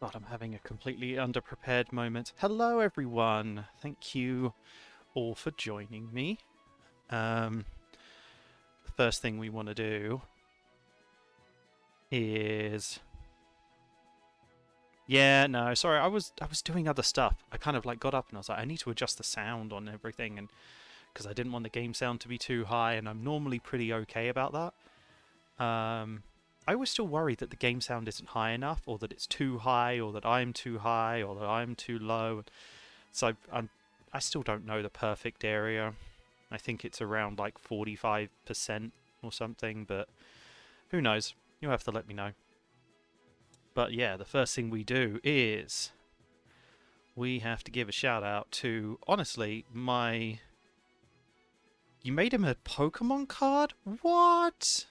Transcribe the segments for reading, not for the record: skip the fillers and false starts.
God, I'm having a completely underprepared moment. Hello, everyone. Thank you all for joining me. The first thing we want to do is... Yeah, no, sorry, I was doing other stuff. I kind of like got up and I was like, I need to adjust the sound on everything, and because I didn't want the game sound to be too high, and I'm normally pretty okay about that. I was still worried that the game sound isn't high enough, or that it's too high, or that I'm too high, or that I'm too low. So I still don't know the perfect area. I think it's around like 45% or something, but who knows? You'll have to let me know. But yeah, the first thing we do is we have to give a shout out to, honestly, my... You made him a Pokemon card? What?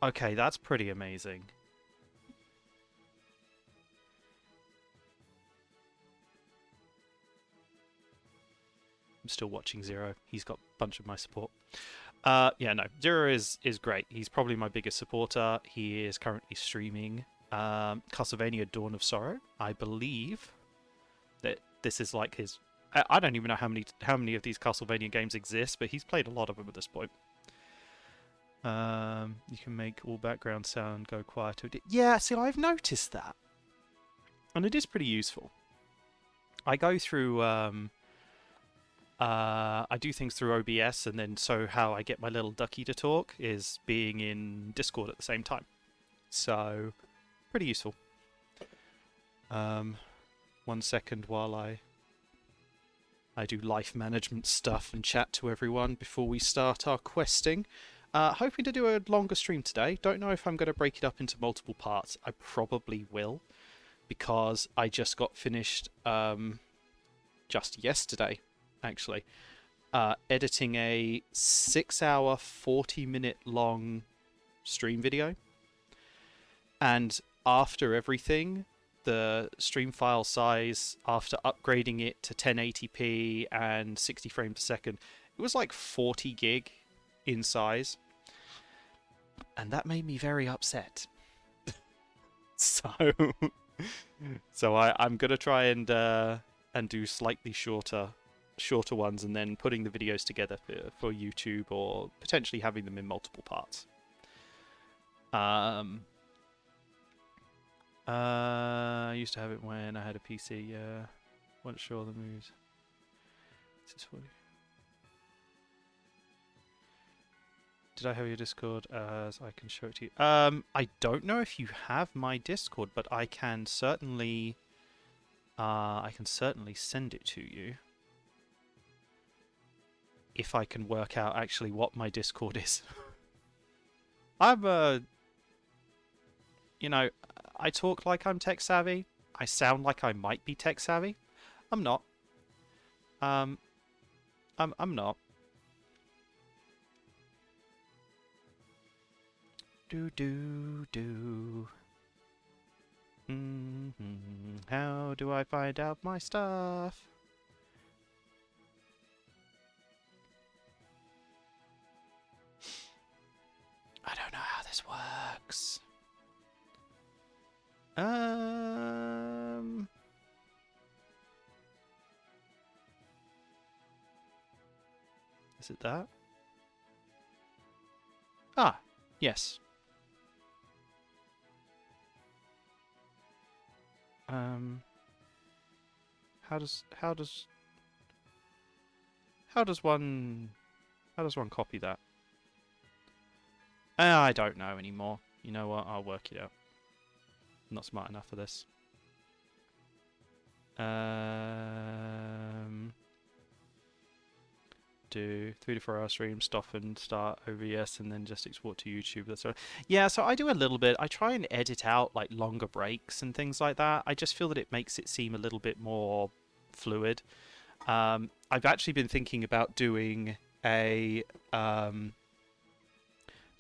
Okay, that's pretty amazing. I'm still watching Zero. He's got a bunch of my support. Yeah, no, Zero is great. He's probably my biggest supporter. He is currently streaming Castlevania Dawn of Sorrow. I believe that this is like his... I don't even know how many of these Castlevania games exist, but he's played a lot of them at this point. You can make all background sound go quieter. Yeah, see, I've noticed that. And it is pretty useful. I go through... I do things through OBS, and then so how I get my little ducky to talk is being in Discord at the same time. So, pretty useful. 1 second while I do life management stuff and chat to everyone before we start our questing. Hoping to do a longer stream today. Don't know if I'm going to break it up into multiple parts. I probably will, because I just got finished just yesterday, actually, editing a 6-hour, 40-minute long stream video. And after everything, the stream file size, after upgrading it to 1080p and 60 frames per second, it was like 40 gig in size. And that made me very upset. So I'm going to try and do slightly shorter ones, and then putting the videos together for YouTube, or potentially having them in multiple parts. I used to have it when I had a PC. Yeah, wasn't sure the moves. Did I have your Discord? So I can show it to you. I don't know if you have my Discord, but I can certainly send it to you. If I can work out actually what my Discord is. I'm you know, I talk like I'm tech savvy. I sound like I might be tech savvy. I'm not. I'm not. Do. How do I find out my stuff? I don't know how this works. Is it that? Ah, yes. How does one copy that? I don't know anymore. You know what? I'll work it out. I'm not smart enough for this. Do 3 to 4 hour stream, stop and start OBS, and then just export to YouTube. That's right. Yeah, so I do a little bit. I try and edit out like longer breaks and things like that. I just feel that it makes it seem a little bit more fluid. I've actually been thinking about doing a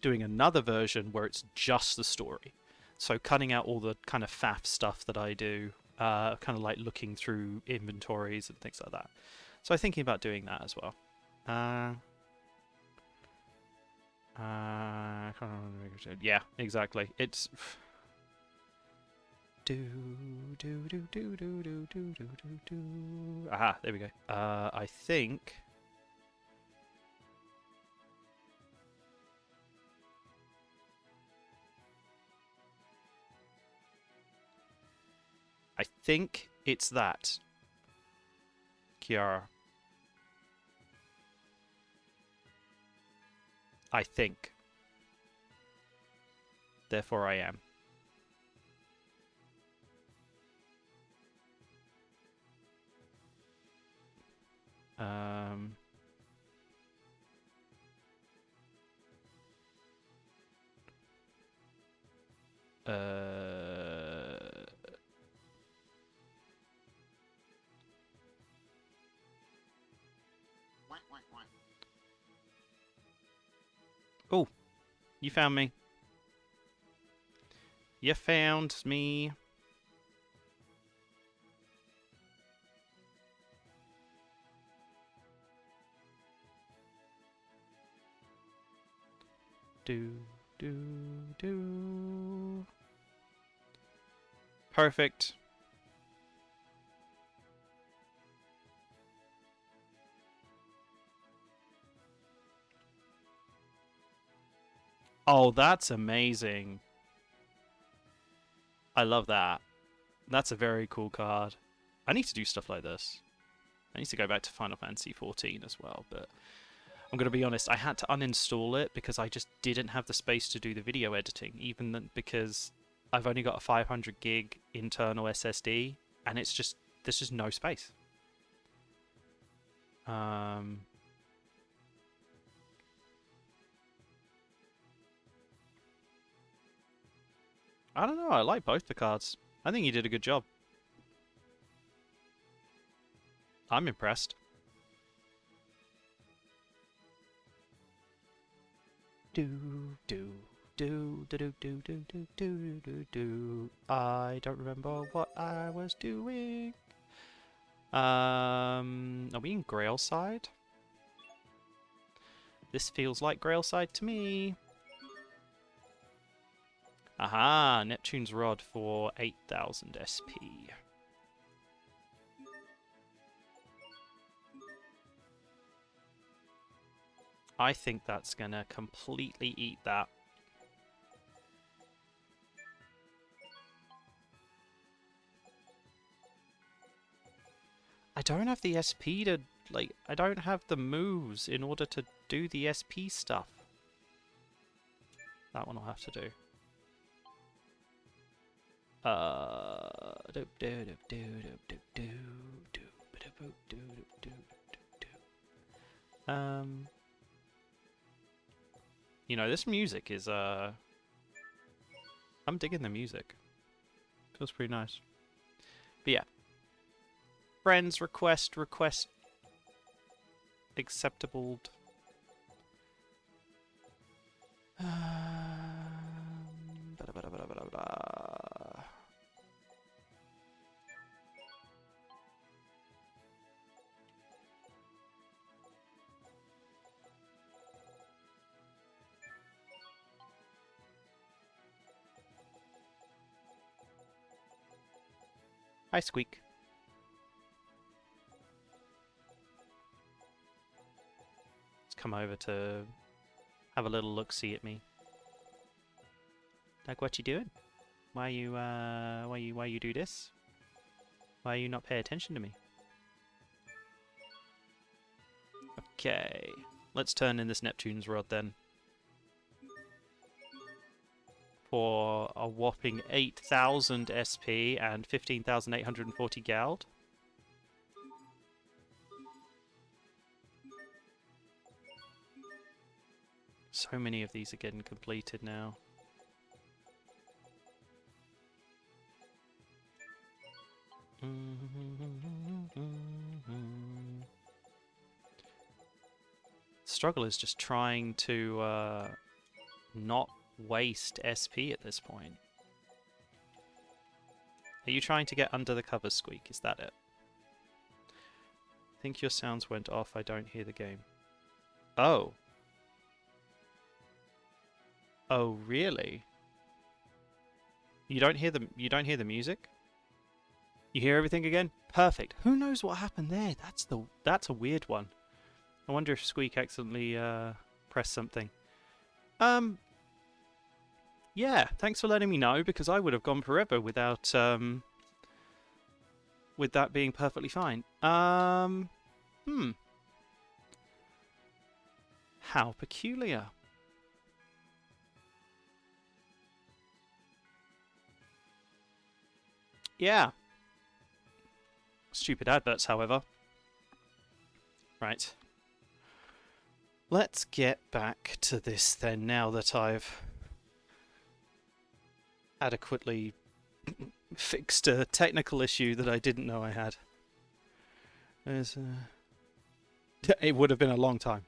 doing another version where it's just the story. So cutting out all the kind of faff stuff that I do, kind of like looking through inventories and things like that. So I'm thinking about doing that as well. I can't remember Yeah, exactly. It's do do do do do do do do do do. Aha, there we go. I think it's that, Kiara. I think. Therefore, I am. Um. Oh, you found me. You found me. Do do do. Perfect. Oh, that's amazing. I love that. That's a very cool card. I need to do stuff like this. I need to go back to Final Fantasy XIV as well, but I'm going to be honest, I had to uninstall it because I just didn't have the space to do the video editing, even because I've only got a 500 gig internal SSD, and it's just, there's just no space. I don't know, I like both the cards. I think you did a good job. I'm impressed. Do do do do do do do do do do do. I don't remember what I was doing. Are we in Grailside? This feels like Grailside to me. Aha, Neptune's Rod for 8,000 SP. I think that's gonna completely eat that. I don't have the SP to, like, I don't have the moves in order to do the SP stuff. That one I'll have to do. You know, this music is, I'm digging the music. Feels pretty nice. But yeah. Friends request acceptable. Hi, Squeak. Let's come over to have a little look-see at me. Like, what you doing? Why you do this? Why you not pay attention to me? Okay, let's turn in this Neptune's Rod then. For a whopping 8,000 SP and 15,840 Gald. So many of these are getting completed now. Struggle is just trying to not waste SP at this point. Are you trying to get under the covers, Squeak? Is that it? I think your sounds went off. I don't hear the game. Oh. Oh, really? You don't hear the music? You hear everything again? Perfect. Who knows what happened there? That's a weird one. I wonder if Squeak accidentally pressed something. Yeah, thanks for letting me know, because I would have gone forever without with that being perfectly fine. How peculiar. Yeah. Stupid adverts, however. Right. Let's get back to this then, now that I've adequately fixed a technical issue that I didn't know I had. It would have been a long time.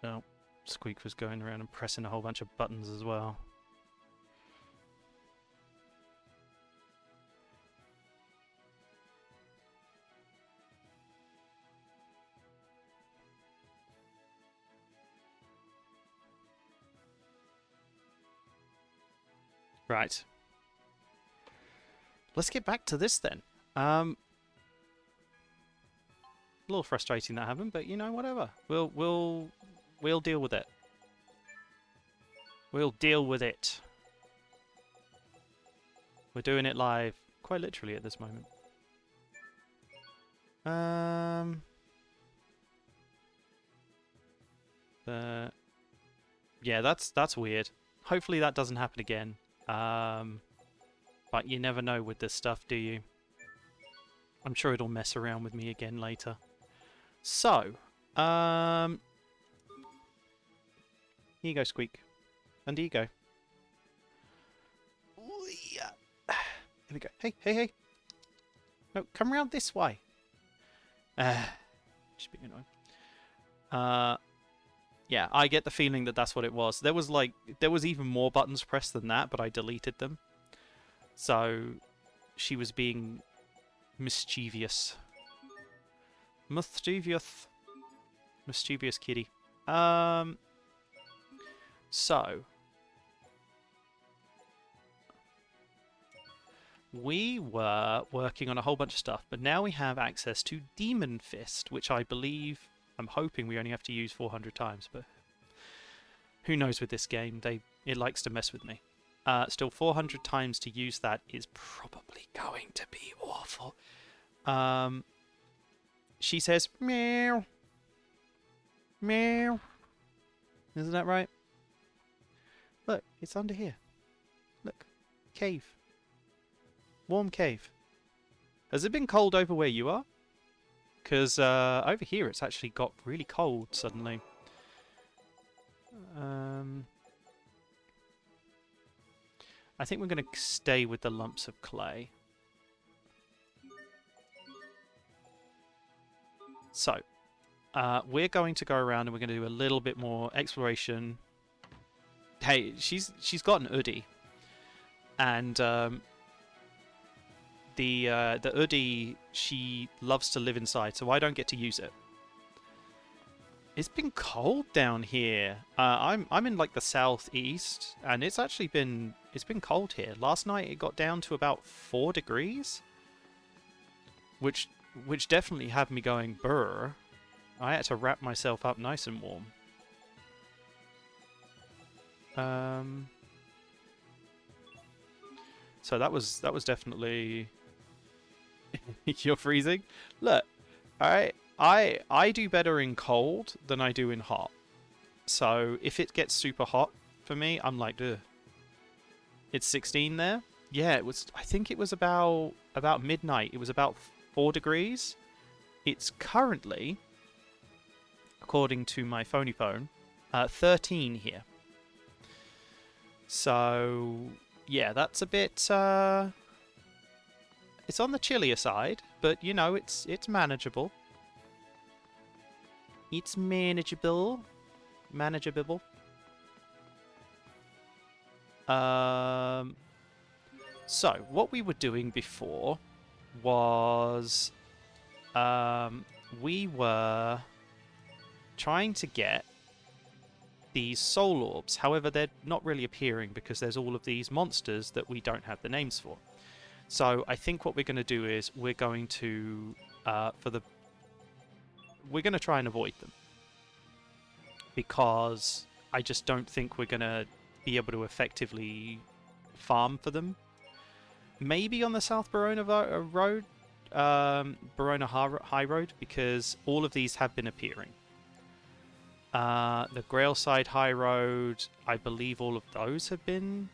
Oh, Squeak was going around and pressing a whole bunch of buttons as well. Right. Let's get back to this then. A little frustrating that happened, but you know, whatever. We'll deal with it. We'll deal with it. We're doing it live, quite literally at this moment. Yeah, that's weird. Hopefully that doesn't happen again. But you never know with this stuff, do you? I'm sure it'll mess around with me again later. So, here you go, Squeak. And here you go. Here we go. Hey, hey, hey. No, come around this way. Just being annoying. Yeah, I get the feeling that that's what it was. There was even more buttons pressed than that, but I deleted them. So, she was being mischievous. Mischievous kitty. So, we were working on a whole bunch of stuff, but now we have access to Demon Fist, which I believe, I'm hoping we only have to use 400 times, but who knows with this game, it likes to mess with me. Still, 400 times to use that is probably going to be awful. She says, meow. Meow. Isn't that right? Look, it's under here. Look. Cave. Warm cave. Has it been cold over where you are? Because over here it's actually got really cold suddenly. I think we're going to stay with the lumps of clay. So, we're going to go around and we're going to do a little bit more exploration. Hey, she's got an Udi, and the Udi, she loves to live inside, so I don't get to use it. It's been cold down here. I'm in like the southeast, and it's been cold here. Last night it got down to about 4 degrees, which definitely had me going brr. I had to wrap myself up nice and warm. So that was definitely. You're freezing. Look, alright. I do better in cold than I do in hot. So if it gets super hot for me, I'm like, ugh. It's 16 there. Yeah, it was. I think it was about midnight. It was about 4 degrees. It's currently, according to my phony phone, 13 here. So yeah, that's a bit. It's on the chillier side, but you know, it's manageable. It's manageable. Manageable. So, what we were doing before was we were trying to get these soul orbs. However, they're not really appearing because there's all of these monsters that we don't have the names for. So I think what we're going to do is we're going to we're going to try and avoid them, because I just don't think we're going to be able to effectively farm for them. Maybe on the South Barona Road, Barona High Road, because all of these have been appearing. The Grailside High Road, I believe all of those have been,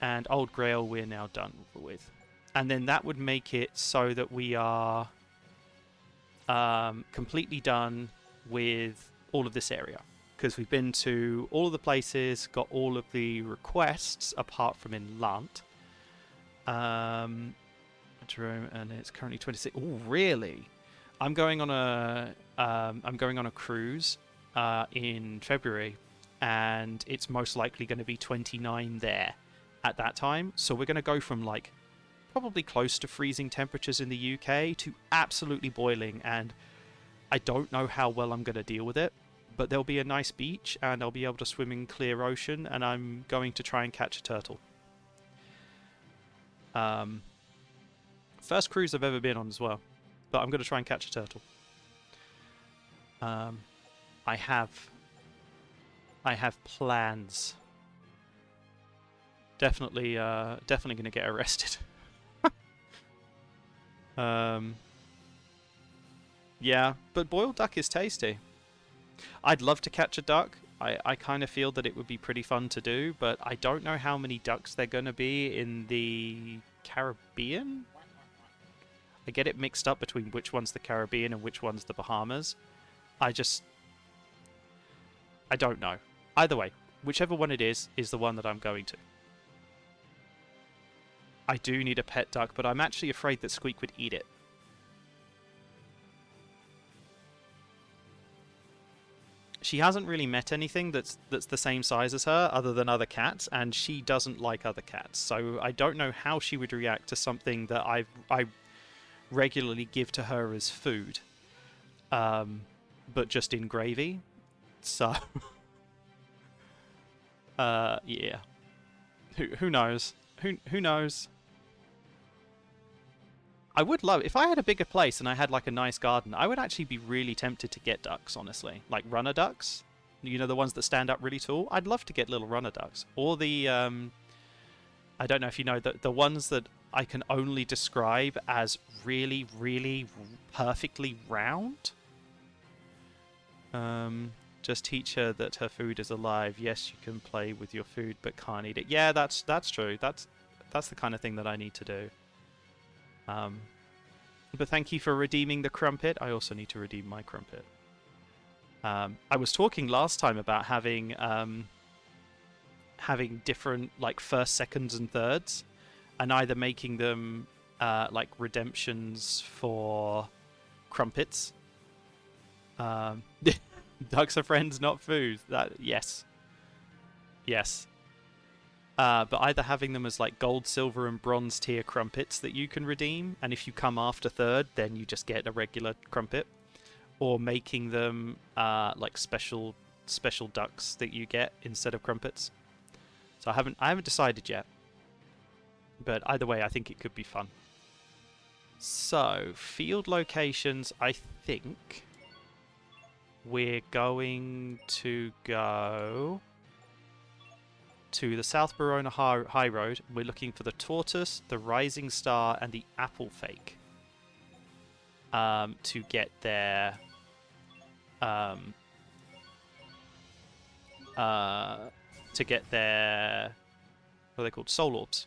and Old Grail we're now done with. And then that would make it so that we are completely done with all of this area, because we've been to all of the places, got all of the requests apart from in Lant. And it's currently 26. Oh, really? I'm going on a cruise in February, and it's most likely going to be 29 there at that time. So we're going to go from like probably close to freezing temperatures in the UK to absolutely boiling, and I don't know how well I'm going to deal with it. But there'll be a nice beach, and I'll be able to swim in clear ocean, and I'm going to try and catch a turtle. First cruise I've ever been on as well, but I'm going to try and catch a turtle. I have plans. Definitely going to get arrested. Yeah, but boiled duck is tasty. I'd love to catch a duck. I kind of feel that it would be pretty fun to do, but I don't know how many ducks there are going to be in the Caribbean. I get it mixed up between which one's the Caribbean and which one's the Bahamas. I don't know. Either way, whichever one it is the one that I'm going to. I do need a pet duck, but I'm actually afraid that Squeak would eat it. She hasn't really met anything that's the same size as her, other than other cats, and she doesn't like other cats. So I don't know how she would react to something that I regularly give to her as food, but just in gravy. So, yeah. Who knows? Who knows? I would love, if I had a bigger place and I had like a nice garden, I would actually be really tempted to get ducks, honestly. Like runner ducks. You know, the ones that stand up really tall? I'd love to get little runner ducks. Or the, I don't know if you know, the ones that I can only describe as really, really perfectly round. Just teach her that her food is alive. Yes, you can play with your food, but can't eat it. Yeah, that's true. That's the kind of thing that I need to do. But thank you for redeeming the crumpet. I also need to redeem my crumpet. I was talking last time about having different like first, seconds, and thirds, and either making them like redemptions for crumpets. Ducks are friends, not food. Yes. But either having them as like gold, silver, and bronze tier crumpets that you can redeem, and if you come after third, then you just get a regular crumpet, or making them like special ducks that you get instead of crumpets. So I haven't decided yet, but either way, I think it could be fun. So field locations, I think we're going to go to the South Barona High Road. We're looking for the Tortoise, the Rising Star, and the Apple Fake. To get their what are they called? Soul Orbs.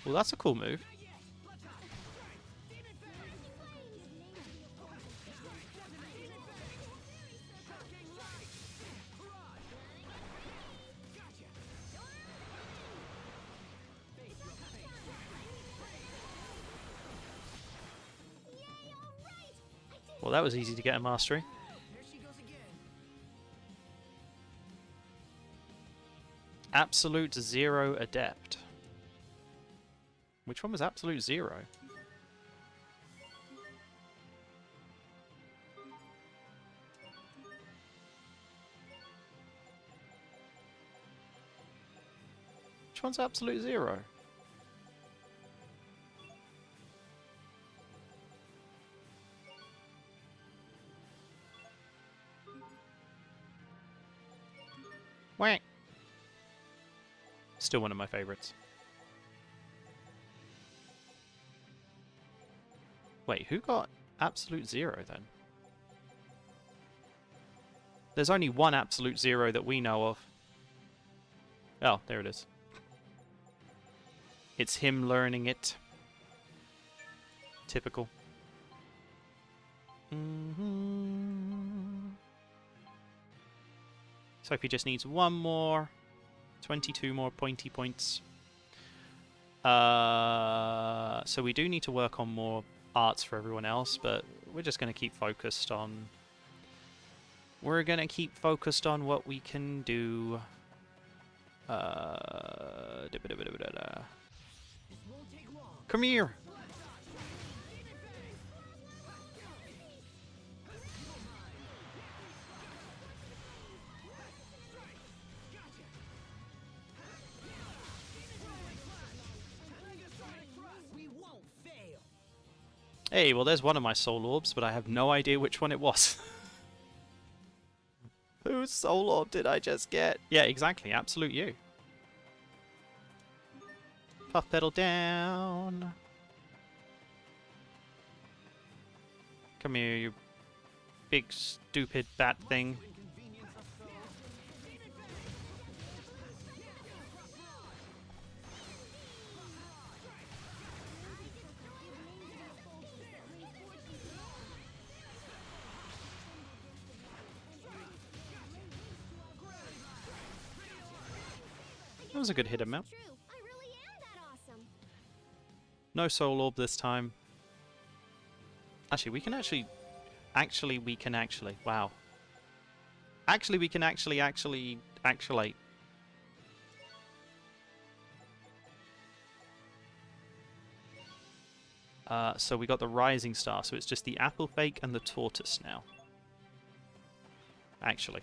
Well, that's a cool move. Well, that was easy to get a mastery. Absolute Zero Adept. Which one was Absolute Zero? Which one's Absolute Zero? Whack! Still one of my favorites. Wait, who got Absolute Zero then? There's only one Absolute Zero that we know of. Oh, there it is. It's him learning it. Typical. So if he just needs one more, 22 more pointy points. So we do need to work on more arts for everyone else, but we're just going to keep focused on... We're going to keep focused on what we can do. Come here! Hey, well there's one of my soul orbs, but I have no idea which one it was. Whose soul orb did I just get? Yeah, exactly. Absolute you. Puff pedal down. Come here, you big stupid bat thing. That was a good hit amount. No soul orb this time. Actually, we can actually... Wow. Actually, we can actually... So we got the Rising Star, so it's just the Apple Fake and the Tortoise now. Actually.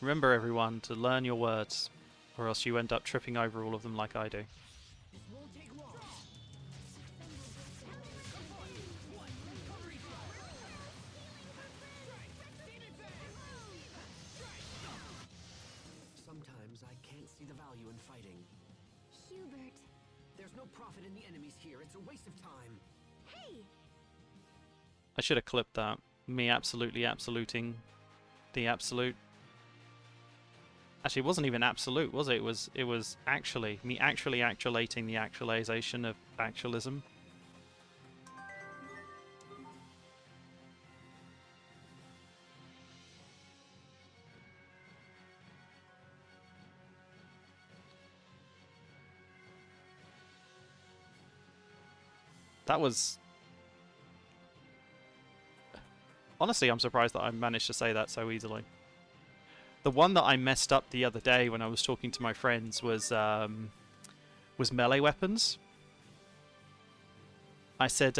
Remember, everyone, to learn your words, or else you end up tripping over all of them like I do. Sometimes I can't see the value in fighting. Hubert. There's no profit in the enemies here. It's a waste of time. Hey! I should have clipped that. Me absolutely absoluting the absolute. Actually, it wasn't even absolute, was it? It was actually me actually actualating the actualization of actualism. That was... Honestly, I'm surprised that I managed to say that so easily. The one that I messed up the other day when I was talking to my friends was melee weapons. I said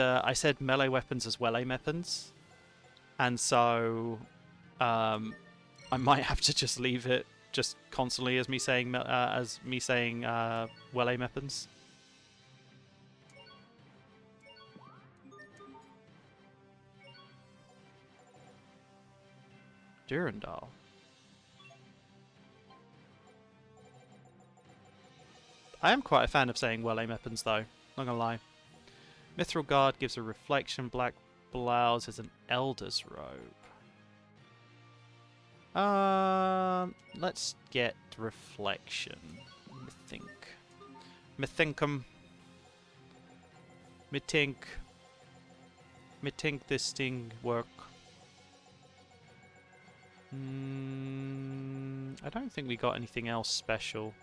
melee weapons as well meapons, and so I might have to just leave it just constantly as me saying well meapons. Durandal. I am quite a fan of saying well meapons though, not gonna lie. Mithril Guard gives a reflection, black blouse is an Elder's robe. Let's get reflection. Methinkum. Methink this thing work. I don't think we got anything else special.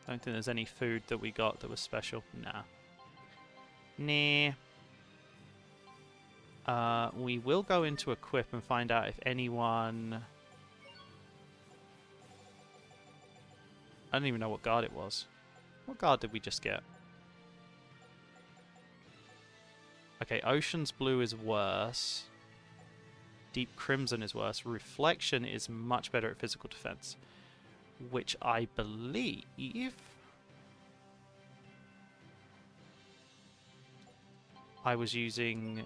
Don't think there's any food that we got that was special. Nah. Nah. We will go into equip and find out if anyone... I don't even know what guard it was. What guard did we just get? Okay, Ocean's Blue is worse. Deep Crimson is worse. Reflection is much better at physical defense. Which I believe... I was using...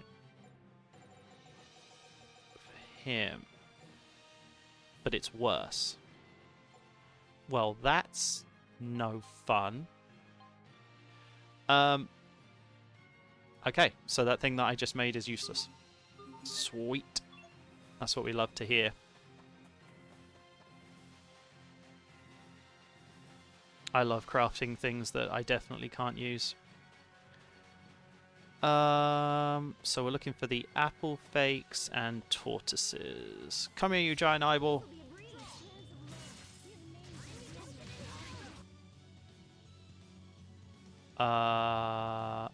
him. But it's worse. Well, that's no fun. Okay, so that thing that I just made is useless. Sweet. That's what we love to hear. I love crafting things that I definitely can't use. So we're looking for the apple fakes and tortoises. Come here, you giant eyeball. I'll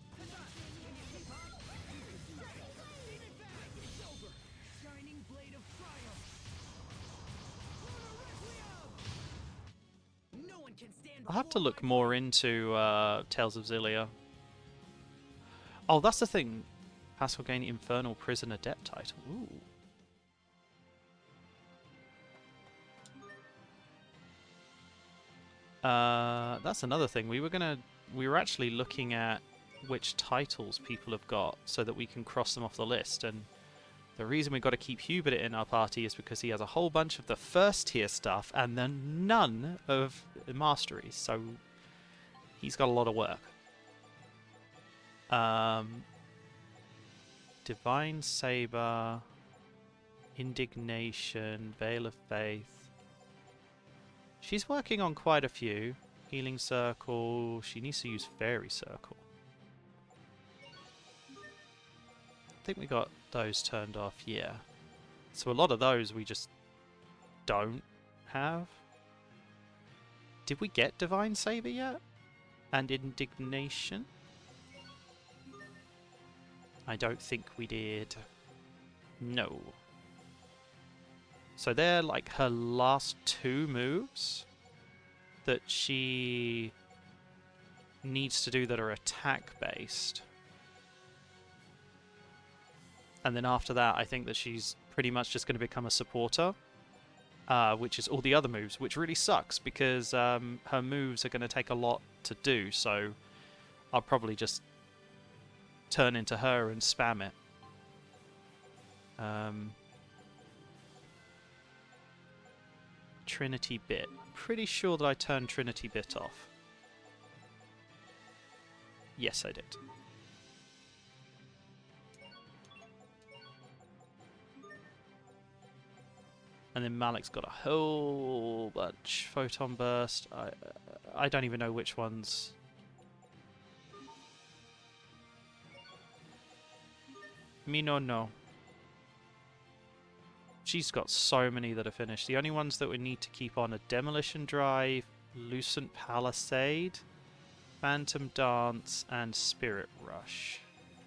have to look more into Tales of Xillia. Oh, that's the thing. Pascal gained Infernal Prison Adept title. Ooh. That's another thing. We were actually looking at which titles people have got so that we can cross them off the list. And the reason we've got to keep Hubert in our party is because he has a whole bunch of the first tier stuff and then none of the masteries. So he's got a lot of work. Divine Saber, Indignation, Veil of Faith. She's working on quite a few. Healing Circle. She needs to use Fairy Circle. I think we got those turned off, yeah. So a lot of those we just don't have. Did we get Divine Saber yet? And Indignation? I don't think we did. No. So they're like her last two moves that she needs to do that are attack based. And then after that, I think that she's pretty much just going to become a supporter, which is all the other moves, which really sucks because her moves are going to take a lot to do. So I'll probably just turn into her and spam it. Trinity Bit. Pretty sure that I turned Trinity Bit off. Yes, I did. And then Malik's got a whole bunch. Photon Burst. I don't even know which ones. Me no. She's got so many that are finished. The only ones that we need to keep on are Demolition Drive, Lucent Palisade, Phantom Dance, and Spirit Rush.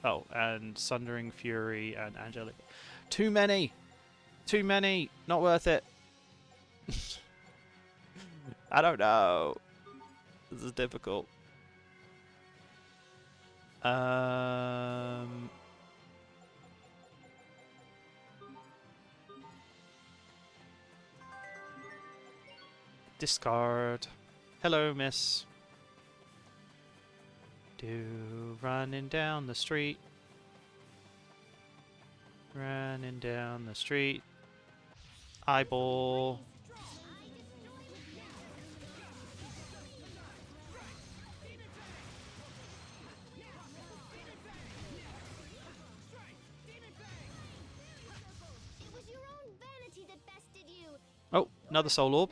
Oh, and Sundering Fury and Angelic. Too many! Too many! Not worth it! I don't know. This is difficult. Discard. Hello, miss. Running down the street. Running down the street. Eyeball. It was your own vanity that bested you. Oh, another soul orb.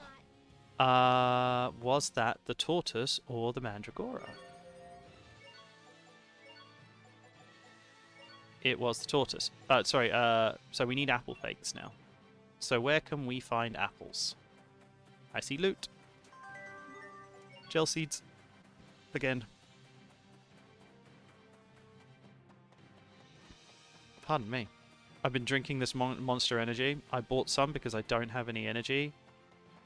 Was that the tortoise or the mandragora? It was the tortoise. Sorry, so we need apple fakes now. So where can we find apples? I see loot. Gel seeds. Again. Pardon me. I've been drinking this Monster Energy. I bought some because I don't have any energy.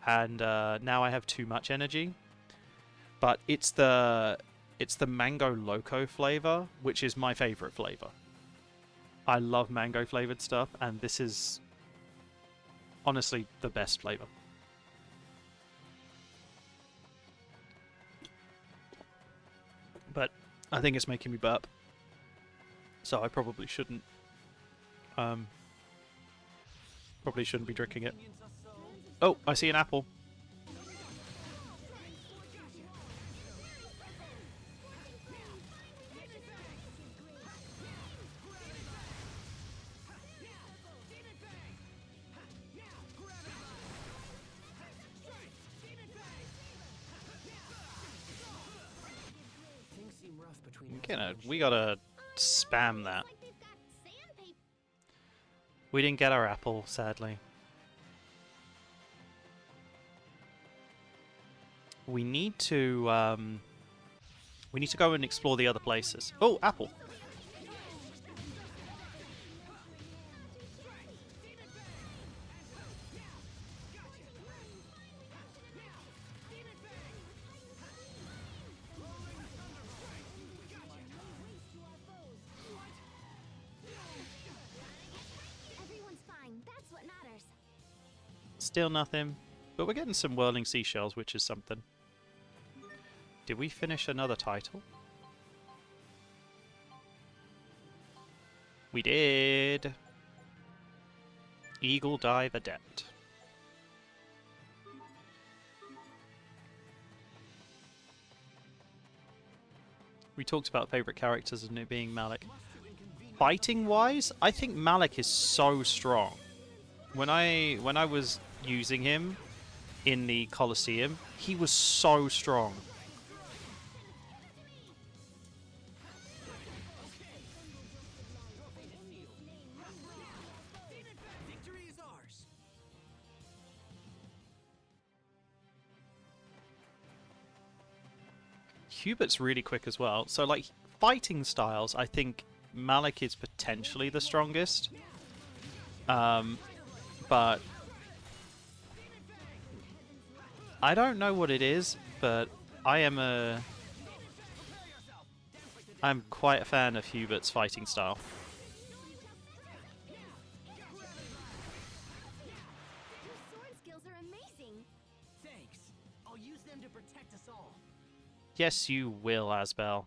And now I have too much energy. But it's the Mango Loco flavor, which is my favorite flavor. I love mango flavored stuff, and this is honestly the best flavor. But I think it's making me burp, so I probably shouldn't. Probably shouldn't be drinking it. Oh, I see an apple. Things seem rough between We gotta spam that. Like they've got sandpaper. We didn't get our apple, sadly. We need to go and explore the other places. Oh, apple. Everyone's fine. That's what matters. Still nothing. But we're getting some whirling seashells, which is something. Did we finish another title? We did. Eagle Dive Adept. We talked about favorite characters and it being Malik. Fighting wise, I think Malik is so strong. When I was using him in the Colosseum, he was so strong. victory is ours. Hubert's really quick as well. So, like, fighting styles, I think Malik is potentially the strongest. But I don't know what it is, but I'm quite a fan of Hubert's fighting style. Your sword skills are amazing. Thanks. I'll use them to protect us all. Yes, you will, Asbel.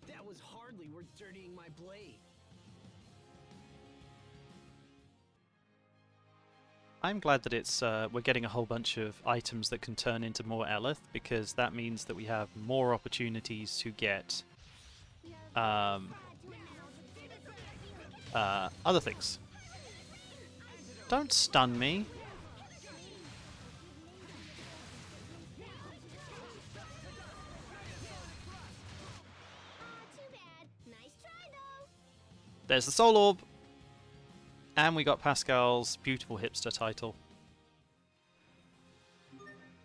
That was hardly worth dirtying my blade. I'm glad that it's we're getting a whole bunch of items that can turn into more Eleth, because that means that we have more opportunities to get other things. Don't stun me. Too bad. Nice try though. There's the Soul Orb. And we got Pascal's beautiful hipster title.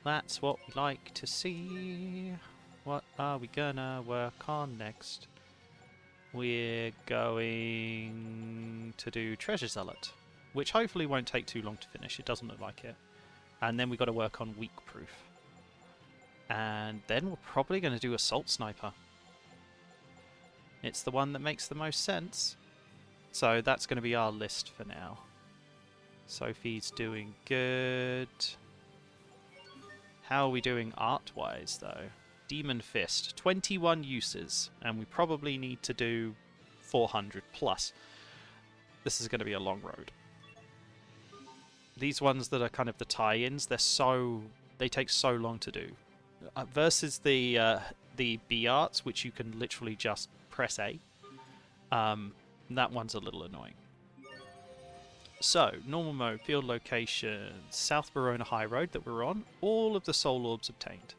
That's what we like to see. What are we gonna work on next? We're going to do Treasure Zealot, which hopefully won't take too long to finish. It doesn't look like it. And then we've got to work on Weak Proof. And then we're probably going to do Assault Sniper. It's the one that makes the most sense. So that's going to be our list for now. Sophie's doing good. How are we doing art-wise, though? Demon Fist, 21 uses, and we probably need to do 400 plus. This is going to be a long road. These ones that are kind of the tie-ins, they take so long to do. Versus the B arts, which you can literally just press A. That one's a little annoying. So, normal mode, field location, South Verona High Road that we're on, all of the Soul Orbs obtained.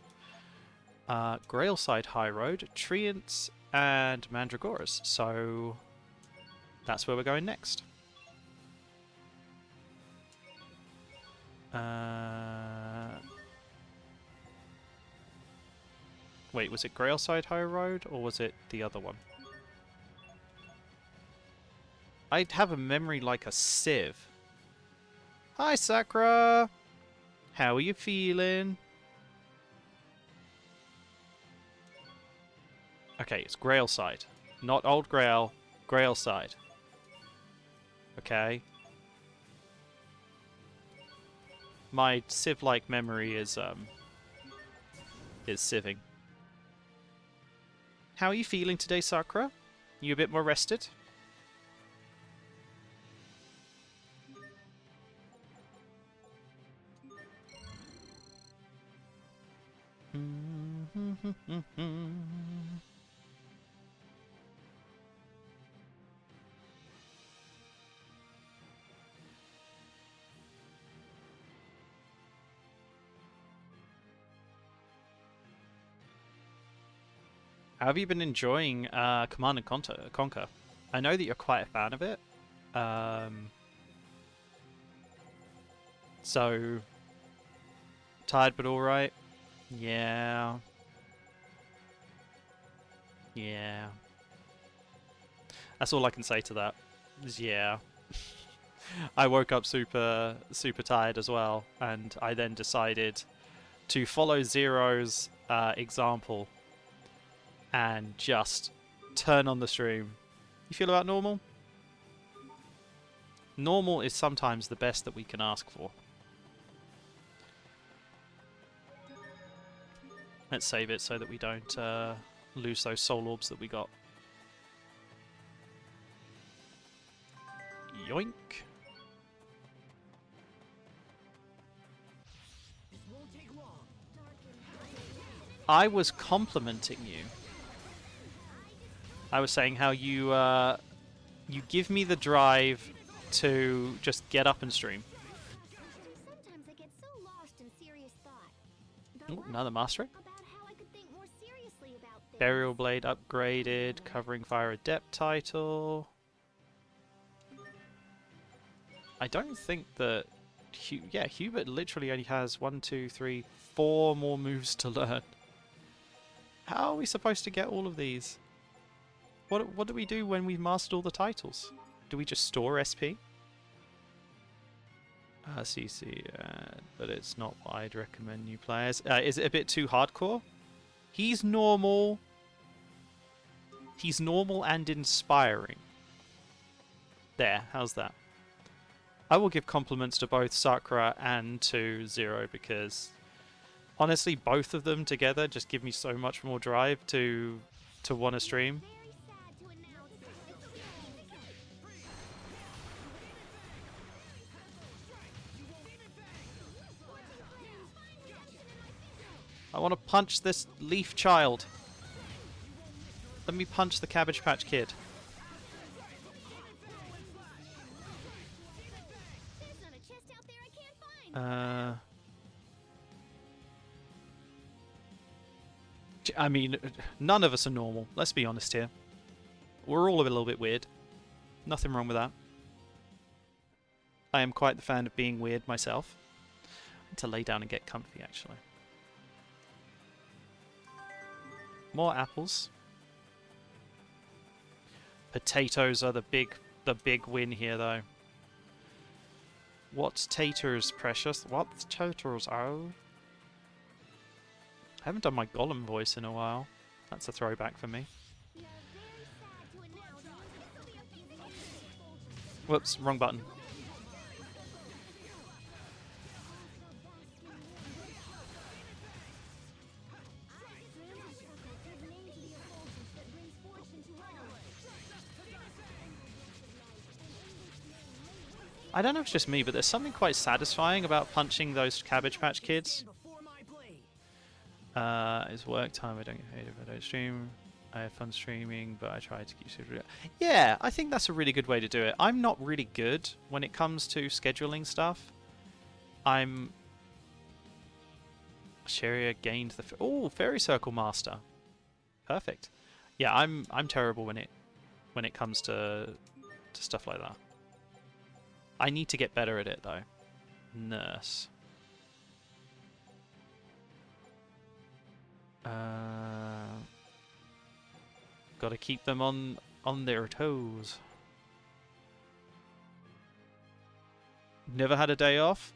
Grailside High Road, Treants, and Mandragoras. So, that's where we're going next. Wait, was it Grailside High Road, or was it the other one? I'd have a memory like a sieve. Hi, Sakura! How are you feeling? Okay, it's Grailside. Not Old Grail, Grailside. Okay. My sieve-like memory is sieving. How are you feeling today, Sakura? You a bit more rested? How have you been enjoying Command and Conquer? I know that you're quite a fan of it. So, tired but alright? Yeah. Yeah. That's all I can say to that. Is yeah. I woke up super tired as well, and I then decided to follow Zero's example and just turn on the stream. You feel about normal? Normal is sometimes the best that we can ask for. Let's save it so that we don't lose those soul orbs that we got. Yoink. I was complimenting you. I was saying how you you give me the drive to just get up and stream. Sometimes I get so lost in serious thought. Ooh, another mastery. About how I could think more seriously about things. Burial Blade upgraded, covering fire adept title. I don't think that... yeah, Hubert literally only has 1, 2, 3, 4 more moves to learn. How are we supposed to get all of these? What do we do when we've mastered all the titles? Do we just store SP? CC, but it's not what I'd recommend new players. Is it a bit too hardcore? He's normal. He's normal and inspiring. There, how's that? I will give compliments to both Sakura and to Zero because honestly, both of them together just give me so much more drive to want to stream. Very sad to announce. I want to punch this leaf child. Let me punch the Cabbage Patch Kid. There's not a chest out there I can't find. I mean, none of us are normal. Let's be honest here. We're all a little bit weird. Nothing wrong with that. I am quite the fan of being weird myself. I need to lay down and get comfy, actually. More apples. Potatoes are the big win here, though. What's taters, precious? What's taters, oh? I haven't done my Gollum voice in a while. That's a throwback for me. We are very sad to announce. This will be a busy day. Whoops, wrong button. I don't know if it's just me, but there's something quite satisfying about punching those Cabbage Patch Kids. Before my blade. It's work time, I don't get paid if I don't stream. I have fun streaming, but I try to keep super. Yeah, I think that's a really good way to do it. I'm not really good when it comes to scheduling stuff. I'm. Sheria gained the. Oh, Fairy Circle Master. Perfect. Yeah, I'm terrible when it comes to stuff like that. I need to get better at it though. Nurse. Got to keep them on their toes. Never had a day off?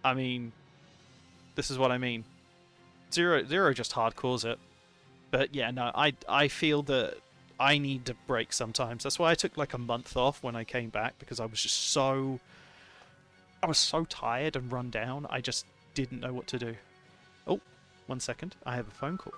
I mean, this is what I mean. Zero just hardcores it. But yeah, no, I feel that I need to break sometimes. That's why I took like a month off when I came back, because I was so tired and run down. I just didn't know what to do. Oh, 1 second. I have a phone call.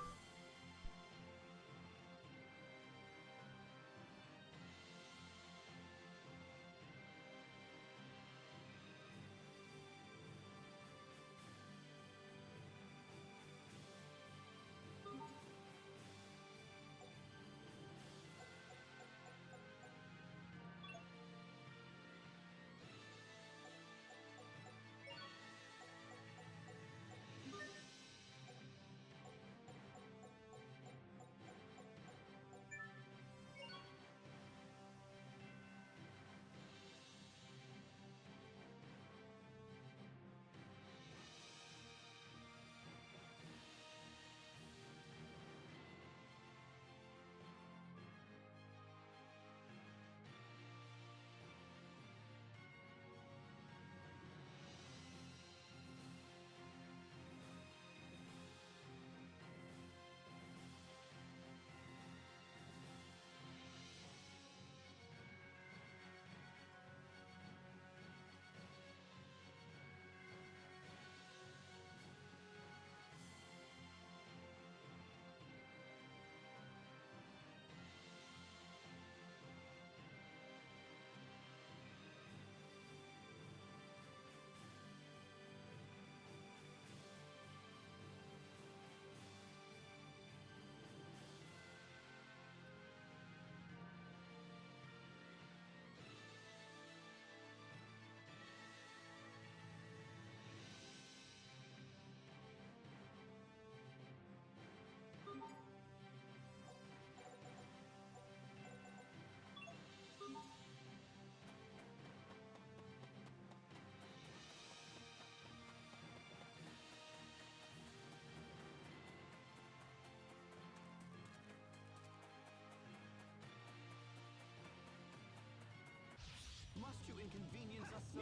Must you inconvenience us so?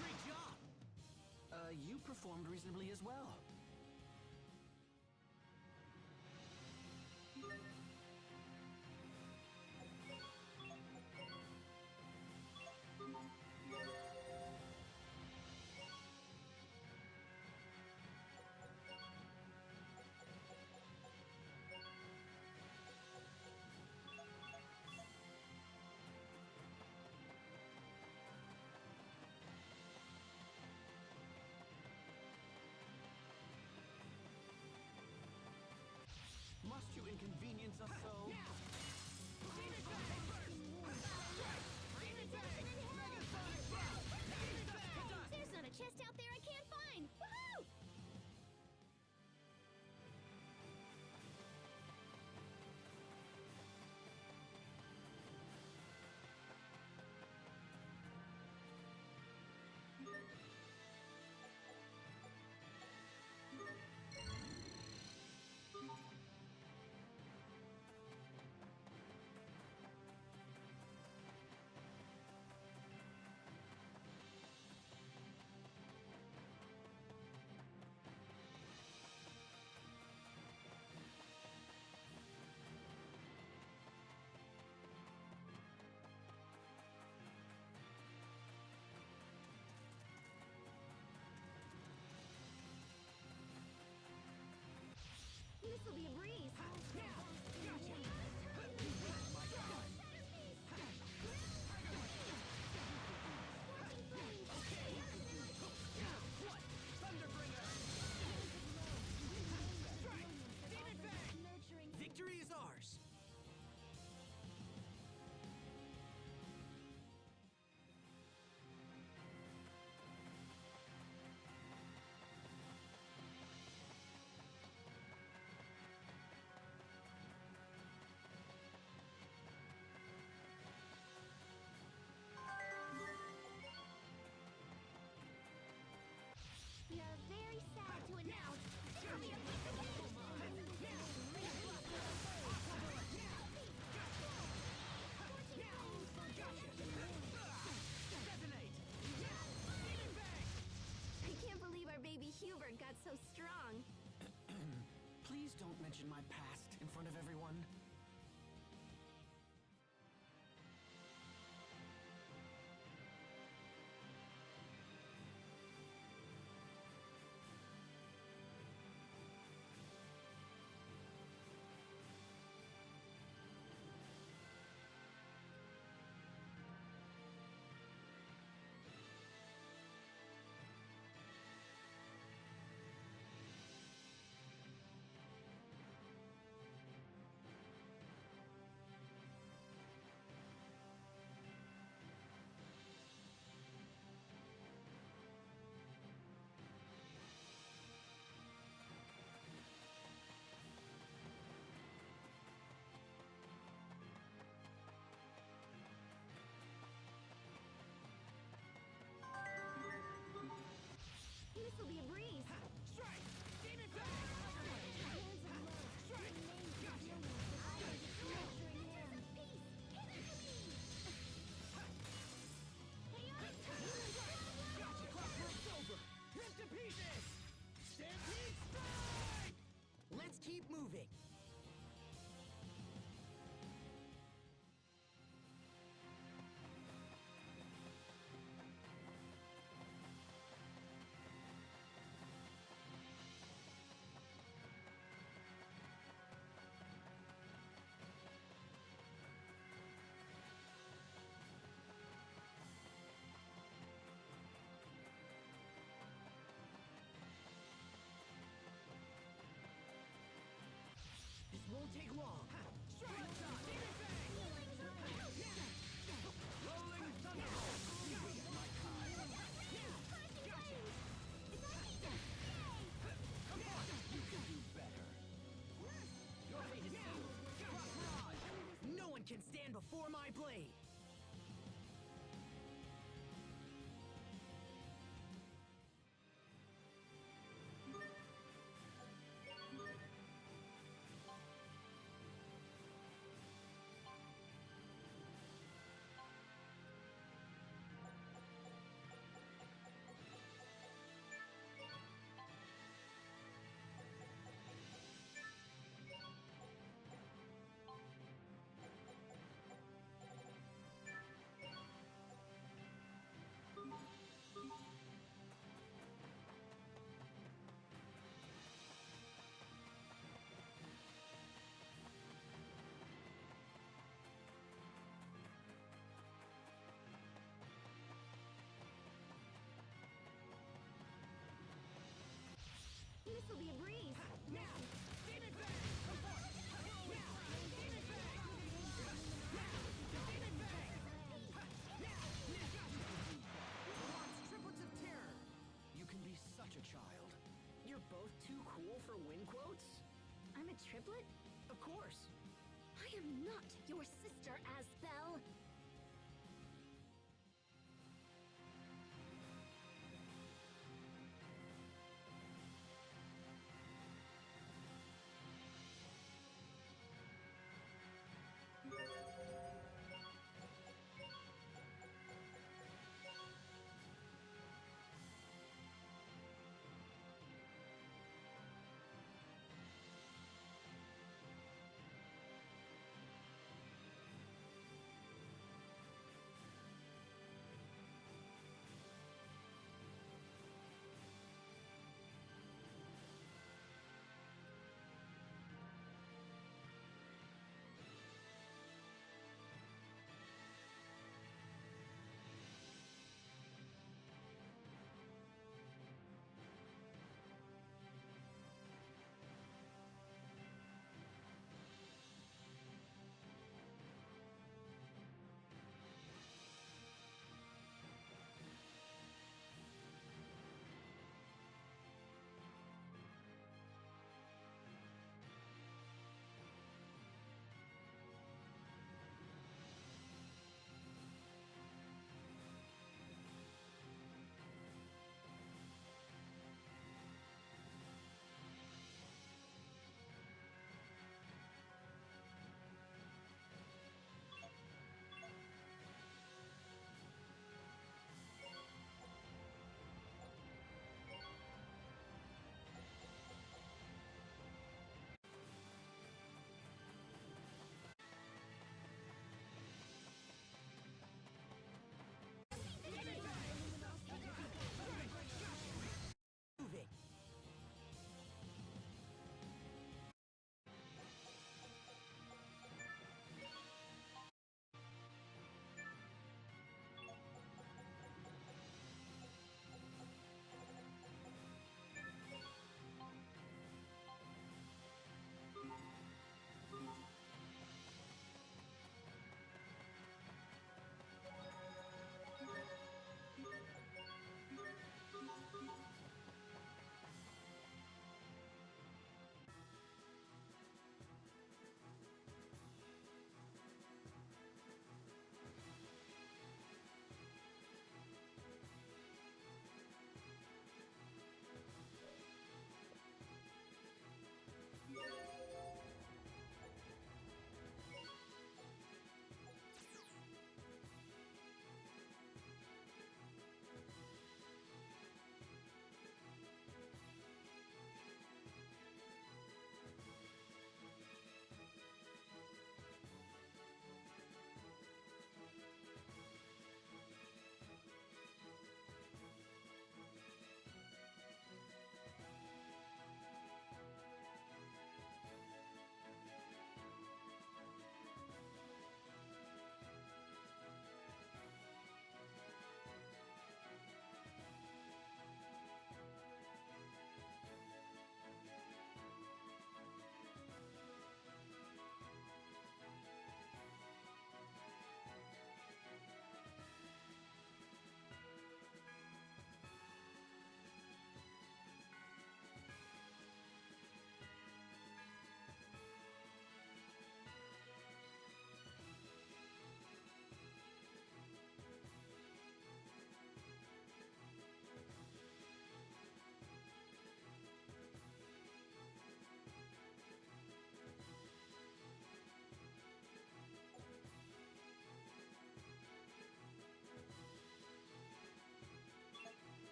Great job! You performed reasonably as well. Must you inconvenience us so? There's not a chest out there I can't find! Woohoo! got so strong. Please don't mention my past in front of everyone. This'll be a breeze. Strike! Demon Fang! Hands are low. Strike! Gotcha! Capturing him. Gotcha! Clockwork's over! Rip to pieces! Stampede strike! Let's keep moving. This won't take long. Strike! Demon Fang! Rolling Thunderbolt! Gotcha! My kind! Gotcha! Come on! You can do better. Your fate is sealed! Rock Barrage! No one can stand before my blade! This'll be a breeze. Now! Demon Fang! Come forth! Now! Demon Fang! Now! Demon Fang! Now! Launch triplets of terror! You can be such a child. You're both too cool for win quotes? I'm a triplet? Of course. I am not your sister, Asbel.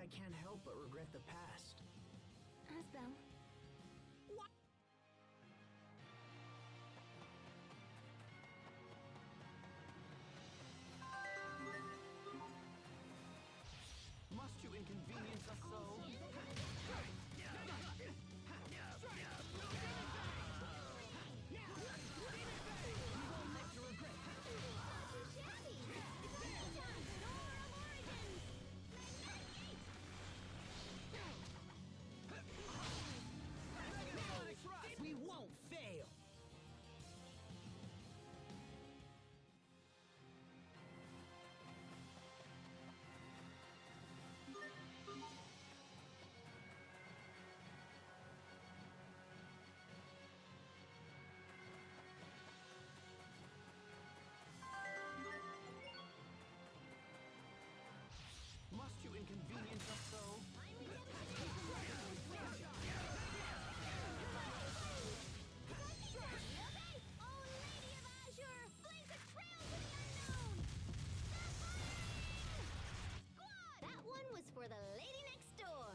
I can't help but regret the past. Asbel. What? Must you inconvenience us so? You won't live to regret. Not too shabby. It's almost time. Door of Origins. Magnetic. We won't fail. Must you inconvenience us so? I'm redemption. Obey! Oh, Lady of Azure! Blaze a trail to the unknown! Stop fighting! Squad! That one was for the lady next door.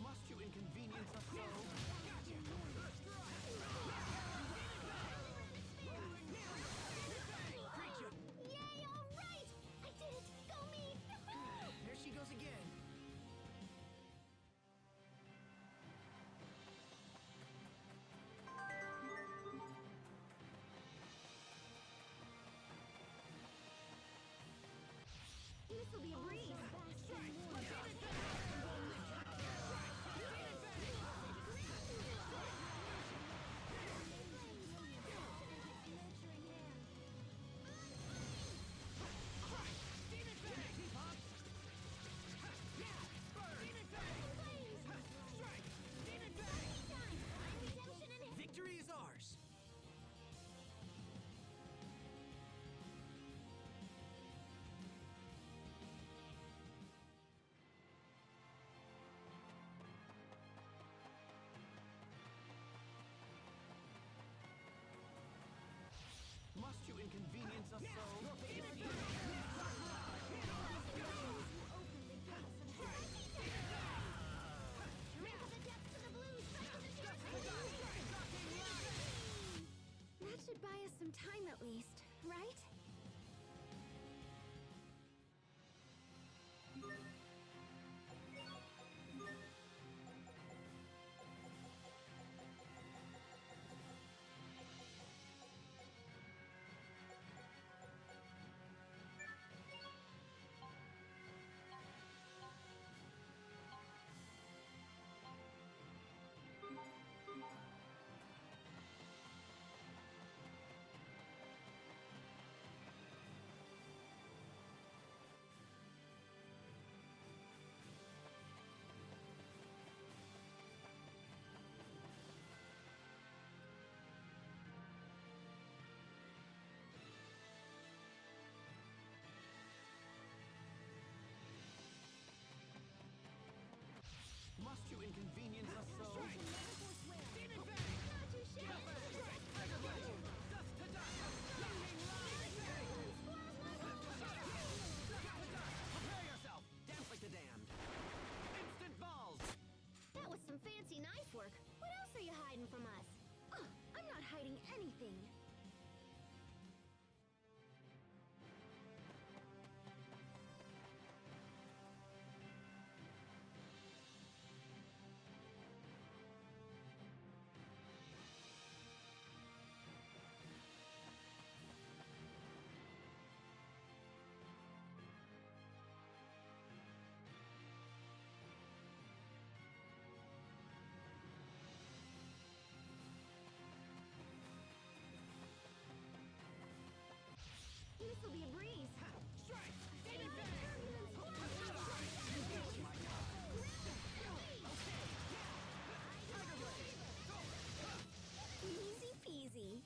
Must you inconvenience us so? Creature! Yay, all right! I did it! Go me! There she goes again. This'll be a breeze. Victory is ours. Must you inconvenience us so? That should buy us some time at least, right? Must you inconvenience us so? Not too shabby. Dust to dust! Prepare yourself! Dance like the damned! Instant balls! That was some fancy knife work. What else are you hiding from us? Ugh, I'm not hiding anything. This'll be a breeze. Strike! Demon Turbulence Fang! blast! My God! Easy peasy.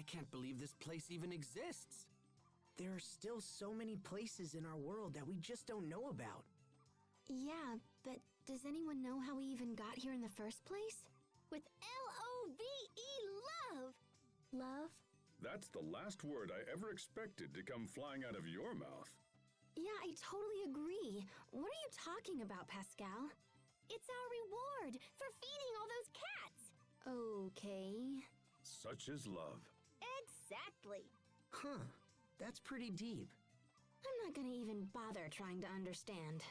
can't believe this place even exists. There are still so many places in our world that we just don't know about. Yeah, but does anyone know how we even got here in the first place? With L-O-V-E, love! Love? That's the last word I ever expected to come flying out of your mouth. Yeah, I totally agree. What are you talking about, Pascal? It's our reward for feeding all those cats! Okay. Such is love. Exactly. Huh, that's pretty deep. I'm not gonna even bother trying to understand.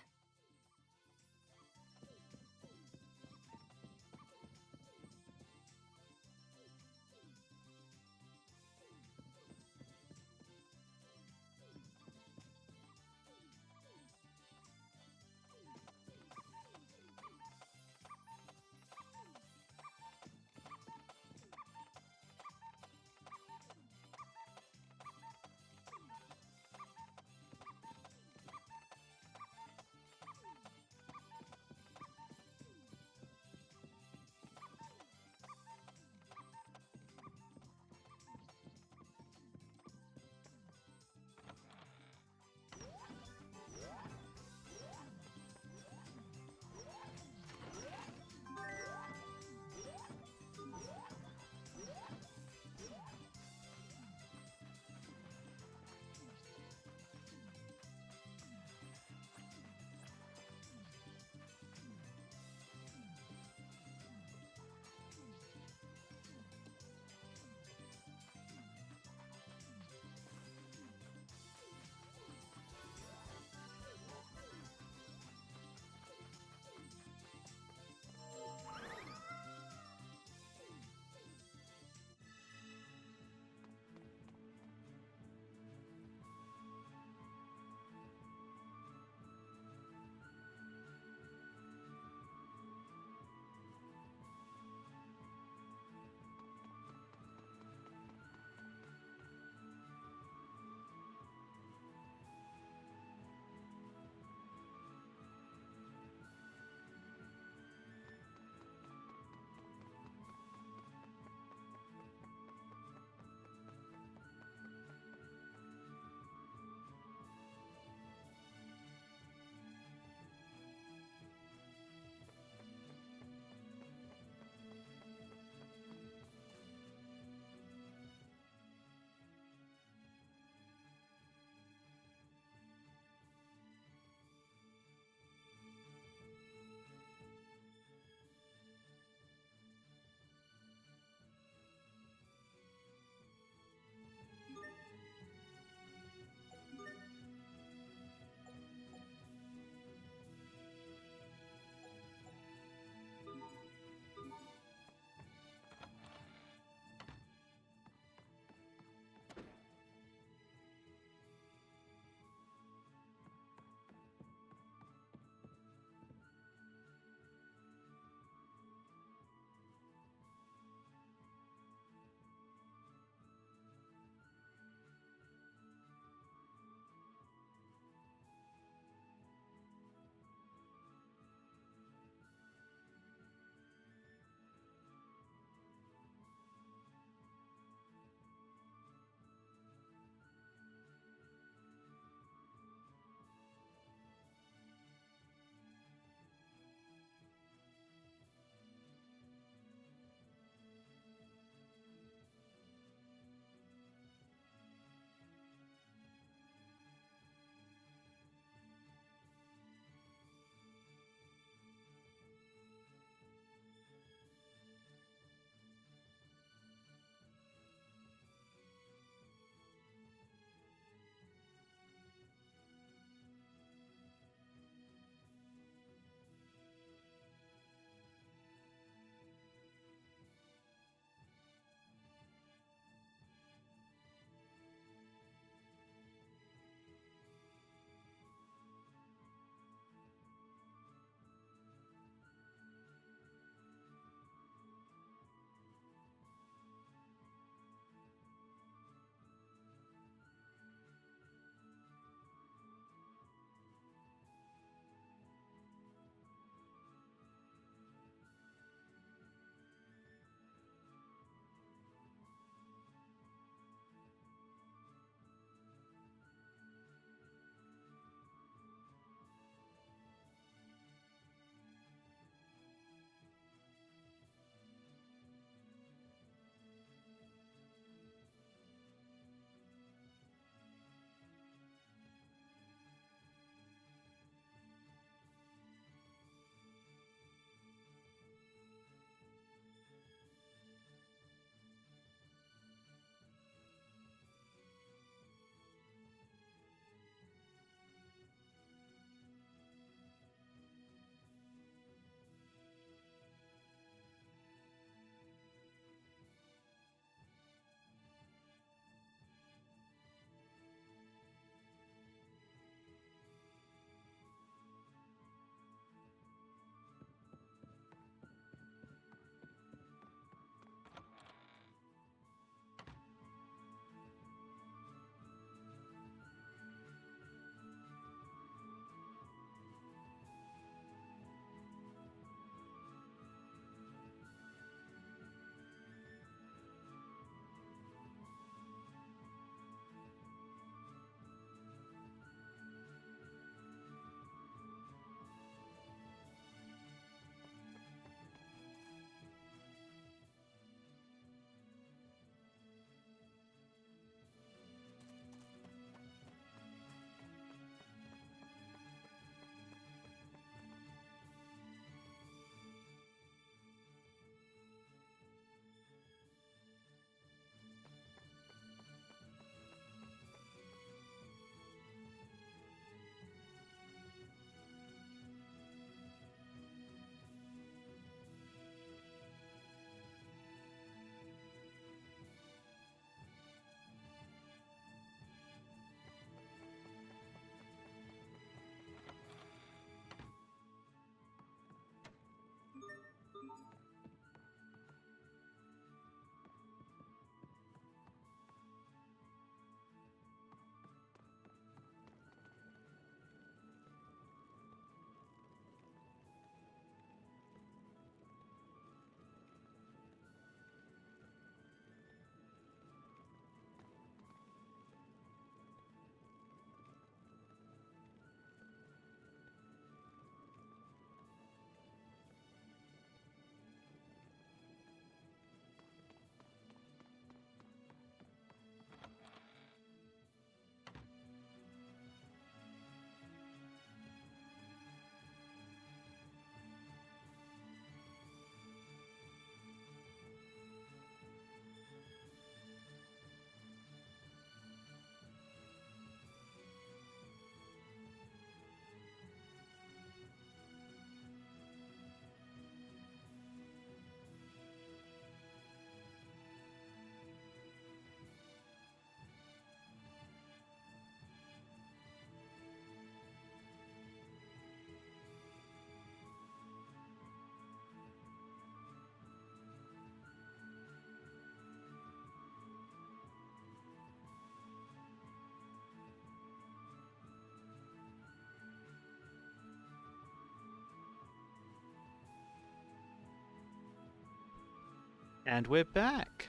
And we're back.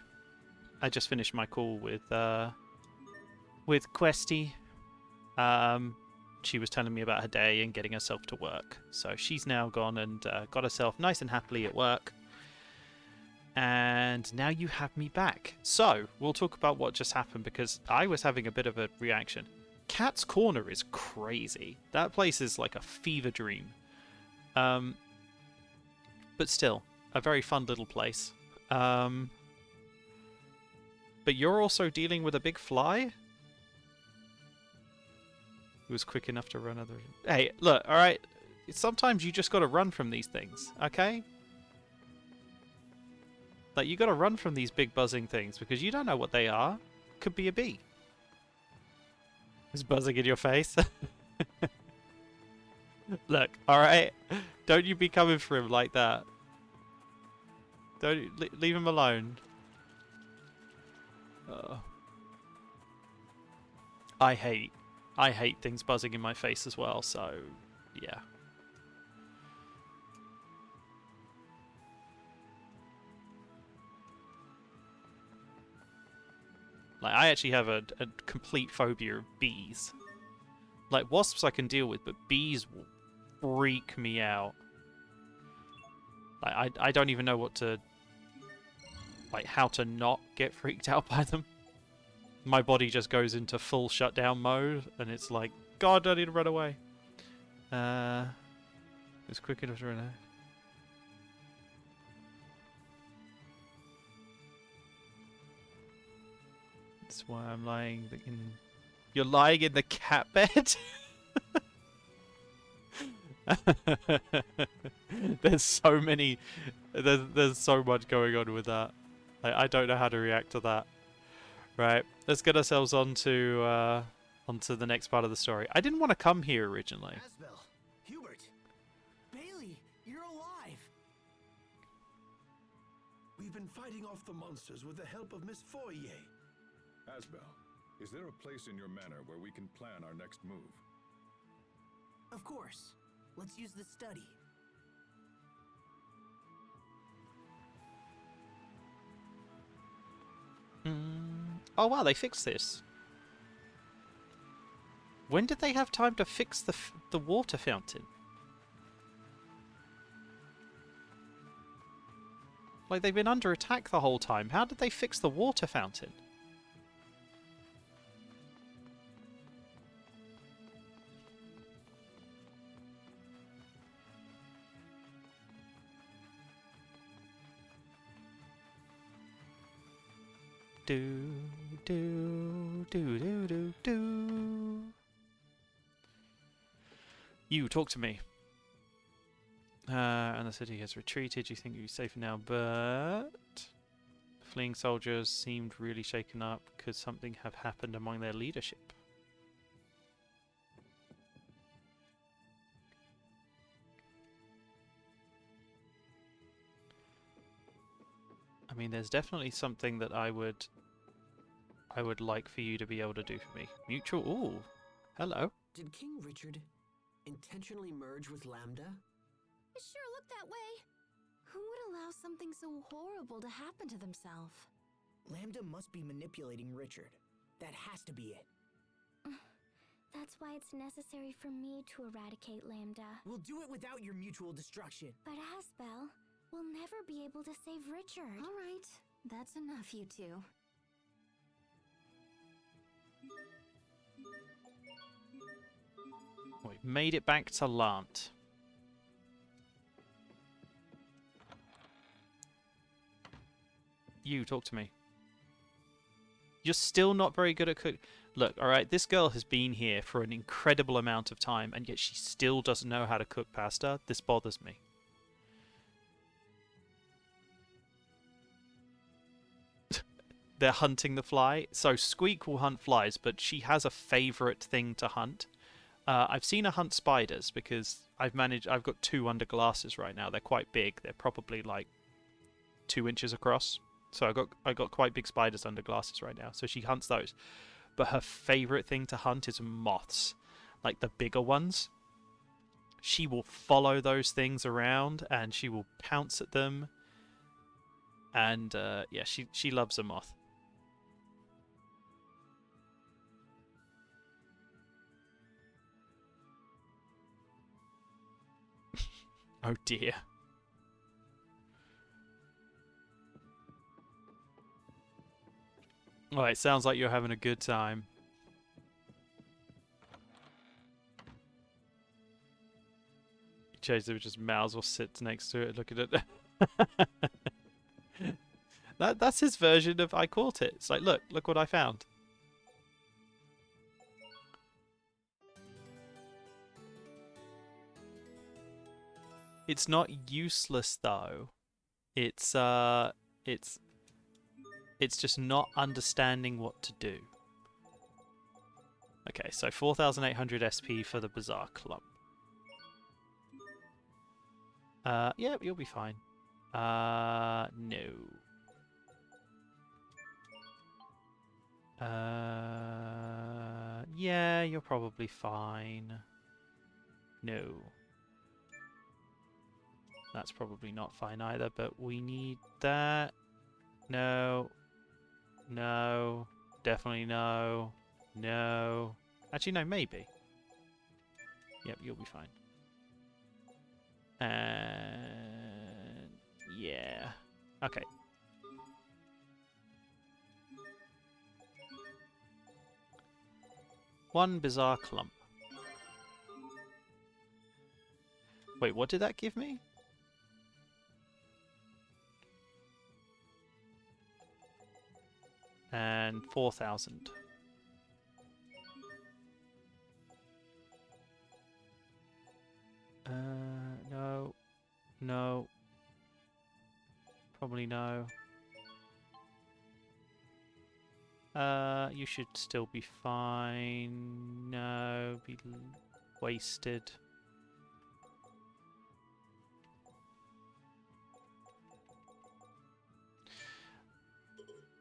I just finished my call with Questy. She was telling me about her day and getting herself to work. So she's now gone and got herself nice and happily at work. And now you have me back. So we'll talk about what just happened because I was having a bit of a reaction. Cat's Corner is crazy. That place is like a fever dream. But still, a very fun little place. But you're also dealing with a big fly? He was quick enough to run other... Hey, look, alright? Sometimes you just gotta run from these things, okay? Like, you gotta run from these big buzzing things because you don't know what they are. Could be a bee. It's buzzing in your face. Look, alright? Don't you be coming for him like that. Don't leave him alone. I hate things buzzing in my face as well, so yeah. Like, I actually have a complete phobia of bees. Like, wasps I can deal with, but bees will freak me out. Like, I don't even know what to... Like, how to not get freaked out by them. My body just goes into full shutdown mode, and it's like, God, I need to run away. It's quick enough to run out. That's why I'm lying in... You're lying in the cat bed? There's so many... There's so much going on with that. I don't know how to react to that. Right, let's get ourselves onto the next part of the story. I didn't want to come here originally. Asbel, Hubert, Bailey, you're alive. We've been fighting off the monsters with the help of Miss Foyer. Asbel, is there a place in your manor where we can plan our next move? Of course. Let's use the study. Oh wow, they fixed this. When did they have time to fix the water fountain? Like, they've been under attack the whole time. How did they fix the water fountain? Do do do do do do. You talk to me. And the city has retreated. You think you're safe now, but fleeing soldiers seemed really shaken up. Could something have happened among their leadership? I mean, there's definitely something that I would like for you to be able to do for me. Mutual. Ooh, hello. Did King Richard intentionally merge with Lambda? It sure looked that way. Who would allow something so horrible to happen to themselves? Lambda must be manipulating Richard. That has to be it. That's why it's necessary for me to eradicate Lambda. We'll do it without your mutual destruction. But Asbel, we'll never be able to save Richard. All right, that's enough, you two. We've made it back to Lant. You, talk to me. You're still not very good at cooking. Look, alright, this girl has been here for an incredible amount of time, and yet she still doesn't know how to cook pasta. This bothers me. They're hunting the fly. So Squeak will hunt flies, but she has a favourite thing to hunt. I've seen her hunt spiders because I've got 2 under glasses right now. They're quite big. They're probably like 2 inches across. So I got quite big spiders under glasses right now. So she hunts those. But her favourite thing to hunt is moths. Like the bigger ones. She will follow those things around and she will pounce at them. And yeah, she loves a moth. Oh dear. Alright, sounds like you're having a good time. Chaser just mouse or sits next to it, look at it. That's his version of I caught it. It's like, look what I found. It's not useless though. It's just not understanding what to do. Okay, so 4,800 SP for the Bizarre Club. Yeah, you'll be fine. No. Yeah, you're probably fine. No. That's probably not fine either, but we need that. No. No. Definitely no. No. Actually, no, maybe. Yep, you'll be fine. And yeah. Okay. One Bizarre Clump. Wait, what did that give me? And 4,000. No. No. Probably no. You should still be fine. No, be wasted.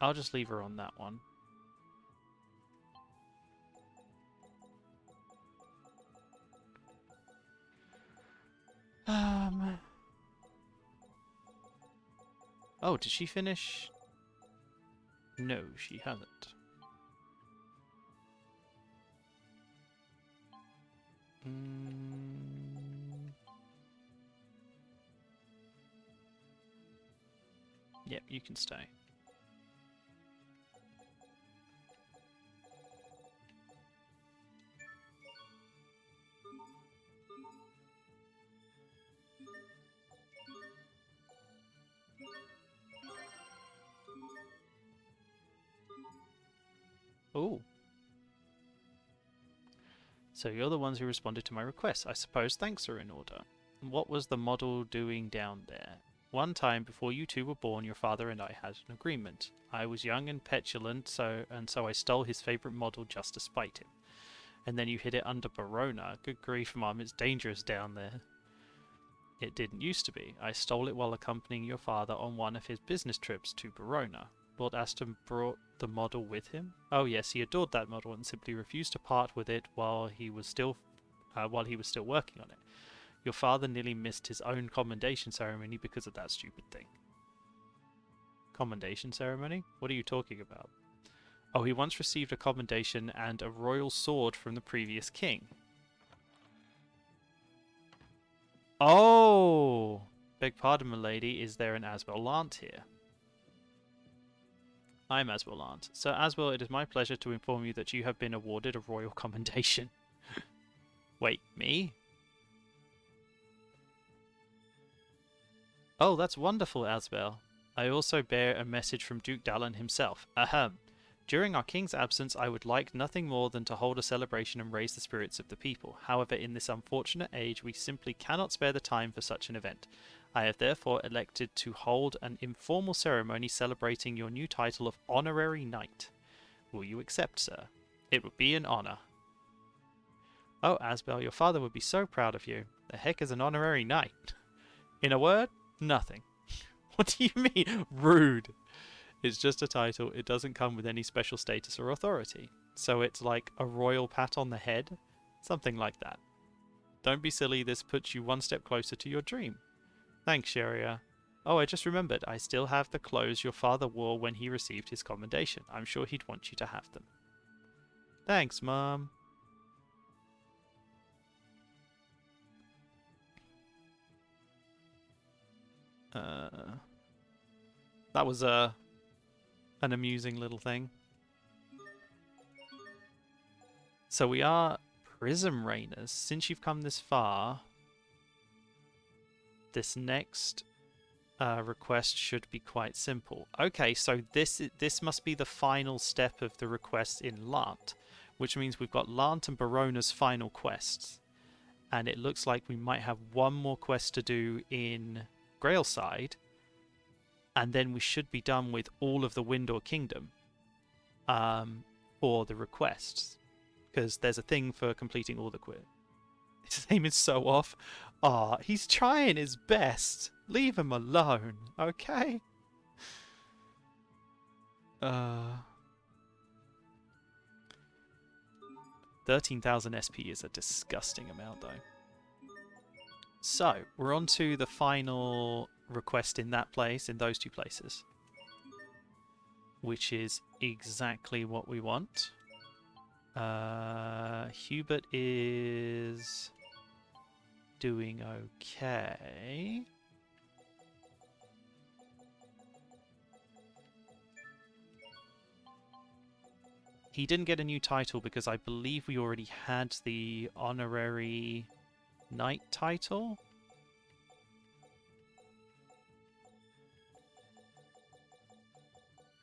I'll just leave her on that one. Oh, did she finish? No, she hasn't. Yep, you can stay. Oh. So you're the ones who responded to my request. I suppose thanks are in order. What was the model doing down there? One time before you two were born, your father and I had an agreement. I was young and petulant, so I stole his favorite model just to spite him. And then you hid it under Barona. Good grief, Mum, it's dangerous down there. It didn't used to be. I stole it while accompanying your father on one of his business trips to Barona. Lord Aston brought the model with him. Oh yes, he adored that model and simply refused to part with it while he was still working on it. Your father nearly missed his own commendation ceremony because of that stupid thing. Commendation ceremony? What are you talking about? Oh, he once received a commendation and a royal sword from the previous king. Oh! Beg pardon, milady, is there an Asbel Lant here? I'm Asbel Lant. Sir Asbel, it is my pleasure to inform you that you have been awarded a royal commendation. Wait, me? Oh, that's wonderful, Asbel. I also bear a message from Duke Dallin himself. Ahem. During our king's absence, I would like nothing more than to hold a celebration and raise the spirits of the people. However, in this unfortunate age, we simply cannot spare the time for such an event. I have therefore elected to hold an informal ceremony celebrating your new title of Honorary Knight. Will you accept, sir? It would be an honor. Oh, Asbel, your father would be so proud of you. The heck is an honorary knight? In a word, nothing. What do you mean? Rude. It's just a title. It doesn't come with any special status or authority. So it's like a royal pat on the head? Something like that. Don't be silly, this puts you one step closer to your dream. Thanks, Sheria. Oh, I just remembered. I still have the clothes your father wore when he received his commendation. I'm sure he'd want you to have them. Thanks, Mom. That was an amusing little thing. So we are Prism Rainers. Since you've come this far, this next request should be quite simple. Okay, so this must be the final step of the request in Lant, which means we've got Lant and Barona's final quests. And it looks like we might have one more quest to do in Grailside, and then we should be done with all of the Windor Kingdom for the requests. Because there's a thing for completing all the quests. His name is so off. Ah, he's trying his best. Leave him alone, okay? 13,000 SP is a disgusting amount, though. So, we're on to the final request in that place, in those two places. Which is exactly what we want. Hubert is doing okay. He didn't get a new title because I believe we already had the honorary knight title.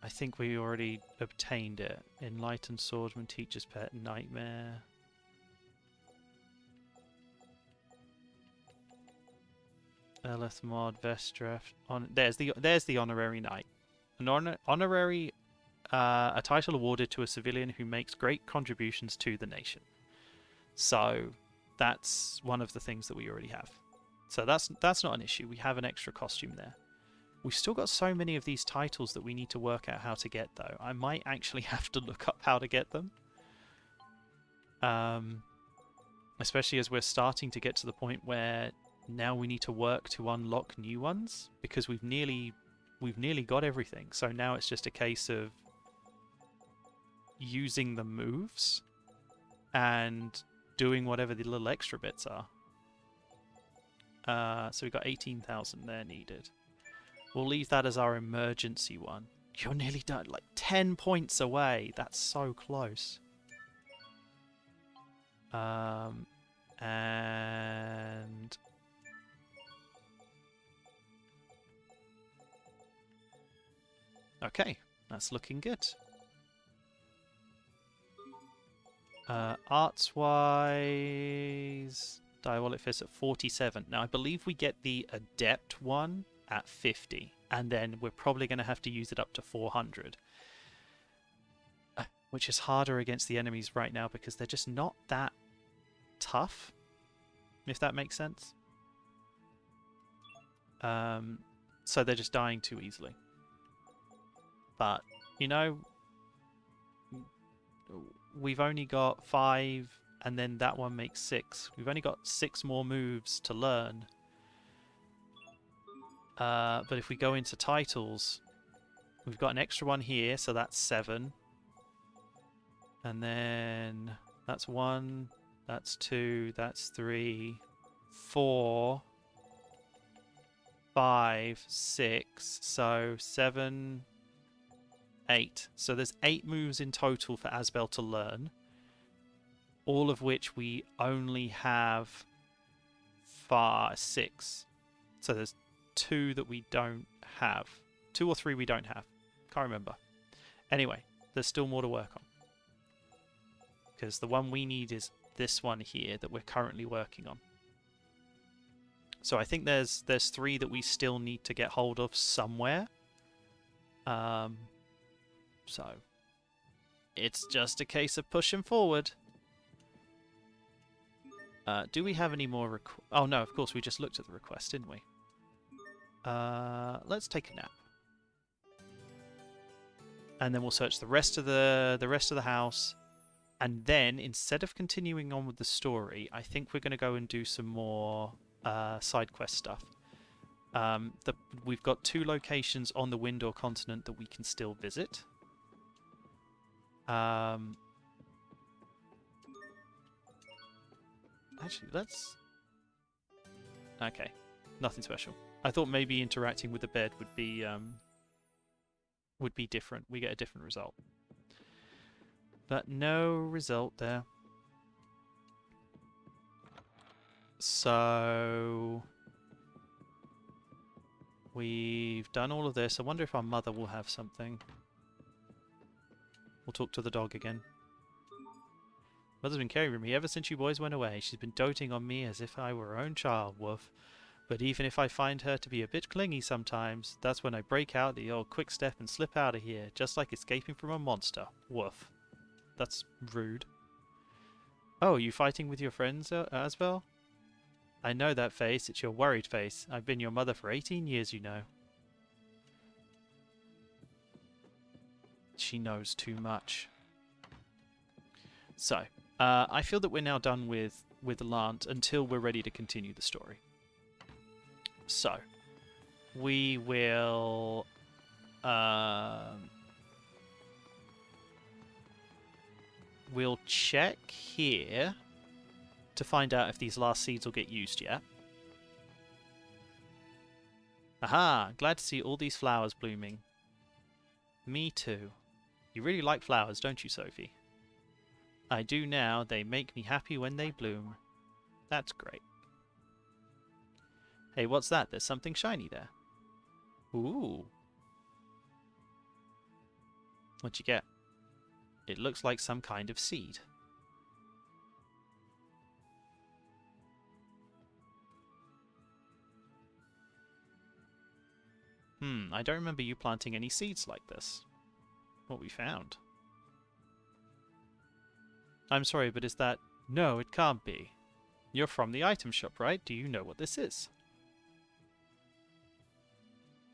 I think we already obtained it. Enlightened Swordsman, Teacher's Pet, Nightmare. Eleth Mod, Vestref. There's the honorary knight. An honorary, a title awarded to a civilian who makes great contributions to the nation. So that's one of the things that we already have. So that's not an issue. We have an extra costume there. We've still got so many of these titles that we need to work out how to get, though. I might actually have to look up how to get them. Especially as we're starting to get to the point where now we need to work to unlock new ones, because we've nearly got everything. So now it's just a case of using the moves and doing whatever the little extra bits are. So we've got 18,000 there needed. We'll leave that as our emergency one. You're nearly done, like 10 points away. That's so close. And okay, that's looking good. Arts-wise, Diabolic Fist at 47. Now, I believe we get the Adept one at 50, and then we're probably going to have to use it up to 400. Which is harder against the enemies right now because they're just not that tough, if that makes sense. So they're just dying too easily. But, you know, we've only got 5, and then that one makes 6. We've only got 6 more moves to learn. But if we go into titles, we've got an extra one here, so that's 7. And then that's 1, that's 2, that's 3, 4, 5, 6, so 7, 8. So there's 8 moves in total for Asbel to learn, all of which we only have 6. So there's 2 that we don't have. 2 or 3 we don't have. Can't remember. Anyway, there's still more to work on. Because the one we need is this one here that we're currently working on. So I think there's 3 that we still need to get hold of somewhere. So it's just a case of pushing forward. Do we have any more oh no, of course we just looked at the request, didn't we? Let's take a nap. And then we'll search the rest of the house. And then, instead of continuing on with the story, I think we're going to go and do some more side quest stuff. We've got 2 locations on the Windor continent that we can still visit. Actually, let's... Okay, nothing special. I thought maybe interacting with the bed would be different. We get a different result. But no result there. So... we've done all of this. I wonder if our mother will have something. We'll talk to the dog again. Mother's been caring for me ever since you boys went away. She's been doting on me as if I were her own child, woof. But even if I find her to be a bit clingy sometimes, that's when I break out the old quick step and slip out of here, just like escaping from a monster. Woof. That's rude. Oh, are you fighting with your friends, Asbel? I know that face. It's your worried face. I've been your mother for 18 years, you know. She knows too much. So, I feel that we're now done with Lant until we're ready to continue the story. So, we will... we'll check here to find out if these last seeds will get used yet. Aha! Glad to see all these flowers blooming. Me too. You really like flowers, don't you, Sophie? I do now. They make me happy when they bloom. That's great. Hey, what's that? There's something shiny there. Ooh. What'd you get? It looks like some kind of seed. I don't remember you planting any seeds like this. What we found. I'm sorry, but is that... No, it can't be. You're from the item shop, right? Do you know what this is?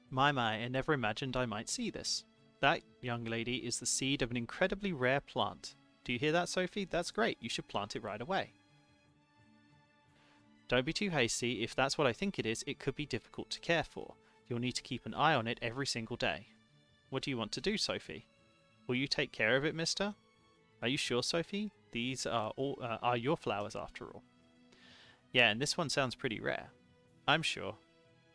My, I never imagined I might see this. That, young lady, is the seed of an incredibly rare plant. Do you hear that, Sophie? That's great. You should plant it right away. Don't be too hasty. If that's what I think it is, it could be difficult to care for. You'll need to keep an eye on it every single day. What do you want to do, Sophie? Will you take care of it, mister? Are you sure, Sophie? These are your flowers after all. Yeah, and this one sounds pretty rare. I'm sure.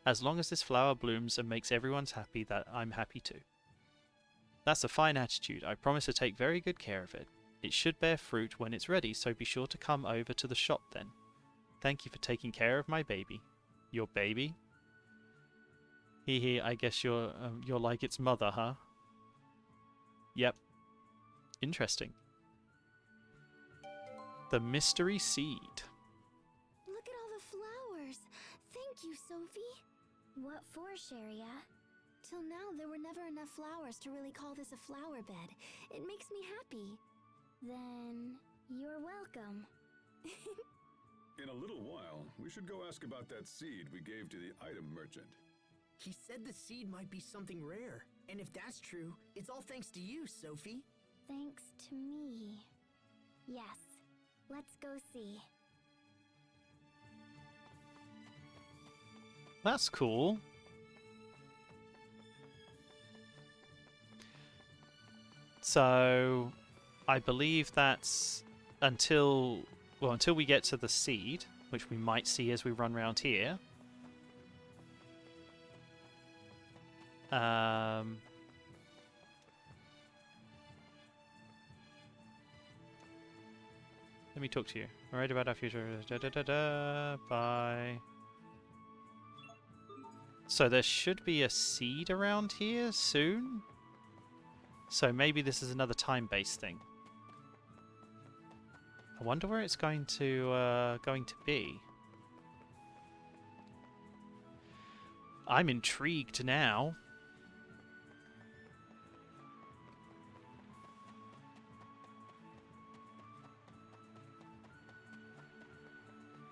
As long as this flower blooms and makes everyone's happy, that I'm happy too. That's a fine attitude. I promise to take very good care of it. It should bear fruit when it's ready, so be sure to come over to the shop then. Thank you for taking care of my baby. Your baby? Hee hee, I guess you're like its mother, huh? Yep. Interesting. The mystery seed. Look at all the flowers. Thank you, Sophie. What for, Cheria? Till now, there were never enough flowers to really call this a flower bed. It makes me happy. Then, you're welcome. In a little while, we should go ask about that seed we gave to the item merchant. He said the seed might be something rare. And if that's true, it's all thanks to you, Sophie. Thanks to me. Yes. Let's go see. That's cool. So, I believe that's until we get to the seed, which we might see as we run around here. Let me talk to you. I'm worried about our future. Bye. So there should be a seed around here soon. So maybe this is another time-based thing. I wonder where it's going to be. I'm intrigued now.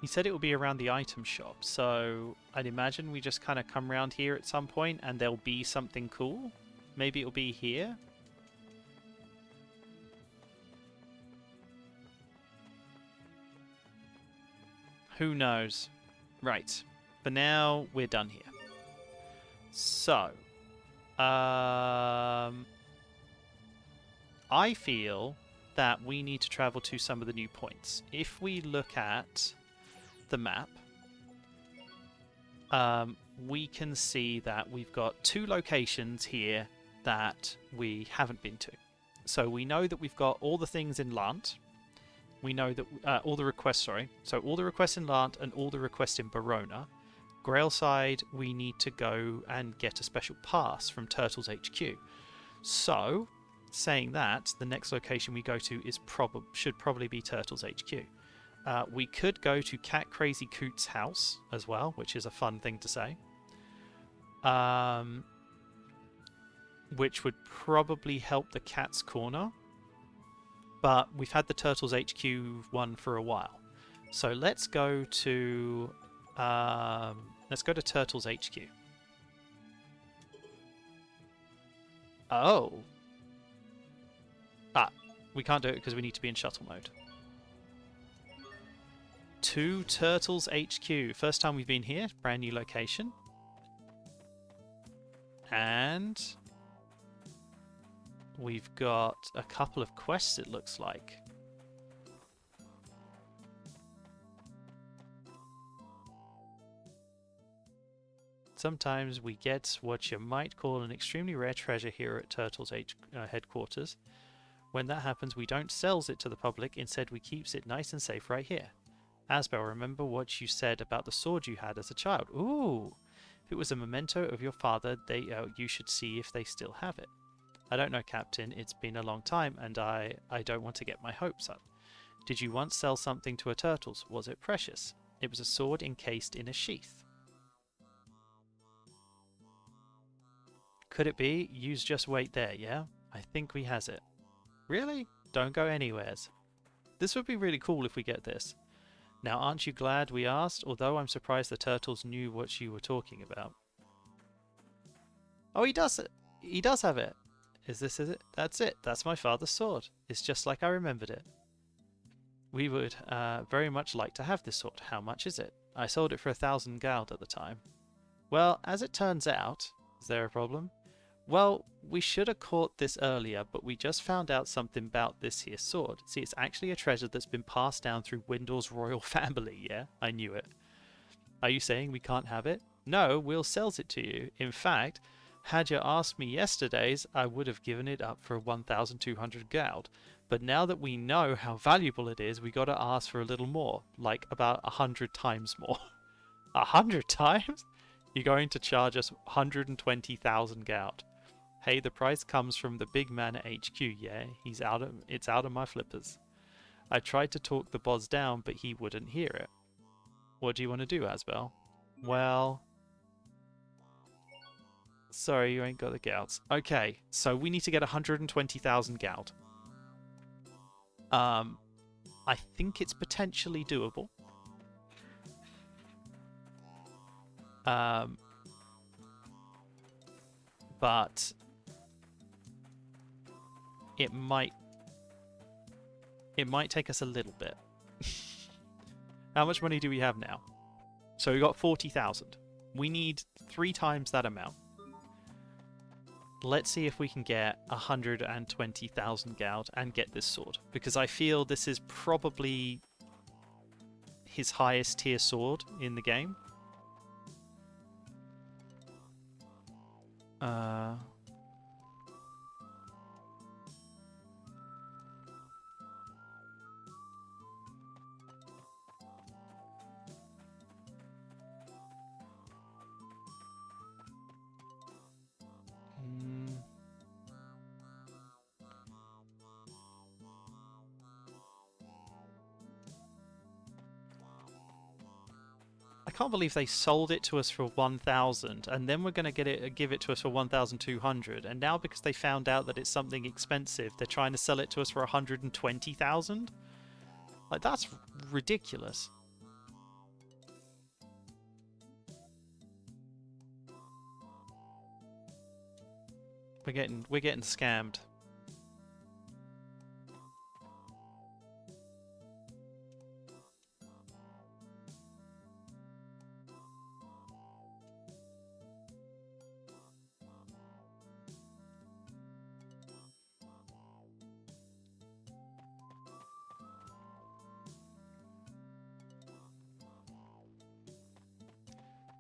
He said it will be around the item shop, so I'd imagine we just kind of come around here at some point and there'll be something cool. Maybe it'll be here. Who knows? Right. For now, we're done here. So, I feel that we need to travel to some of the new points. If we look at the map, we can see that we've got 2 locations here that we haven't been to. So we know that we've got all the things in Lant. We know that all the requests, sorry. So all the requests in Lant and all the requests in Barona. Grailside, we need to go and get a special pass from Turtles HQ. So, saying that, the next location we go to is should probably be Turtles HQ. We could go to Cat Crazy Coot's house as well, which is a fun thing to say. Which would probably help the Cat's Corner. But we've had the Turtles HQ one for a while. So let's go to Turtles HQ. Oh. We can't do it because we need to be in shuttle mode. To Turtles HQ. First time we've been here. Brand new location. And we've got a couple of quests, it looks like. Sometimes we get what you might call an extremely rare treasure here at Turtles headquarters. When that happens, we don't sell it to the public. Instead, we keeps it nice and safe right here. Asbel, remember what you said about the sword you had as a child? Ooh! If it was a memento of your father, you should see if they still have it. I don't know, Captain. It's been a long time, and I don't want to get my hopes up. Did you once sell something to a Turtles? Was it precious? It was a sword encased in a sheath. Could it be? Yous just wait there, yeah? I think we has it. Really? Don't go anywheres. This would be really cool if we get this. Now, aren't you glad we asked? Although I'm surprised the Turtles knew what you were talking about. Oh, he does it. He does have it. Is it? That's it. That's my father's sword. It's just like I remembered it. We would very much like to have this sword. How much is it? I sold it for 1,000 gold at the time. Well, as it turns out... Is there a problem? Well, we should have caught this earlier, but we just found out something about this here sword. See, it's actually a treasure that's been passed down through Windor's royal family, yeah? I knew it. Are you saying we can't have it? No, we'll sell it to you. In fact, had you asked me yesterday's, I would have given it up for 1,200 gold. But now that we know how valuable it is, we gotta ask for a little more. Like about 100 times more. 100 times? You're going to charge us 120,000 gold. Hey, the price comes from the big man at HQ, yeah? It's out of my flippers. I tried to talk the boss down, but he wouldn't hear it. What do you want to do, Asbel? Well... Sorry, you ain't got the gouts. Okay, so we need to get 120,000 gold. I think it's potentially doable. But it might take us a little bit. How much money do we have now? So we got 40,000. We need 3 times that amount. Let's see if we can get 120,000 gold and get this sword, because I feel this is probably his highest tier sword in the game. I can't believe they sold it to us for 1,000, and then we're going to give it to us for 1,200, and now because they found out that it's something expensive, they're trying to sell it to us for 120,000? Like, that's ridiculous. We're getting scammed.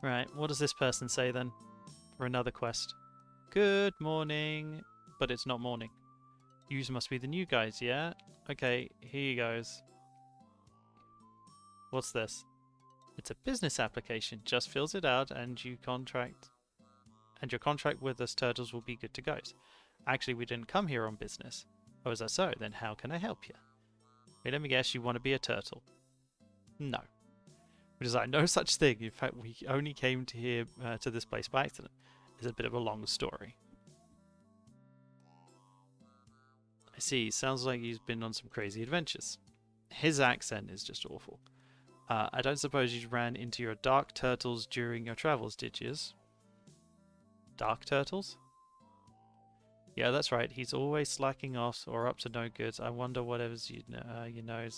Right, what does this person say then? For another quest. Good morning. But it's not morning. Yous must be the new guys, yeah? Okay, here you goes. What's this? It's a business application. Just fills it out and your contract with us turtles will be good to go. Actually, we didn't come here on business. Oh, is that so? Then how can I help you? Wait, let me guess, you want to be a turtle? No. Because I know such thing. In fact, we only came to here to this place by accident. It's a bit of a long story. I see. Sounds like he's been on some crazy adventures. His accent is just awful. I don't suppose you ran into your dark turtles during your travels, did you? Dark turtles? Yeah, that's right. He's always slacking off or up to no good. I wonder whatever's you know.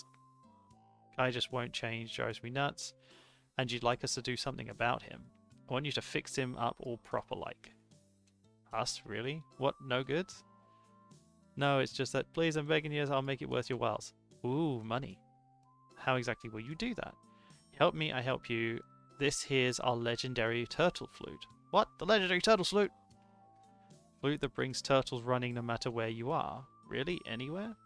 Guy just won't change. Drives me nuts. And you'd like us to do something about him. I want you to fix him up all proper like. Us? Really? What? No goods? No, it's just that, please, I'm begging you, I'll make it worth your whiles. Ooh, money. How exactly will you do that? Help me, I help you. This here's our legendary turtle flute. What? The legendary turtle flute? Flute that brings turtles running no matter where you are. Really? Anywhere?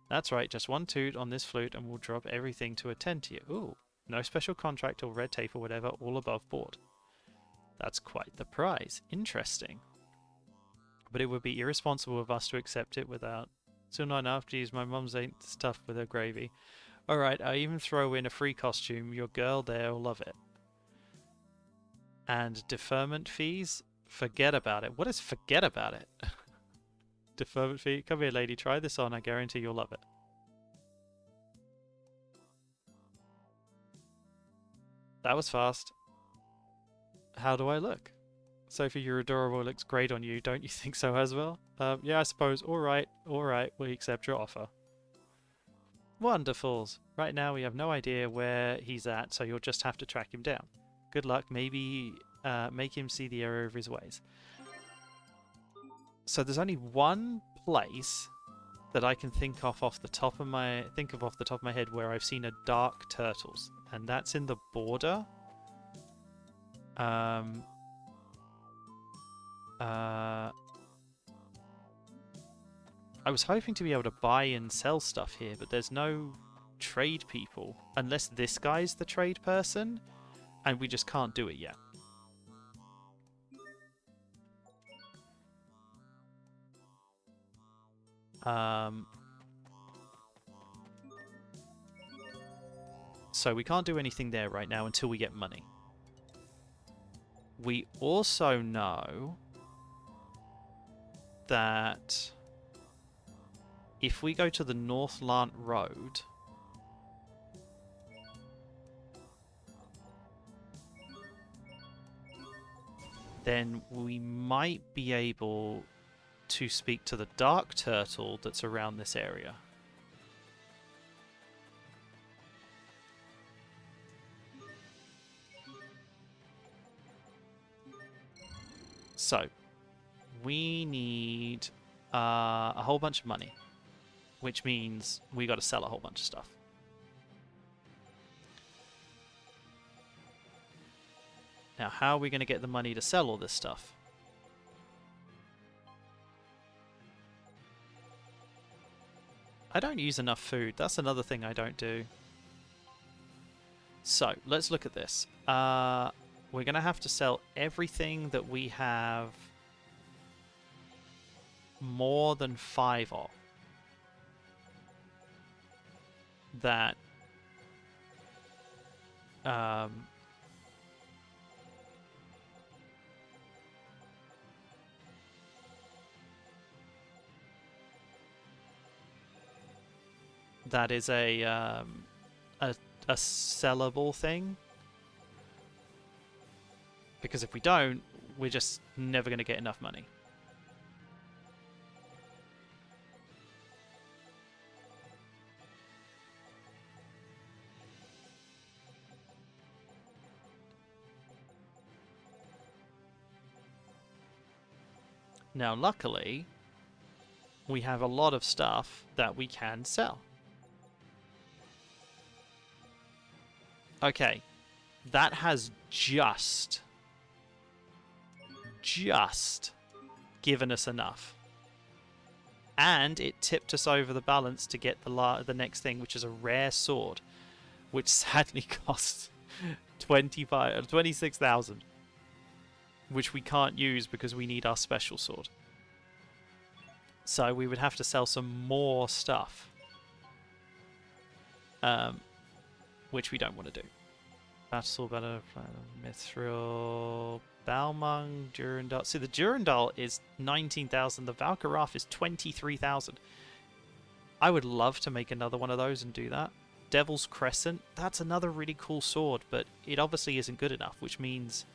That's right, just one toot on this flute and we'll drop everything to attend to you. Ooh, no special contract or red tape or whatever, all above board. That's quite the prize. Interesting. But it would be irresponsible of us to accept it without... Still not enough. Geez, my mum's ain't stuffed with her gravy. Alright, I'll even throw in a free costume. Your girl there will love it. And deferment fees? Forget about it. What is forget about it? Deferment fee? Come here, lady. Try this on. I guarantee you'll love it. That was fast. How do I look? Sophie, you're adorable. It looks great on you. Don't you think so as well? Yeah, I suppose. Alright, we accept your offer. Wonderfuls. Right now we have no idea where he's at, so you'll just have to track him down. Good luck. Maybe make him see the error of his ways. So there's only one place that I can think of off the top of my head where I've seen a dark turtles, and that's in the border. I was hoping to be able to buy and sell stuff here, but there's no trade people. Unless this guy's the trade person, and we just can't do it yet. So we can't do anything there right now until we get money. We also know that if we go to the Northlant Road, then we might be able to speak to the Dark Turtle that's around this area. So, we need a whole bunch of money, which means we got to sell a whole bunch of stuff. Now, how are we going to get the money to sell all this stuff? I don't use enough food. That's another thing I don't do. So, let's look at this. We're going to have to sell everything that we have more than 5 of. That that is a sellable thing. Because if we don't, we're just never going to get enough money. Now, luckily, we have a lot of stuff that we can sell. Okay, that has just given us enough. And it tipped us over the balance to get the next thing, which is a rare sword, which sadly costs 26,000, which we can't use because we need our special sword. So we would have to sell some more stuff, which we don't want to do. Battle, Mithril, Balmung, Durandal. See, the Durandal is 19,000. The Valkaraf is 23,000. I would love to make another one of those and do that. Devil's Crescent, that's another really cool sword, but it obviously isn't good enough, which means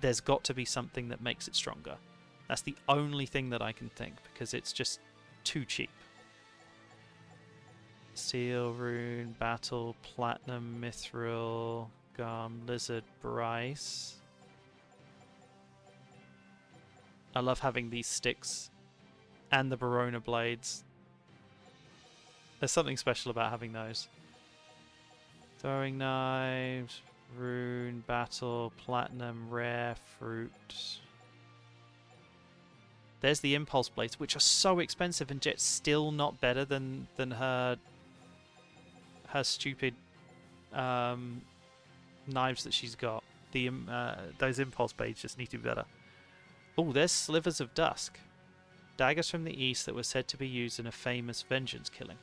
there's got to be something that makes it stronger. That's the only thing that I can think, because it's just too cheap. Steel, Rune, Battle, Platinum, Mithril, Gum, Lizard, Bryce. I love having these sticks and the Barona blades. There's something special about having those. Throwing knives, Rune, Battle, Platinum, Rare, Fruit. There's the Impulse blades, which are so expensive and yet still not better than her stupid knives that she's got. Those Impulse blades just need to be better. Oh, there's Slivers of Dusk. Daggers from the east that were said to be used in a famous vengeance killing.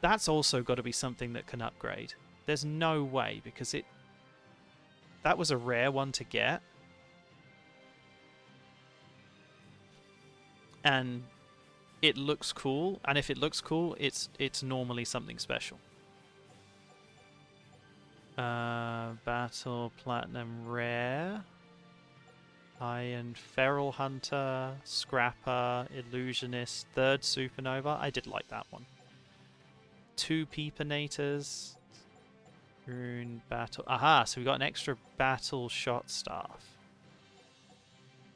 That's also got to be something that can upgrade. There's no way, because that was a rare one to get. And it looks cool, and if it looks cool, it's normally something special. Battle, Platinum, Rare. Iron, Feral Hunter, Scrapper, Illusionist, Third Supernova. I did like that one. 2 Peepinators. Rune, Battle. Aha, so we got an extra Battle Shot Staff.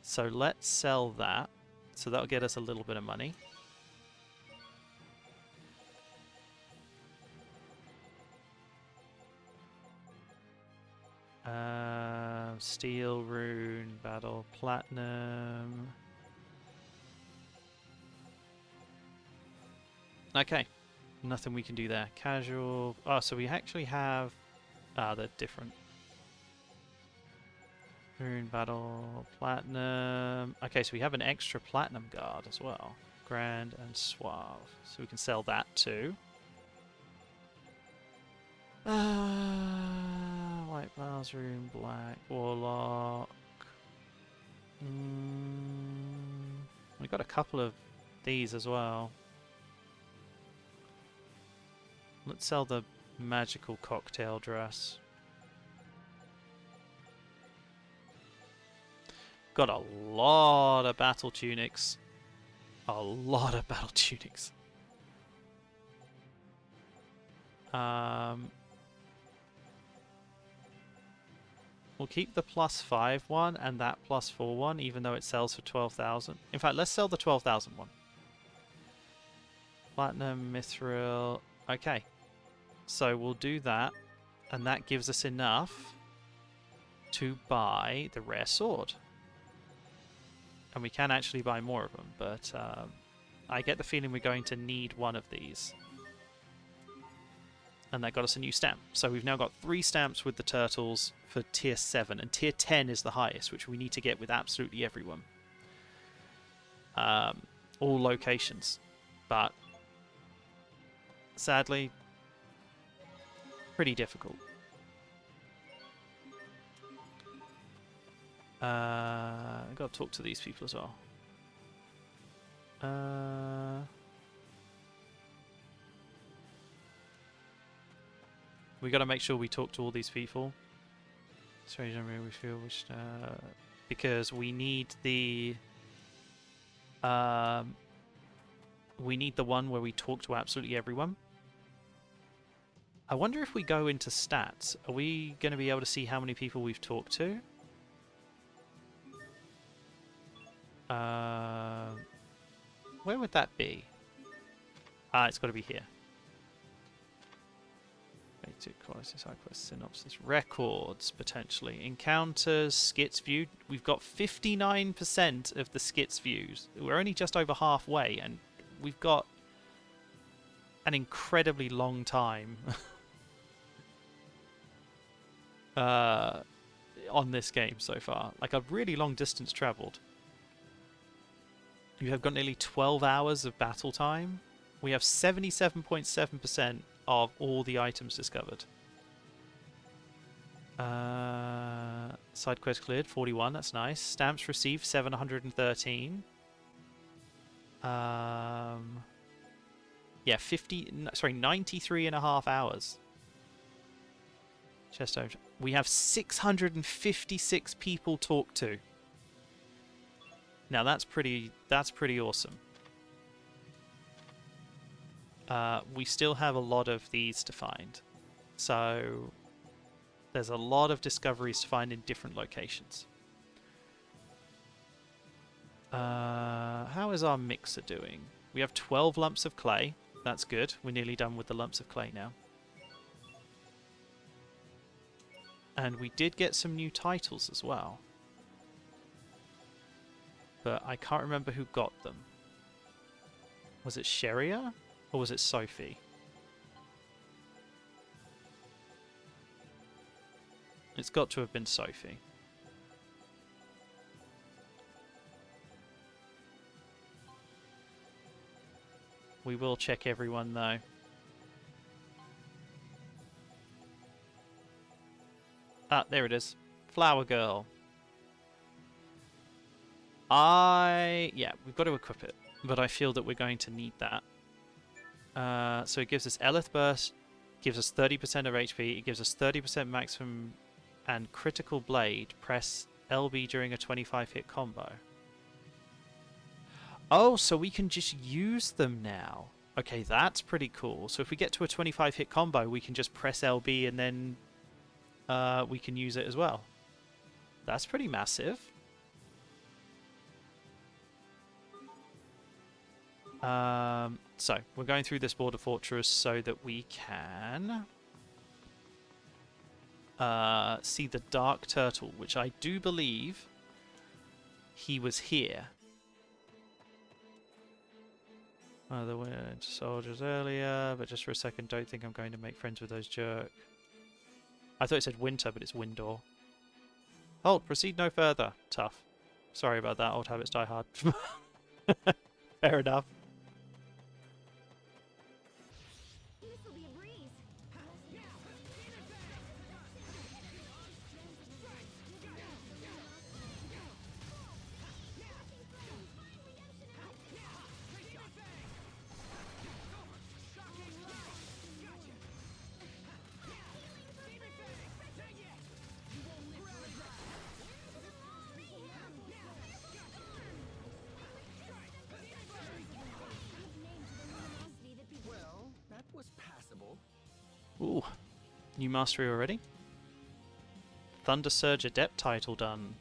So let's sell that. So that'll get us a little bit of money. Steel, Rune, Battle, Platinum. Okay, nothing we can do there. Casual. Oh, so we actually have. They're different. Rune, Battle, Platinum. Okay, so we have an extra Platinum Guard as well. Grand and Suave. So we can sell that too. White Bowels, Rune, Black, Warlock. We got a couple of these as well. Let's sell the magical cocktail dress. Got a lot of battle tunics. A lot of battle tunics. We'll keep the +5 one and that +4 one, even though it sells for 12,000. In fact, let's sell the 12,000 one. Platinum, Mithril. Okay. So we'll do that, and that gives us enough to buy the rare sword. And we can actually buy more of them, but I get the feeling we're going to need one of these. And that got us a new stamp. So we've now got 3 stamps with the turtles for tier 7, and tier 10 is the highest, which we need to get with absolutely everyone. All locations. But sadly, pretty difficult. I've got to talk to these people as well. We got to make sure we talk to all these people. Strange number we feel which because we need the one where we talk to absolutely everyone. I wonder if we go into stats, are we going to be able to see how many people we've talked to? Where would that be? It's got to be here. Basic quality side quest synopsis. Records, potentially. Encounters, skits viewed. We've got 59% of the skits views. We're only just over halfway, and we've got an incredibly long time on this game so far. Like, a really long distance traveled. You have got nearly 12 hours of battle time. We have 77.7% of all the items discovered. Side quest cleared, 41, that's nice. Stamps received, 713. Yeah, 93 and a half hours. Chest over. We have 656 people talk to. Now that's pretty awesome. We still have a lot of these to find. So there's a lot of discoveries to find in different locations. How is our mixer doing? We have 12 lumps of clay. That's good. We're nearly done with the lumps of clay now. And we did get some new titles as well. But I can't remember who got them. Was it Sheria? Or was it Sophie? It's got to have been Sophie. We will check everyone though. Ah, there it is. Flower Girl. Yeah, we've got to equip it. But I feel that we're going to need that. So it gives us Elith Burst, gives us 30% of HP, it gives us 30% maximum and critical blade. Press LB during a 25 hit combo. Oh, so we can just use them now. Okay, that's pretty cool. So if we get to a 25 hit combo, we can just press LB and then we can use it as well. That's pretty massive. So we're going through this border fortress so that we can see the Dark Turtle, which I do believe he was here. There were soldiers earlier, but just for a second, don't think I'm going to make friends with those jerk. I thought it said winter, but it's Windor. Halt, proceed no further. Tough. Sorry about that, old habits die hard. Fair enough. This'll be a breeze. Well, that was passable. Ooh, new mastery already? Thunder Surge Adept title done.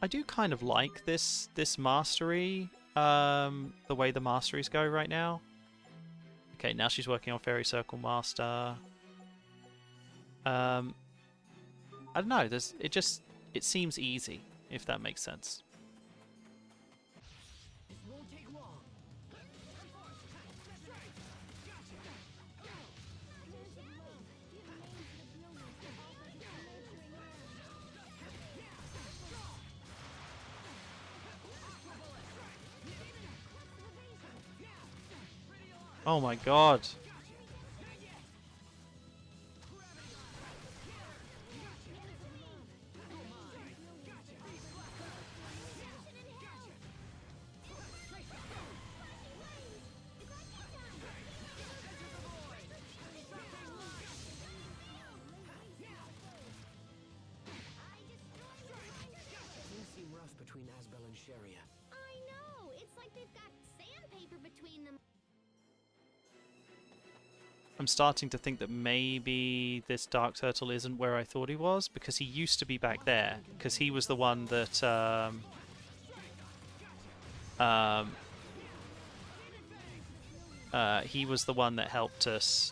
I do kind of like this mastery, the way the masteries go right now. Okay, now she's working on Fairy Circle Master. I don't know, it seems easy, if that makes sense. This won't take long. Oh my god. Things seem rough between Asbel and Sheria. I know! It's like they've got sandpaper between them. I'm starting to think that maybe this Dark Turtle isn't where I thought he was, because he used to be back there, because he was the one that He was the one that helped us.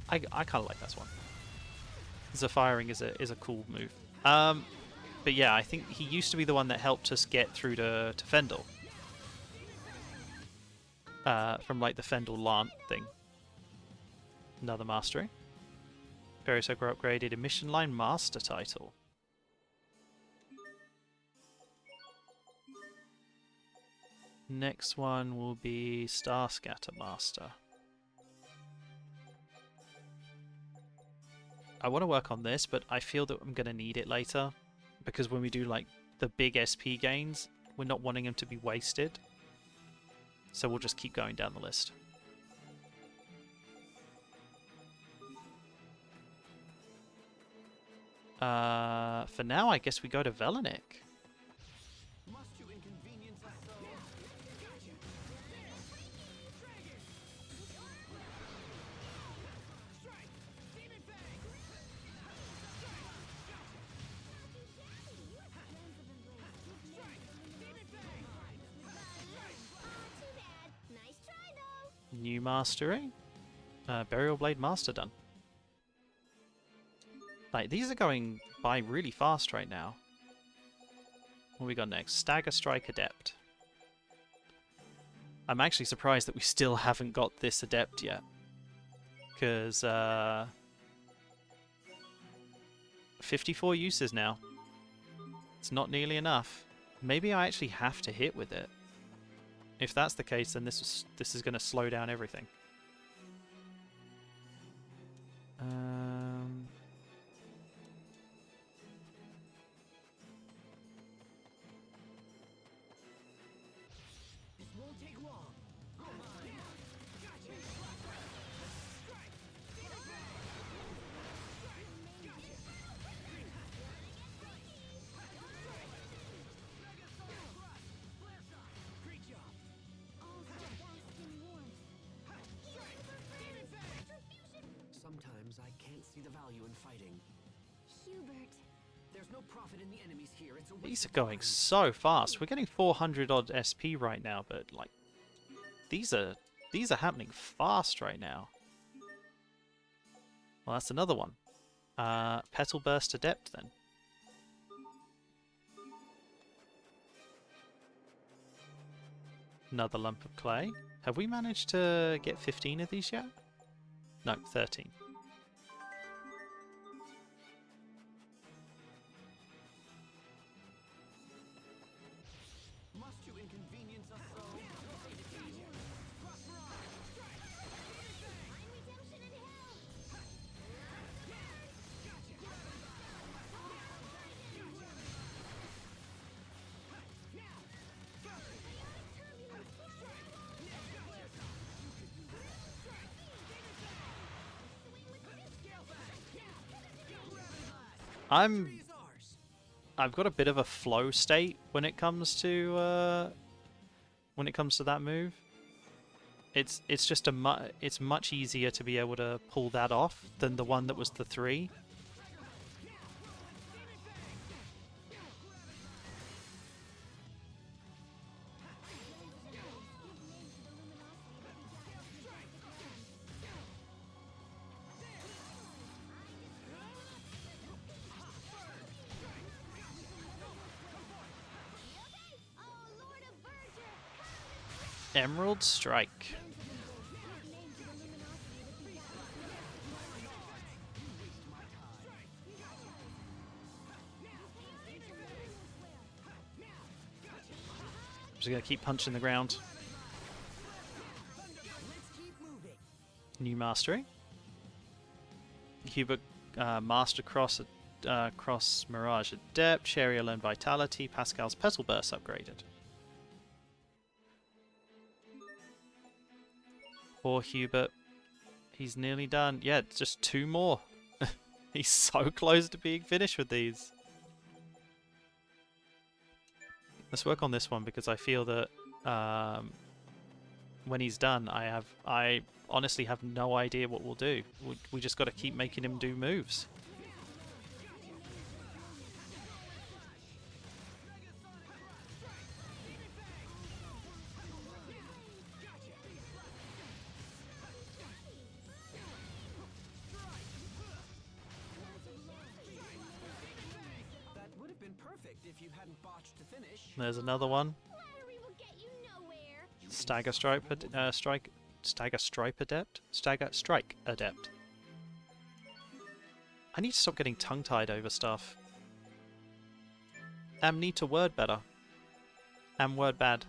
I kind of like this one. Zephyring is a cool move. But yeah, I think he used to be the one that helped us get through to Fendel. From like the Fendel Lant thing. Another mastery. Various Ogre upgraded a Mission Line Master title. Next one will be Star Scatter Master. I want to work on this, but I feel that I'm going to need it later. Because when we do like the big SP gains, we're not wanting them to be wasted. So we'll just keep going down the list. For now, I guess we go to Velanik. Must you inconvenience us so? Gotcha. Strike! Demon Fang! Strike! Demon Fang! Too bad. Nice try, though. New mastery. Burial Blade Master done. Like, these are going by really fast right now. What we got next? Stagger Strike Adept. I'm actually surprised that we still haven't got this Adept yet. Because, 54 uses now. It's not nearly enough. Maybe I actually have to hit with it. If that's the case, then this is going to slow down everything. This won't take long. Go mine. Gotcha. Strike! Demon Fang! Strike! Gotcha. Mega Solar Thrust! Flare Shot! Great job! All so fast and warm. Strike! Demon Fang! Sometimes I can't see the value in fighting. Hubert. There's no profit in the enemies here. It's a waste These are of going time. so fast. We're getting 400 odd SP right now, but like these are happening fast right now. Well, that's another one. Petal Burst Adept then. Another lump of clay. Have we managed to get 15 of these yet? No, 13. Must you inconvenience us so? Cross Mirage! Strike! Demon Fang! I'm redemption in hell. Gotcha! Now! I've got a bit of a flow state when it comes to that move. It's just it's much easier to be able to pull that off than the one that was the 3. Emerald Strike. I'm just gonna keep punching the ground. New mastery. Hubert Master Cross Mirage Adept. Cheri White Vitality. Pascal's Petal Burst upgraded. Poor Hubert. He's nearly done. Yeah, it's just 2 more. He's so close to being finished with these. Let's work on this one because I feel that when he's done, I honestly have no idea what we'll do. We just got to keep making him do moves. perfect if you hadn't botched to finish. There's another one. Flattery will get you nowhere. Stagger Stripe, Stagger Stripe Adept? Stagger Strike Adept. I need to stop getting tongue-tied over stuff. Need to word better. Word bad.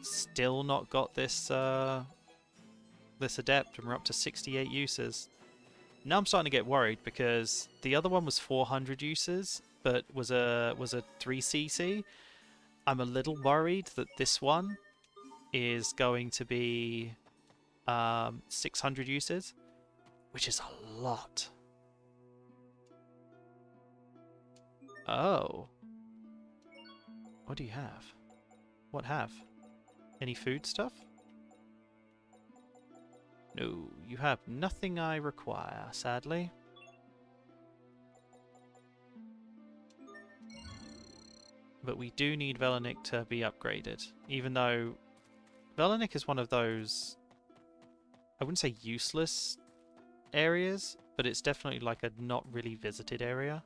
Still not got this this adept, and we're up to 68 uses. Now I'm starting to get worried because the other one was 400 uses, but was a 3cc. I'm a little worried that this one is going to be 600 uses, which is a lot. Oh. What do you have? What have? Any food stuff? No, you have nothing I require, sadly. But we do need Velanik to be upgraded, even though Velanik is one of those, I wouldn't say useless areas, but it's definitely like a not really visited area.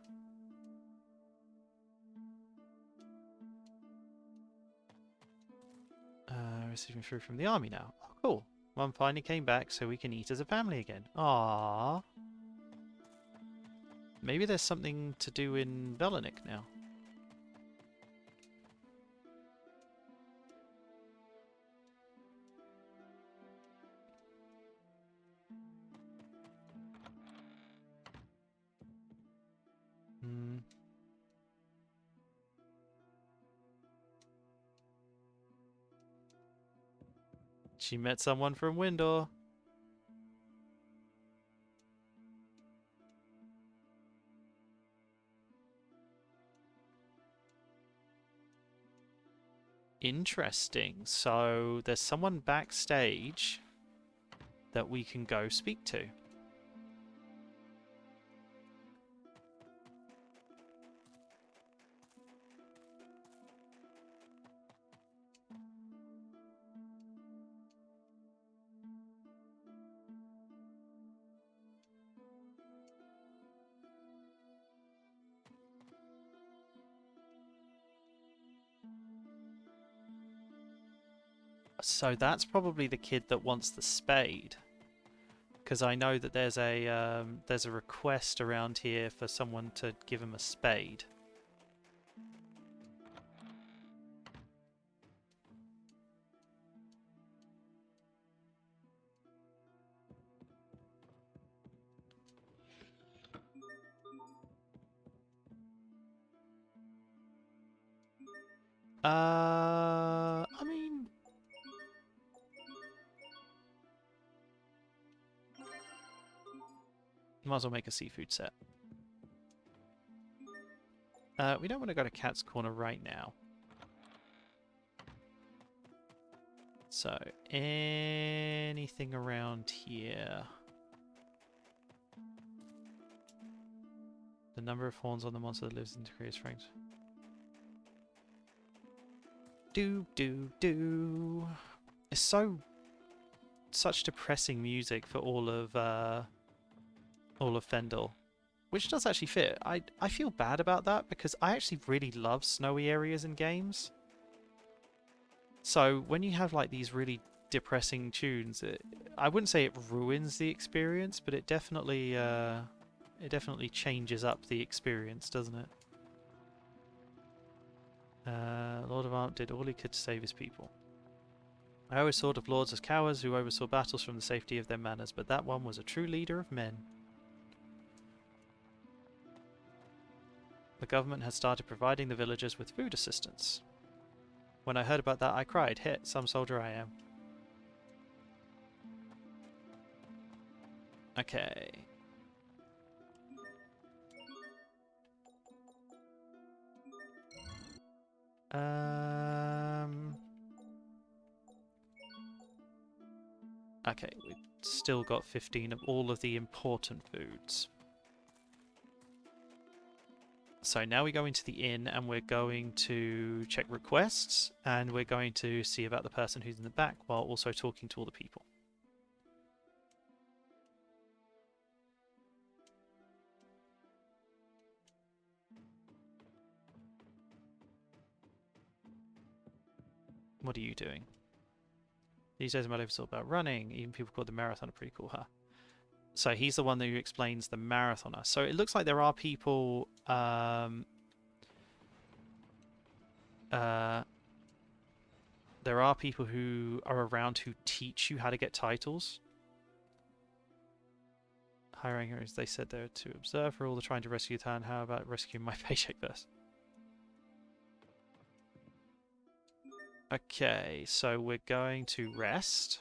Receiving food from the army now. Oh, cool. Mum finally came back so we can eat as a family again. Aww. Maybe there's something to do in Velanik now. She met someone from Windor. Interesting. So there's someone backstage that we can go speak to. So that's probably the kid that wants the spade, because I know that there's a request around here for someone to give him a spade. I mean, might as well make a seafood set. We don't want to go to Cat's Corner right now. So, anything around here? The number of horns on the monster that lives in increased strength. Do. It's such depressing music for all of Fendel, which does actually fit. I feel bad about that because I actually really love snowy areas in games. So when you have like these really depressing tunes, I wouldn't say it ruins the experience, but it definitely changes up the experience, doesn't it? Lord of Arm did all he could to save his people. I always thought of lords as cowards who oversaw battles from the safety of their manors, but that one was a true leader of men. The government had started providing the villagers with food assistance. When I heard about that, I cried. Hit, some soldier I am. Okay. Okay, we've still got 15 of all of the important foods. So now we go into the inn and we're going to check requests and we're going to see about the person who's in the back while also talking to all the people. What are you doing? These days my life is all about running. Even people call the marathon are pretty cool, huh? So he's the one who explains the marathoner. So it looks like there are people there are people who are around who teach you how to get titles. High-rank heroes, they said they're to observe. We're all trying to rescue town. How about rescuing my paycheck first? Okay, so we're going to rest.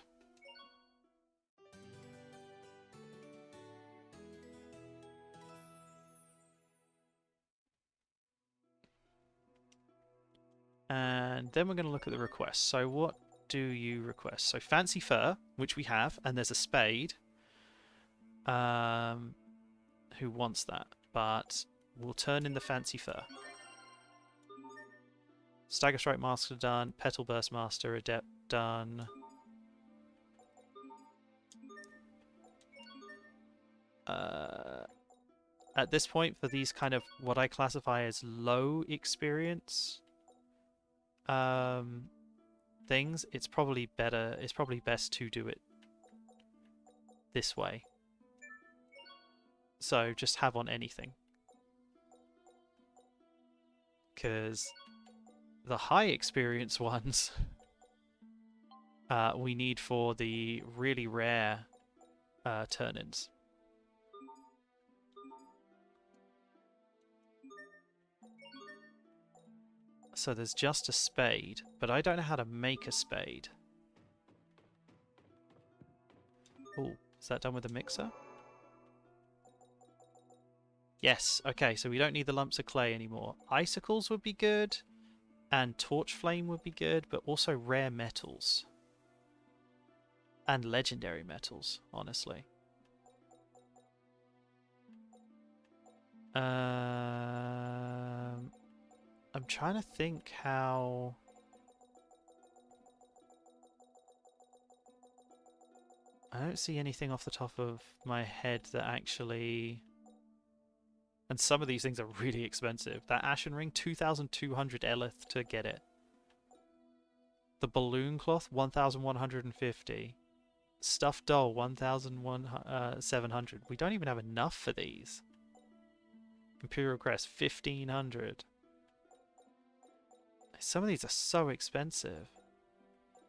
And then we're going to look at the requests. So what do you request? So fancy fur, which we have, and there's a spade. Who wants that? But we'll turn in the fancy fur. Stagger Strike Master done. Petal Burst Master Adept done. At this point, for these kind of what I classify as low experience things, it's probably best to do it this way. So just have on anything. Because the high experience ones we need for the really rare turn-ins. So there's just a spade, but I don't know how to make a spade. Oh, is that done with the mixer? Yes, okay, so we don't need the lumps of clay anymore. Icicles would be good, and torch flame would be good, but also rare metals. And legendary metals, honestly. I'm trying to think how... I don't see anything off the top of my head that actually... And some of these things are really expensive. That Ashen Ring, 2,200 Elith to get it. The Balloon Cloth, 1,150. Stuffed Doll, 1,700. We don't even have enough for these. Imperial Crest, 1,500. Some of these are so expensive.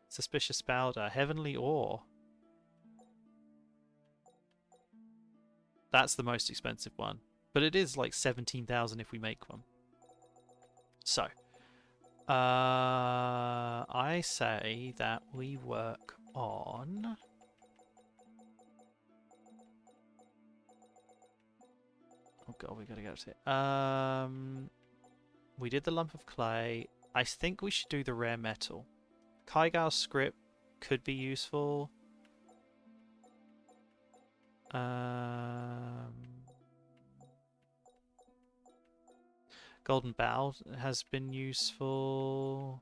Suspicious Powder, Heavenly Ore. That's the most expensive one. But it is like 17,000 if we make one. So, I say that we work on... Oh god, we gotta go to it. We did the lump of clay. I think we should do the rare metal. Kaigao's script could be useful. Golden Bow has been useful.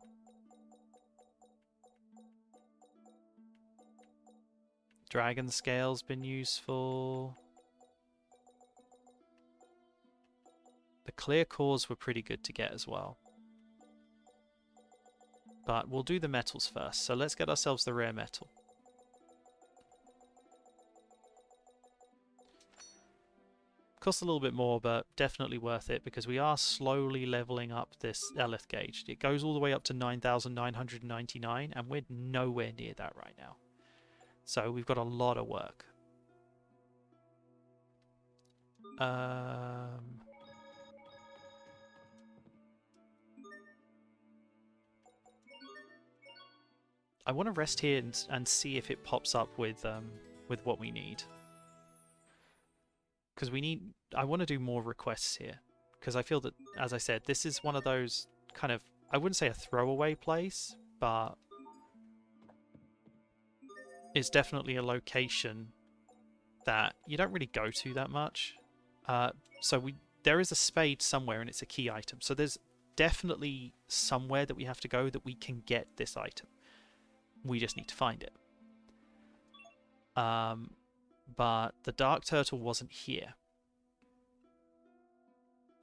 Dragon Scale's been useful. The clear cores were pretty good to get as well. But we'll do the metals first, so let's get ourselves the rare metal. Costs a little bit more, but definitely worth it because we are slowly leveling up this Elith gauge. It goes all the way up to 9,999 and we're nowhere near that right now. So we've got a lot of work. I want to rest here and see if it pops up with what we need. Because I want to do more requests here. Because I feel that, as I said, this is one of those kind of, I wouldn't say a throwaway place, but it's definitely a location that you don't really go to that much. So there is a spade somewhere and it's a key item. So there's definitely somewhere that we have to go that we can get this item. We just need to find it. But the Dark Turtle wasn't here.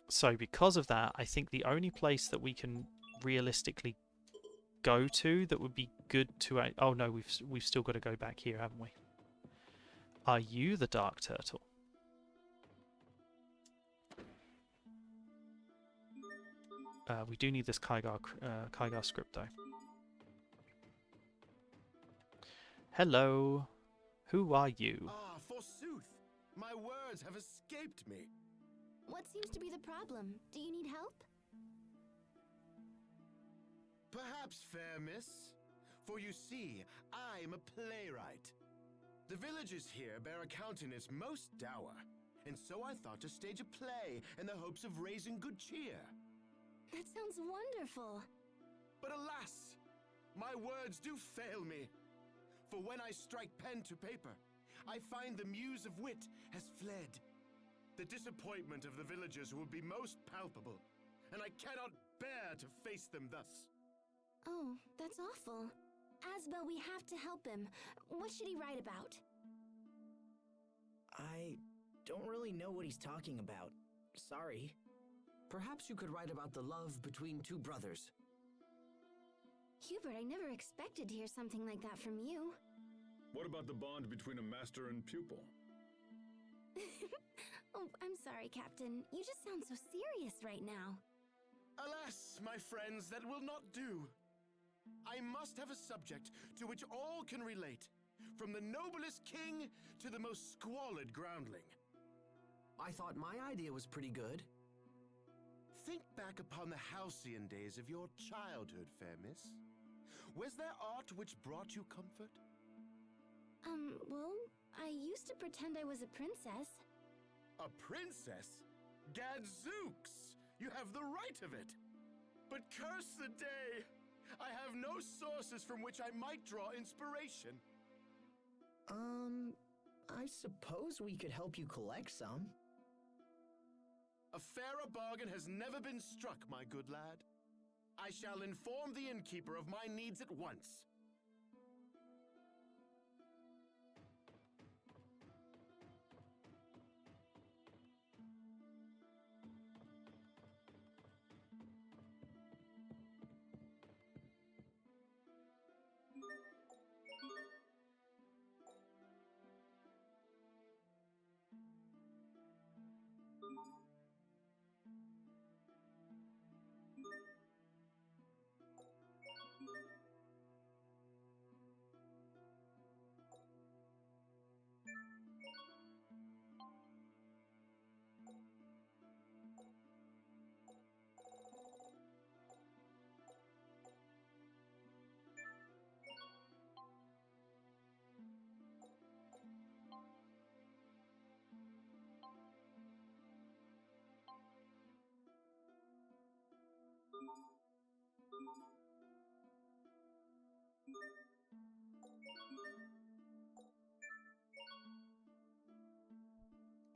So because of that, I think the only place that we can realistically go to that would be good to... Oh no, we've still got to go back here, haven't we? Are you the Dark Turtle? We do need this Kygar script though. Hello. Who are you? Ah, forsooth! My words have escaped me. What seems to be the problem? Do you need help? Perhaps, fair miss. For you see, I'm a playwright. The villagers here bear a countenance most dour, and so I thought to stage a play in the hopes of raising good cheer. That sounds wonderful. But alas, my words do fail me. For when I strike pen to paper, I find the muse of wit has fled. The disappointment of the villagers will be most palpable, and I cannot bear to face them thus. Oh, that's awful. Asbel, we have to help him. What should he write about? I don't really know what he's talking about. Sorry. Perhaps you could write about the love between two brothers. Hubert, I never expected to hear something like that from you. What about the bond between a master and pupil? Oh, I'm sorry, Captain. You just sound so serious right now. Alas, my friends, that will not do. I must have a subject to which all can relate, from the noblest king to the most squalid groundling. I thought my idea was pretty good. Think back upon the halcyon days of your childhood, fair miss. Was there aught which brought you comfort? Well, I used to pretend I was a princess. A princess? Gadzooks! You have the right of it! But curse the day! I have no sources from which I might draw inspiration. I suppose we could help you collect some. A fairer bargain has never been struck, my good lad. I shall inform the innkeeper of my needs at once.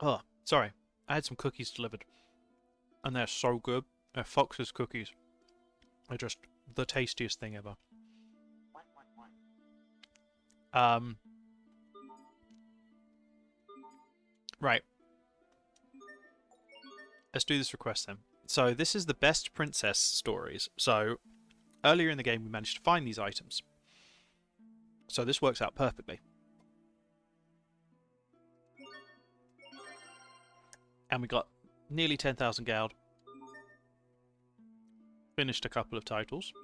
Oh, sorry. I had some cookies delivered. And they're so good. They're Fox's cookies. They're just the tastiest thing ever. Right. Let's do this request then. So this is the best princess stories. So earlier in the game we managed to find these items. So this works out perfectly. And we got nearly 10,000 gold. Finished a couple of titles.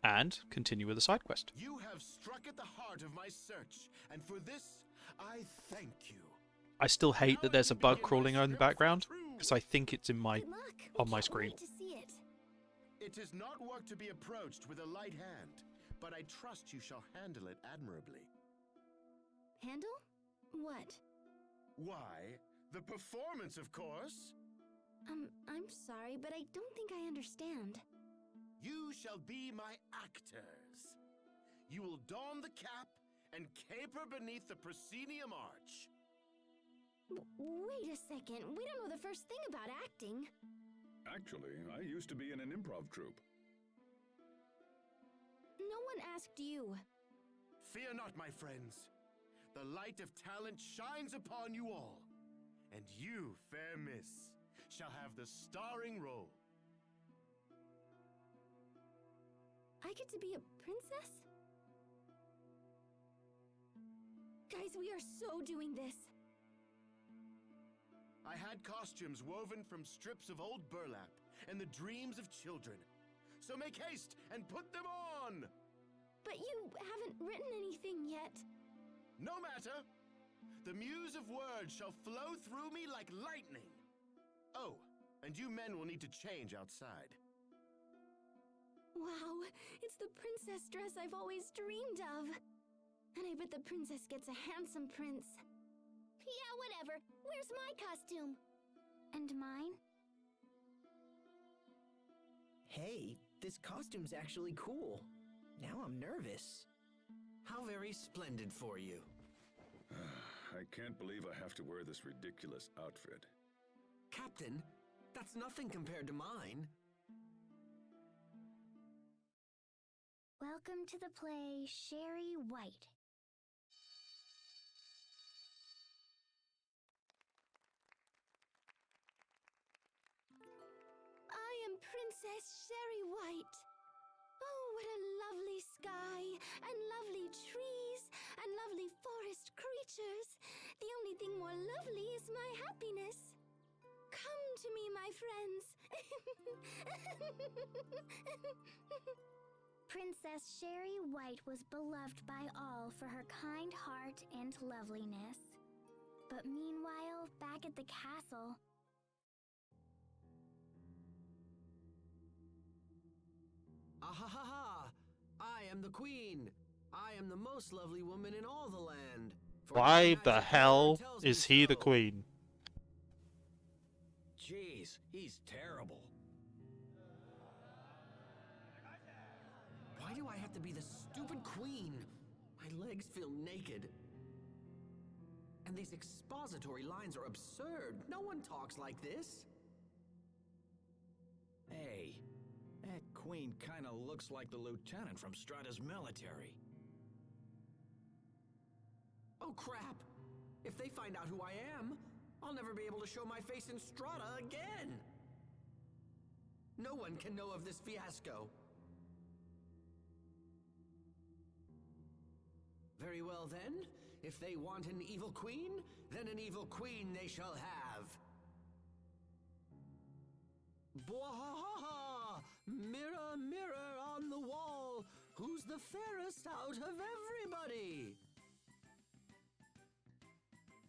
And continue with the side quest. You have struck at the heart of my search, and for this, I thank you. I still hate that there's a bug crawling on in the background, because I think it's in my Good luck. on my Can't screen. wait to see it. It is not work to be approached with a light hand, but I trust you shall handle it admirably. Handle? What? Why? The performance, of course. I'm sorry, but I don't think I understand. You shall be my actors. You will don the cap and caper beneath the proscenium arch. Wait a second. We don't know the first thing about acting. Actually, I used to be in an improv troupe. No one asked you. Fear not, my friends. The light of talent shines upon you all. And you, fair miss, shall have the starring role. I get to be a princess? Guys, we are so doing this. I had costumes woven from strips of old burlap and the dreams of children. So make haste and put them on! But you haven't written anything yet. No matter. The muse of words shall flow through me like lightning. Oh, and you men will need to change outside. Wow, it's the princess dress I've always dreamed of. And I bet the princess gets a handsome prince. Yeah, whatever. Where's my costume? And mine? Hey, this costume's actually cool. Now I'm nervous. How very splendid for you. I can't believe I have to wear this ridiculous outfit. Captain, that's nothing compared to mine. Welcome to the play Cheri White. I am Princess Cheri White. Oh, what a lovely sky, and lovely trees, and lovely forest creatures. The only thing more lovely is my happiness. Come to me, my friends. Princess Cheri White was beloved by all for her kind heart and loveliness. But meanwhile, back at the castle, Ahahaha! I am the queen. I am the most lovely woman in all the land. For Why every the magic hell mirror tells me is he the so. queen? Jeez, he's terrible. Why do I have to be the stupid queen? My legs feel naked. And these expository lines are absurd. No one talks like this. Hey, that queen kinda looks like the lieutenant from Stratha's military. Oh crap! If they find out who I am, I'll never be able to show my face in Stratha again! No one can know of this fiasco. Very well then, if they want an evil queen, then an evil queen they shall have. Bwahaha! Mirror, mirror on the wall, who's the fairest out of everybody?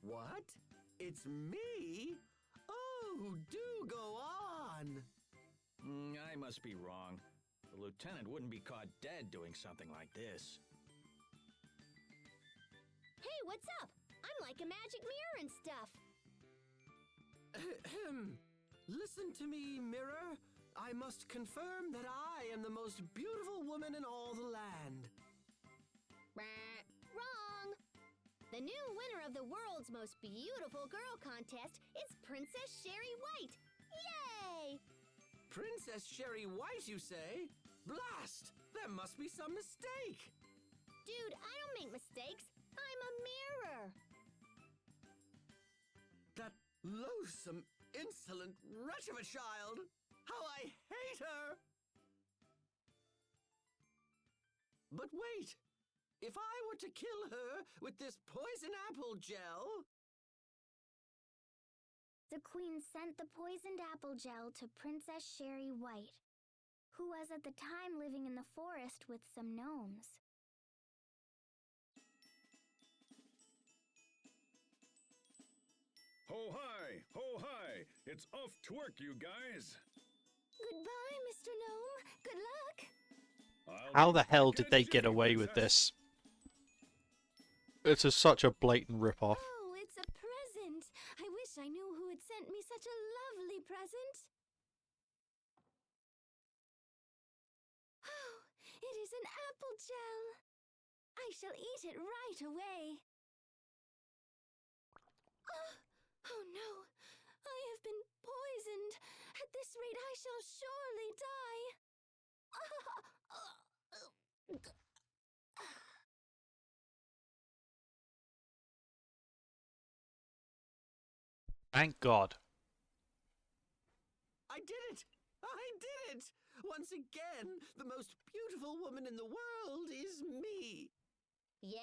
What? It's me? Oh, do go on! I must be wrong. The lieutenant wouldn't be caught dead doing something like this. hey, what's up? I'm like a magic mirror and stuff. Ahem. Listen to me, mirror. I must confirm that I am the most beautiful woman in all the land. Wrong. The new winner of the world's most beautiful girl contest is Princess Cheri White. Yay! Princess Cheri White, you say? Blast! There must be some mistake. Dude, I don't make mistakes. I'm a mirror. That loathsome, insolent wretch of a child! How I hate her! But wait! If I were to kill her with this poison apple gel... The queen sent the poisoned apple gel to Princess Cheri White, who was at the time living in the forest with some gnomes. Ho hi! Ho hi! It's off to work, you guys! Goodbye, Mr. Gnome. Good luck. How the hell did they get away with this? It's such a blatant rip-off. Oh, it's a present. I wish I knew who had sent me such a lovely present. Oh, it is an apple gel. I shall eat it right away. Oh no, I have been poisoned. At this rate, I shall surely die. Thank God. I did it! I did it! Once again, the most beautiful woman in the world is me. Yay,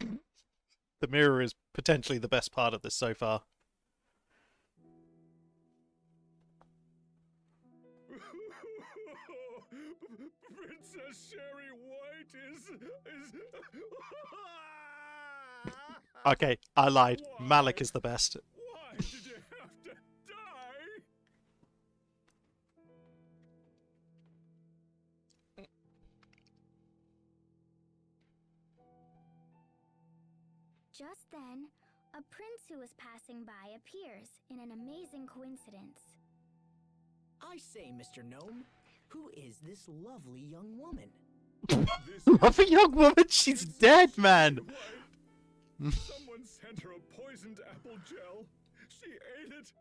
you! The mirror is potentially the best part of this so far. Princess Cheri White is... Okay, I lied. Why? Malik is the best. Why did you have to die? Just then, a prince who was passing by appears in an amazing coincidence. I say, Mr. Gnome, who is this lovely young woman? This Love a young woman, she's dead, man! White. Someone sent her a poisoned apple gel. She ate it,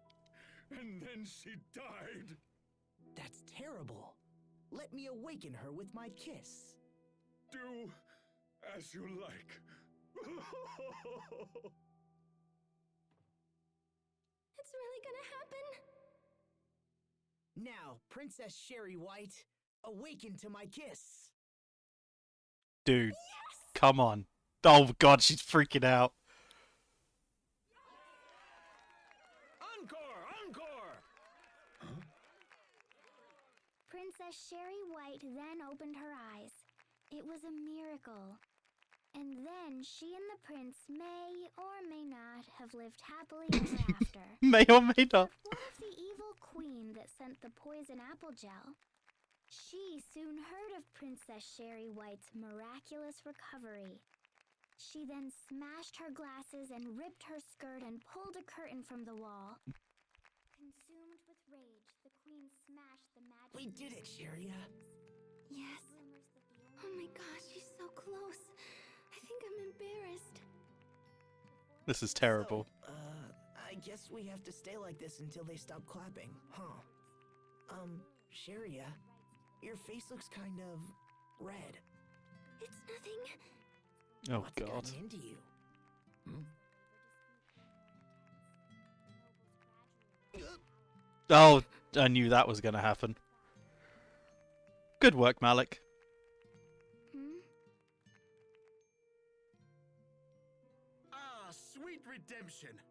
and then she died. That's terrible. Let me awaken her with my kiss. Do as you like. It's really gonna happen? Now, Princess Cheri White, awaken to my kiss. Dude, come on. Oh god, she's freaking out. Encore! Encore! Princess Cheri White then opened her eyes. It was a miracle. And then she and the prince may or may not have lived happily ever after. May or may not. What of the evil queen that sent the poison apple gel? She soon heard of Princess Cheri White's miraculous recovery. She then smashed her glasses and ripped her skirt and pulled a curtain from the wall. Consumed with rage, the queen smashed the magic. We did it, Cheria. Yes. Oh my gosh, she's so close. I think I'm embarrassed. This is terrible. So, I guess we have to stay like this until they stop clapping, huh? Cheria, your face looks kind of red. It's nothing. Oh What's god. gotten into you? Oh, I knew that was gonna happen. Good work, Malik. Ah, sweet redemption.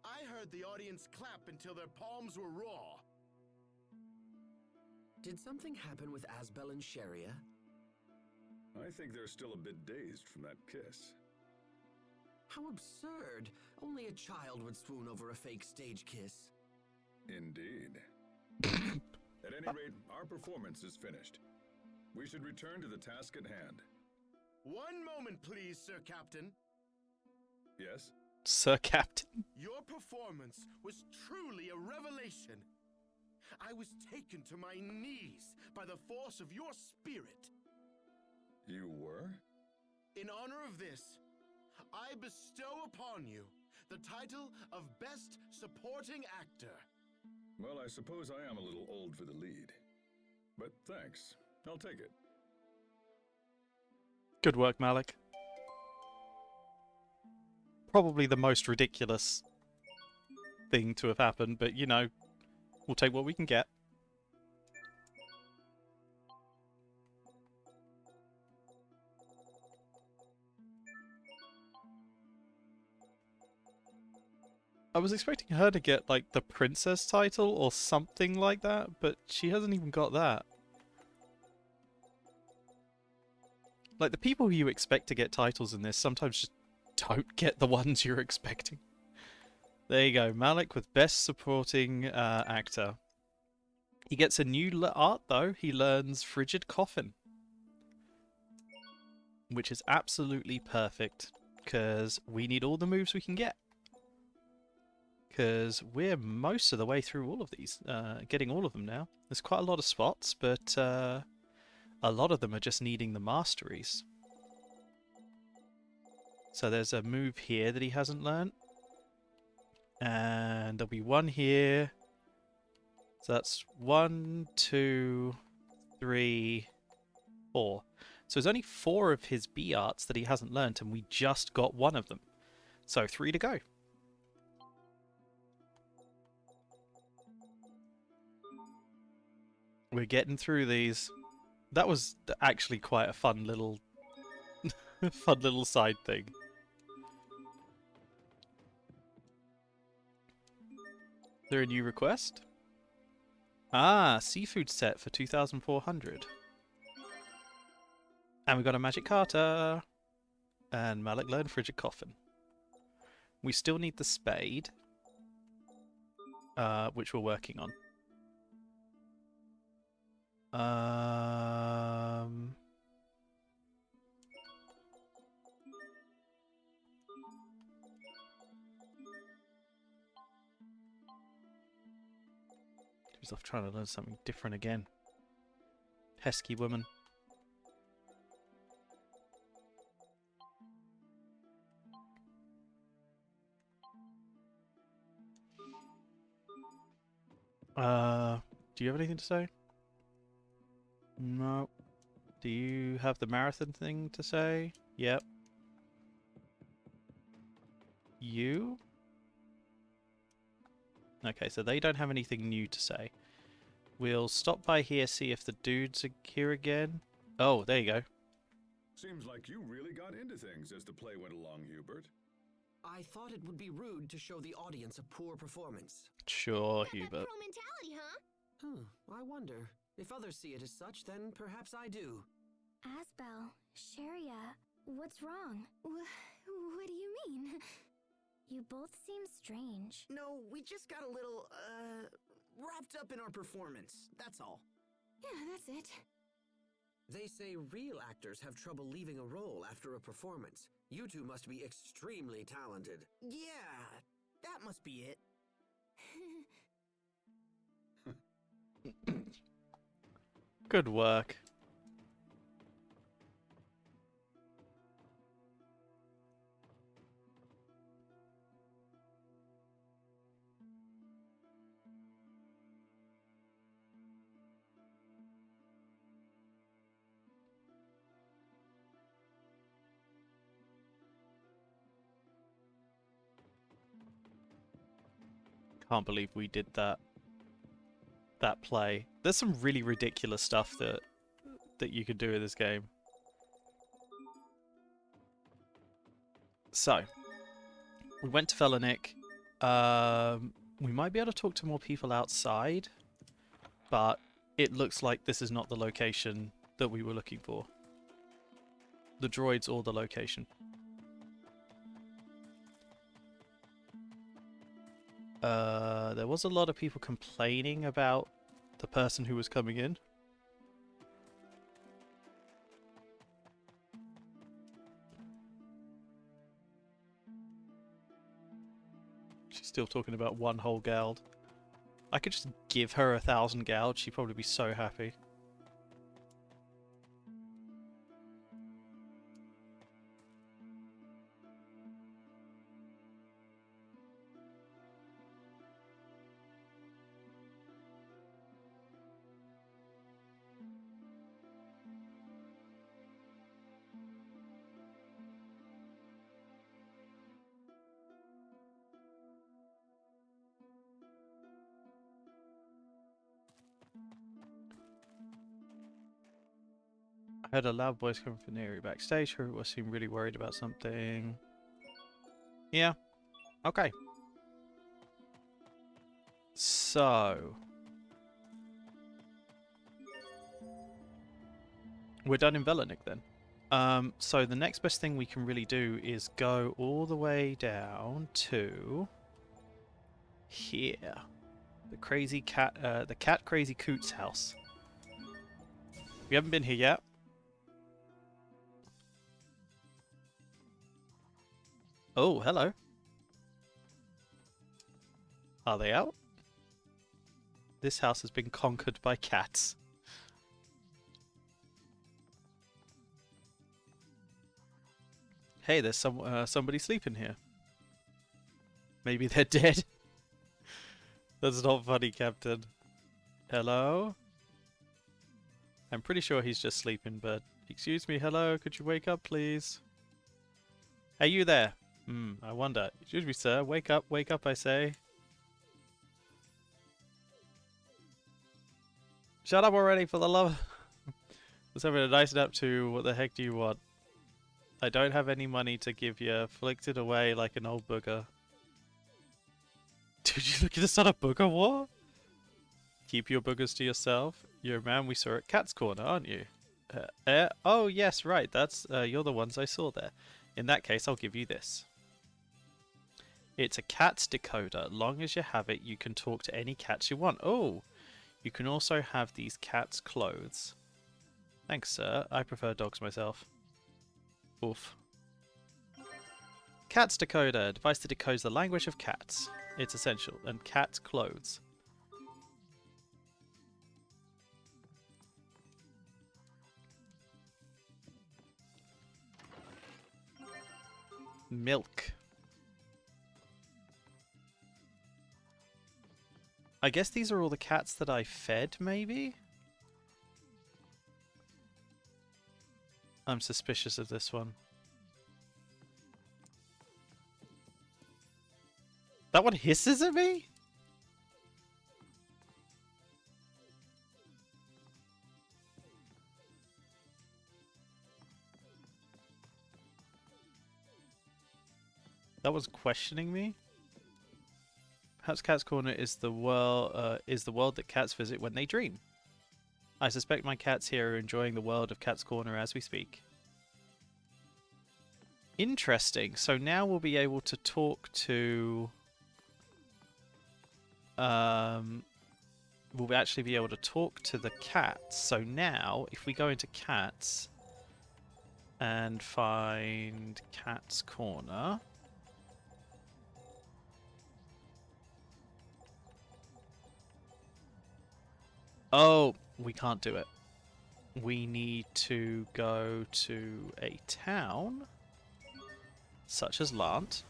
I heard the audience clap until their palms were raw. Did something happen with Asbel and Cheria? I think they're still a bit dazed from that kiss. How absurd! Only a child would swoon over a fake stage kiss. Indeed. At any rate, our performance is finished. We should return to the task at hand. One moment, please, Sir Captain. Yes? Sir Captain. Your performance was truly a revelation. I was taken to my knees by the force of your spirit. You were? In honor of this, I bestow upon you the title of Best Supporting Actor. Well, I suppose I am a little old for the lead. But thanks. I'll take it. Good work, Malik. Probably the most ridiculous thing to have happened, but you know, we'll take what we can get. I was expecting her to get, like, the princess title or something like that, but she hasn't even got that. Like, the people who you expect to get titles in this sometimes just don't get the ones you're expecting. There you go, Malik with Best Supporting Actor. He gets a new art, though. He learns Frigid Coffin. Which is absolutely perfect, because we need all the moves we can get. Because we're most of the way through all of these, getting all of them now. There's quite a lot of spots, but a lot of them are just needing the masteries. So there's a move here that he hasn't learnt. And there'll be one here. So that's 1, 2, 3, 4. So there's only 4 of his B arts that he hasn't learnt, and we just got one of them. So 3 to go. We're getting through these. That was actually quite a fun little, fun little side thing. Is there a new request? Ah, seafood set for 2,400. And we got a magic carter. And Malik learned frigid coffin. We still need the spade, which we're working on. He's off trying to learn something different again. Pesky woman. Do you have anything to say? No. Do you have the marathon thing to say? Yep. You? Okay, so they don't have anything new to say. We'll stop by here, see if the dudes are here again. Oh, there you go. Seems like you really got into things as the play went along, Hubert. I thought it would be rude to show the audience a poor performance. Sure, Got that Hubert. pro mentality, huh? I wonder. If others see it as such, then perhaps I do. Asbel, Sheria, what's wrong? What do you mean? You both seem strange. No, we just got a little, wrapped up in our performance. That's all. Yeah, that's it. They say real actors have trouble leaving a role after a performance. You two must be extremely talented. Yeah, that must be it. Good work. Can't believe we did that play. There's some really ridiculous stuff that you could do in this game. So, we went to Velanik. We might be able to talk to more people outside, but it looks like this is not the location that we were looking for. The droids or the location. There was a lot of people complaining about the person who was coming in. She's still talking about one whole gald. I could just give her 1,000 gald, she'd probably be so happy. I heard a loud voice coming from the area backstage. Who seemed really worried about something. Yeah. Okay. So. We're done in Velanik then. So the next best thing we can really do is go all the way down to here. The crazy cat, the cat crazy coot's house. We haven't been here yet. Oh, hello. Are they out? This house has been conquered by cats. Hey, there's somebody sleeping here. Maybe they're dead. That's not funny, Captain. Hello? I'm pretty sure he's just sleeping, but... Excuse me, hello, could you wake up, please? Hey, you there? I wonder. Excuse me, sir. Wake up, I say. Shut up already, for the love. Let's have a nice nap too. What the heck do you want? I don't have any money to give you. Flicked it away like an old booger. Dude, you look at this on a booger? What? Keep your boogers to yourself. You're a man we saw at Cat's Corner, aren't you? Oh, yes, right. That's you're the ones I saw there. In that case, I'll give you this. It's a cat's decoder. Long as you have it, you can talk to any cats you want. Oh, you can also have these cats' clothes. Thanks, sir. I prefer dogs myself. Oof. Cat's decoder. Device that decodes the language of cats. It's essential. And cat's clothes. Milk. I guess these are all the cats that I fed, maybe? I'm suspicious of this one. That one hisses at me? That was questioning me? Perhaps Cat's Corner is the world that cats visit when they dream. I suspect my cats here are enjoying the world of Cat's Corner as we speak. Interesting. So now we'll be able to talk to... we'll actually be able to talk to the cats. So now, if we go into cats and find Cat's Corner... Oh, we can't do it. We need to go to a town, such as Lant,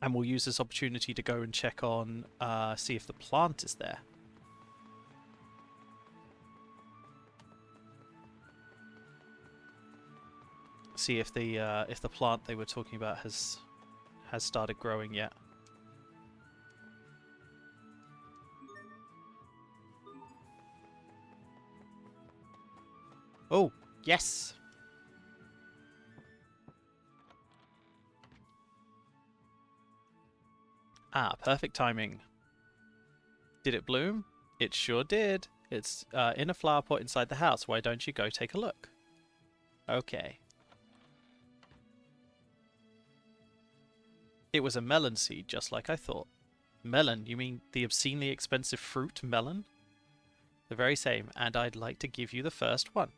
and we'll use this opportunity to go and check on, see if the plant is there. See if the plant they were talking about has started growing yet. Oh, yes! Ah, perfect timing. Did it bloom? It sure did. It's in a flower pot inside the house. Why don't you go take a look? Okay. It was a melon seed, just like I thought. Melon? You mean the obscenely expensive fruit melon? The very same, and I'd like to give you the first one.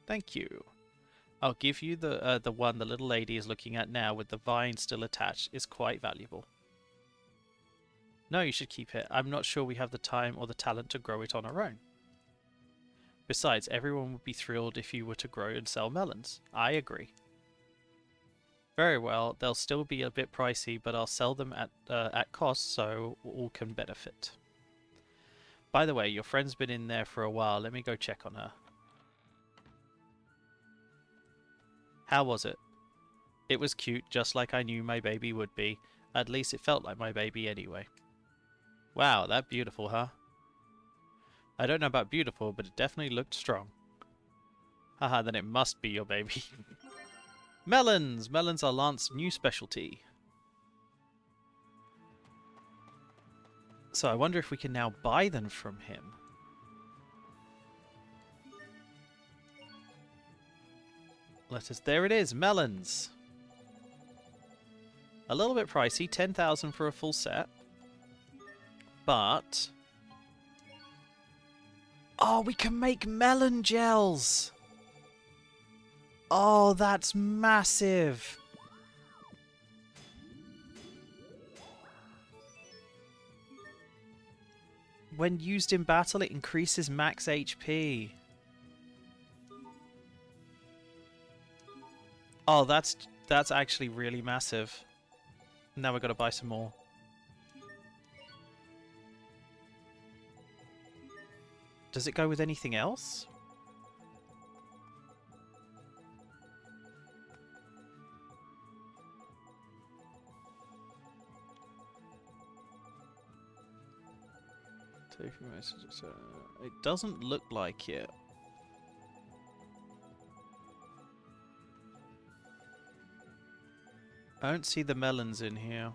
Thank you. I'll give you the one the little lady is looking at now with the vine still attached. It's quite valuable. No, you should keep it. I'm not sure we have the time or the talent to grow it on our own. Besides, everyone would be thrilled if you were to grow and sell melons. I agree. Very well, they'll still be a bit pricey, but I'll sell them at cost so all can benefit. By the way, your friend's been in there for a while. Let me go check on her. How was it? It was cute, just like I knew my baby would be. At least it felt like my baby anyway. Wow, that beautiful, huh? I don't know about beautiful, but it definitely looked strong. Haha, then it must be your baby. Melons! Melons are Lance's new specialty. So I wonder if we can now buy them from him. There it is, melons. A little bit pricey, 10,000 for a full set. But... oh, we can make melon gels! Oh, that's massive! When used in battle, it increases max HP. Oh, that's actually really massive. Now we've got to buy some more. Does it go with anything else? Taking messages. It doesn't look like it. I don't see the melons in here.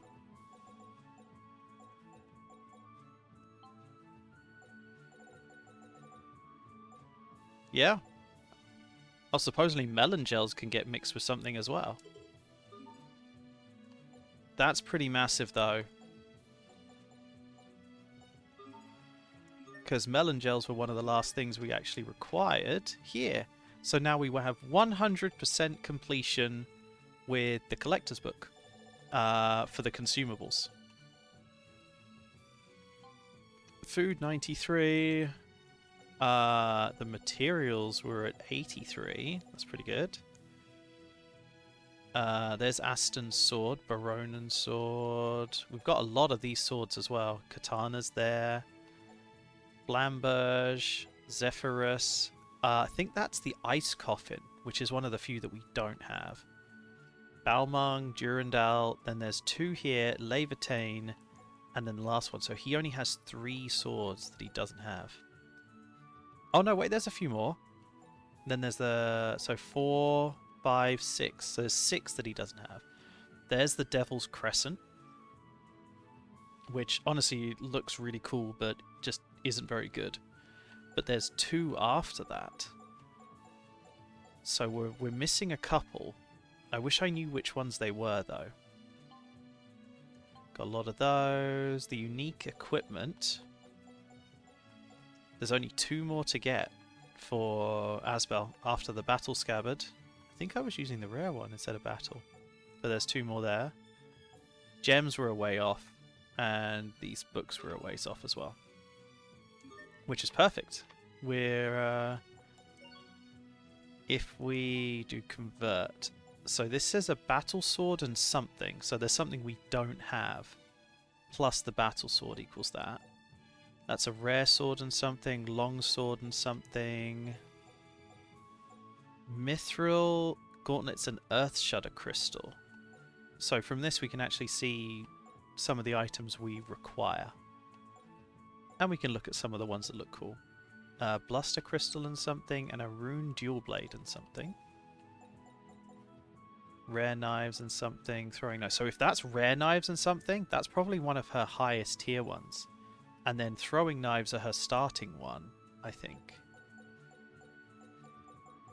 Yeah. Oh, supposedly melon gels can get mixed with something as well. That's pretty massive though. Because melon gels were one of the last things we actually required here. So now we will have 100% completion with the collector's book for the consumables. Food 93. The materials were at 83. That's pretty good. There's Aston's sword, Baronen's sword. We've got a lot of these swords as well. Katana's there. Blamberge, Zephyrus. I think that's the Ice Coffin, which is one of the few that we don't have. Balmung, Durandal, then there's 2 here, Levitain, and then the last one. So he only has 3 swords that he doesn't have. Oh no, wait, there's a few more. Then there's the... So 4, 5, 6. So there's 6 that he doesn't have. There's the Devil's Crescent, which honestly looks really cool, but just isn't very good. But there's 2 after that. So we're missing a couple. I wish I knew which ones they were, though. Got a lot of those. The unique equipment. There's only 2 more to get for Asbel after the battle scabbard. I think I was using the rare one instead of battle. But there's 2 more there. Gems were a way off. And these books were a ways off as well. Which is perfect. We're... if we do convert... So this says a battle sword and something. So there's something we don't have. Plus the battle sword equals that. That's a rare sword and something. Long sword and something. Mithril gauntlets and Earth Shudder crystal. So from this we can actually see some of the items we require. And we can look at some of the ones that look cool. Bluster crystal and something. And a rune dual blade and something. Rare knives and something, throwing knives. So if that's rare knives and something, that's probably one of her highest tier ones. And then throwing knives are her starting one, I think.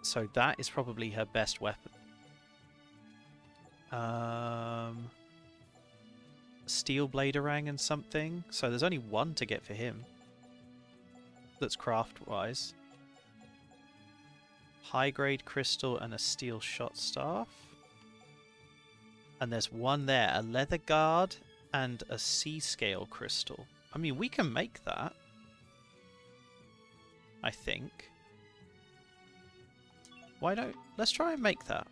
So that is probably her best weapon. Steel bladerang and something. So there's only 1 to get for him. That's craft-wise. High grade crystal and a steel shot staff. And there's 1 there, a leather guard and a sea scale crystal. I mean, we can make that. I think. Why don't... Let's try and make that.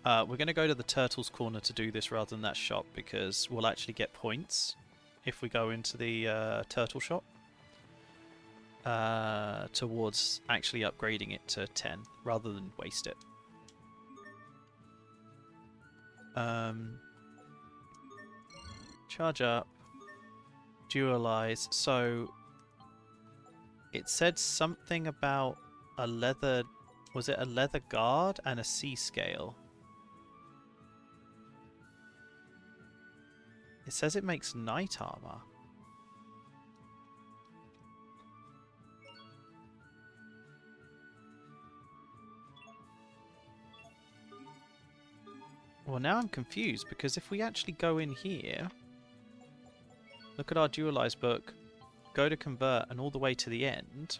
We're going to go to the Turtle's Corner to do this rather than that shop, because we'll actually get points if we go into the turtle shop. Towards actually upgrading it to 10, rather than waste it. Charge up. Dualize. So it said something about a leather... Was it a leather guard and a sea scale? It says it makes knight armor. Well, now I'm confused, because if we actually go in here, look at our dualized book, go to convert, and all the way to the end,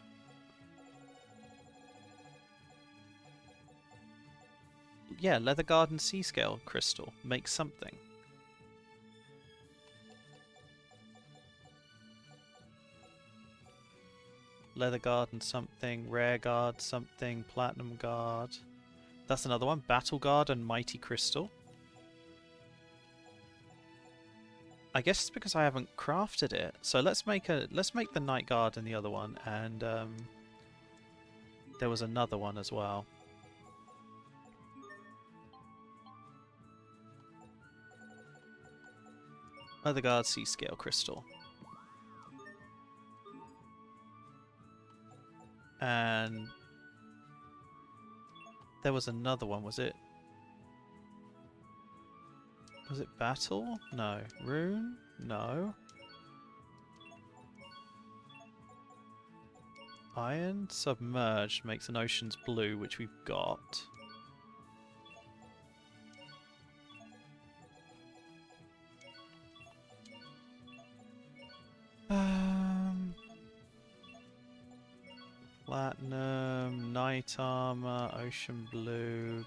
yeah, leather guard and sea scale crystal makes something. Leather guard and something, rare guard something, platinum guard. That's another one. Battle guard and mighty crystal. I guess it's because I haven't crafted it. So let's make the night guard in the other one, and there was another one as well. Leather guard, sea scale crystal. And there was another one, was it? Was it Battle? No. Rune? No. Iron Submerged makes an ocean's blue, which we've got. Platinum, Night Armor, Ocean Blue.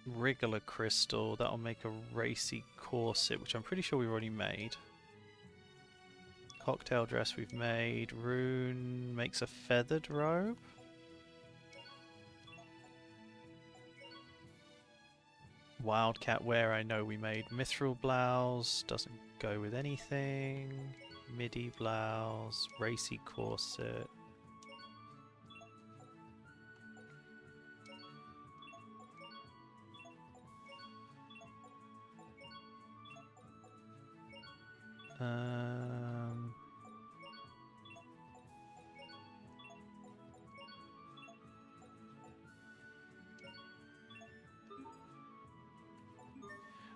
Regular crystal, that'll make a racy corset, which I'm pretty sure we've already made. Cocktail dress we've made. Rune makes a feathered robe. Wildcat wear I know we made. Mithril blouse, doesn't go with anything. Midi blouse, racy corset.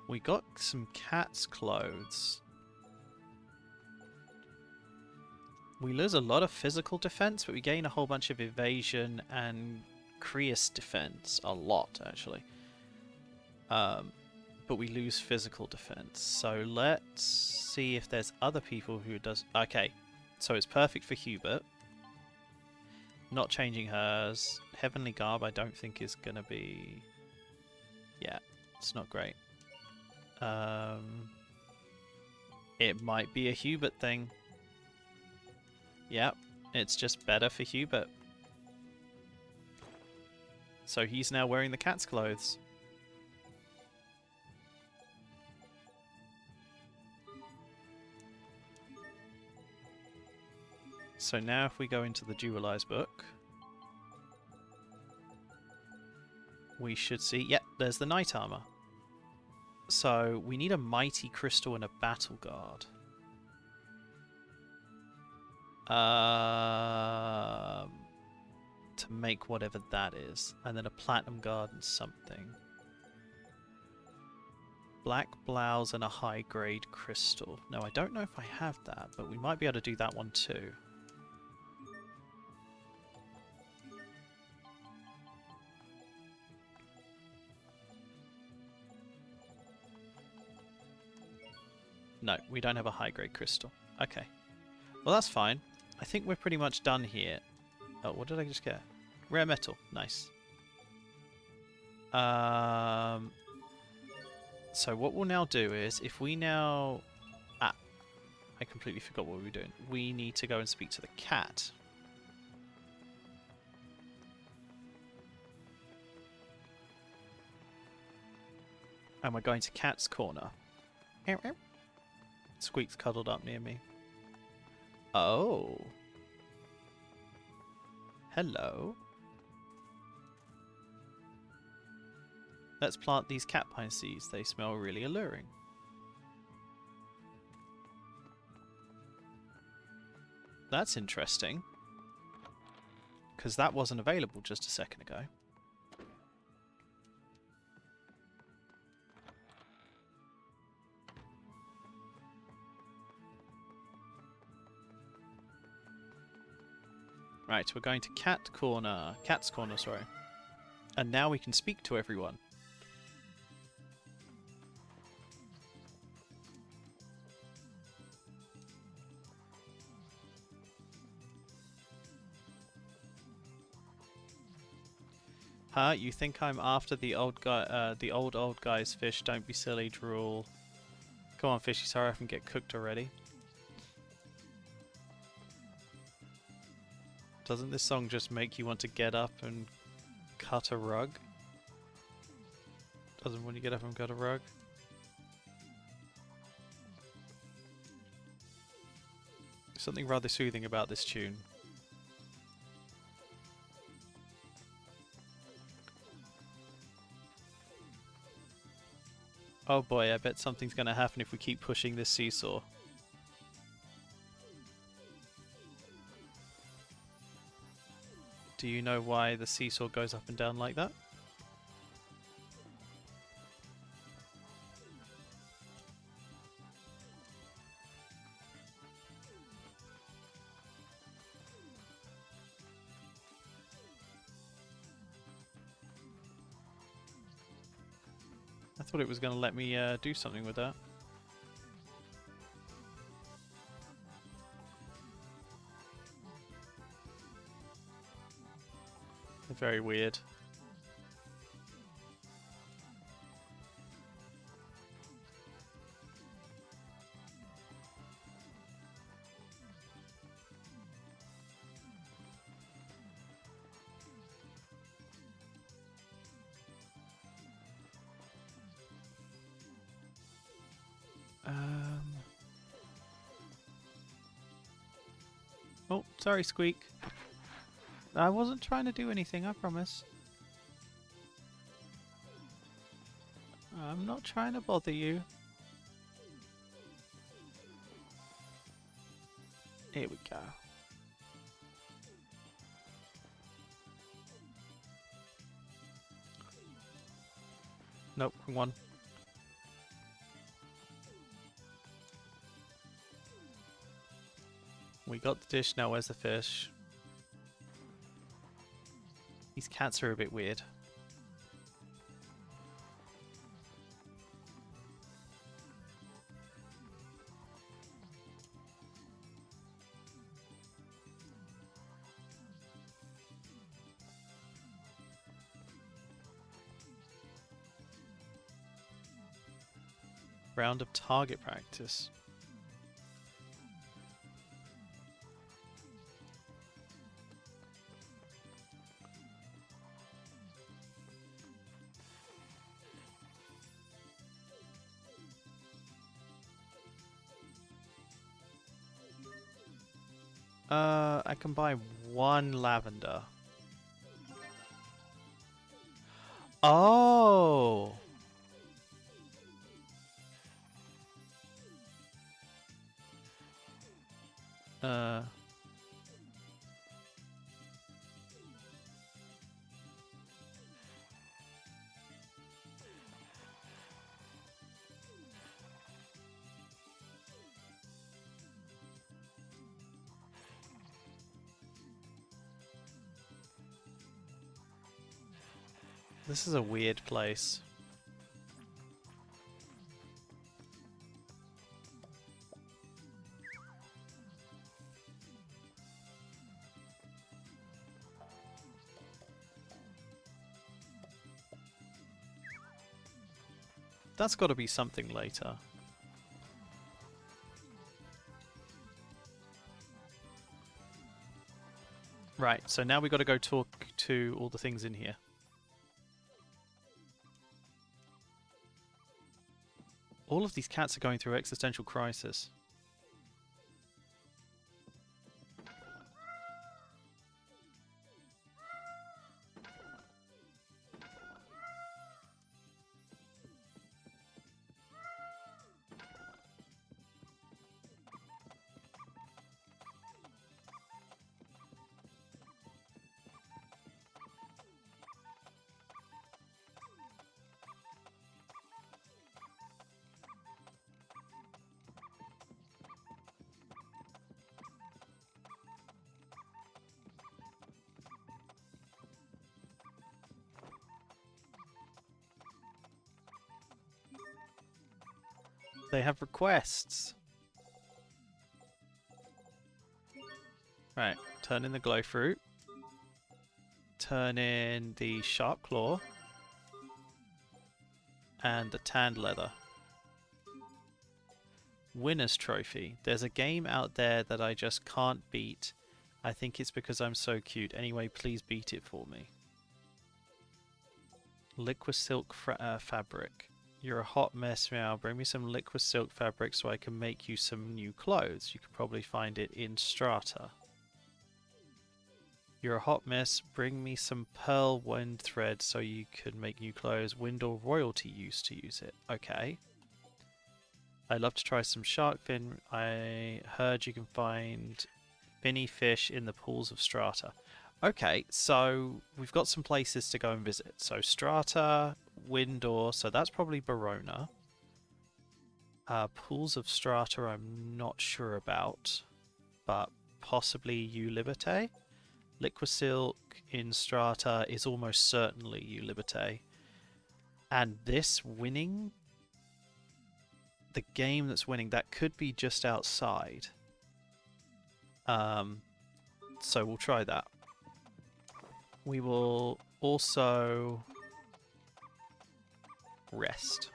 We got some cat's clothes. We lose a lot of physical defense, but we gain a whole bunch of evasion and Creus defense. A lot, actually. But we lose physical defense. So let's see if there's other people who does... Okay, so it's perfect for Hubert. Not changing hers. Heavenly Garb I don't think is going to be... Yeah, it's not great. It might be a Hubert thing. Yep, it's just better for Hubert. So he's now wearing the cat's clothes. So now if we go into the Dualize book, we should see... Yep, there's the Night Armor. So we need a Mighty Crystal and a Battle Guard. To make whatever that is. And then a Platinum Guard and something. Black Blouse and a High Grade Crystal. No, I don't know if I have that, but we might be able to do that one too. No, we don't have a high grade crystal. Okay. Well, that's fine. I think we're pretty much done here. Oh, what did I just get? Rare metal. Nice. So what we'll now do is, if we now... Ah, I completely forgot what we were doing. We need to go and speak to the cat. And we're going to Cat's Corner. Squeak's cuddled up near me. Oh. Hello. Let's plant these cat pine seeds. They smell really alluring. That's interesting. Because that wasn't available just a second ago. Right, we're going to Cat's Corner, sorry. And now we can speak to everyone. Huh? You think I'm after the old guy, the old guy's fish? Don't be silly, drool. Come on, fishy, sorry I can get cooked already. Doesn't this song just make you want to get up and cut a rug? Doesn't want you to get up and cut a rug? Something rather soothing about this tune. Oh boy, I bet something's going to happen if we keep pushing this seesaw. Do you know why the seesaw goes up and down like that? I thought it was going to let me do something with that. Very weird. Oh, sorry, Squeak. I wasn't trying to do anything, I promise. I'm not trying to bother you. Here we go. Nope, wrong one. We got the dish, now where's the fish? These cats are a bit weird. Round of target practice. I can buy one lavender. Oh! This is a weird place. That's got to be something later. Right, so now we got to go talk to all the things in here. All of these cats are going through existential crisis. They have requests. Right, turn in the glow fruit. Turn in the sharp claw. And the tanned leather. Winner's trophy. There's a game out there that I just can't beat. I think it's because I'm so cute. Anyway, please beat it for me. Liquid silk fabric. You're a hot mess now. Bring me some liquid silk fabric so I can make you some new clothes. You could probably find it in Stratha. You're a hot mess. Bring me some pearl wind thread so you can make new clothes. Wind or royalty used to use it. Okay. I'd love to try some shark fin. I heard you can find finny fish in the pools of Strata. Okay, so we've got some places to go and visit. So Strata, Windor, so that's probably Barona. Pools of Strata I'm not sure about, but possibly Ulibite. Liquisilk in Strata is almost certainly Ulibite. And this winning, the game that's winning, that could be just outside. So we'll try that. We will also rest.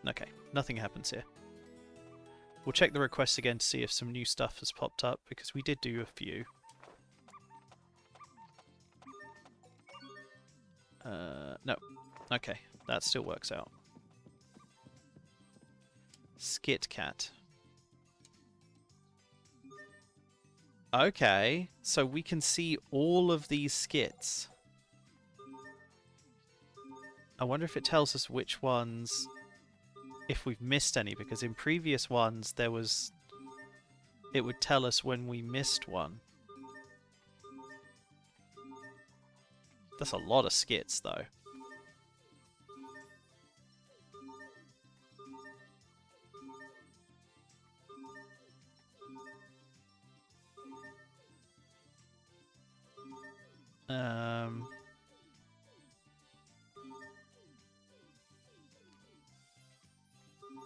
Okay, nothing happens here. We'll check the requests again to see if some new stuff has popped up, because we did do a few. No. Okay, that still works out. Skit Cat. Okay, so we can see all of these skits. I wonder if it tells us which ones, if we've missed any, because in previous ones there was, it would tell us when we missed one. That's a lot of skits though.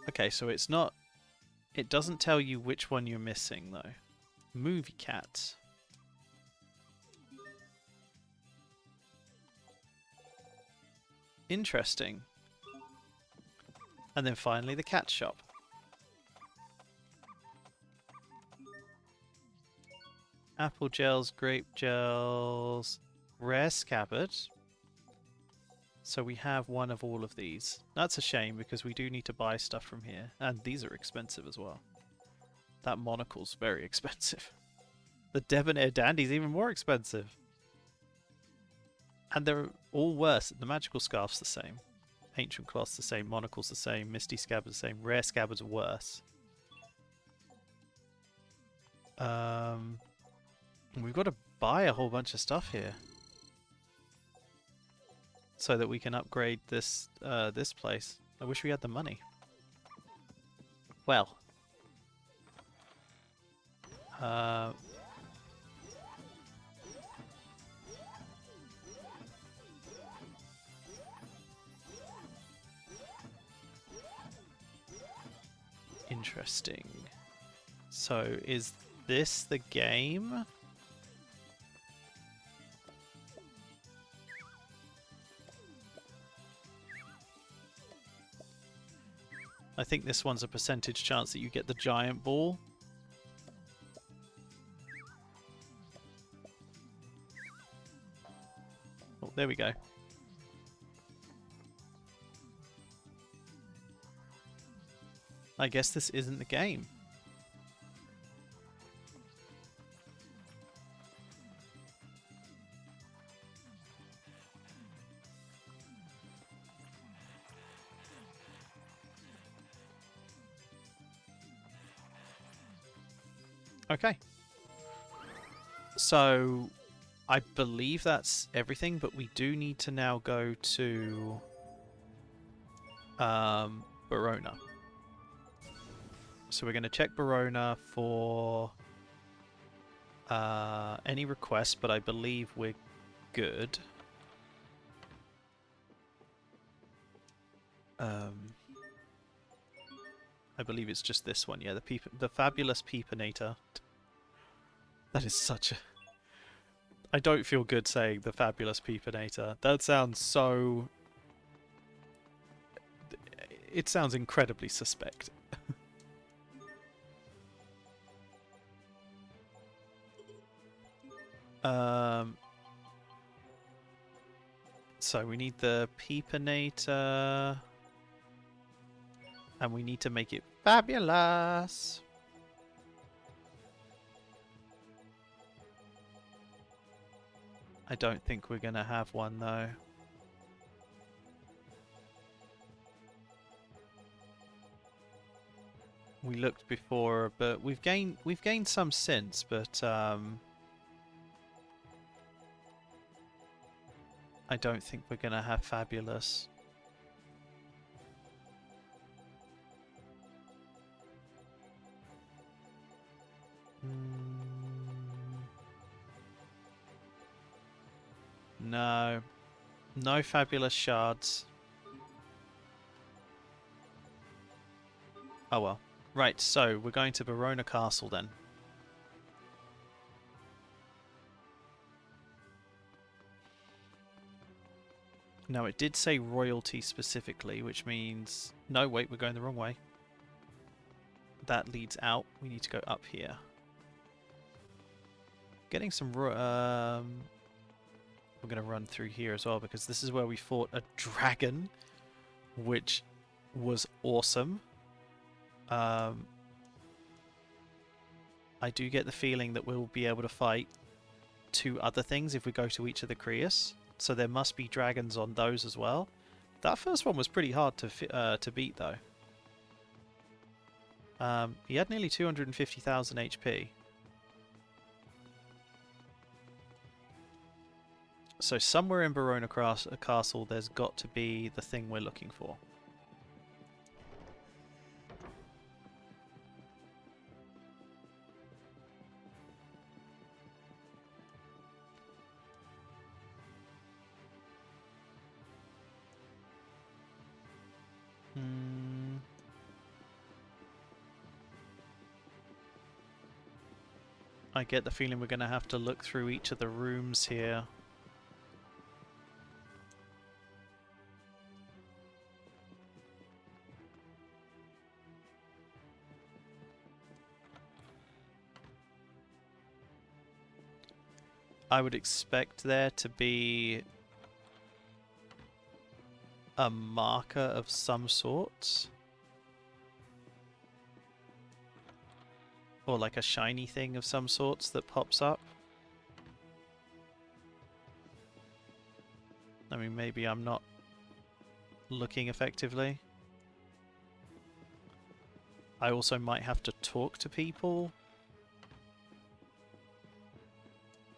Okay, so it's not... It doesn't tell you which one you're missing, though. Movie Cat. Interesting. And then finally the cat shop. Apple gels, grape gels, rare scabbard. So we have one of all of these. That's a shame because we do need to buy stuff from here. And these are expensive as well. That monocle's very expensive. The Debonair Dandy's even more expensive. And they're all worse. The magical scarf's the same. Ancient cloth's the same. Monocle's the same. Misty scabbard's the same. Rare scabbard's are worse. We've got to buy a whole bunch of stuff here, so that we can upgrade this this place. I wish we had the money. Well. Interesting. So is this the game? I think this one's a percentage chance that you get the giant ball. Oh, there we go. I guess this isn't the game. Okay. So, I believe that's everything, but we do need to now go to Verona. So we're going to check Verona for any requests, but I believe we're good. I believe it's just this one, yeah, the Fabulous Peepinator. That is such a... I don't feel good saying the Fabulous Peepinator. That sounds so... It sounds incredibly suspect. So we need the Peepinator, and we need to make it fabulous. I don't think we're going to have one though. We looked before, but we've gained some since, but I don't think we're going to have fabulous. No. No fabulous shards. Oh well. Right, so we're going to Verona Castle then. Now it did say royalty specifically, which means... No, wait, we're going the wrong way. That leads out. We need to go up here. Getting some... we're going to run through here as well, because this is where we fought a dragon, which was awesome. I do get the feeling that we'll be able to fight 2 other things if we go to each of the Creus. So there must be dragons on those as well. That first one was pretty hard to beat though. He had nearly 250,000 HP. So somewhere in Verona Castle there's got to be the thing we're looking for. I get the feeling we're going to have to look through each of the rooms here. I would expect there to be a marker of some sort. Or like a shiny thing of some sorts that pops up. I mean, maybe I'm not looking effectively. I also might have to talk to people.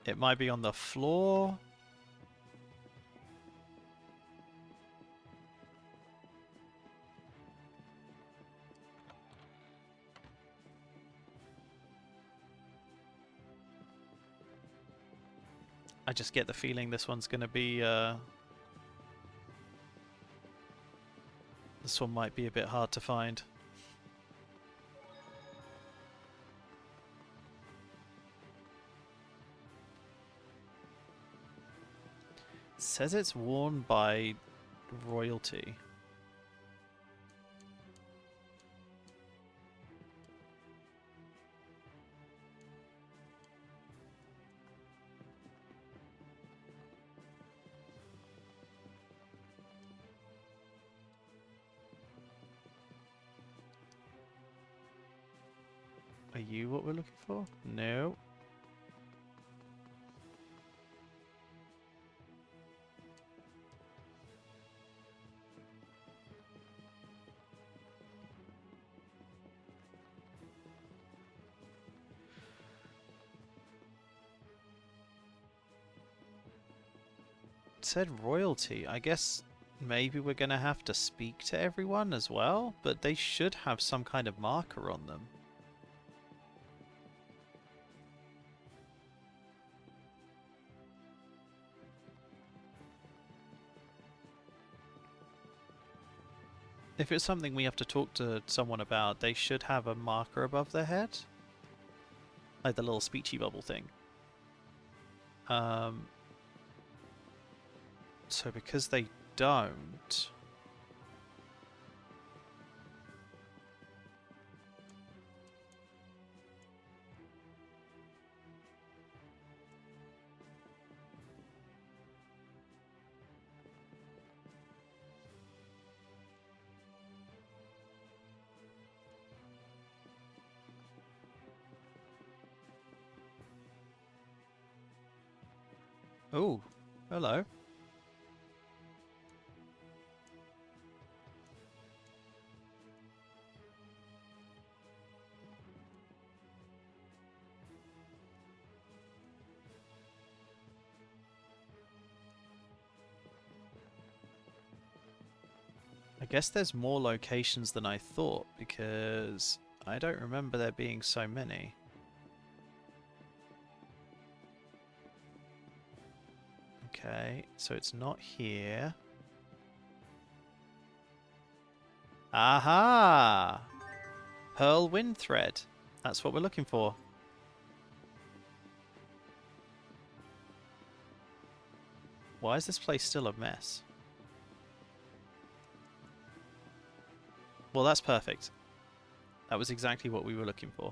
It might be on the floor. I just get the feeling this one's going to be... this one might be a bit hard to find. It says it's worn by royalty. Are you what we're looking for? No. It said royalty. I guess maybe we're going to have to speak to everyone as well, but they should have some kind of marker on them. If it's something we have to talk to someone about, they should have a marker above their head. Like the little speechy bubble thing. So because they don't... Oh, hello. I guess there's more locations than I thought, because I don't remember there being so many. Okay, so it's not here. Aha! Pearl Wind Thread. That's what we're looking for. Why is this place still a mess? Well, that's perfect. That was exactly what we were looking for.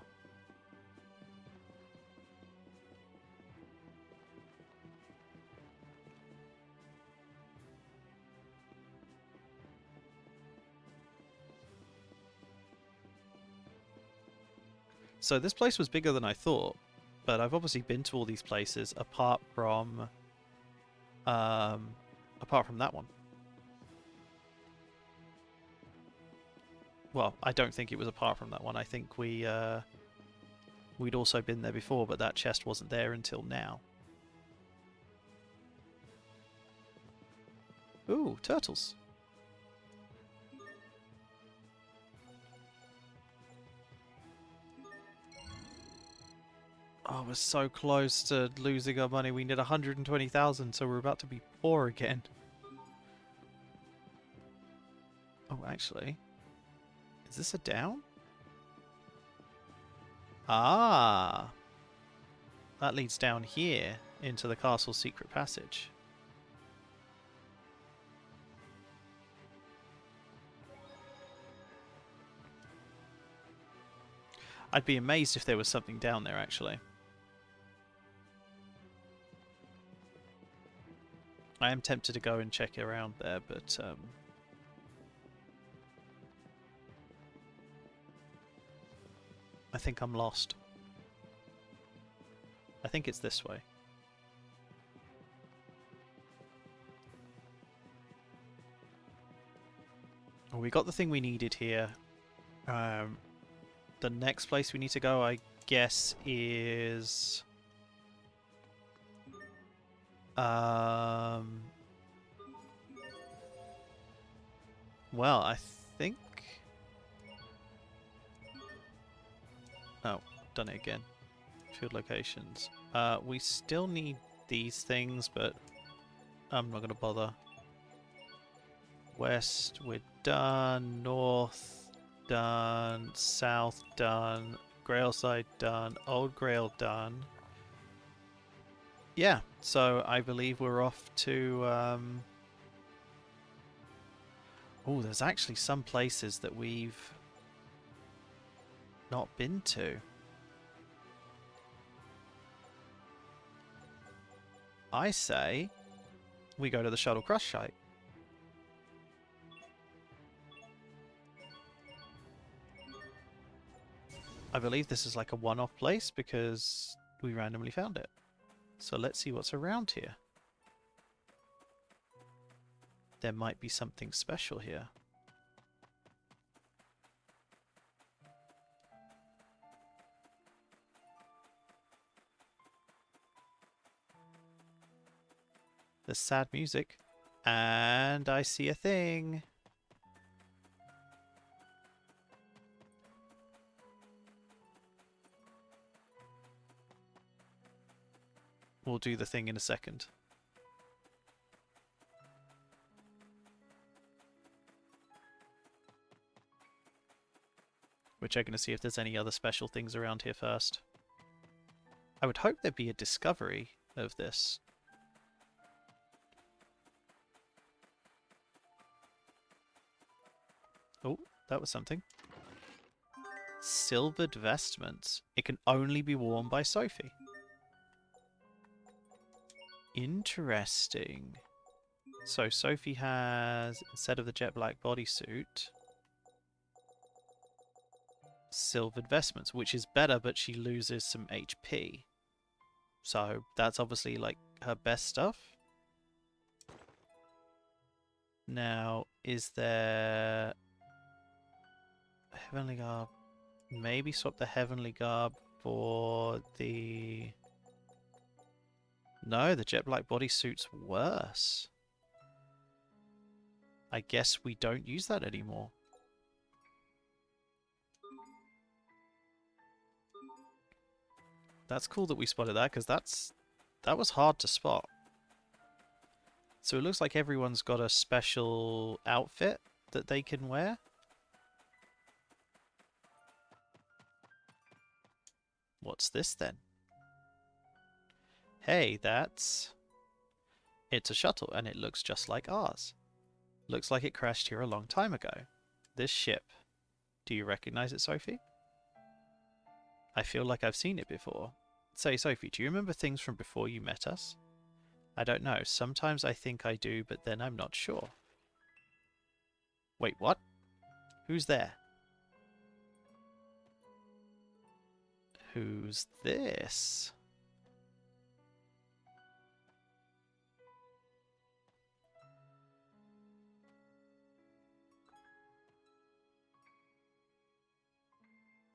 So this place was bigger than I thought, but I've obviously been to all these places apart from that one. Well, I don't think it was apart from that one. I think we'd also been there before, but that chest wasn't there until now. Ooh, turtles. Oh, we're so close to losing our money. We need 120,000, so we're about to be poor again. Oh, actually, is this a down? Ah, that leads down here into the castle's secret passage. I'd be amazed if there was something down there, actually. I am tempted to go and check around there, but I think I'm lost. I think it's this way. Well, we got the thing we needed here. The next place we need to go, I guess, is... well, I think... oh, done it again. Field locations. We still need these things, but I'm not going to bother. West, we're done. North, done. South, done. Grailside, done. Old Grail, done. Yeah, so I believe we're off to... oh, there's actually some places that we've not been to. I say we go to the Shuttle Crush site. I believe this is like a one-off place because we randomly found it. So let's see what's around here. There might be something special here. There's sad music. And I see a thing. We'll do the thing in a second. We're checking to see if there's any other special things around here first. I would hope there'd be a discovery of this. Oh, that was something. Silvered vestments. It can only be worn by Sophie. Interesting. So Sophie has, instead of the jet black bodysuit, silvered vestments, which is better, but she loses some HP. So that's obviously like her best stuff. Now, is there Heavenly Garb? Maybe swap the Heavenly Garb for the... No, the Jet Black bodysuit's worse. I guess we don't use that anymore. That's cool that we spotted that, because that was hard to spot. So it looks like everyone's got a special outfit that they can wear. What's this then? Hey, that's... It's a shuttle, and it looks just like ours. Looks like it crashed here a long time ago. This ship. Do you recognize it, Sophie? I feel like I've seen it before. Say, Sophie, do you remember things from before you met us? I don't know. Sometimes I think I do, but then I'm not sure. Wait, what? Who's there? Who's this?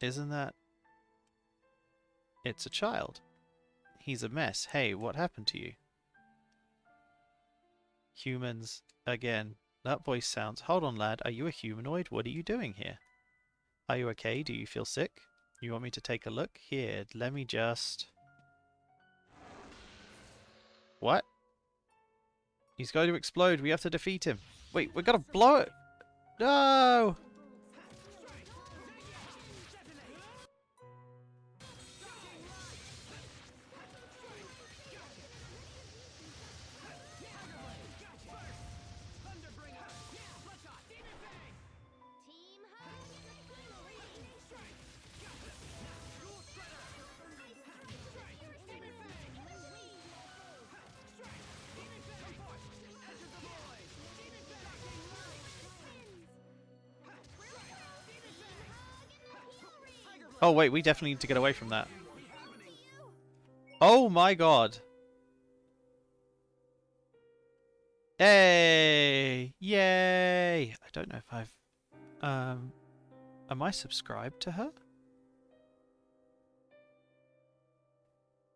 Isn't that... It's a child. He's a mess. Hey, what happened to you? Humans, again. That voice sounds... Hold on, lad. Are you a humanoid? What are you doing here? Are you okay? Do you feel sick? You want me to take a look? Here, let me just... What? He's going to explode. We have to defeat him. Wait, we gotta blow it. No! Oh wait, we definitely need to get away from that. Oh my god. Hey! Yay! I don't know if I've... Am I subscribed to her?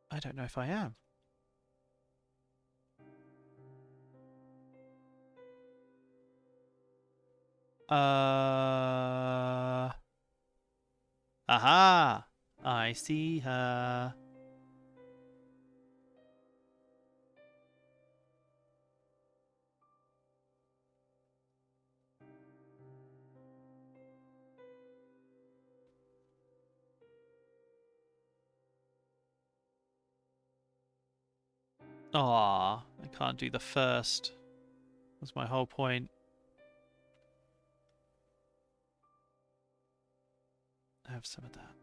I don't know if I am. Aha! I see her. Aw, I can't do the first. That's my whole point. Have some of that.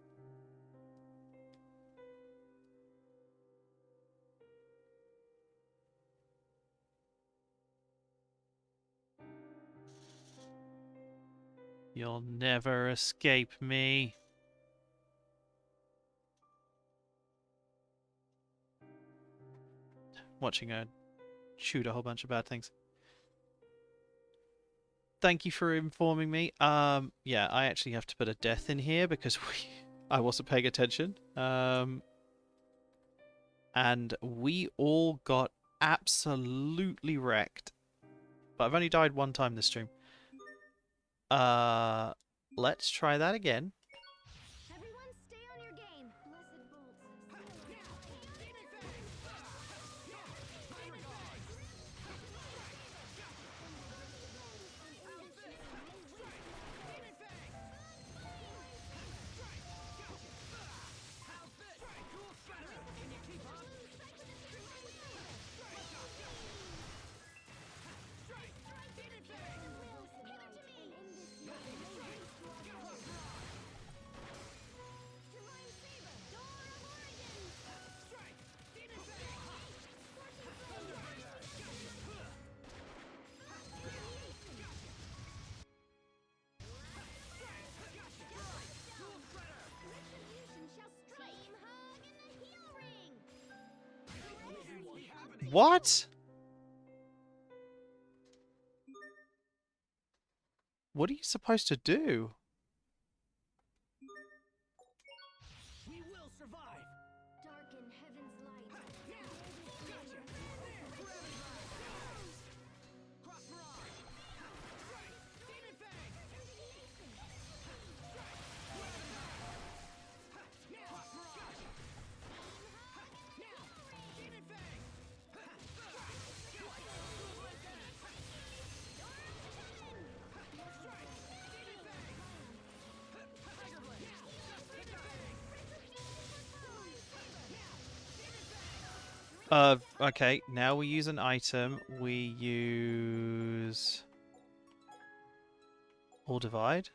You'll never escape me. Watching her shoot a whole bunch of bad things. Thank you for informing me. Yeah, I actually have to put a death in here because I wasn't paying attention. And we all got absolutely wrecked. But I've only died one time this stream. Let's try that again. Everyone stay on your game. Blessed bolts. What? What are you supposed to do? We will survive. Darken heaven's light. Gotcha. Cross mirage. Strike. Demon fang. Now. Cross mirage. Now. Demon fang. Okay, now we use an item. We use... All divide.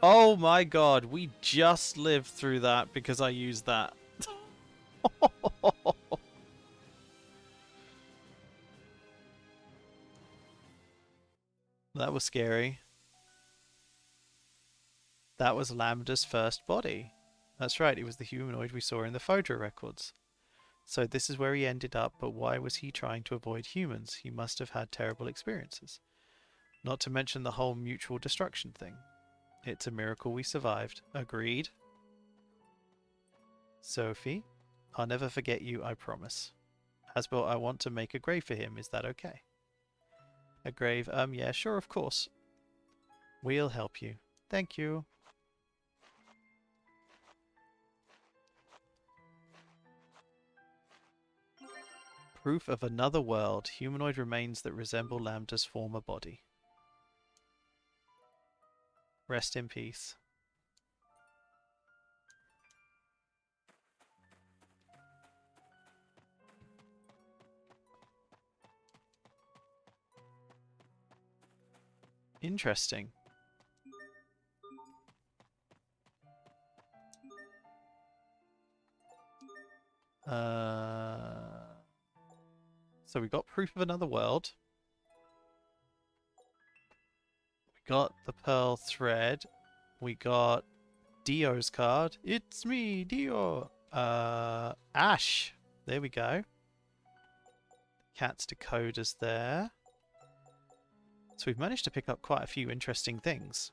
Oh my god, we just lived through that because I used that. That was scary. That was Lambda's first body. That's right, it was the humanoid we saw in the Fodra records. So this is where he ended up, but why was he trying to avoid humans? He must have had terrible experiences. Not to mention the whole mutual destruction thing. It's a miracle we survived. Agreed. Sophie, I'll never forget you, I promise. Hasbel, I want to make a grave for him. Is that okay? A grave? Yeah, sure, of course. We'll help you. Thank you. Proof of another world. Humanoid remains that resemble Lambda's former body. Rest in peace. Interesting. So we got proof of another world. We got the pearl thread. We got Dio's card. It's me, Dio. Ash. There we go. Cat's decoders there. So we've managed to pick up quite a few interesting things.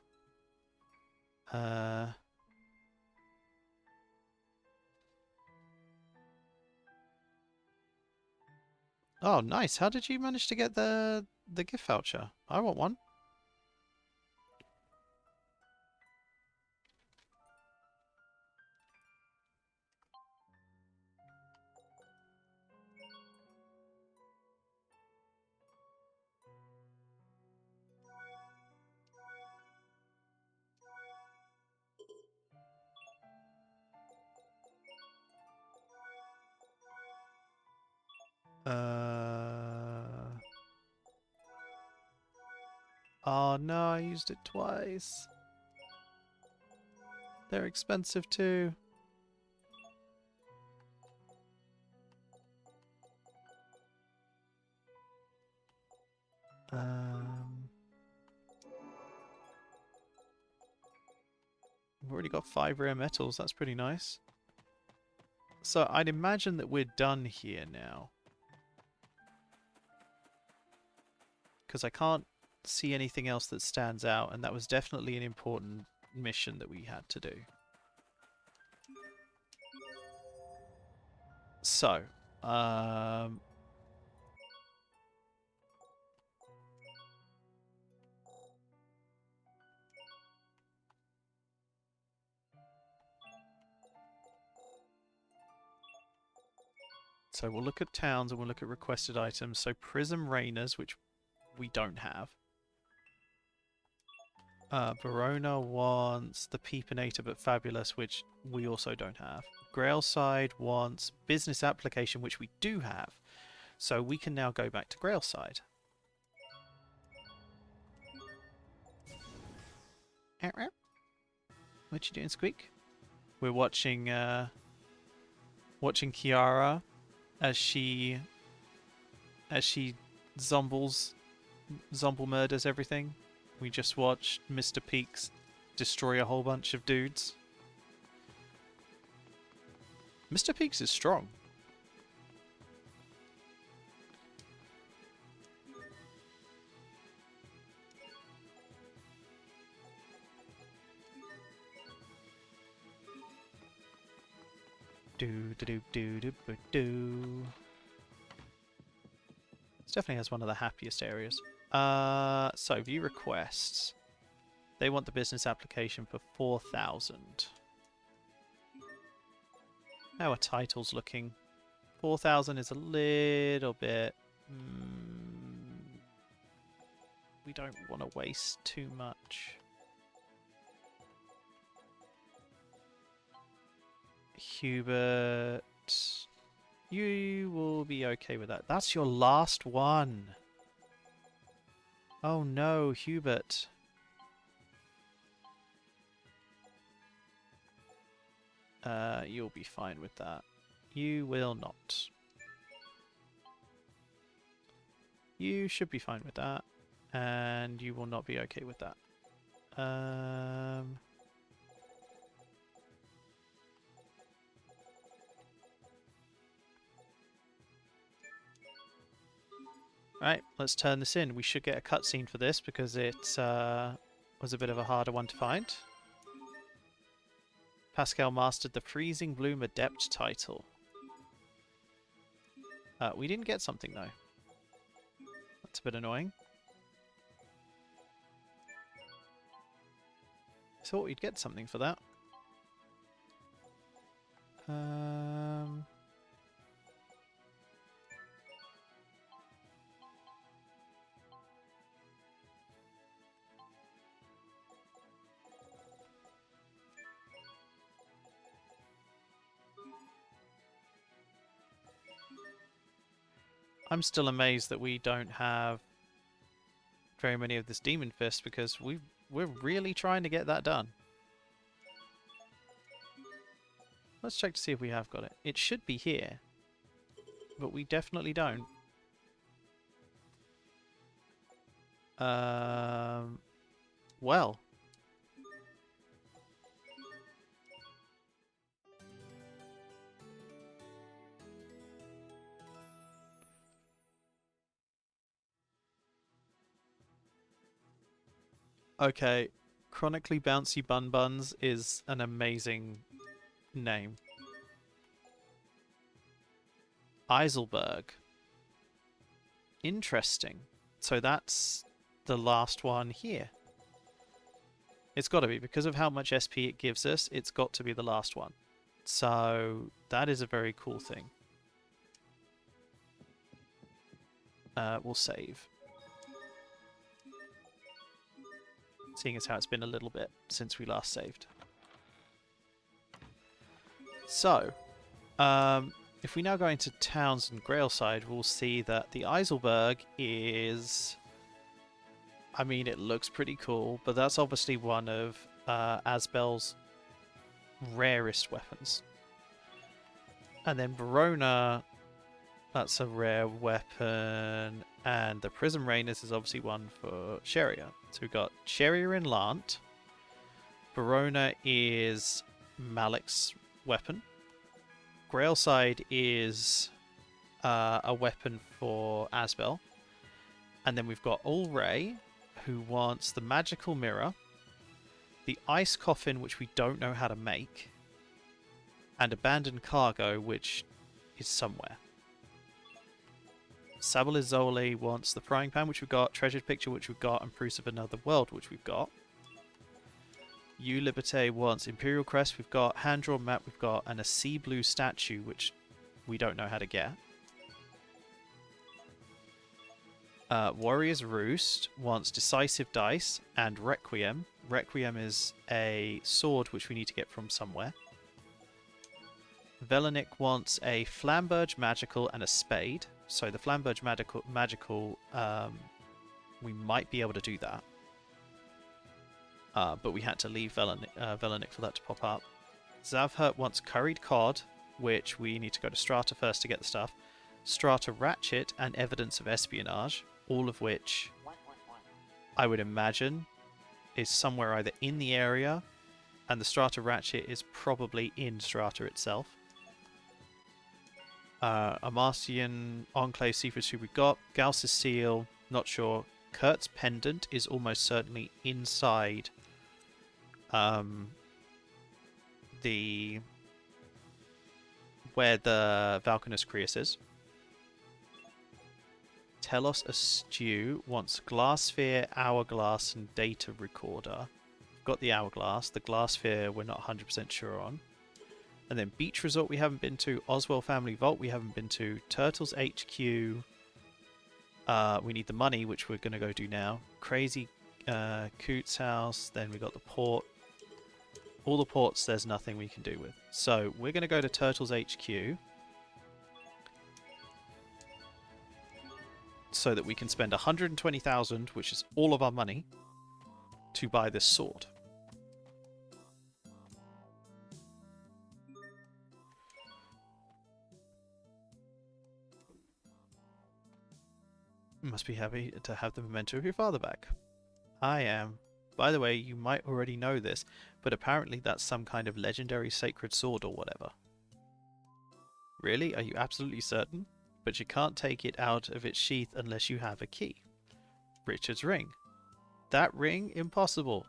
Oh, nice. How did you manage to get the gift voucher? I want one. Oh no, I used it twice. They're expensive too. We've already got 5 rare metals, that's pretty nice. So I'd imagine that we're done here now. Because I can't see anything else that stands out, and that was definitely an important mission that we had to do. So, so we'll look at towns and we'll look at requested items. So Prism Rainers, which we don't have. Verona wants the Peepinator but Fabulous, which we also don't have. Grailside wants Business Application, which we do have. So we can now go back to Grailside. What you doing, Squeak? We're watching watching Kiara as she zomble murders everything. We just watched Mr. Peaks destroy a whole bunch of dudes. Mr. Peaks is strong. Do. This definitely has one of the happiest areas. So view requests. They want the business application for 4,000. How are titles looking? 4,000 is a little bit... we don't want to waste too much. Hubert... You will be okay with that. That's your last one. Oh no, Hubert. You'll be fine with that. You will not. You should be fine with that. And you will not be okay with that. Right, let's turn this in. We should get a cutscene for this because it was a bit of a harder one to find. Pascal mastered the Freezing Bloom Adept title. We didn't get something though. That's a bit annoying. I thought we'd get something for that. I'm still amazed that we don't have very many of this Demon Fist because we're really trying to get that done. Let's check to see if we have got it. It should be here, but we definitely don't. Well. Okay, Chronically Bouncy Bun Buns is an amazing name. Eiselberg. Interesting. So that's the last one here. It's got to be. Because of how much SP it gives us, it's got to be the last one. So that is a very cool thing. We'll save. Seeing as how it's been a little bit since we last saved. So, if we now go into Towns and Grailside, we'll see that the Eiselberg is... I mean, it looks pretty cool, but that's obviously one of Asbel's rarest weapons. And then Verona, that's a rare weapon, and the Prism Rainers is obviously one for Cheria. So we've got Cheria in Lant, Verona is Malik's weapon, Grailside is a weapon for Asbel, and then we've got Ulray, who wants the Magical Mirror, the Ice Coffin, which we don't know how to make, and Abandoned Cargo, which is somewhere. Sabalizole wants the Frying Pan, which we've got, Treasured Picture, which we've got, and Proofs of Another World, which we've got. U Liberté wants Imperial Crest, we've got, Hand-Drawn Map, we've got, and a Sea Blue Statue, which we don't know how to get. Warrior's Roost wants Decisive Dice and Requiem. Requiem is a sword which we need to get from somewhere. Velanik wants a Flamberge Magical and a Spade. So the Flamberge Magical, we might be able to do that. But we had to leave Velanik for that to pop up. Zavhurt wants Curried Cod, which we need to go to Stratha first to get the stuff. Strata Ratchet and Evidence of Espionage, all of which I would imagine is somewhere either in the area, and the Strata Ratchet is probably in Strata itself. Amarcian Enclave Secrets who we got. Gauss's Seal, not sure. Kurt's Pendant is almost certainly inside the where the Valkanus Creus is. Telos Astute wants Glass Sphere, Hourglass, and Data Recorder. Got the Hourglass. The Glass Sphere we're not 100% sure on. And then Beach Resort we haven't been to. Oswell Family Vault we haven't been to. Turtles HQ. We need the money, which we're going to go do now. Crazy Coots House. Then we got the port. All the ports there's nothing we can do with. So we're going to go to Turtles HQ. So that we can spend 120,000, which is all of our money, to buy this sword. You must be happy to have the memento of your father back. I am. By the way, you might already know this, but apparently that's some kind of legendary sacred sword or whatever. Really? Are you absolutely certain? But you can't take it out of its sheath unless you have a key. Richard's ring. That ring? Impossible.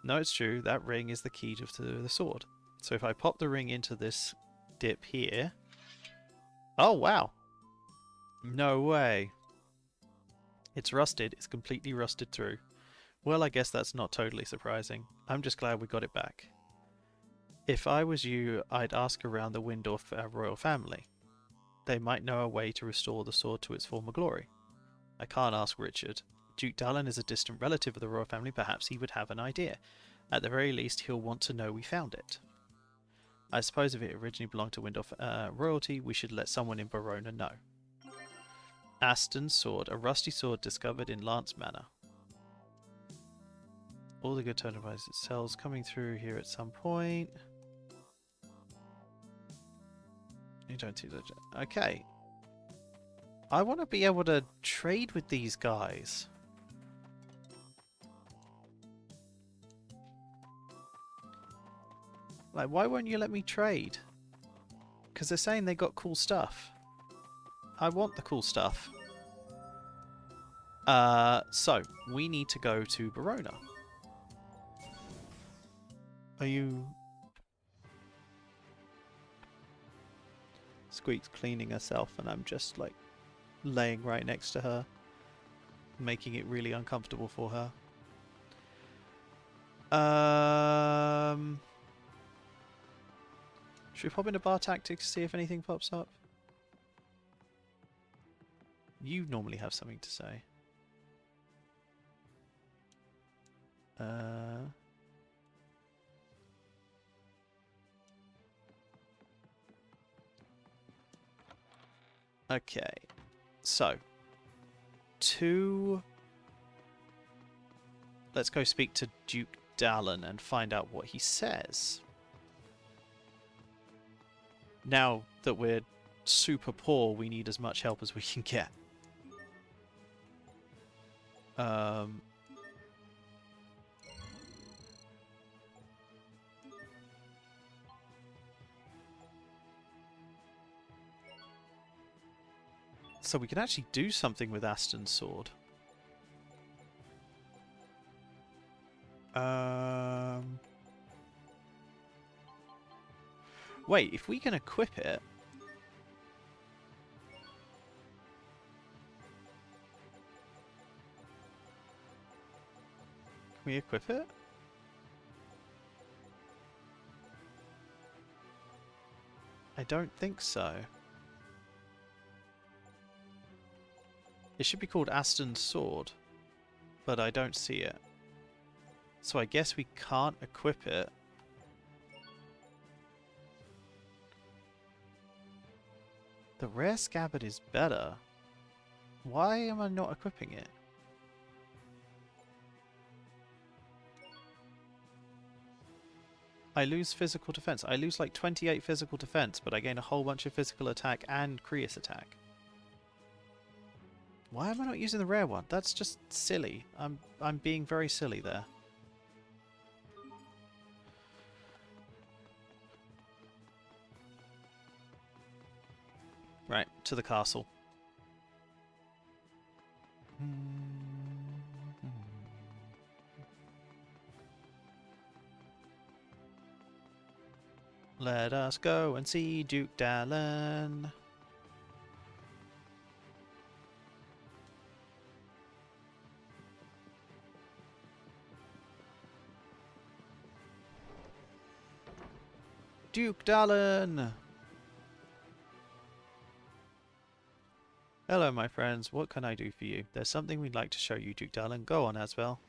No, it's true. That ring is the key to the sword. So if I pop the ring into this dip here... Oh, wow. No way. It's rusted. It's completely rusted through. Well, I guess that's not totally surprising. I'm just glad we got it back. If I was you, I'd ask around the Windorf royal family. They might know a way to restore the sword to its former glory. I can't ask Richard. Duke Dallin is a distant relative of the royal family. Perhaps he would have an idea. At the very least, he'll want to know we found it. I suppose if it originally belonged to Windorf royalty, we should let someone in Barona know. Aston's sword, a rusty sword discovered in Lance Manor. All the good turn-of-eyes it sells coming through here at some point. You don't see that. Okay. I want to be able to trade with these guys. Like, why won't you let me trade? Because they're saying they got cool stuff. I want the cool stuff. So, we need to go to Barona. Are you... Squeak's cleaning herself and I'm just like laying right next to her, making it really uncomfortable for her. Should we pop into Bar Tactics to see if anything pops up? You normally have something to say. Okay, so let's go speak to Duke Dallin and find out what he says. Now that we're super poor, we need as much help as we can get. So we can actually do something with Aston's sword. Wait, if we can equip it... Can we equip it? I don't think so. It should be called Aston's Sword, but I don't see it. So I guess we can't equip it. The rare scabbard is better. Why am I not equipping it? I lose physical defense. I lose like 28 physical defense, but I gain a whole bunch of physical attack and Creus attack. Why am I not using the rare one? That's just silly. I'm being very silly there. Right, to the castle. Let us go and see Duke Dallin. Duke Dallin! Hello, my friends. What can I do for you? There's something we'd like to show you, Duke Dallin. Go on, Asbel.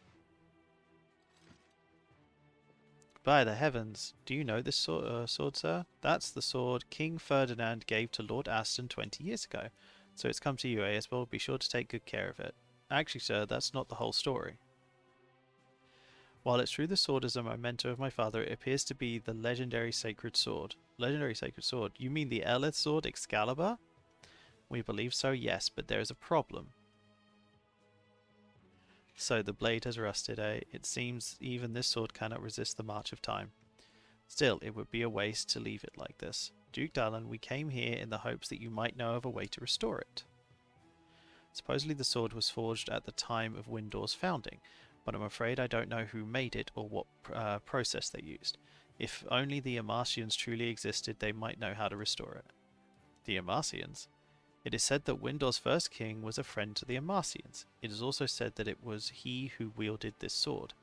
By the heavens, do you know this sword, sir? That's the sword King Ferdinand gave to Lord Aston 20 years ago. So it's come to you, Asbel. Be sure to take good care of it. Actually, sir, that's not the whole story. While it's true the sword is a memento of my father, it appears to be the legendary sacred sword. Legendary sacred sword? You mean the Elith sword Excalibur? We believe so, yes, but there is a problem. So the blade has rusted, eh? It seems even this sword cannot resist the march of time. Still, it would be a waste to leave it like this. Duke Dallin, we came here in the hopes that you might know of a way to restore it. Supposedly the sword was forged at the time of Windor's founding, but I'm afraid I don't know who made it or what process they used. If only the Amarcians truly existed, they might know how to restore it. The Amarcians? It is said that Windor's first king was a friend to the Amarcians. It is also said that it was he who wielded this sword.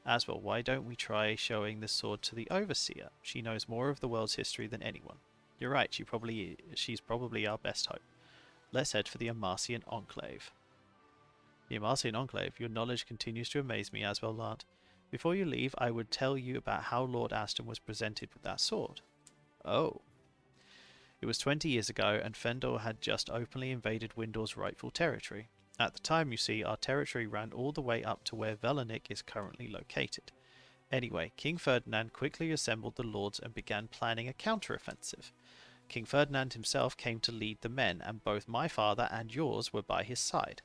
As well, why don't we try showing this sword to the Overseer? She knows more of the world's history than anyone. You're right, she's probably our best hope. Let's head for the Amarcian Enclave. The Amarcian Enclave, your knowledge continues to amaze me, Asbel Lant. Before you leave, I would tell you about how Lord Aston was presented with that sword. Oh. It was 20 years ago, and Fendor had just openly invaded Windor's rightful territory. At the time, you see, our territory ran all the way up to where Velanik is currently located. Anyway, King Ferdinand quickly assembled the lords and began planning a counter-offensive. King Ferdinand himself came to lead the men, and both my father and yours were by his side.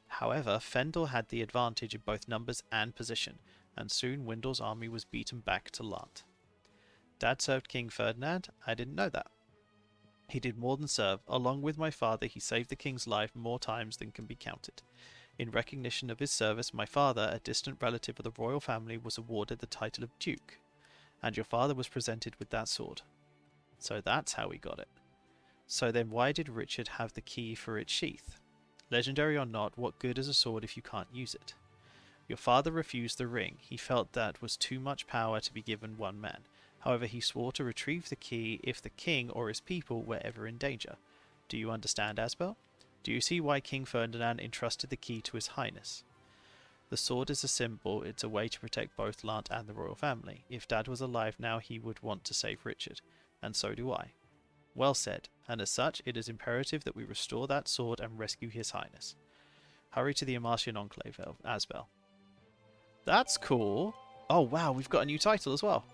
However, Fendor had the advantage in both numbers and position, and soon Windor's army was beaten back to Lant. Dad served King Ferdinand? I didn't know that. He did more than serve. Along with my father, he saved the king's life more times than can be counted. In recognition of his service, my father, a distant relative of the royal family, was awarded the title of Duke, and your father was presented with that sword. So that's how he got it. So then why did Richard have the key for its sheath? Legendary or not, what good is a sword if you can't use it? Your father refused the ring. He felt that was too much power to be given one man. However, he swore to retrieve the key if the king or his people were ever in danger. Do you understand, Asbel? Do you see why King Ferdinand entrusted the key to his highness? The sword is a symbol. It's a way to protect both Lant and the royal family. If Dad was alive now, he would want to save Richard. And so do I. Well said, and as such, it is imperative that we restore that sword and rescue his highness. Hurry to the Amarcian Enclave, Asbel. That's cool. Oh wow, we've got a new title as well.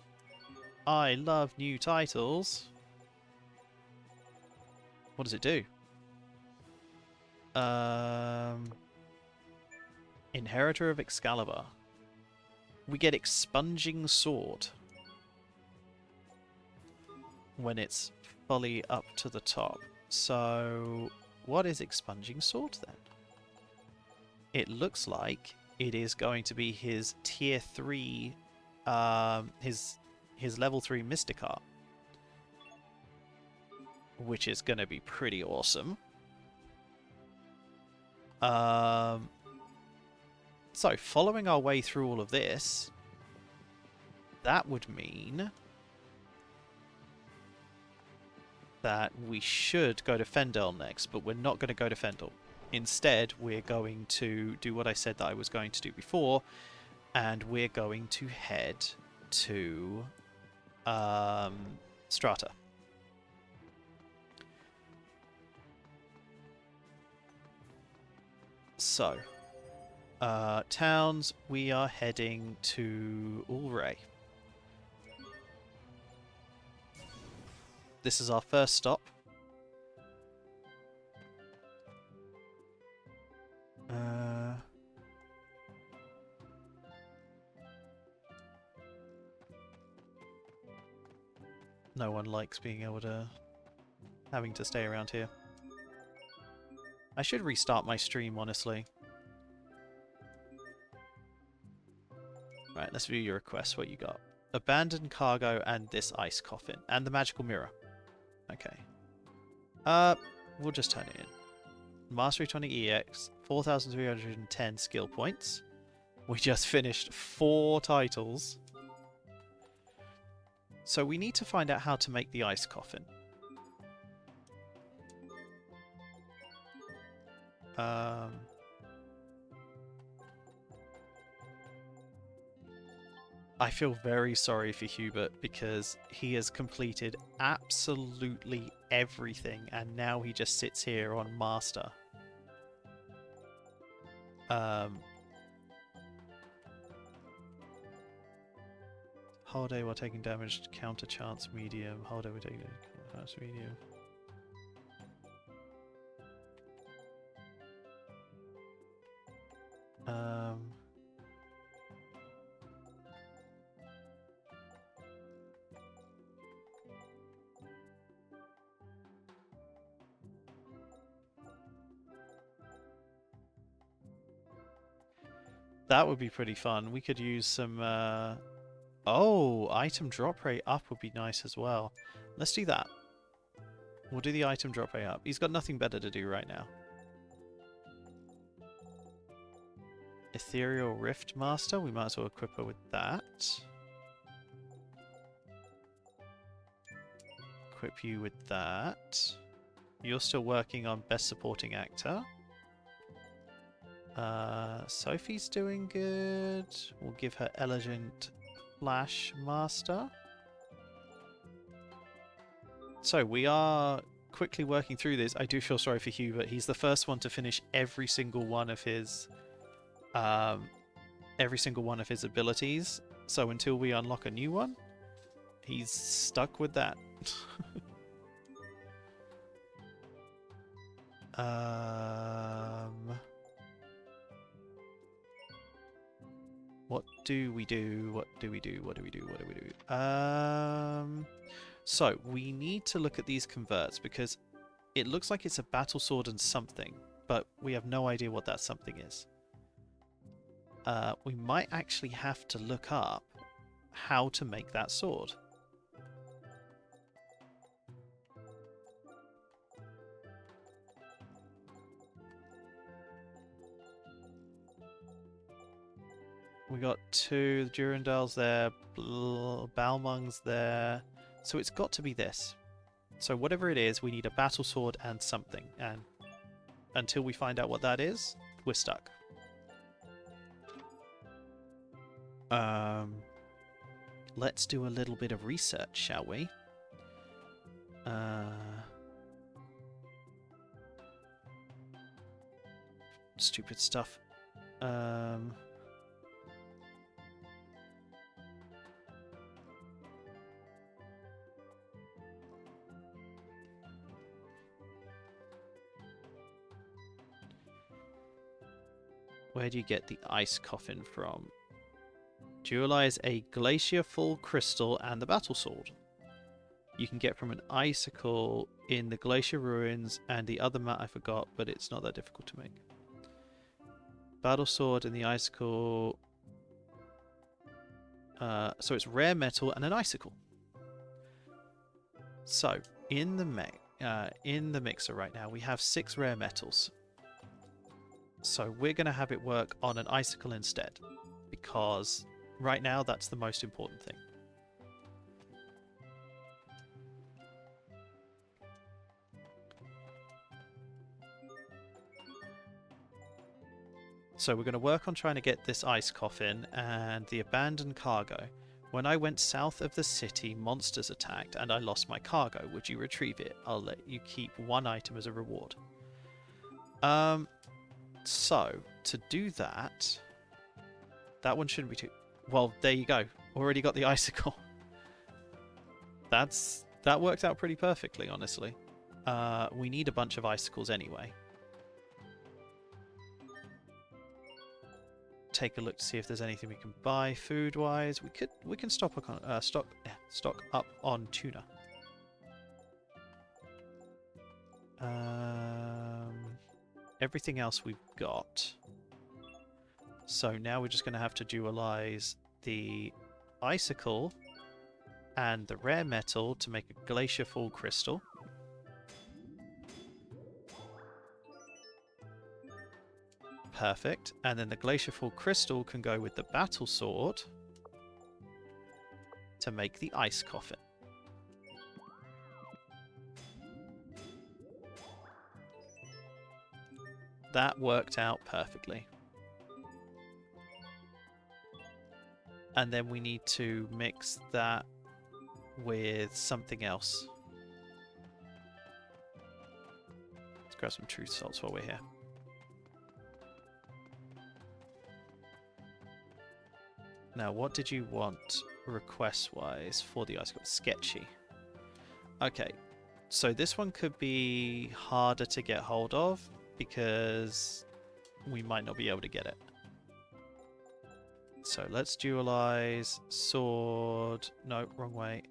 I love new titles. What does it do? Inheritor of Excalibur. We get Expunging Sword when it's fully up to the top. So, what is Expunging Sword then? It looks like it is going to be his tier 3, his level 3 Mystic Art, which is going to be pretty awesome. So, following our way through all of this, that would mean that we should go to Fendel next, but we're not going to go to Fendel. Instead, we're going to do what I said that I was going to do before, and we're going to head to Stratha. So, towns, we are heading to Ulray. This is our first stop. No one likes being able to having to stay around here. I should restart my stream, honestly. Right, let's view your requests. What you got? Abandoned cargo and this ice coffin. And the magical mirror. Okay. We'll just turn it in. Mastery 20 EX. 4,310 skill points. We just finished 4 titles. So we need to find out how to make the ice coffin. I feel very sorry for Hubert because he has completed absolutely everything and now he just sits here on Master. Holiday while taking damage, counter chance medium. Holiday while taking chance medium. That would be pretty fun. We could use some... Oh, item drop rate up would be nice as well. Let's do that. We'll do the item drop rate up. He's got nothing better to do right now. Ethereal Rift Master. We might as well equip her with that. Equip you with that. You're still working on Best Supporting Actor. Sophie's doing good. We'll give her Elegant Flash Master. So we are quickly working through this. I do feel sorry for Hubert. He's the first one to finish every single one of his abilities. So until we unlock a new one, he's stuck with that. What do we do? What do we do? What do we do? What do we do? So we need to look at these converts because it looks like it's a battle sword and something, but we have no idea what that something is. We might actually have to look up how to make that sword. We got 2 Durandals there, Balmung's there, so it's got to be this. So whatever it is, we need a battle sword and something, and until we find out what that is, we're stuck. Let's do a little bit of research, shall we? Stupid stuff. Where do you get the ice coffin from? Dualize a glacier full crystal and the battle sword. You can get from an icicle in the glacier ruins and the other mat I forgot, but it's not that difficult to make. Battle sword and the icicle. So it's rare metal and an icicle. So in the mixer right now we have 6 rare metals. So we're going to have it work on an icicle instead, because right now that's the most important thing. So we're going to work on trying to get this ice coffin and the abandoned cargo. When I went south of the city, monsters attacked and I lost my cargo. Would you retrieve it? I'll let you keep 1 item as a reward. So, to do that, that one shouldn't be too... Well, there you go. Already got the icicle. That worked out pretty perfectly, honestly. We need a bunch of icicles anyway. Take a look to see if there's anything we can buy food-wise. We can stock up on tuna. everything else we've got. So now we're just going to have to dualize the icicle and the rare metal to make a glacier fall crystal. Perfect. And then the glacier fall crystal can go with the battle sword to make the ice coffin. That worked out perfectly. And then we need to mix that with something else. Let's grab some truth salts while we're here. Now, what did you want request-wise for the ice cream? Sketchy. Okay, so this one could be harder to get hold of because we might not be able to get it. So let's dualize sword. No, wrong way.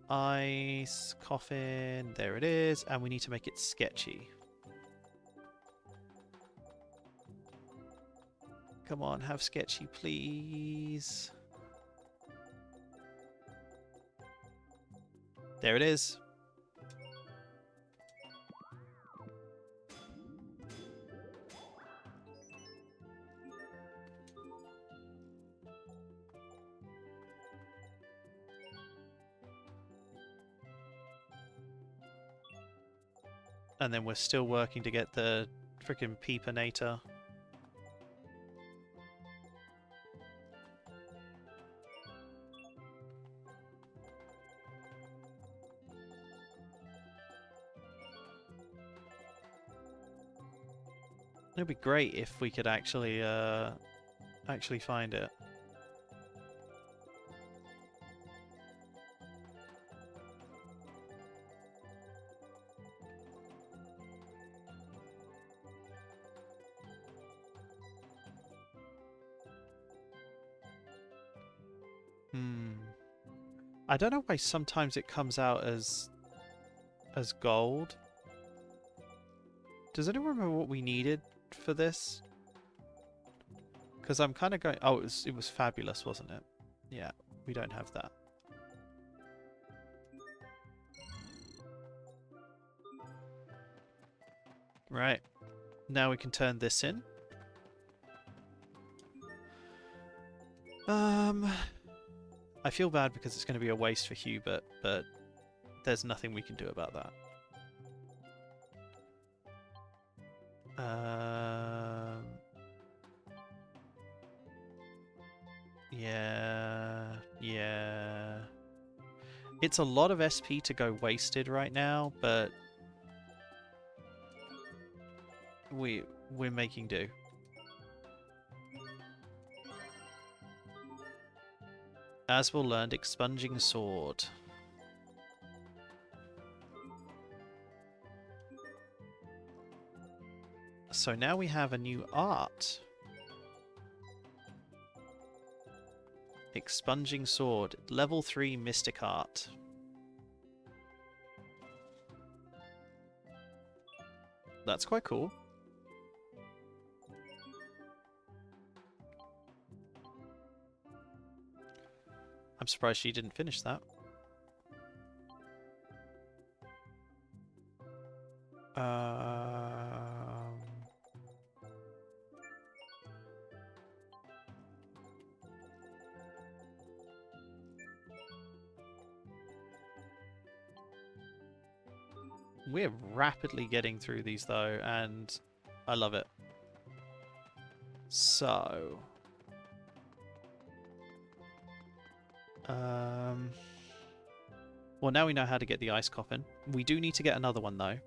Ice coffin. There it is. And we need to make it sketchy. Come on, have sketchy, please. There it is. And then we're still working to get the frickin' peepinator. It'd be great if we could actually find it. I don't know why sometimes it comes out as gold. Does anyone remember what we needed for this? Because I'm kind of going... Oh, it was fabulous, wasn't it? Yeah, we don't have that. Right. Now we can turn this in. I feel bad because it's going to be a waste for Hubert, but there's nothing we can do about that. Yeah. It's a lot of SP to go wasted right now, but we're making do. Aswell learned Expunging Sword. So now we have a new art. Expunging Sword, level 3 Mystic Art. That's quite cool. I'm surprised she didn't finish that. We're rapidly getting through these though, and I love it. So... well, now we know how to get the ice coffin. We do need to get another one, though.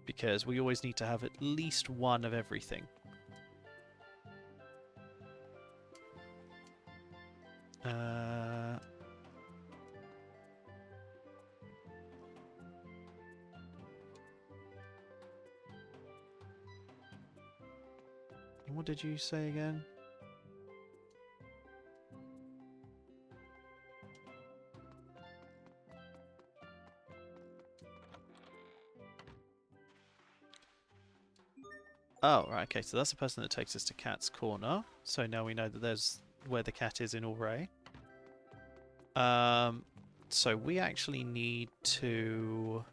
Because we always need to have at least one of everything. What did you say again? Oh, right, okay, so that's the person that takes us to Cat's Corner. So now we know that there's where the cat is in Auray. So we actually need to...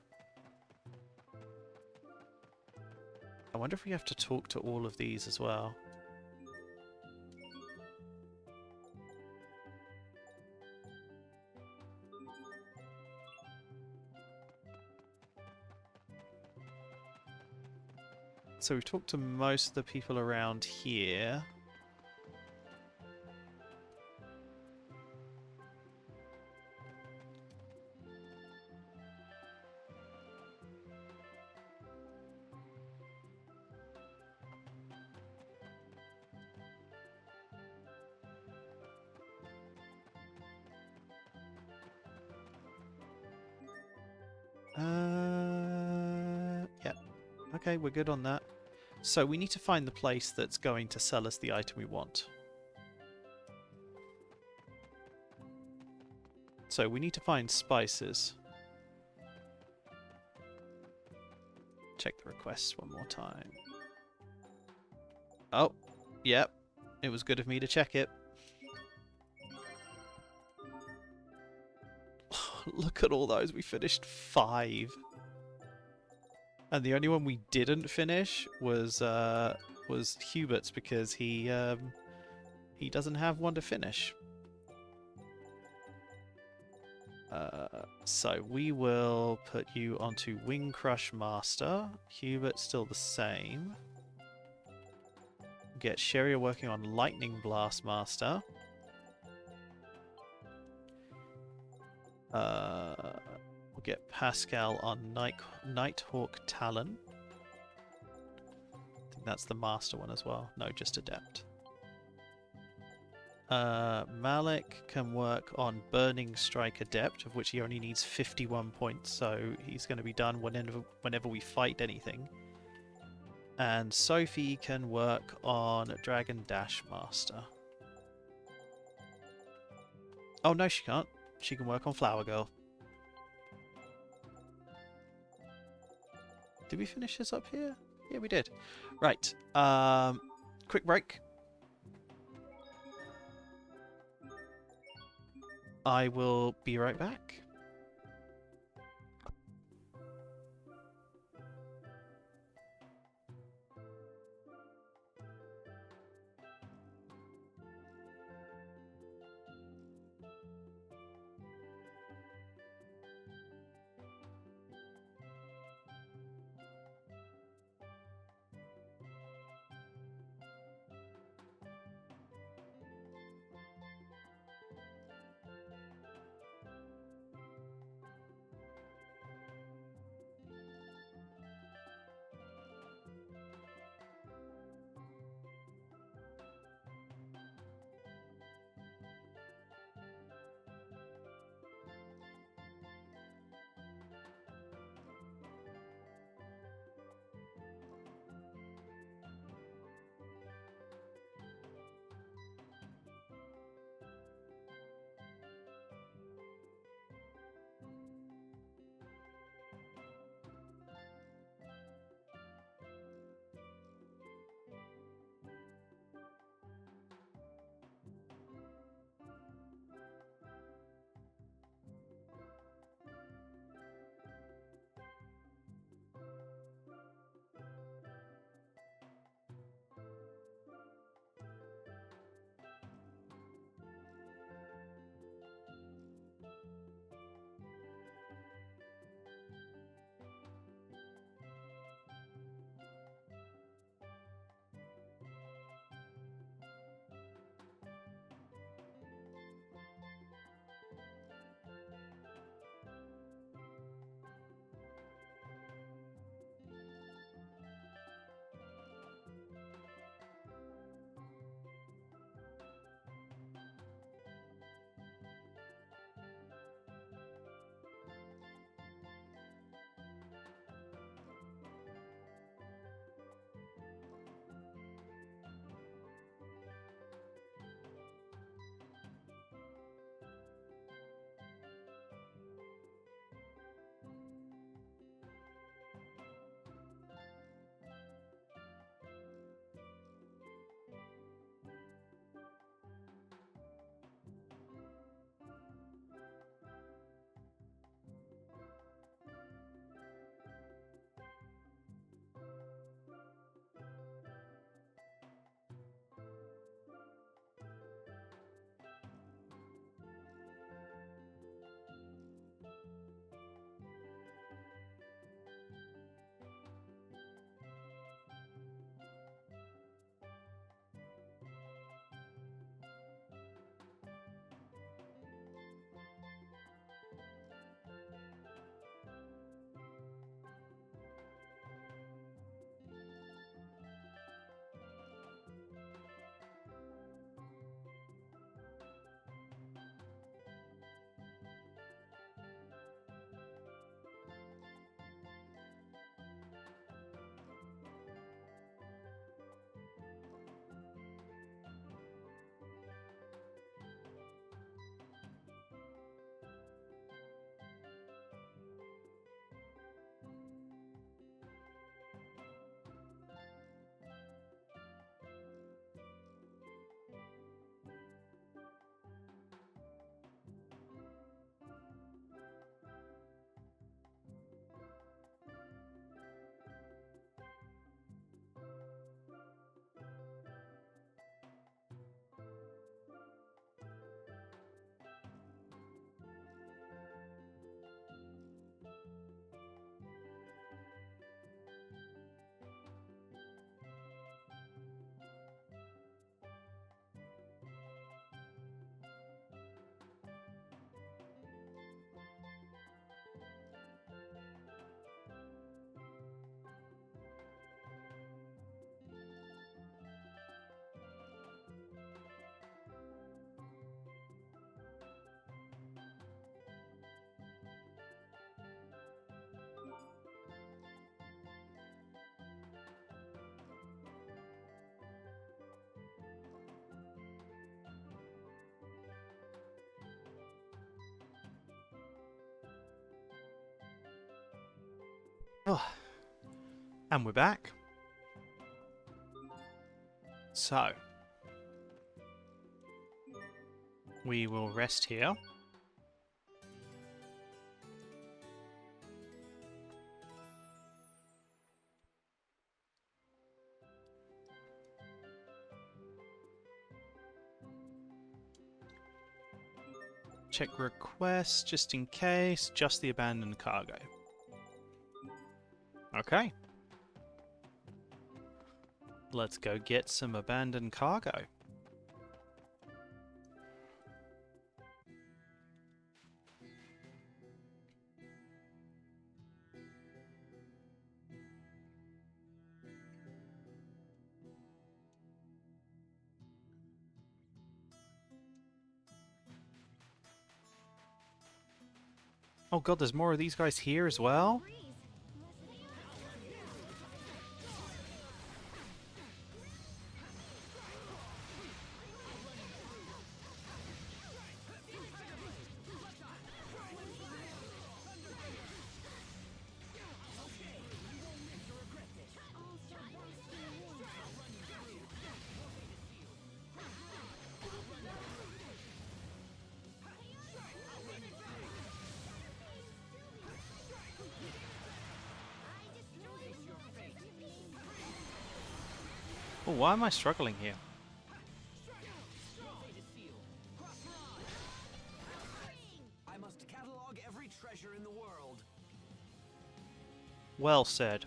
I wonder if we have to talk to all of these as well. So we've talked to most of the people around here. Yeah. Okay, we're good on that. So we need to find the place that's going to sell us the item we want. So we need to find spices. Check the requests one more time. Oh, yep. It was good of me to check it. Look at all those. We finished 5. And the only one we didn't finish was Hubert's, because he doesn't have one to finish. So we will put you onto Wing Crush Master. Hubert's still the same. Get Cheri working on Lightning Blast Master. We'll get Pascal on Nighthawk Talon. I think that's the Master one as well. No, just Adept. Malik can work on Burning Strike Adept, of which he only needs 51 points, so he's going to be done whenever we fight anything. And Sophie can work on Dragon Dash Master. Oh no, she can't. She can work on Flower Girl. Did we finish this up here? Yeah, we did. Right. Quick break. I will be right back. Oh, and we're back. So, we will rest here. Check requests just in case, just the abandoned cargo. Okay. Let's go get some abandoned cargo. Oh god, there's more of these guys here as well? Oh, why am I struggling here? I must catalog every treasure in the world. Well said.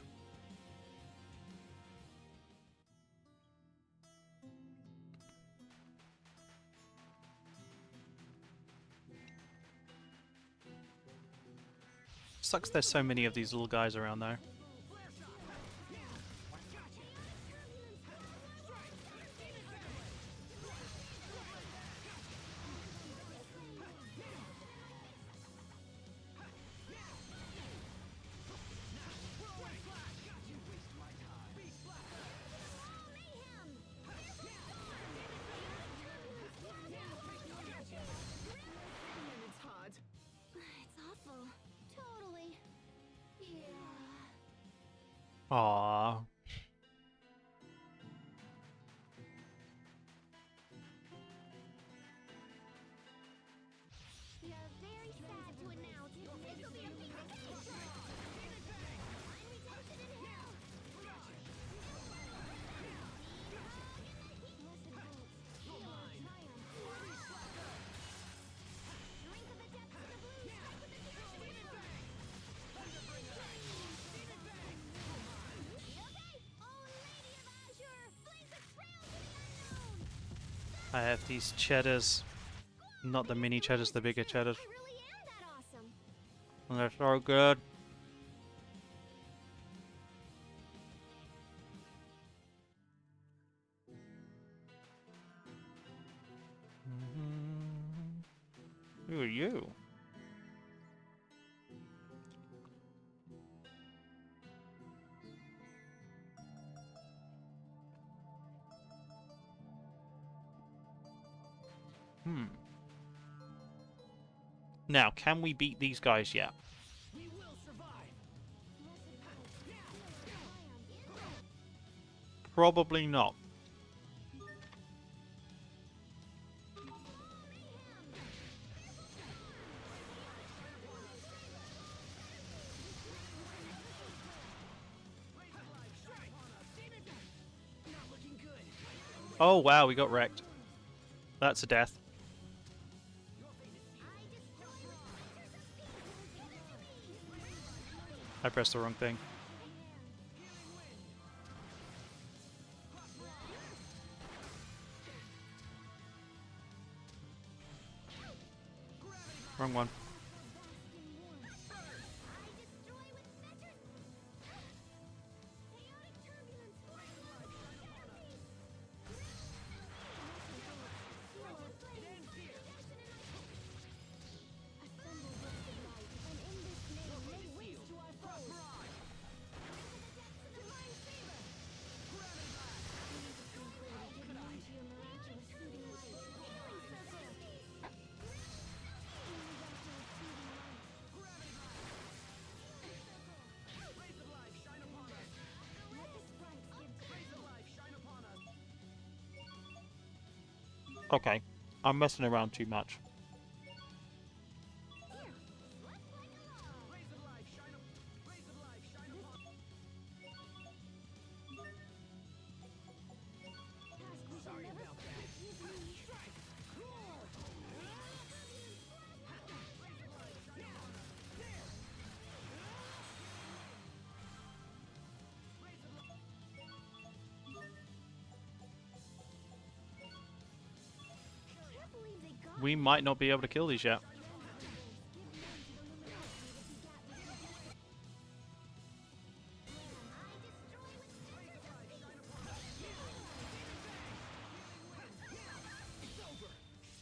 Sucks there's so many of these little guys around though. It's hot. It's awful. Totally. Yeah. Aww. We are very sad to announce this will be a piece of cake. I'm retention in hell. Drink of the depths of the blue. Strike with the okay. Oh, Lady of Azure. Blaze a trail to the unknown. I have these cheddars. Not the mini cheddars, the bigger cheddars. I really am that awesome. And they're so good. Who are you? Now, can we beat these guys yet? We will survive. Probably not. Oh wow, we got wrecked. That's a death. I pressed the wrong thing. Wrong one. Okay, I'm messing around too much. We might not be able to kill these yet.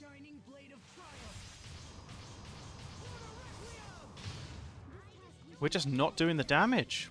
Shining blade of triumph. We're just not doing the damage.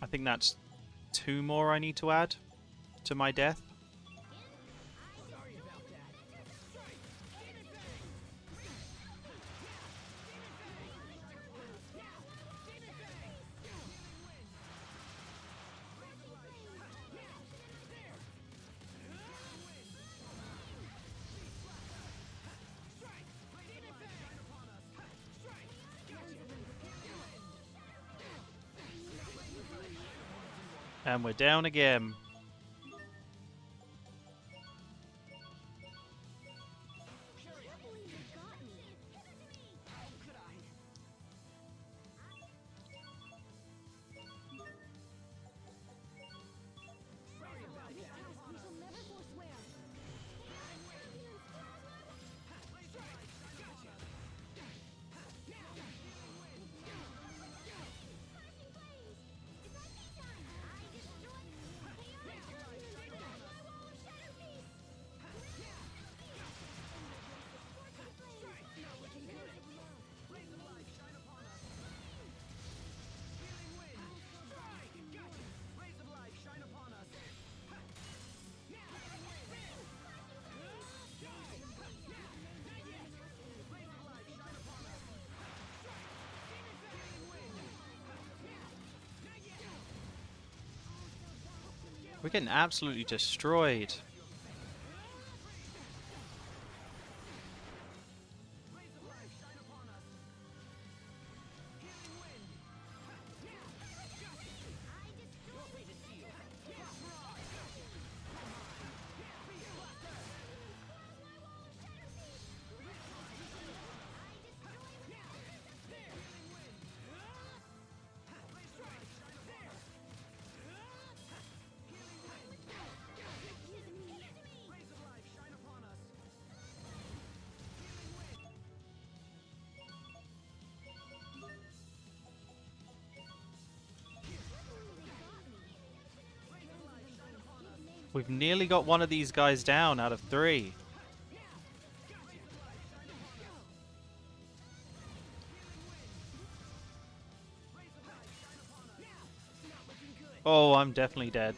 I think that's 2 more I need to add to my death. And we're down again. We're getting absolutely destroyed. We've nearly got one of these guys down out of 3. Oh, I'm definitely dead.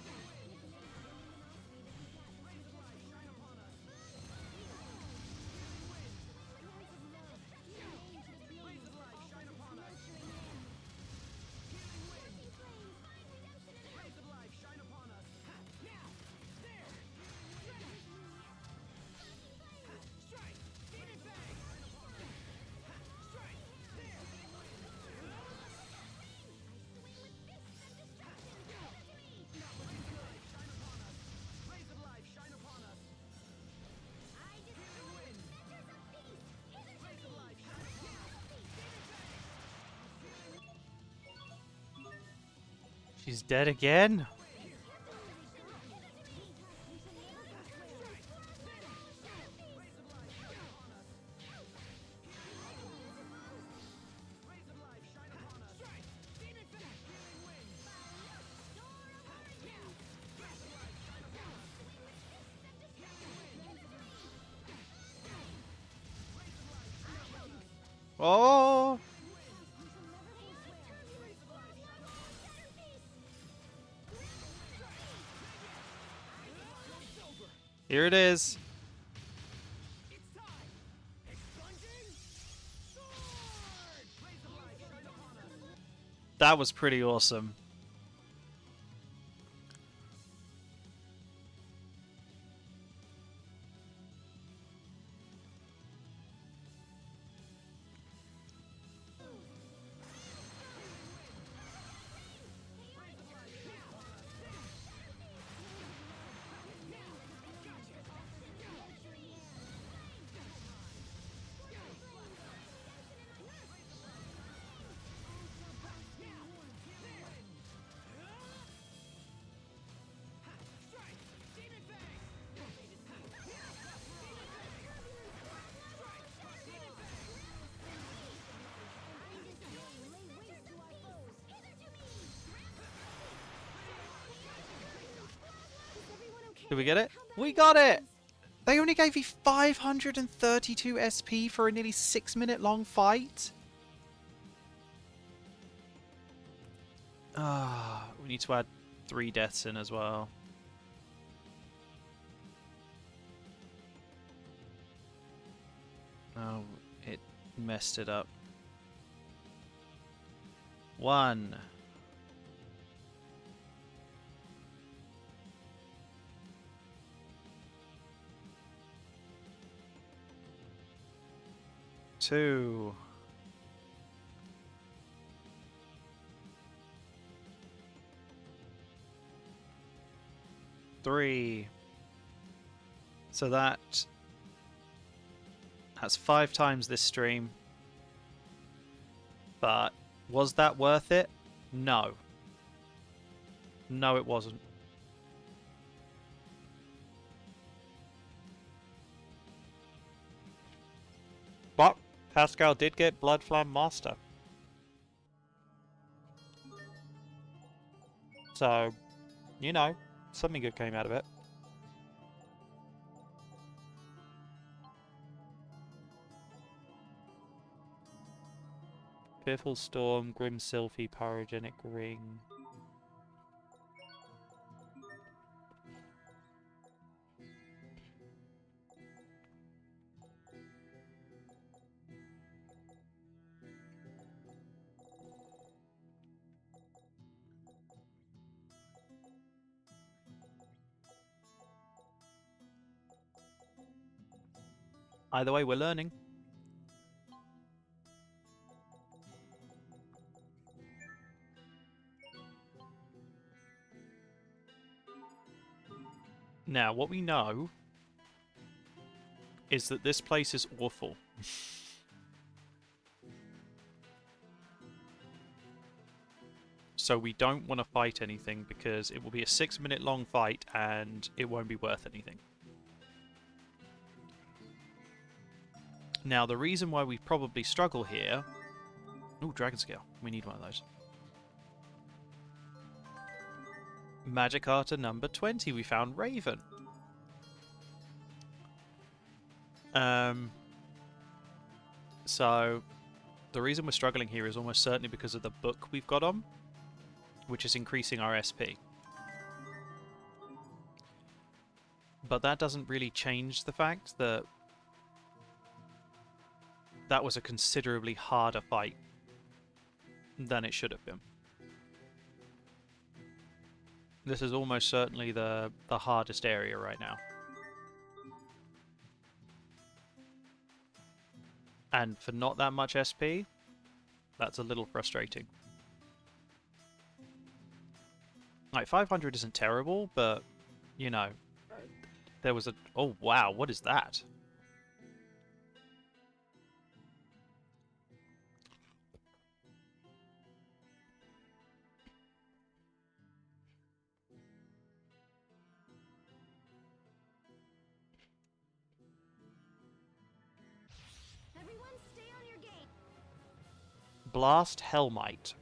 She's dead again? Oh! Here it is. It's time! Expunging sword! Raise the flag, shine upon us! That was pretty awesome. Did we get it? We got it! They only gave you 532 SP for a nearly 6-minute long fight? Ah, we need to add 3 deaths in as well. Oh, it messed it up. 1. 2. 3. So that's 5 times this stream. But was that worth it? No. No, it wasn't. But Pascal did get Blood Flam Master. So, you know, something good came out of it. Fearful Storm, Grim Sylphie, Pyrogenic Ring. Either way, we're learning. Now, what we know is that this place is awful. So we don't want to fight anything because it will be a 6-minute long fight and it won't be worth anything. Now, the reason why we probably struggle here... Ooh, Dragon Scale. We need one of those. Magic Arter number 20. We found Raven. So, the reason we're struggling here is almost certainly because of the book we've got on, which is increasing our SP. But that doesn't really change the fact that that was a considerably harder fight than it should have been. This is almost certainly the hardest area right now. And for not that much SP, that's a little frustrating. Like, 500 isn't terrible, but, you know, there was a... Oh, wow, what is that? Everyone stay on your game. Blast Hellmite.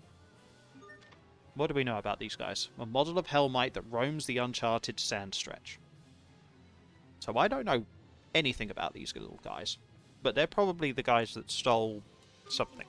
What do we know about these guys? A model of Hellmite that roams the uncharted sand stretch. So I don't know anything about these little guys. But they're probably the guys that stole something.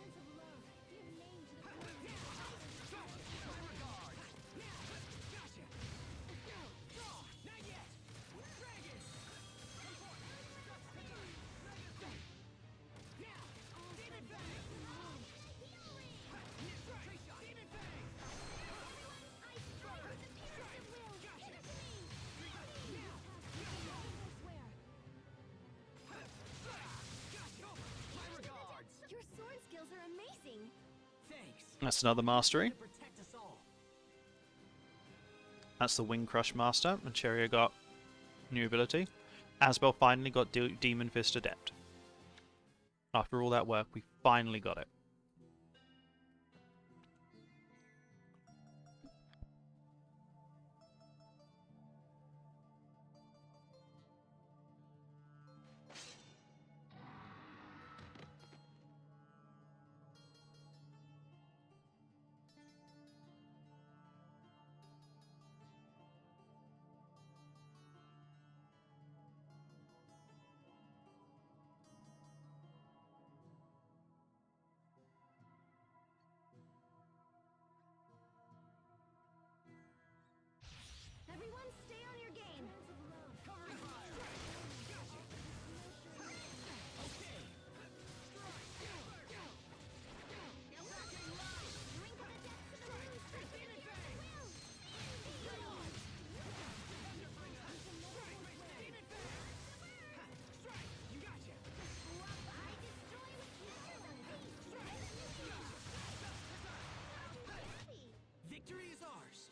That's another mastery. To protect us all. That's the Wing Crush Master, and Cheri got new ability. Asbel finally got Demon Fist Adept. After all that work, we finally got it. Everyone stay on your game. Victory is ours.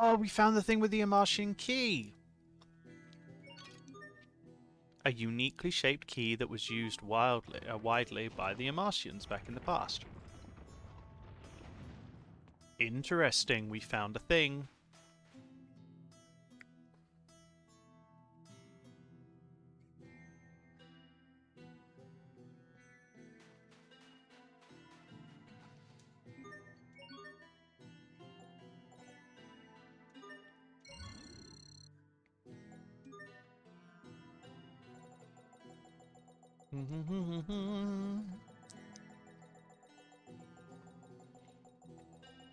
Oh, we found the thing with the Amartian key! A uniquely shaped key that was used widely by the Amartians back in the past. Interesting, we found a thing.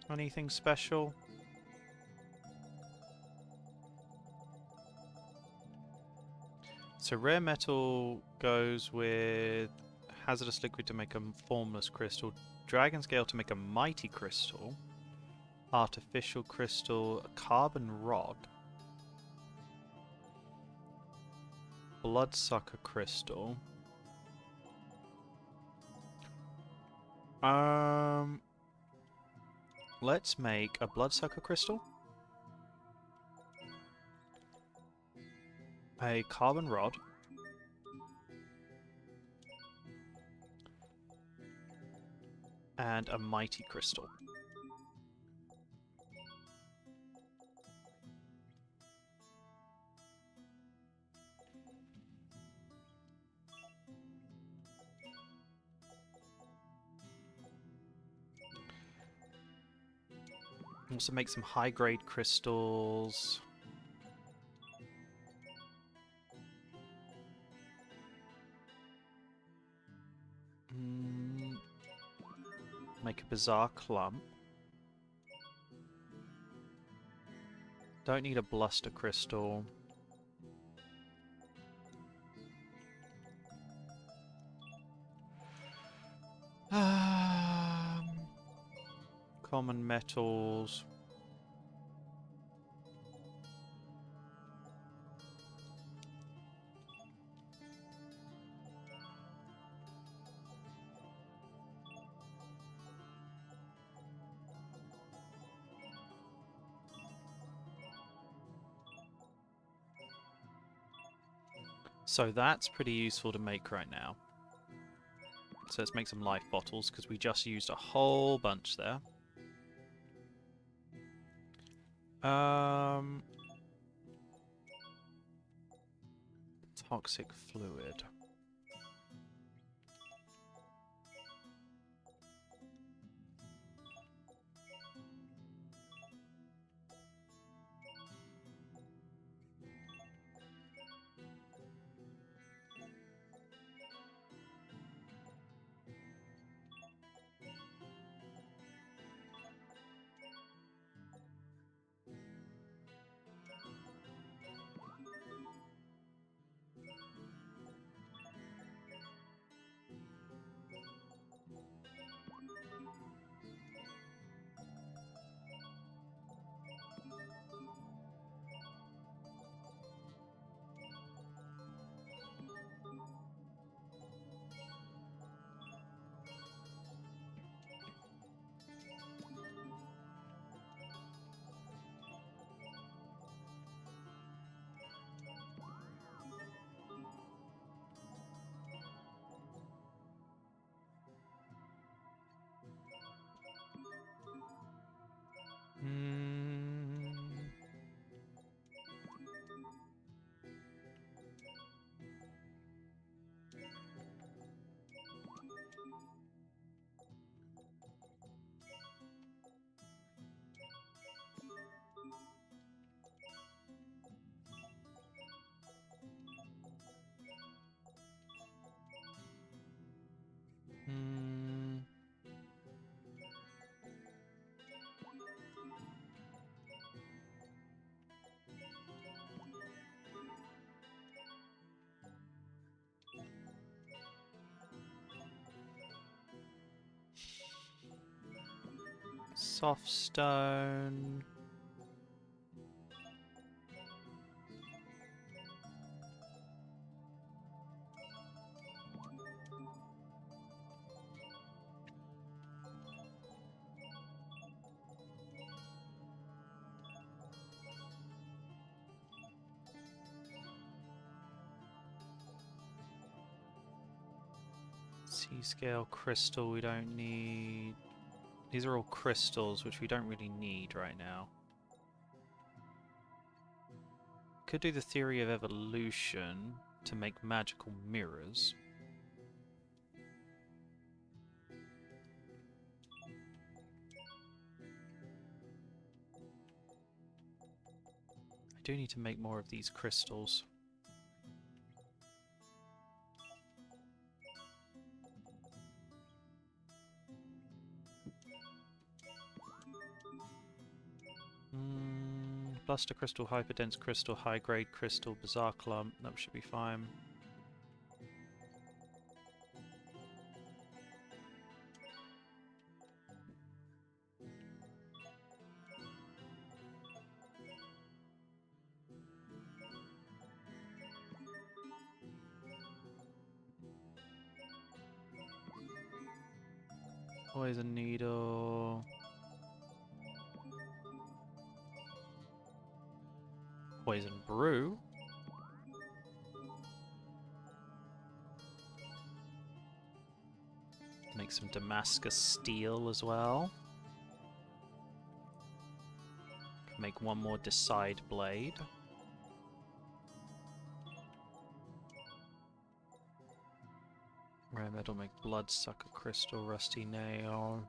Anything special? So rare metal goes with hazardous liquid to make a formless crystal, dragon scale to make a mighty crystal, artificial crystal, a carbon rod, bloodsucker crystal. Let's make a bloodsucker crystal, a carbon rod, and a mighty crystal. Also make some high-grade crystals. Make a bizarre clump. Don't need a bluster crystal. common metals. So that's pretty useful to make right now. So let's make some life bottles, because we just used a whole bunch there. Toxic fluid. Soft stone. Sea-scale crystal we don't need. These are all crystals, which we don't really need right now. Could do the theory of evolution to make magical mirrors. I do need to make more of these crystals. Bluster crystal, hyperdense crystal, high grade crystal, bizarre clump. That should be fine. Poison needle. Poison brew. Make some Damascus steel as well. Make one more Decide blade. Rare metal, make bloodsucker crystal, rusty nail.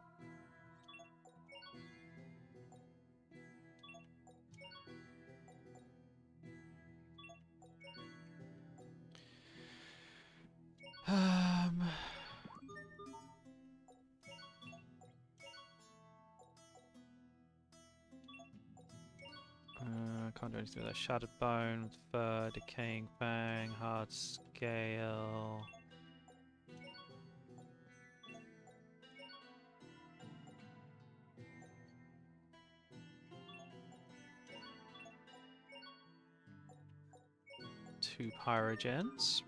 Can't do anything with that. Shattered bone, fur, decaying fang, hard scale. 2 pyrogens.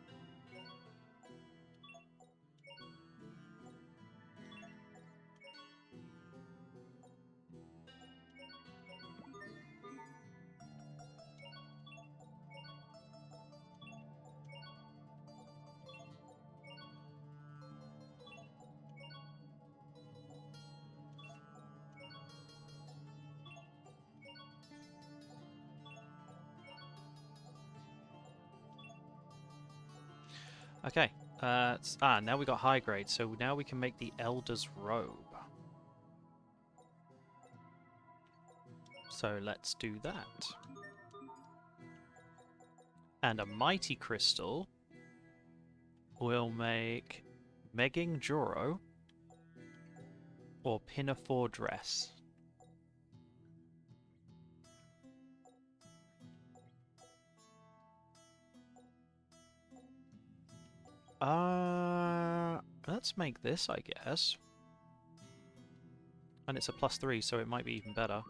Okay. Now we got high grade, so now we can make the Elder's Robe. So let's do that. And a Mighty Crystal will make Megging Joro or Pinafore Dress. Let's make this, I guess. And it's a +3, so it might be even better.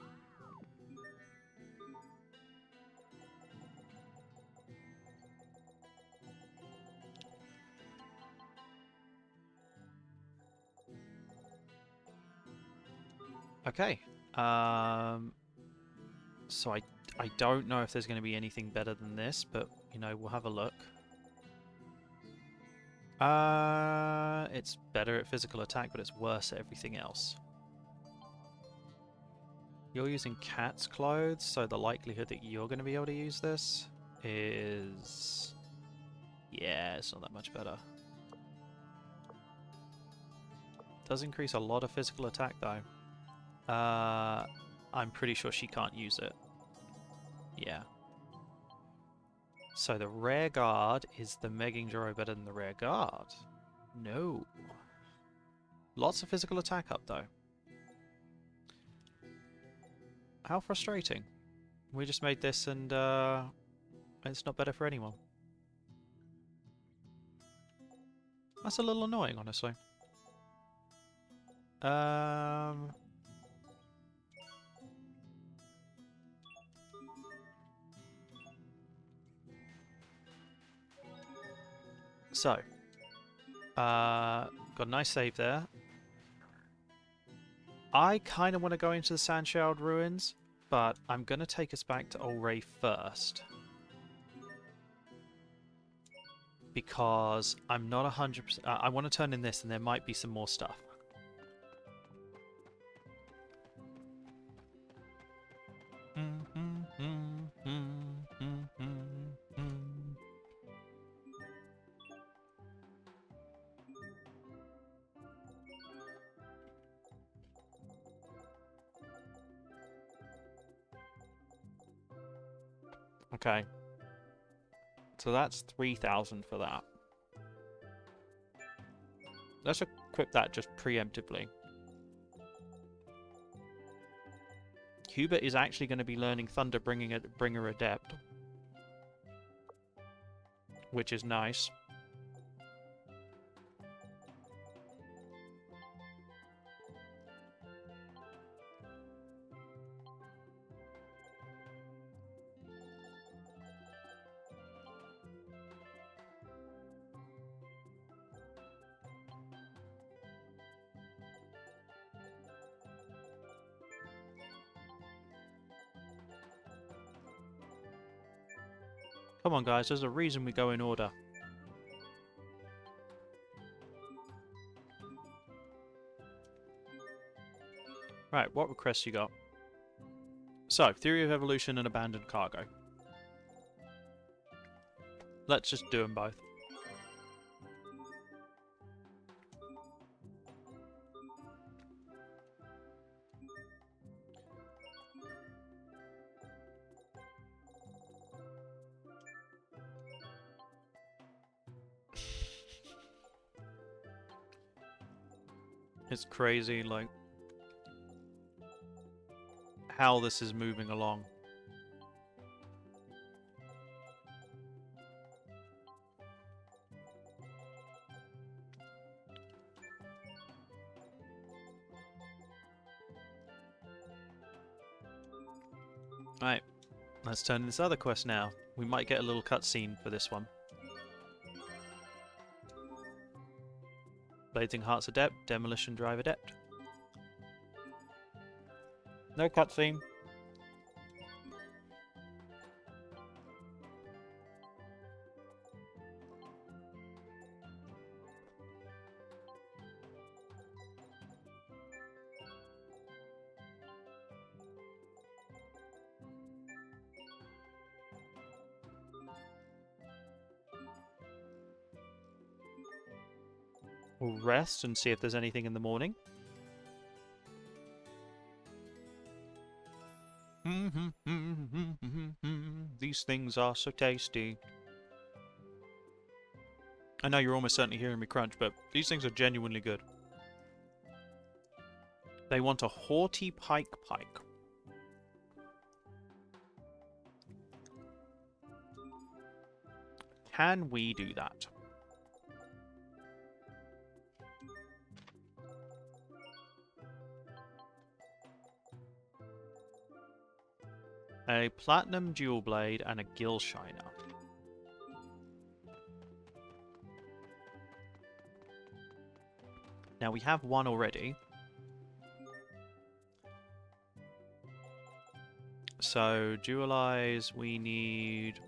Okay. So I don't know if there's going to be anything better than this, but, you know, we'll have a look. It's better at physical attack, but it's worse at everything else. You're using cat's clothes, so the likelihood that you're going to be able to use this is... yeah, it's not that much better. Does increase a lot of physical attack, though. I'm pretty sure she can't use it. Yeah. So the Rare Guard, is the Megging Joro better than the Rare Guard? No. Lots of physical attack up, though. How frustrating. We just made this and it's not better for anyone. That's a little annoying, honestly. So, got a nice save there. I kind of want to go into the Sandshroud Ruins, but I'm going to take us back to Olray first. Because I'm not 100%... I want to turn in this and there might be some more stuff. Okay. So that's 3,000 for that. Let's equip that just preemptively. Hubert is actually going to be learning Thunderbringer Adept, which is nice. Come on, guys, there's a reason we go in order. Right, what requests you got? So, Theory of Evolution and Abandoned Cargo. Let's just do them both. It's crazy, like, how this is moving along. Right. Let's turn to this other quest now. We might get a little cutscene for this one. Blazing Hearts Adept, Demolition Drive Adept. No cutscene. We'll rest and see if there's anything in the morning. These things are so tasty. I know you're almost certainly hearing me crunch, but these things are genuinely good. They want a haughty pike. Can we do that? A platinum dual blade and a gill shiner. Now we have one already. So dualize, we need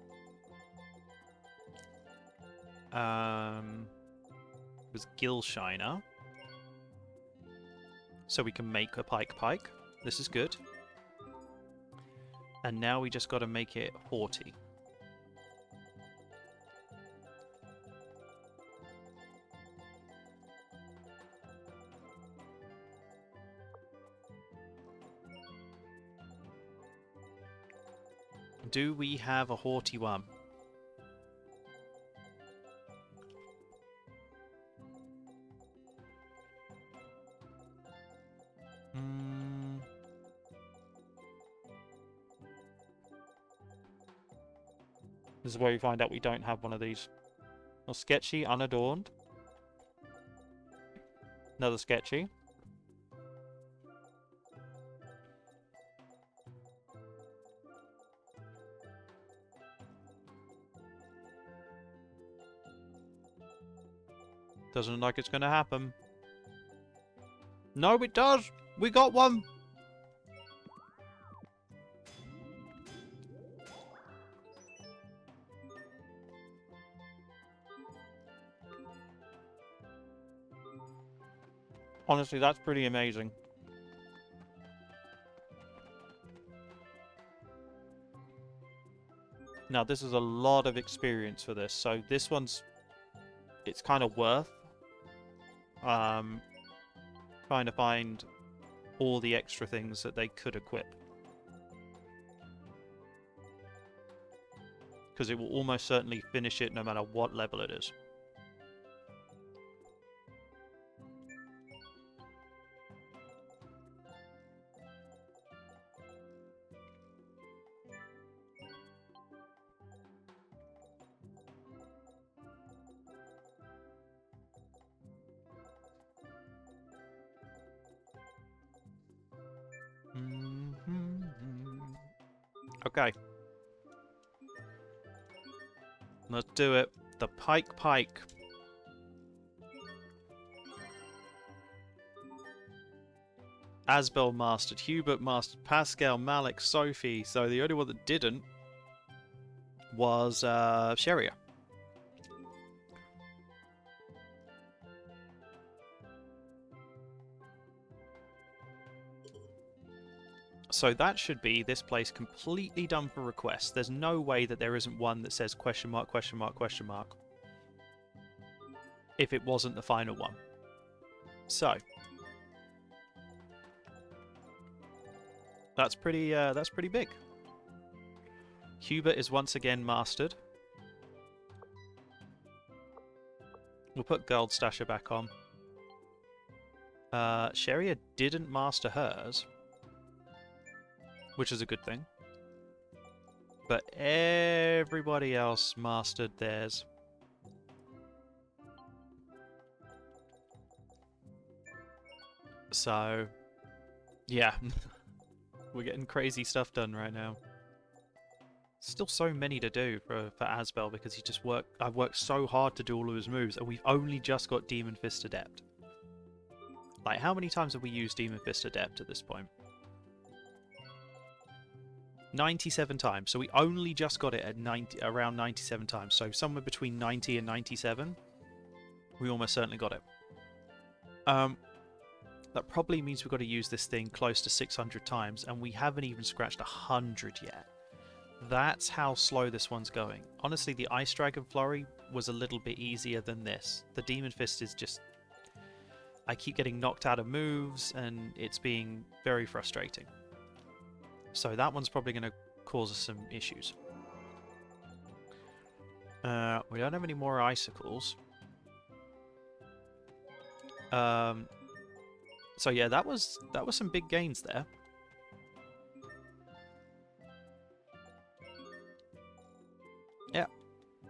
was gill shiner. So we can make a pike. This is good. And now we just got to make it haughty. Do we have a haughty one? This is where we find out we don't have one of these. Well, sketchy, unadorned. Another sketchy. Doesn't look like it's going to happen. No, it does! We got one! Honestly, that's pretty amazing. Now, this is a lot of experience for this, so this one's... it's kind of worth trying to find all the extra things that they could equip. Because it will almost certainly finish it no matter what level it is. Okay. Let's do it. The pike. Asbel mastered, Hubert mastered, Pascal, Malik, Sophie. So the only one that didn't was Cheria. So that should be this place completely done for requests. There's no way that there isn't one that says question mark, question mark, question mark. If it wasn't the final one. So that's pretty big. Hubert is once again mastered. We'll put Gold Stasher back on. Cheria didn't master hers, which is a good thing. But everybody else mastered theirs. So, yeah. We're getting crazy stuff done right now. Still so many to do for Asbel because I've worked so hard to do all of his moves, and we've only just got Demon Fist Adept. Like, how many times have we used Demon Fist Adept at this point? 97 times. So we only just got it at around 97 times. So somewhere between 90 and 97, we almost certainly got it. That probably means we've got to use this thing close to 600 times, and we haven't even scratched 100 yet. That's how slow this one's going. Honestly, the Ice Dragon Flurry was a little bit easier than this. The Demon Fist is just... I keep getting knocked out of moves, and it's being very frustrating. So that one's probably going to cause us some issues. We don't have any more icicles. So yeah, that was some big gains there. Yeah.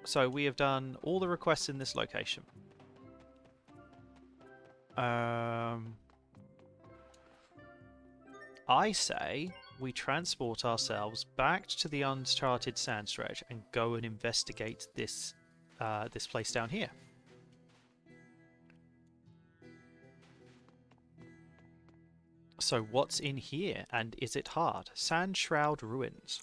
So we have done all the requests in this location. I say we transport ourselves back to the uncharted sand stretch and go and investigate this this place down here. So what's in here, and is it hard? Sand Shroud Ruins.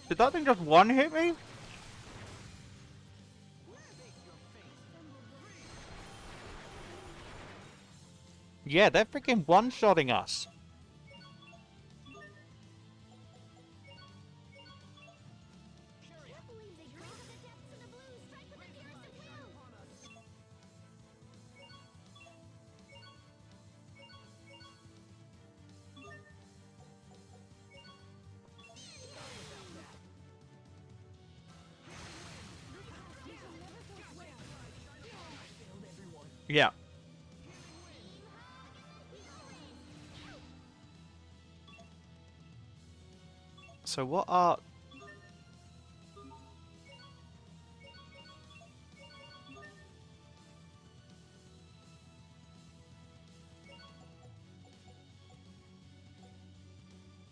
Did that thing just one hit me? Yeah, they're freaking one-shotting us. Yeah. So what are...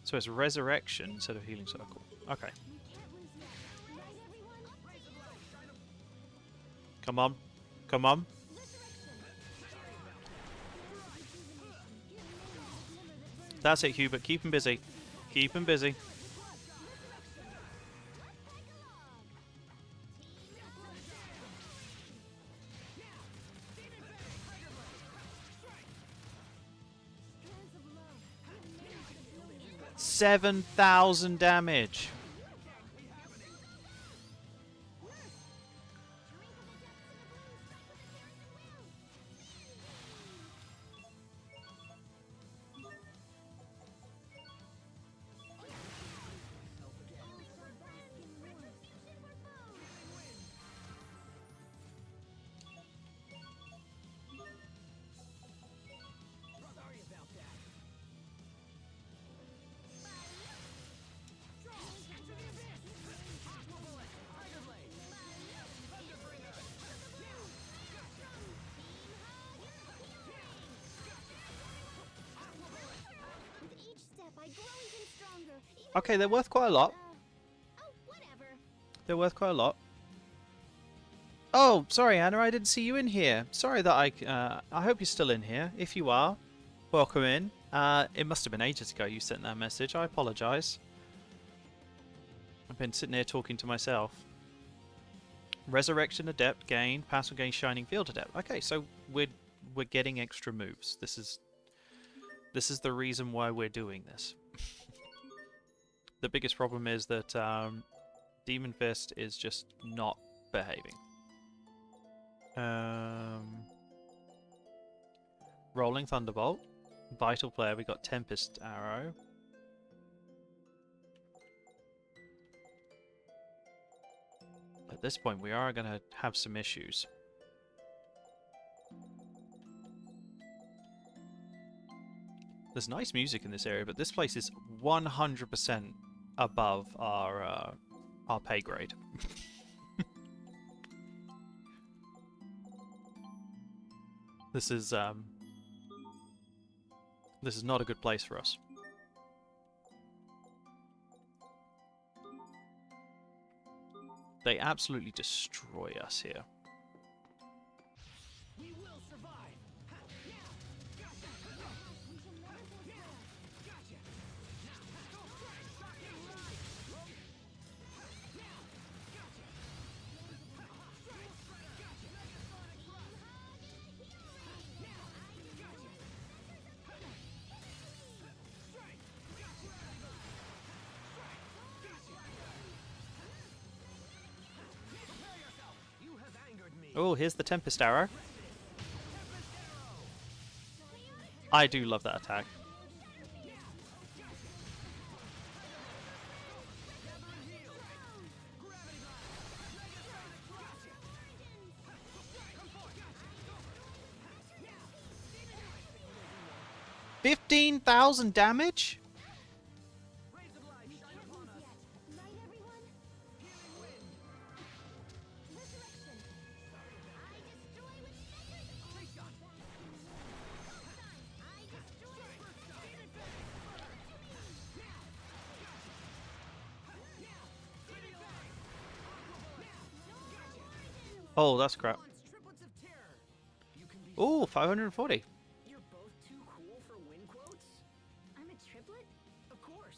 So it's resurrection instead of healing circle. Okay. Come on. Come on. That's it, Hubert. Keep him busy. Keep him busy. $7,000 damage. Okay, they're worth quite a lot. They're worth quite a lot. Oh, sorry, Anna, I didn't see you in here. Sorry that I hope you're still in here. If you are, welcome in. It must have been ages ago you sent that message. I apologise. I've been sitting here talking to myself. Resurrection Adept gain, passive gain Shining Field Adept. Okay, so we're getting extra moves. This is the reason why we're doing this. The biggest problem is that Demon Fist is just not behaving. Rolling Thunderbolt. Vital Player, we got Tempest Arrow. At this point, we are going to have some issues. There's nice music in this area, but this place is 100% above our pay grade. This is not a good place for us. They absolutely destroy us here. We will survive. Ha, yeah. Gotcha. Yeah. Gotcha. Now, go straight. Shocking ride. Now, gotcha. Straight. Gotcha. Megasonic thrust. Now, gotcha. Straight. Gotcha. Straight. Gotcha. Prepare yourself. You have angered me. Oh, here's the Tempest Arrow. I do love that attack. $15,000 damage? Night, everyone. Resurrection. I destroy with measures of I destroy. Oh, that's crap. Triplets of terror. You can be. Oh, 540. You're both too cool for win quotes? I'm a triplet? Of course.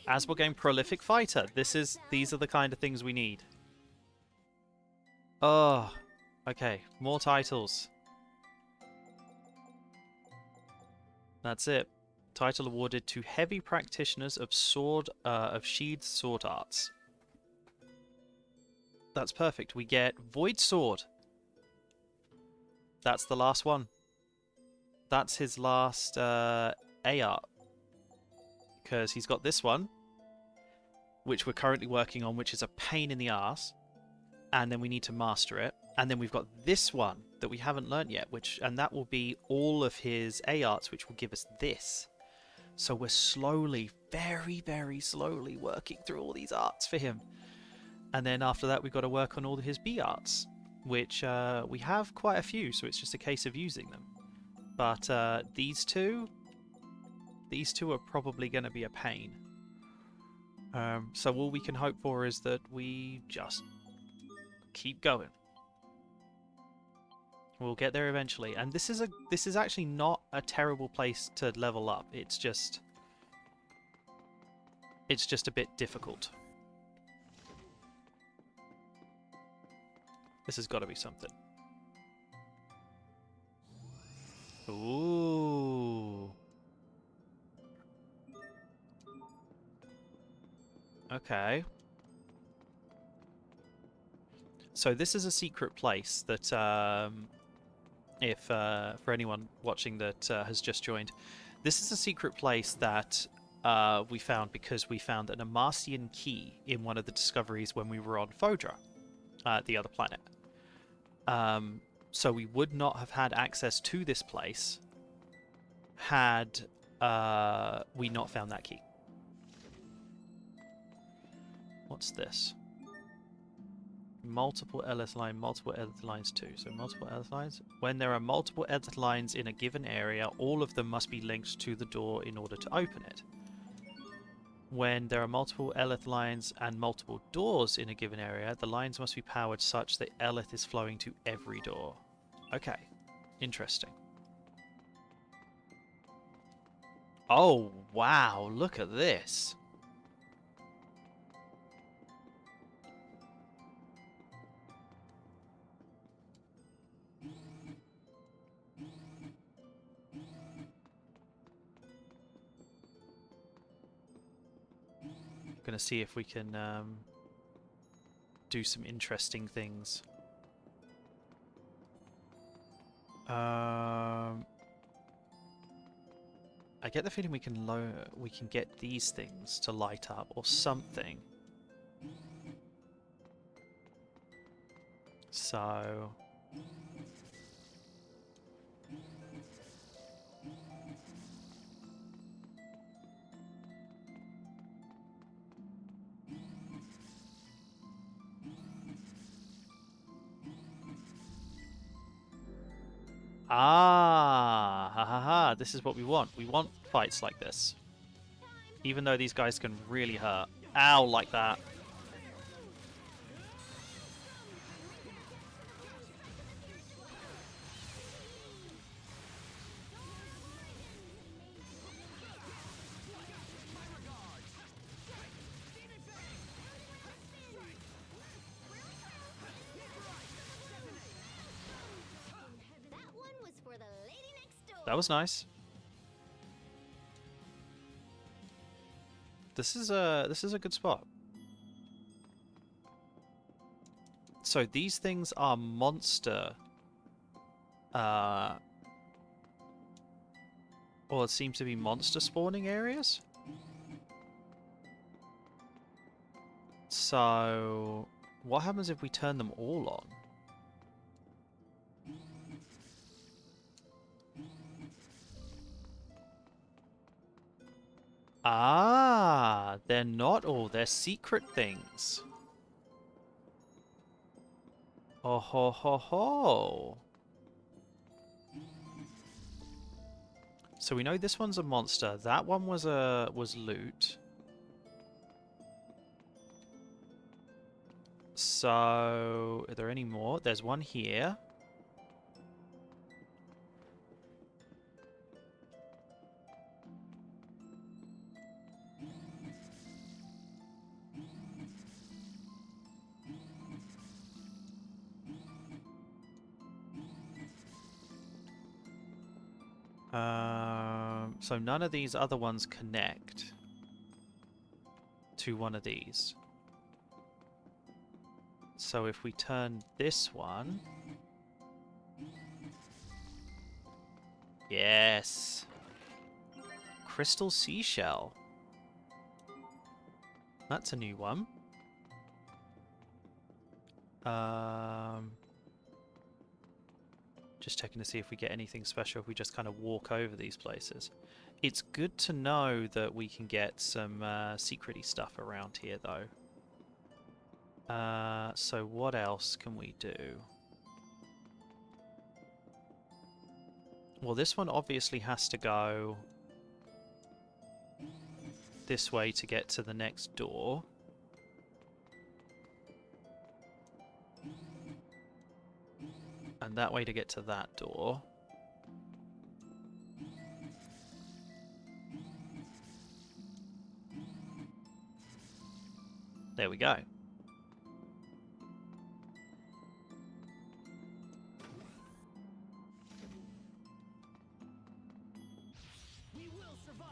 Asbel game prolific fighter. These are the kind of things we need. Oh, okay. More titles. That's it. Title awarded to heavy practitioners of sheathed sword arts. That's perfect. We get Void Sword. That's the last one. That's his last A art. Because he's got this one, which we're currently working on, which is a pain in the ass. And then we need to master it. And then we've got this one that we haven't learnt yet, and that will be all of his A arts, which will give us this. So we're slowly, very, very slowly working through all these arts for him. And then after that, we've got to work on all of his B arts, which we have quite a few, so it's just a case of using them. But these two are probably going to be a pain. So all we can hope for is that we just keep going. We'll get there eventually. And this is actually not a terrible place to level up. It's just a bit difficult. This has got to be something. Ooh. Okay. So this is a secret place that, if for anyone watching that has just joined, this is a secret place that we found because we found an Amarcian key in one of the discoveries when we were on Fodra, the other planet. So we would not have had access to this place had we not found that key. What's this? Multiple Eleth line, multiple Eleth lines too. So multiple Eleth lines. When there are multiple Eleth lines in a given area, all of them must be linked to the door in order to open it. When there are multiple Eleth lines and multiple doors in a given area, the lines must be powered such that Eleth is flowing to every door. Okay, interesting. Oh, wow, look at this. Gonna see if we can do some interesting things. I get the feeling we can get these things to light up or something. So... Ah, ha ha ha, this is what we want. We want fights like this. Even though these guys can really hurt. Ow, like that. That one was for the lady next door. That was nice. This is a good spot. So these things are monster or it seems to be monster spawning areas. So what happens if we turn them all on? Ah, they're not all, they're secret things. Oh ho ho ho. So we know this one's a monster. That one was loot. So are there any more? There's one here. So none of these other ones connect to one of these. So if we turn this one... Yes! Crystal seashell. That's a new one. Just checking to see if we get anything special if we just kind of walk over these places. It's good to know that we can get some secret-y stuff around here, though. So what else can we do? Well, this one obviously has to go this way to get to the next door. And that way to get to that door. There we go. We will survive.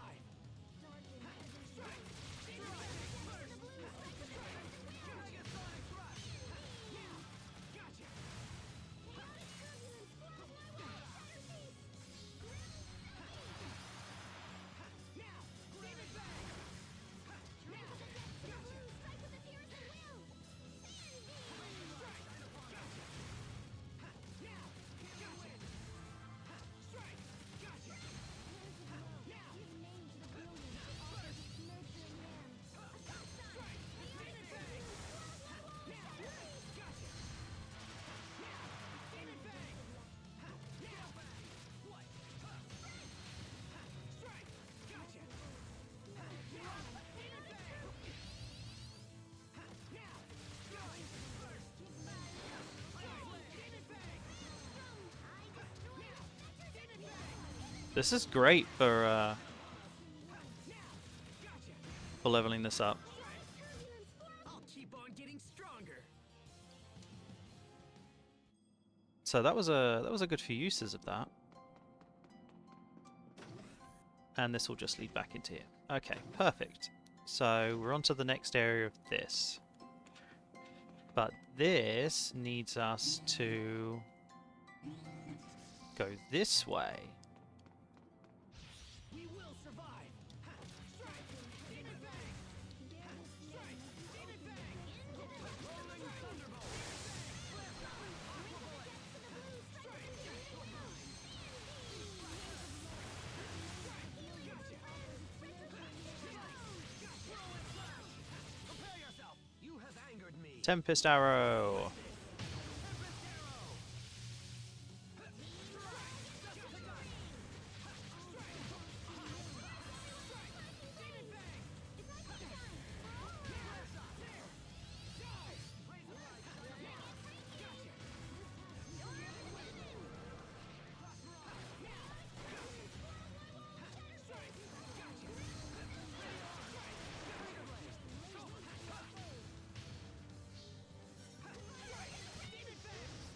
This is great for leveling this up. I'll keep on getting stronger. So that was a good few uses of that. And this will just lead back into here. Okay, perfect. So we're on to the next area of this. But this needs us to go this way. We will survive. Tempest Arrow.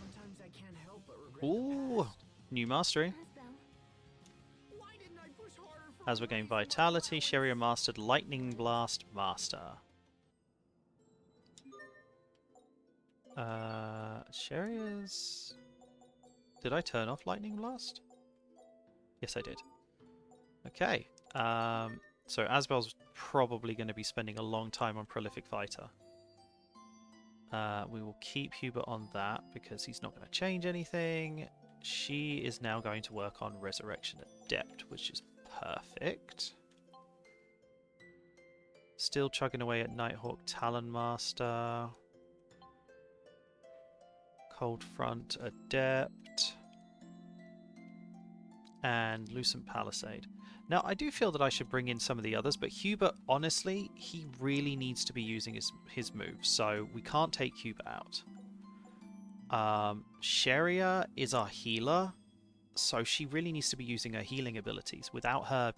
Sometimes I can't help but regret the Ooh, past. new mastery. Why didn't I push harder for As we're getting Vitality, Cheri Mastered Lightning Blast Master. Cheri is... Did I turn off Lightning Blast? Yes, I did. Okay. So Asbel's probably going to be spending a long time on Prolific Fighter. We will keep Hubert on that because he's not going to change anything. She is now going to work on Resurrection Adept, which is perfect. Still chugging away at Nighthawk Talon Master. Cold Front Adept. And Lucent Palisade. Now, I do feel that I should bring in some of the others, but Hubert, honestly, he really needs to be using his moves, so we can't take Hubert out. Sheria is our healer, so she really needs to be using her healing abilities. Without her,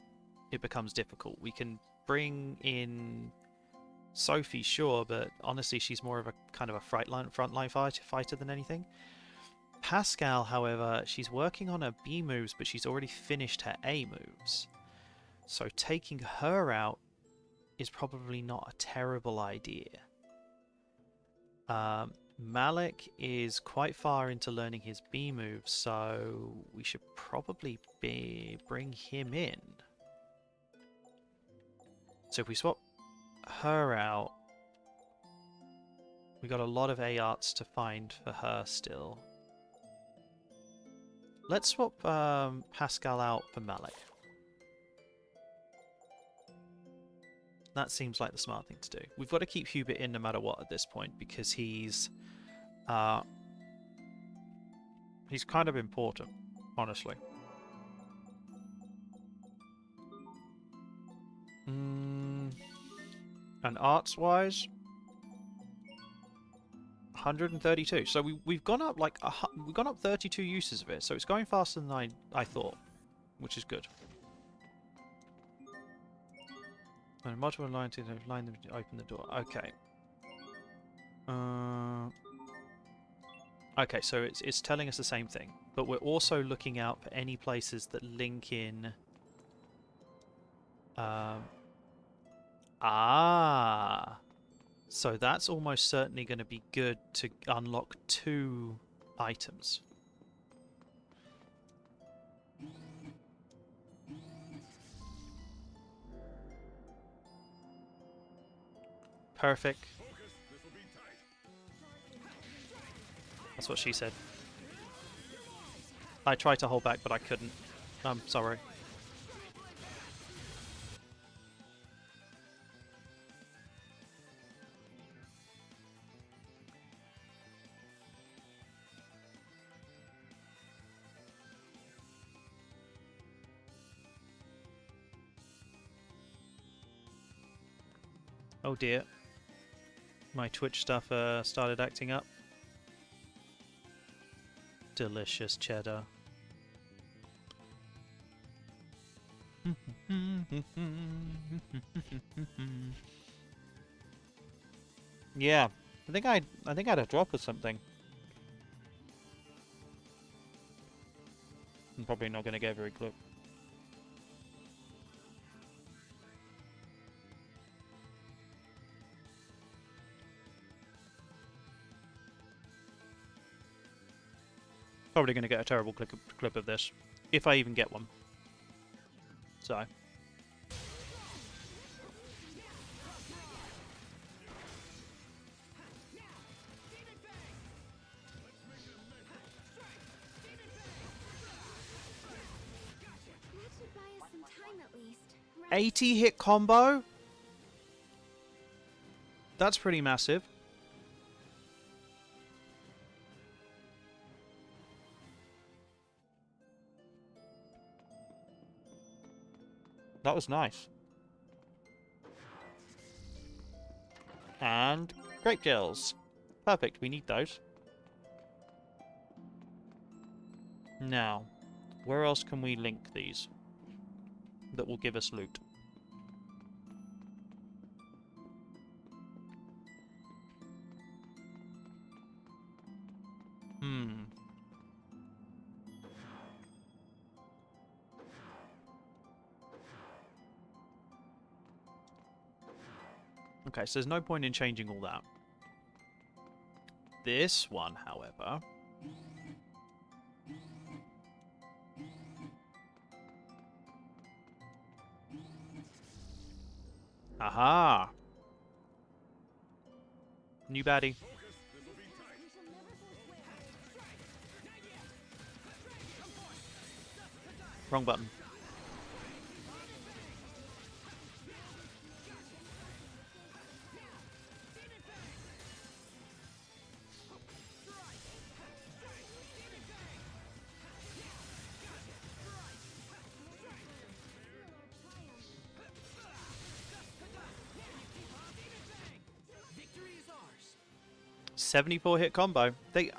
it becomes difficult. We can bring in Sophie, sure, but honestly, she's more of a kind of a frontline fighter than anything. Pascal, however, she's working on her B moves, but she's already finished her A moves. So taking her out is probably not a terrible idea. Malik is quite far into learning his B moves, so we should probably bring him in. So if we swap her out, we got a lot of A arts to find for her still. Let's swap Pascal out for Malik. That seems like the smart thing to do. We've got to keep Hubert in no matter what at this point because he's kind of important, honestly. And arts-wise, 132. So we've gone up like we've gone up 32 uses of it. So it's going faster than I thought, which is good. And multiple line to line them to open the door. Okay. Okay, so it's telling us the same thing, but we're also looking out for any places that link in. So that's almost certainly going to be good to unlock 2 items. Perfect. That's what she said. I tried to hold back, but I couldn't. I'm sorry. Oh dear. My Twitch stuff started acting up. Delicious cheddar. Yeah, I think I had a drop or something. I'm probably not going to get very close. Probably going to get a terrible clip of this, if I even get one. So. That should buy us some time at least. Right? 80 hit combo? That's pretty massive. That was nice. And grape gels. Perfect, we need those. Now, where else can we link these that will give us loot? Okay, so there's no point in changing all that. This one, however... Aha! New baddie. Wrong button. Victory is ours. 74 hit combo.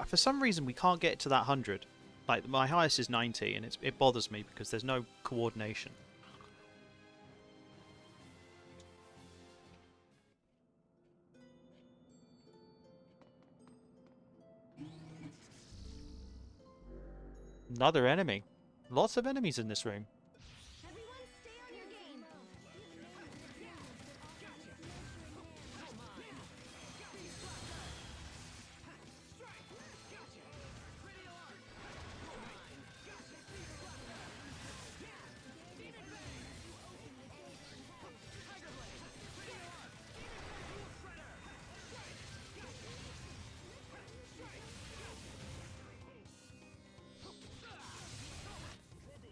For some reason we can't get to that 100. Like my highest is 90 and it bothers me because there's no coordination. Another enemy. Lots of enemies in this room. Everyone stay on your game.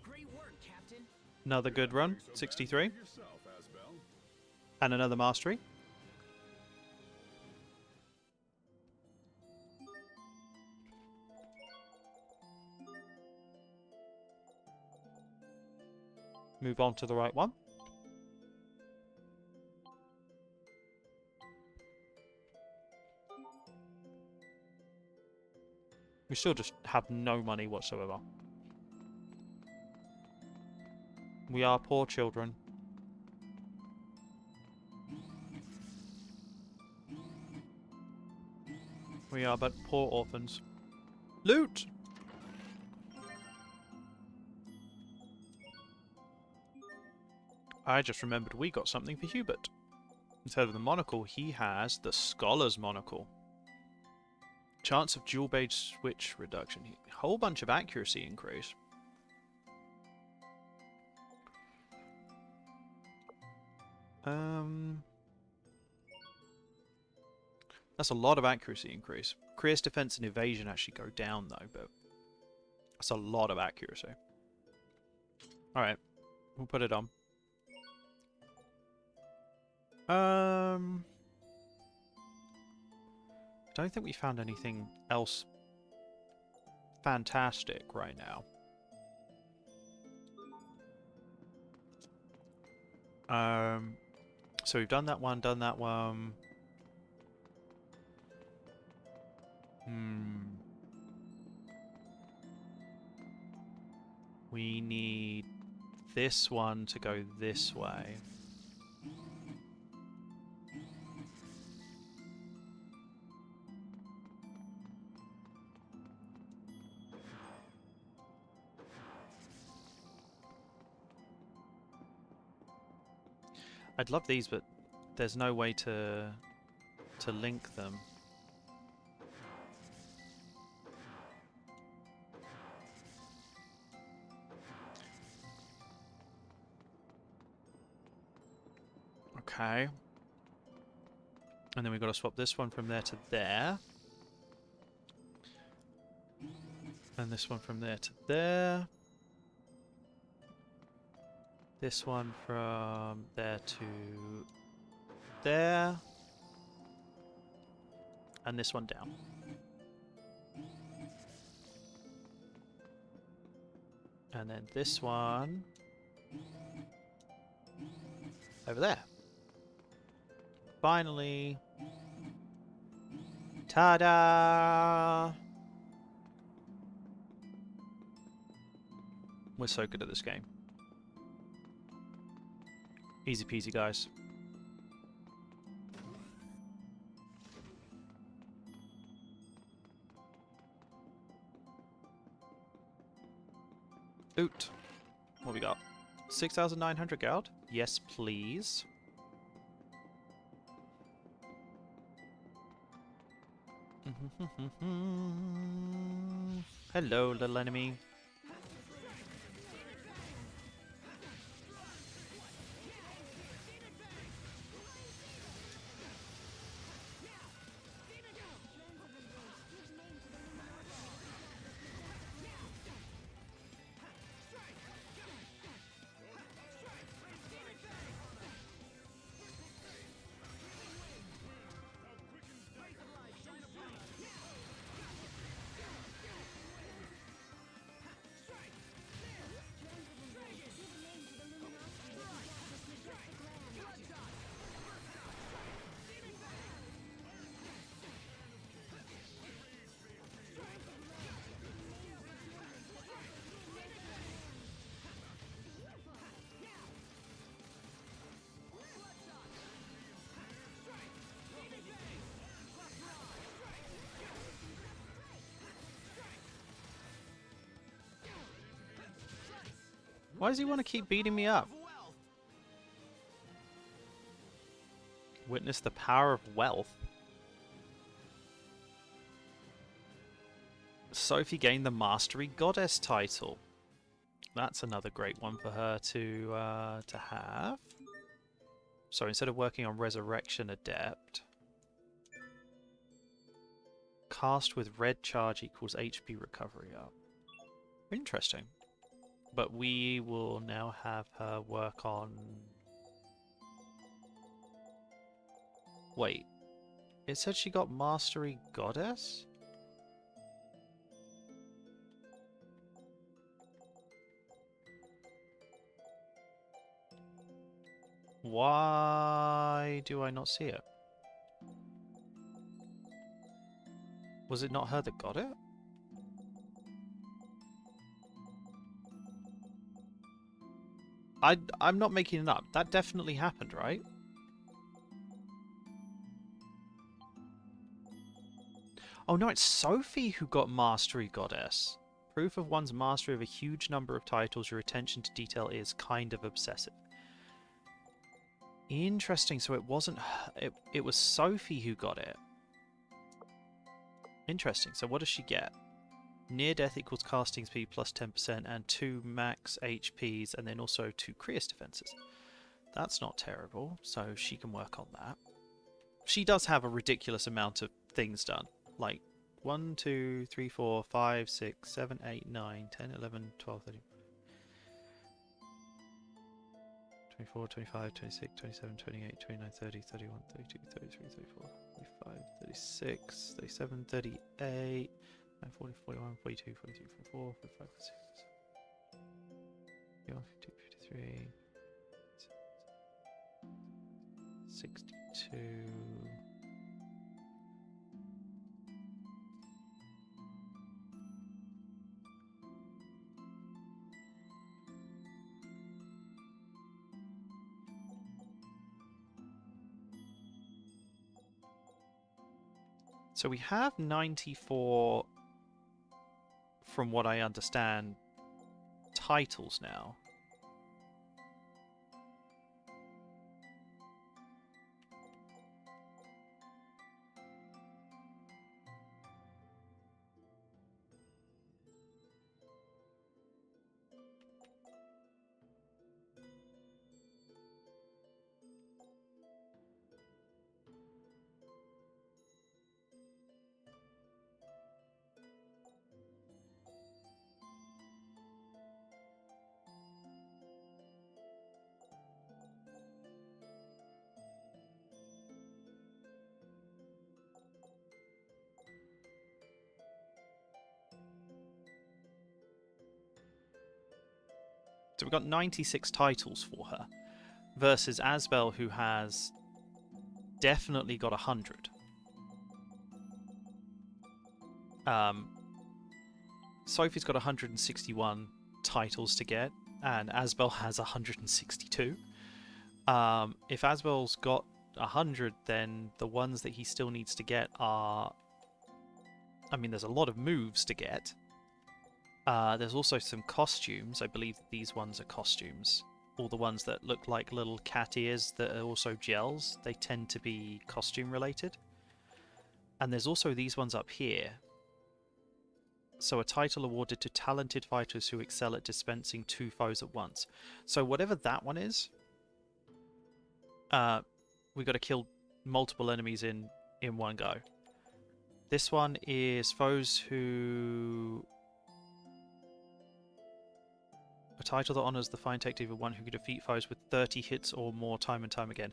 Great work, Captain. Another good run. 63. Yourself, Asbel. And another mastery. Move on to the right one. We still just have no money whatsoever. We are poor children. We are but poor orphans. Loot! I just remembered we got something for Hubert. Instead of the monocle, he has the Scholar's Monocle. Chance of dual blade switch reduction. A whole bunch of accuracy increase. That's a lot of accuracy increase. Creates defense and evasion actually go down though, but that's a lot of accuracy. Alright, we'll put it on. Don't think we found anything else fantastic right now. So we've done that one, We need this one to go this way. I'd love these, but there's no way to link them. Okay. And then we've got to swap this one from there to there. And this one from there to there. This one from there to there. And this one down. And then this one over there. Finally. Ta-da! We're so good at this game. Easy peasy, guys. Oot. What we got? 6,900 gold? Yes, please. Hello, little enemy. Why does he want to keep beating me up? Witness the power of wealth. Sophie gained the Mastery Goddess title. That's another great one for her to have. So instead of working on Resurrection Adept, cast with red charge equals HP recovery up. Interesting. But we will now have her work on... Wait. It said she got Mastery Goddess? Why do I not see it? Was it not her that got it? I'm not making it up. That definitely happened, right? Oh no, it's Sophie who got Mastery Goddess. Proof of one's mastery of a huge number of titles, your attention to detail is kind of obsessive. Interesting, so it wasn't... It was Sophie who got it. Interesting, so what does she get? Near death equals casting speed plus 10% and 2 max HPs and then also 2 Creus defenses. That's not terrible, so she can work on that. She does have a ridiculous amount of things done. Like 1, 2, 3, 4, 5, 6, 7, 8, 9, 10, 11, 12, 13, 24, 25, 26, 27, 28, 29, 30, 31, 32, 33, 34, 35, 36, 37, 38... 40, 41, 42, 43, 44, 45, 46, 52, 53, 62. So we have 94, from what I understand, titles now. So we've got 96 titles for her. versus Asbel, who has definitely got 100. Sophie's got 161 titles to get, and Asbel has 162. If Asbel's got 100, then the ones that he still needs to get are... I mean, there's a lot of moves to get. There's also some costumes. I believe these ones are costumes. All the ones that look like little cat ears that are also gels, they tend to be costume related. And there's also these ones up here. So a title awarded to talented fighters who excel at dispensing 2 foes at once. So whatever that one is, we got to kill multiple enemies in one go. This one is foes who... A title that honors the fine technique of one who can defeat foes with 30 hits or more time and time again.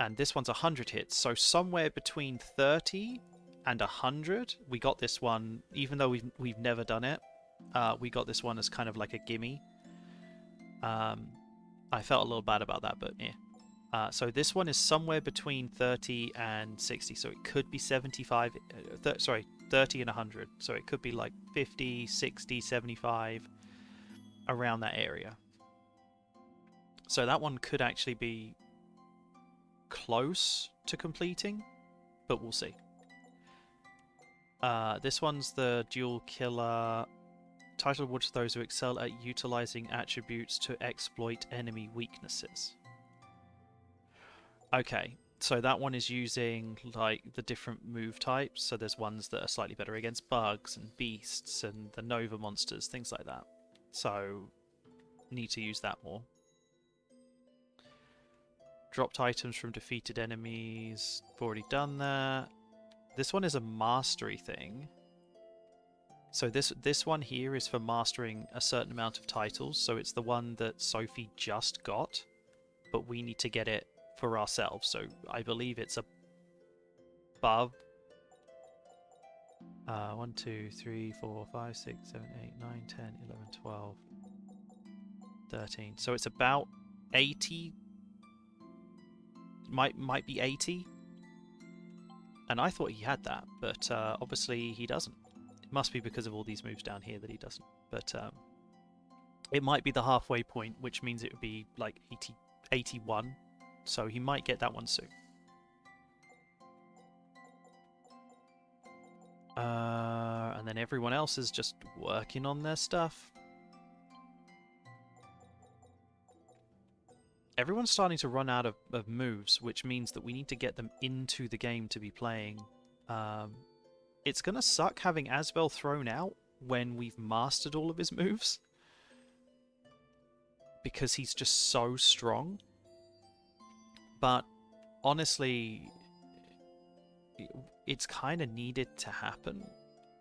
And this one's 100 hits, so somewhere between 30 and 100. We got this one, even though we've never done it. We got this one as kind of like a gimme. I felt a little bad about that, but yeah. So this one is somewhere between 30 and 60, so it could be 75, 30 and 100. So it could be like 50, 60, 75, around that area. So that one could actually be close to completing, but we'll see. This one's the dual killer, title awarded to those who excel at utilizing attributes to exploit enemy weaknesses. Okay, so that one is using like the different move types. So there's ones that are slightly better against bugs and beasts and the Nova monsters, things like that. So need to use that more. Dropped items from defeated enemies. I've already done that. This one is a mastery thing. So this one here is for mastering a certain amount of titles. So it's the one that Sophie just got, but we need to get it for ourselves. So I believe it's above 1, 2, 3, 4, 5, 6, 7, 8, 9, 10, 11, 12, 13. So it's about 80. Might be 80. And I thought he had that, but obviously he doesn't. It must be because of all these moves down here that he doesn't. But it might be the halfway point, which means it would be like 81. So he might get that one soon. And then everyone else is just working on their stuff. Everyone's starting to run out of moves, which means that we need to get them into the game to be playing. It's going to suck having Asbel thrown out when we've mastered all of his moves, because he's just so strong. But honestly, it's kind of needed to happen,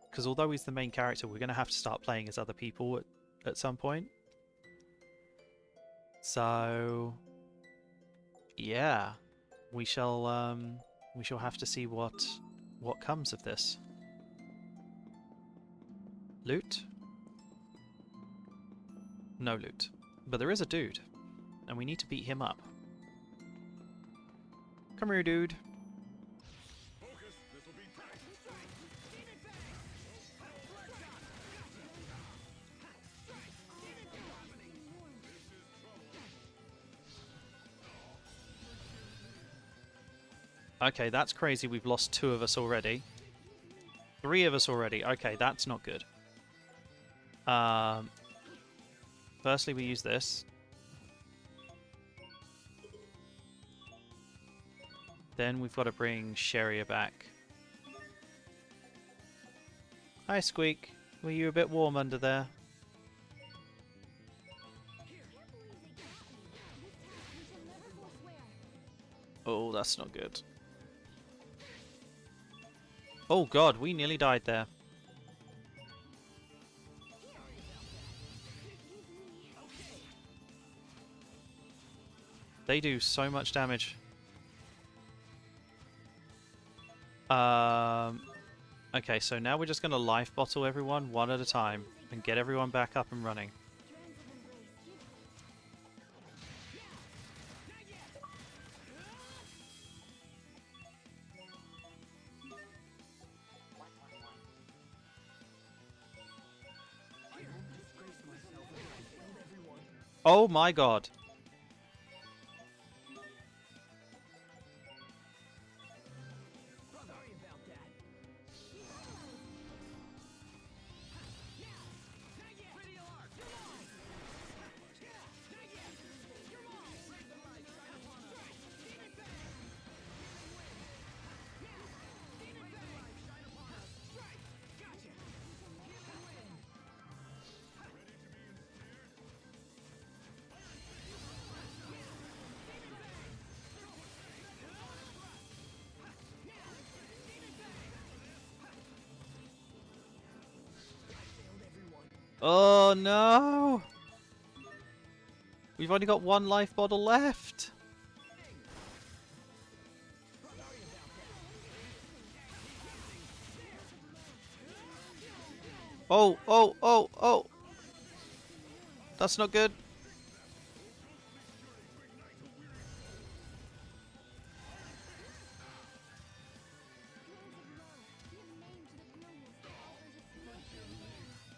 because although he's the main character, we're going to have to start playing as other people at some point. So yeah, we shall have to see what comes of this. Loot? No loot. But there is a dude, and we need to beat him up. Come here, dude. Okay, that's crazy. We've lost 2 of us already. 3 of us already. Okay, that's not good. Firstly, we use this. Then we've got to bring Cheri back. Hi, Squeak. Were you a bit warm under there? Oh, that's not good. Oh god, we nearly died there. They do so much damage. Okay, so now we're just going to life bottle everyone one at a time and get everyone back up and running. Oh my god. Sorry about that. Not yet. Pretty alarm. You're mine. Not yet. You're mine. Raise the light. Shine upon us. Demon Fang. Demon Fang. Shine upon us. Strike. Gotcha. Healing wind. Oh no! We've only got one life bottle left. Oh, oh, oh, oh! That's not good.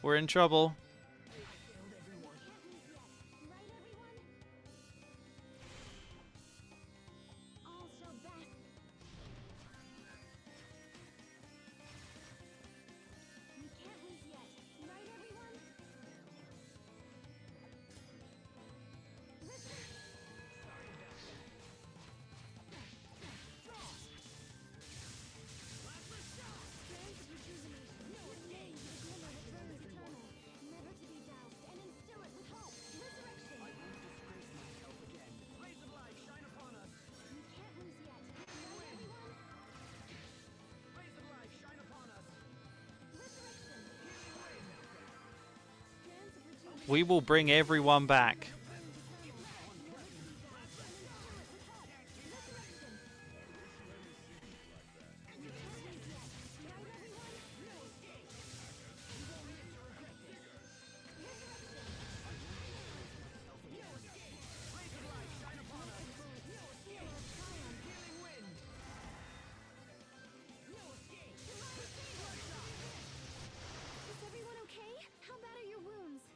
We're in trouble. Rays of light. Shine upon us. Rays of light. Shine upon us. We will bring everyone back.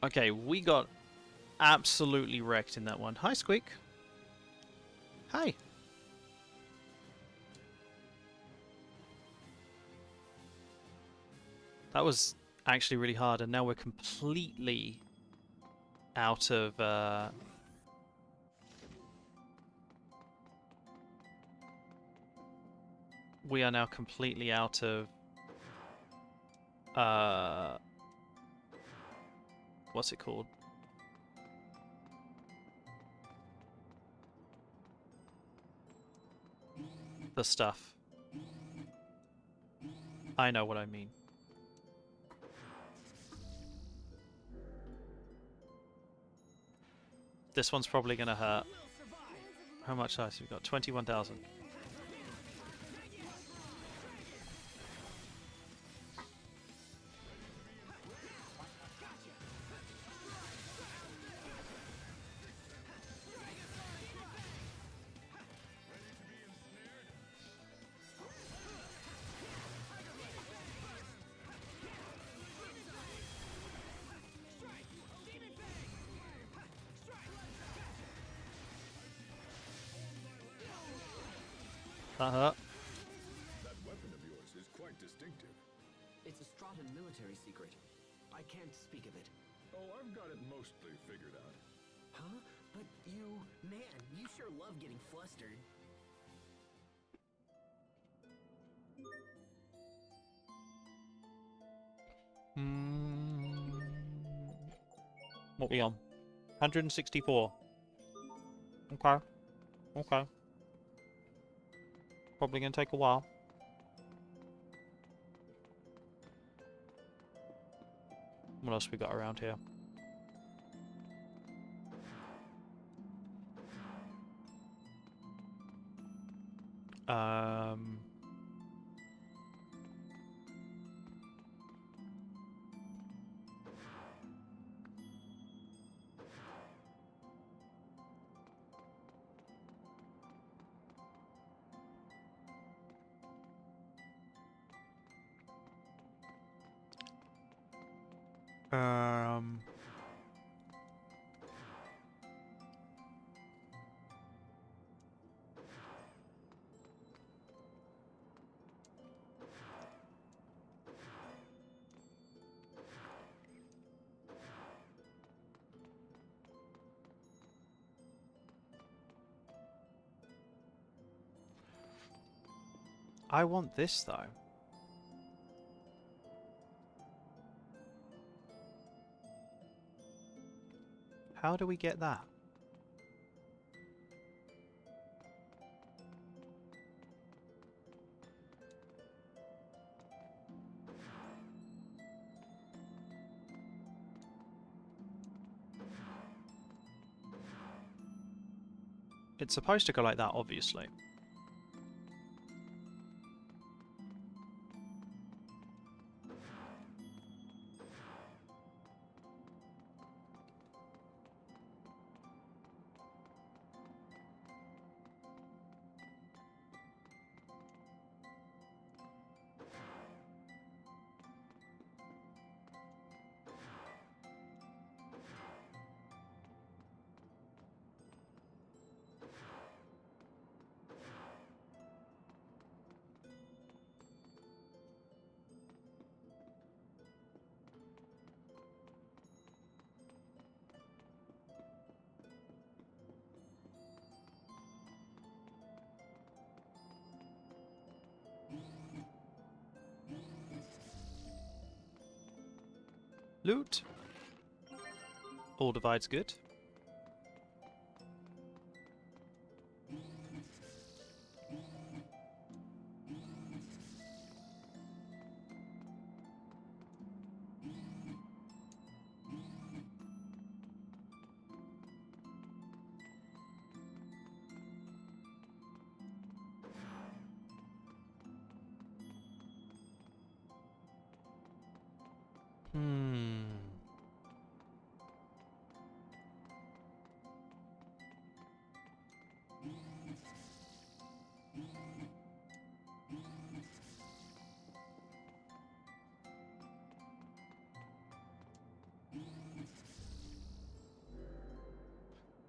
Okay, we got absolutely wrecked in that one. Hi, Squeak. Hi. That was actually really hard, and now we're completely out of... We are now completely out of... What's it called? The stuff. I know what I mean. This one's probably gonna hurt. How much ice have we got? 21,000. That hurt. That weapon of yours is quite distinctive. It's a Stratha military secret. I can't speak of it. Oh, I've got it mostly figured out. Huh? But you... Man, you sure love getting flustered. What we on? 164. Okay. Okay. Probably gonna take a while. What else we got around here? Um... Um... I want this, though. How do we get that? It's supposed to go like that, obviously. Loot. All divides good.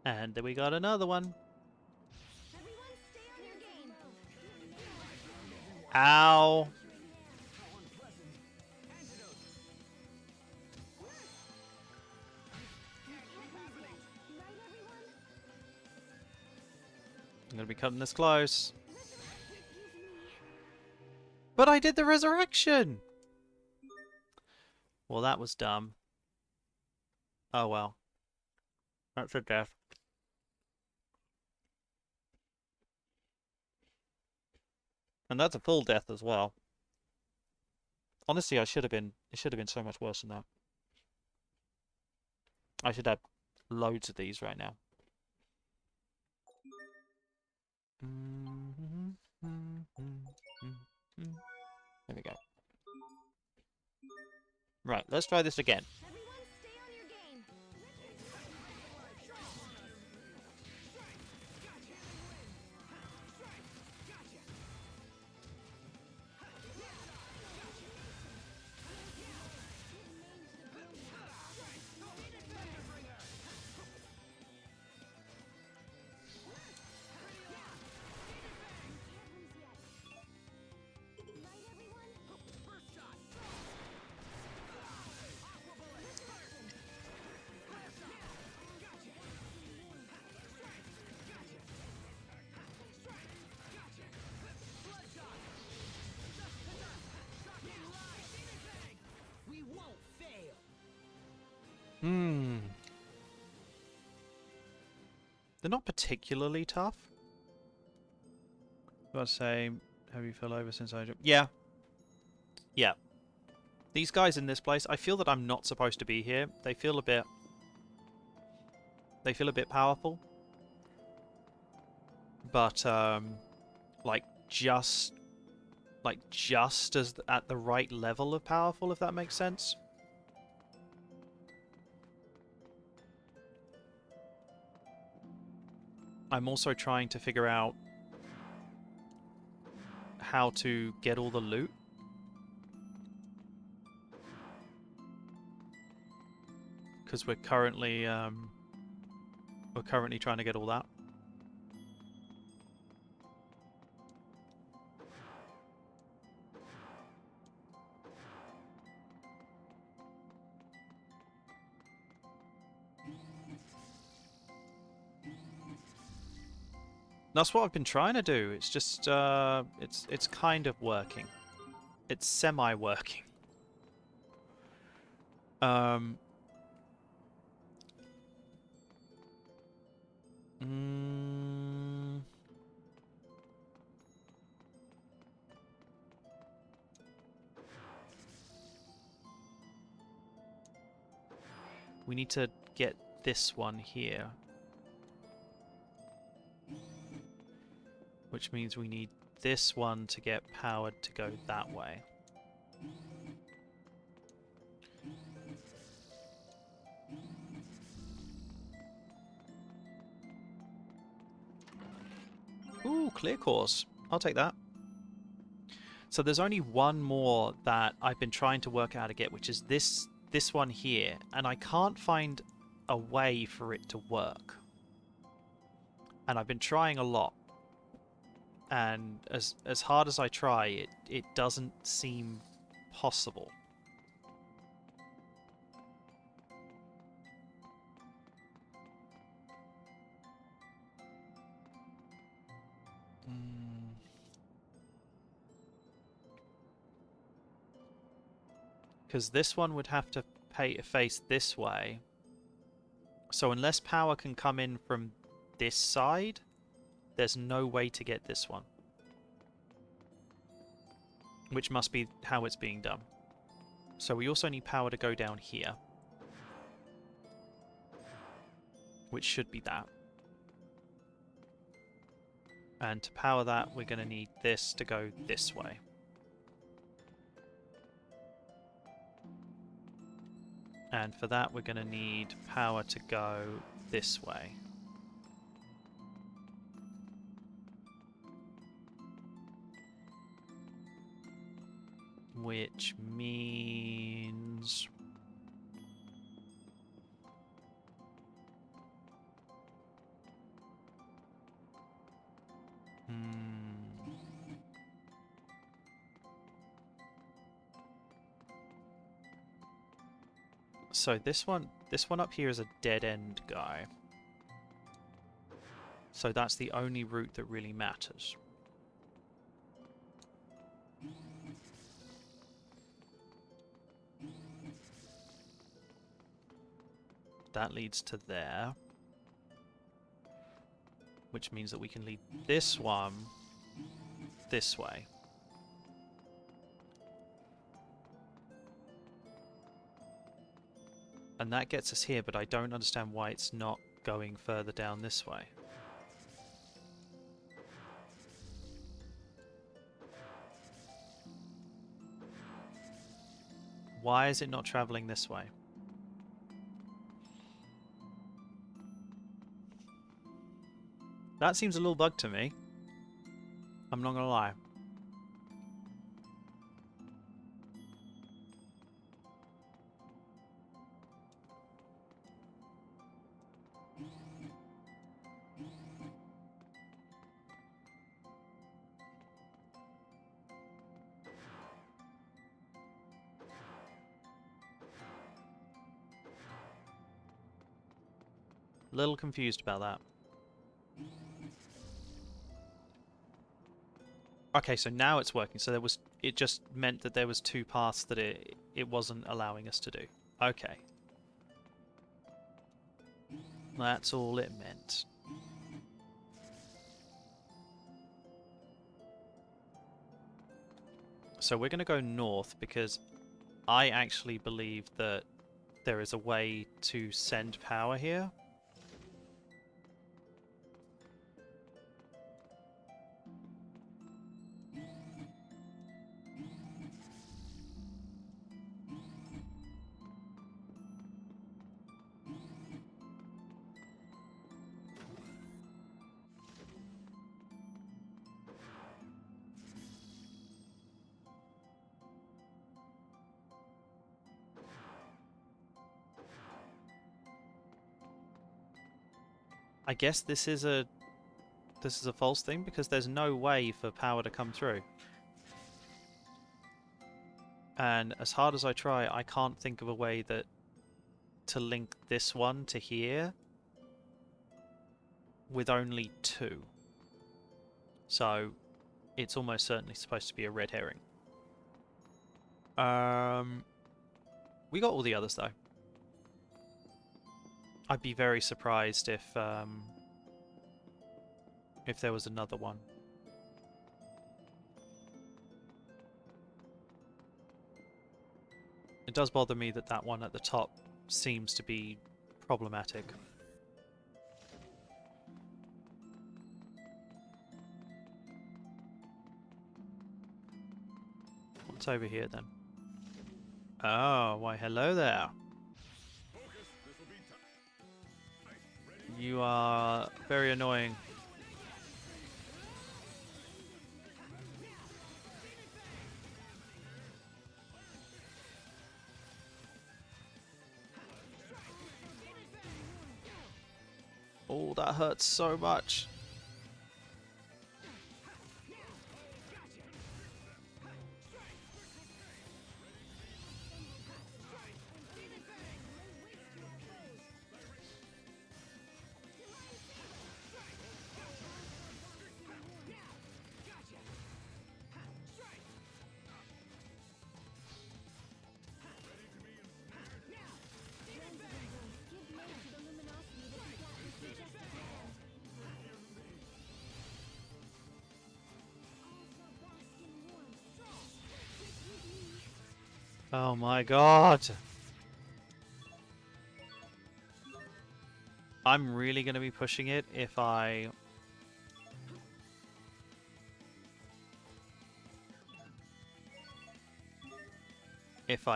And then we got another one. Everyone stay on your game. Ow. Right, everyone? I'm gonna be cutting this close. But I did the resurrection! Well, that was dumb. Oh well. That's a death. And that's a full death as well. Honestly, it should have been so much worse than that. I should have loads of these right now. There we go. Right, let's try this again. Everyone stay on your game. Right, everyone? We won't fail. They're not particularly tough. I gotta say, have you fell over since I... Yeah. Yeah. These guys in this place, I feel that I'm not supposed to be here. They feel a bit... They feel a bit powerful. But, like, just as at the right level of powerful, if that makes sense. I'm also trying to figure out how to get all the loot. Because we're currently trying to get all that. That's what I've been trying to do. It's just, it's kind of working. It's semi-working. Um... Mm, we need to get this one here. Which means we need this one to get powered to go that way. Ooh, clear course. I'll take that. So there's only one more that I've been trying to work out how to get, which is this one here, and I can't find a way for it to work. And I've been trying a lot. And as hard as I try, it doesn't seem possible. Because this one would have to face this way. So unless power can come in from this side, there's no way to get this one. Which must be how it's being done. So we also need power to go down here. Which should be that. And to power that, we're going to need this to go this way. And for that, we're going to need power to go this way. Which means... So this one up here is a dead-end guy. So that's the only route that really matters. That leads to there. Which means that we can lead this one this way. And that gets us here, but I don't understand why it's not going further down this way. Why is it not traveling this way? That seems a little bug to me. I'm not gonna lie. A little confused about that. Okay, so now it's working. So it just meant that there was two paths that it wasn't allowing us to do. Okay. That's all it meant. So we're going to go north because I actually believe that there is a way to send power here. I guess this is a false thing because there's no way for power to come through. And as hard as I try, I can't think of a way that to link this one to here with only two. So it's almost certainly supposed to be a red herring. We got all the others though. I'd be very surprised if there was another one. It does bother me that that one at the top seems to be problematic. What's over here then? Oh, why hello there. You are very annoying. Oh, that hurts so much. Oh my god. I'm really going to be pushing it if I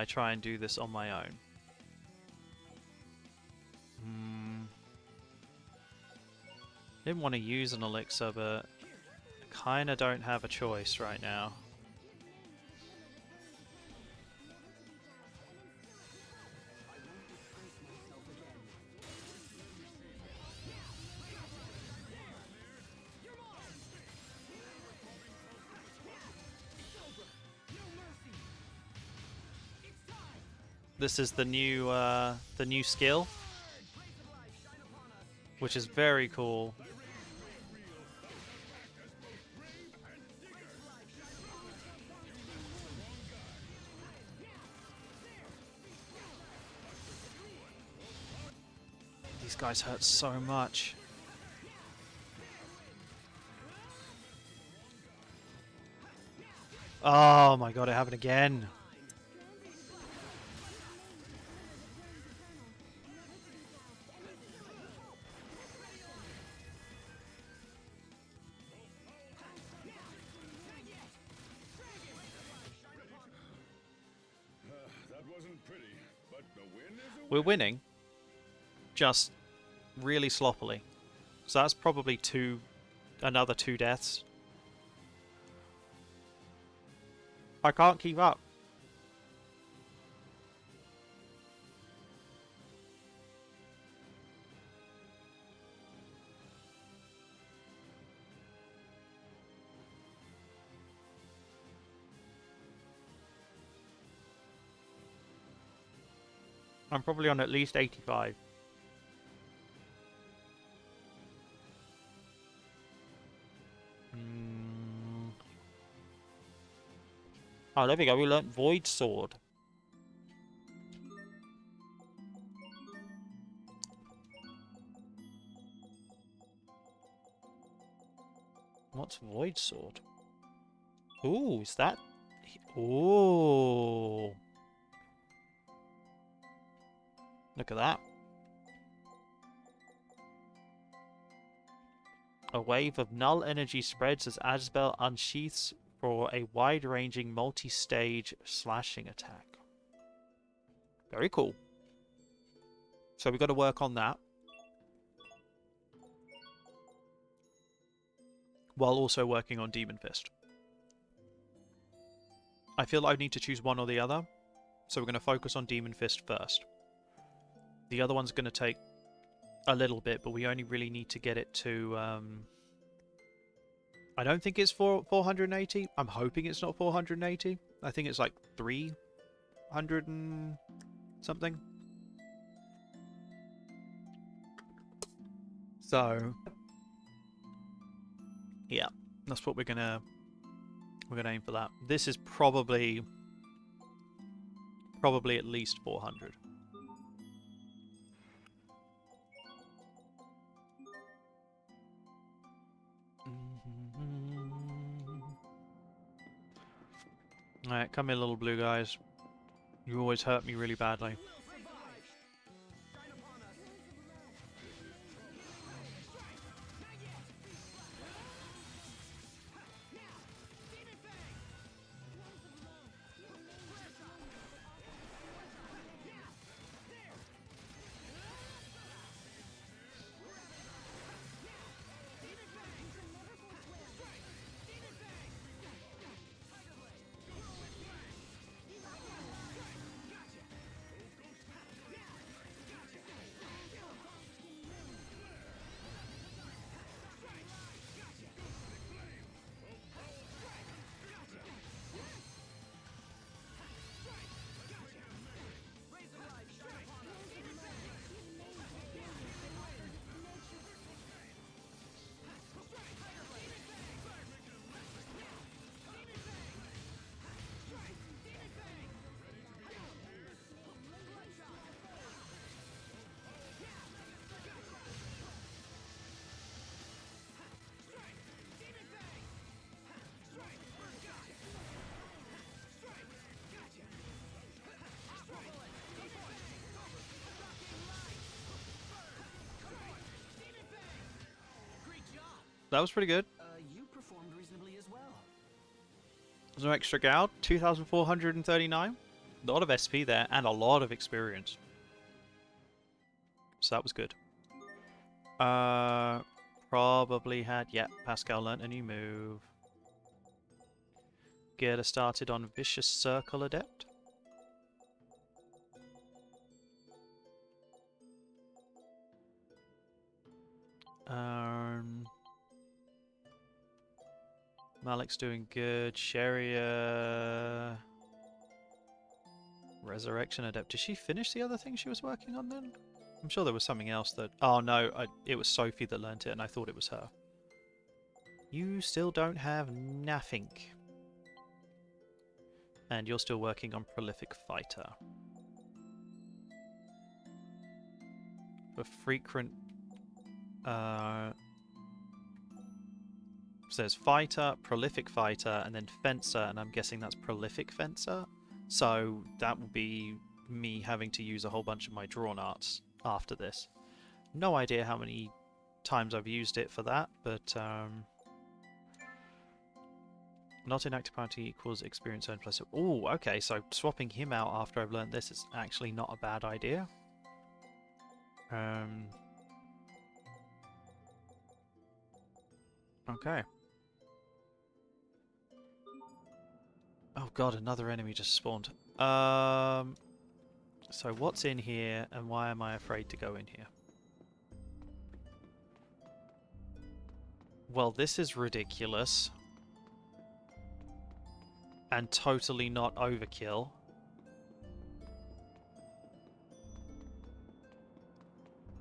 try and do this on my own. Didn't want to use an elixir, but I kind of don't have a choice right now. This is the new skill, which is very cool. These guys hurt so much. Oh my god, it happened again. We're winning, just really sloppily. So that's probably another two deaths. I can't keep up. I'm probably on at least 85. Oh, there we go. We learnt Void Sword. What's Void Sword? Ooh, is that... Ooh. Look at that. A wave of null energy spreads as Asbel unsheaths for a wide-ranging multi-stage slashing attack. Very cool. So we've got to work on that. While also working on Demon Fist. I feel like I need to choose one or the other. So we're going to focus on Demon Fist first. The other one's going to take a little bit, but we only really need to get it to... I don't think it's 480. I'm hoping it's not 480. I think it's like 300 and something. So, yeah. That's what we're gonna aim for that. This is probably at least 400. Alright, come here, little blue guys. You always hurt me really badly. That was pretty good. You performed reasonably as well. There's no extra goud. 2,439. A lot of SP there and a lot of experience. So that was good. Probably had... Yeah, Pascal learnt a new move. Get us started on Vicious Circle Adept. Malik's doing good. Cheri, Resurrection Adept. Did she finish the other thing she was working on then? I'm sure there was something else that... Oh no, it was Sophie that learnt it and I thought it was her. You still don't have nothing. And you're still working on Prolific Fighter. For frequent... says Fighter, Prolific Fighter, and then Fencer, and I'm guessing that's Prolific Fencer. So that would be me having to use a whole bunch of my drawn arts after this. No idea how many times I've used it for that, but not inactive party equals experience earned plus... Oh, okay, so swapping him out after I've learned this is actually not a bad idea. Okay. Oh god, another enemy just spawned. So what's in here and why am I afraid to go in here? Well, this is ridiculous. And totally not overkill.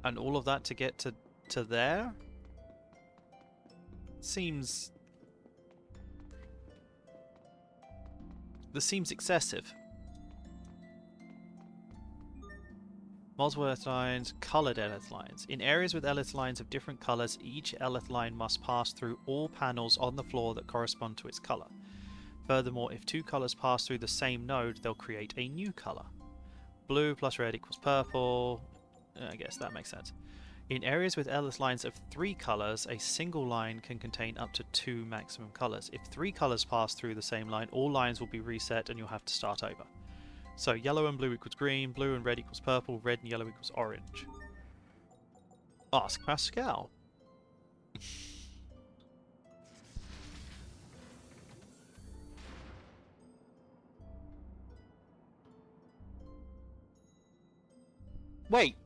And all of that to get to there? Seems... This seems excessive. Multiple Eleth lines, coloured Eleth lines. In areas with Eleth lines of different colours, each Eleth line must pass through all panels on the floor that correspond to its colour. Furthermore, if two colours pass through the same node, they'll create a new colour. Blue plus red equals purple. I guess that makes sense. In areas with Eleth lines of 3 colours, a single line can contain up to 2 maximum colours. If 3 colours pass through the same line, all lines will be reset and you'll have to start over. So yellow and blue equals green, blue and red equals purple, red and yellow equals orange. Ask Pascal. Wait.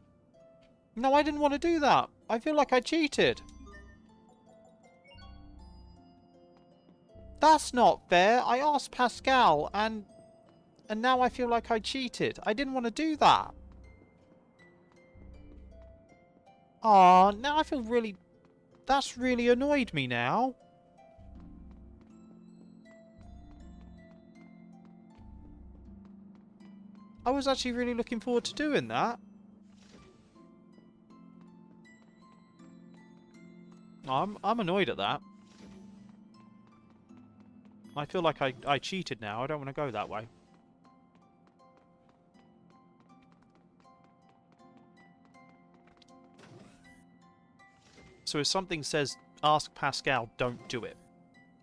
No, I didn't want to do that. I feel like I cheated. That's not fair. I asked Pascal and now I feel like I cheated. I didn't want to do that. Aw, now I feel really... That's really annoyed me now. I was actually really looking forward to doing that. I'm annoyed at that. I feel like I cheated now. I don't want to go that way. So if something says, ask Pascal, don't do it.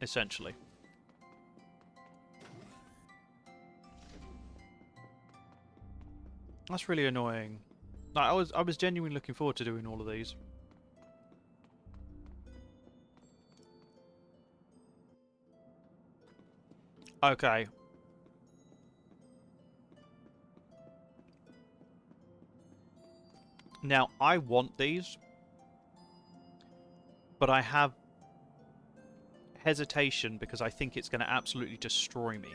Essentially. That's really annoying. Like, I was genuinely looking forward to doing all of these. Okay. Now, I want these, but I have hesitation because I think it's going to absolutely destroy me.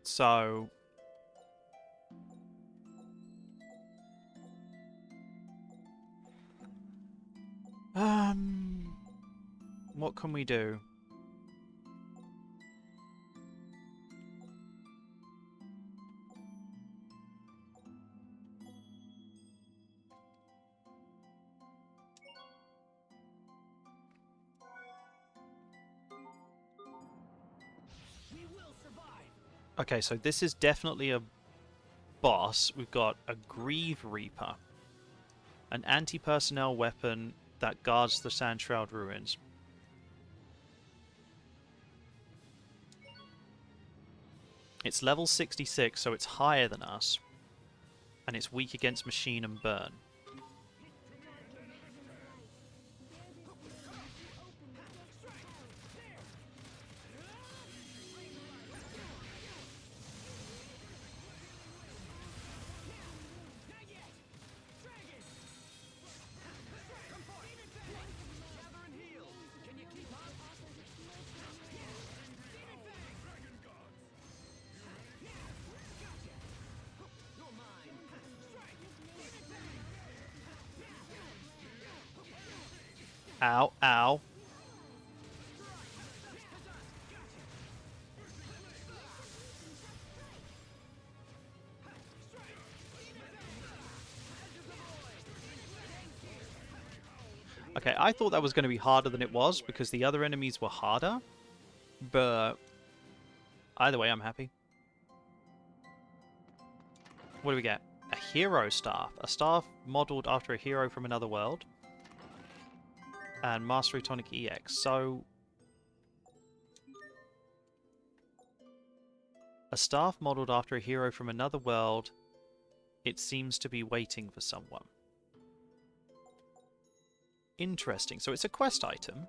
So... what can we do? We will survive. Okay, so this is definitely a boss. We've got a Grieve Reaper, an anti-personnel weapon that guards the Sandshroud ruins. It's level 66, so it's higher than us, and it's weak against machine and burn. Ow, ow. Okay, I thought that was going to be harder than it was because the other enemies were harder, but either way, I'm happy. What do we get? A hero staff. A staff modelled after a hero from another world. And Mastery Tonic EX. So... a staff modelled after a hero from another world. It seems to be waiting for someone. Interesting. So it's a quest item.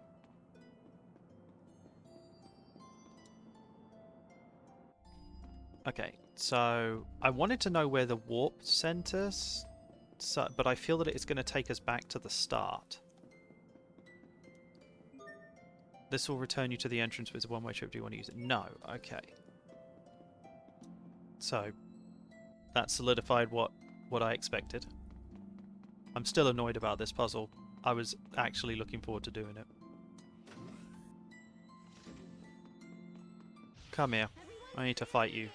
Okay, so I wanted to know where the warp sent us, but I feel that it's going to take us back to the start. This will return you to the entrance with a one-way trip. Do you want to use it? No. Okay. So that solidified what I expected. I'm still annoyed about this puzzle. I was actually looking forward to doing it. Come here. I need to fight you.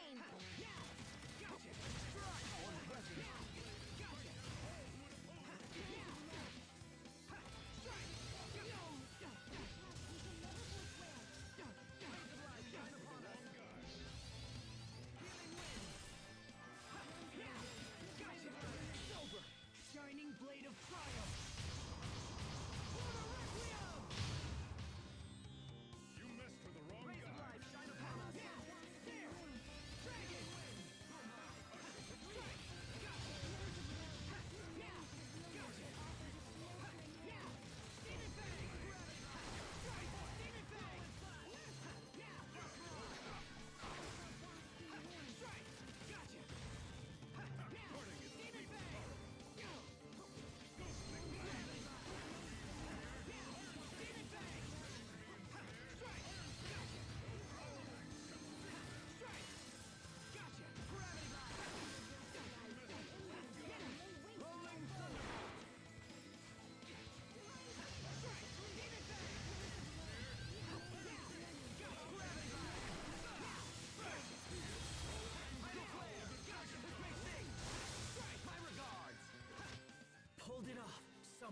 Shining blade of triumph. You messed with the wrong guy. Shine upon us. There.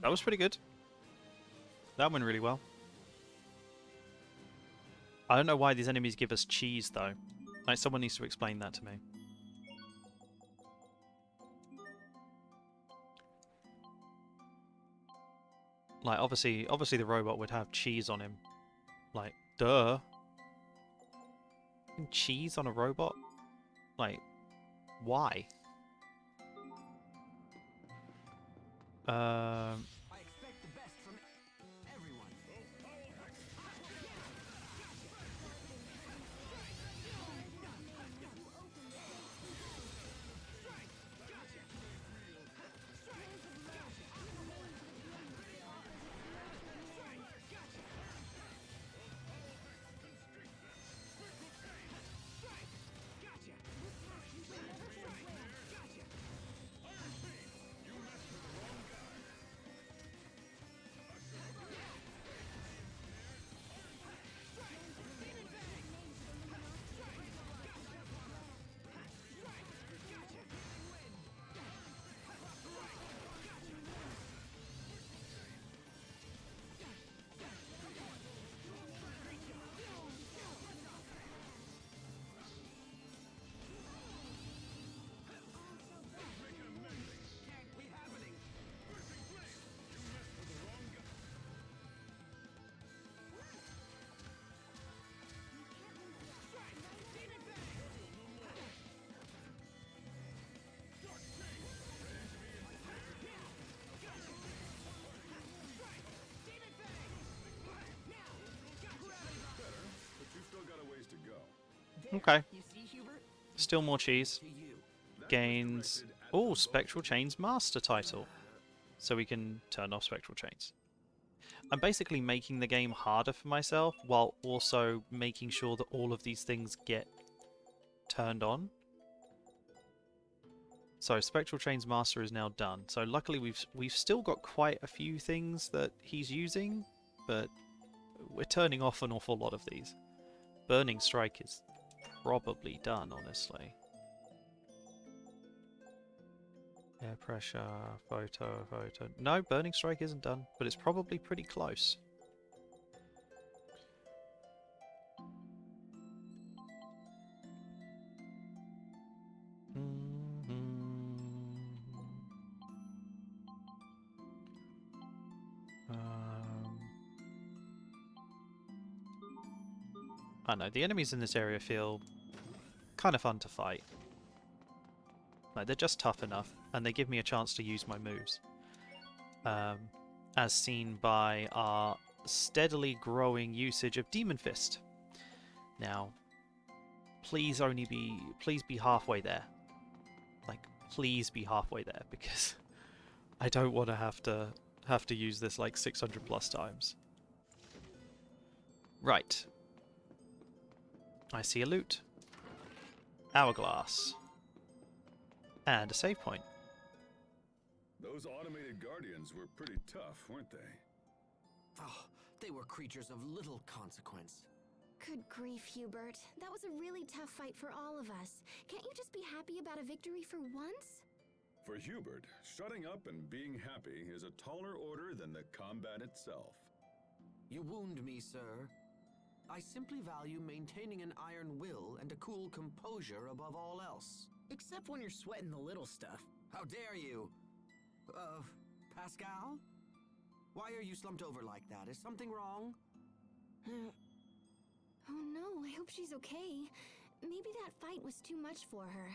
That was pretty good. That went really well. I don't know why these enemies give us cheese, though. Like, someone needs to explain that to me. Like, obviously the robot would have cheese on him. Like, duh. Cheese on a robot? Like, why? I expect the best from everyone. But you've still got a ways to go. Okay. You see, Hubert? Still more cheese. To you. Gains... Oh, Spectral Chains Master title. So we can turn off Spectral Chains. I'm basically making the game harder for myself while also making sure that all of these things get turned on. So Spectral Chains Master is now done. So luckily we've still got quite a few things that he's using, but we're turning off an awful lot of these. Burning Strike is probably done, honestly. Air pressure, photo. No, Burning Strike isn't done, but it's probably pretty close. I don't know, the enemies in this area feel kind of fun to fight. Like, they're just tough enough, and they give me a chance to use my moves. As seen by our steadily growing usage of Demon Fist. Now, please be halfway there. Like, please be halfway there, because I don't want to have to use this like 600 plus times. Right. I see a loot. Hourglass. And a save point. Those automated guardians were pretty tough, weren't they? Oh, they were creatures of little consequence. Good grief, Hubert. That was a really tough fight for all of us. Can't you just be happy about a victory for once? For Hubert, shutting up and being happy is a taller order than the combat itself. You wound me, sir. I simply value maintaining an iron will and a cool composure above all else. Except when you're sweating the little stuff. How dare you? Pascal? Why are you slumped over like that? Is something wrong? Oh no, I hope she's okay. Maybe that fight was too much for her.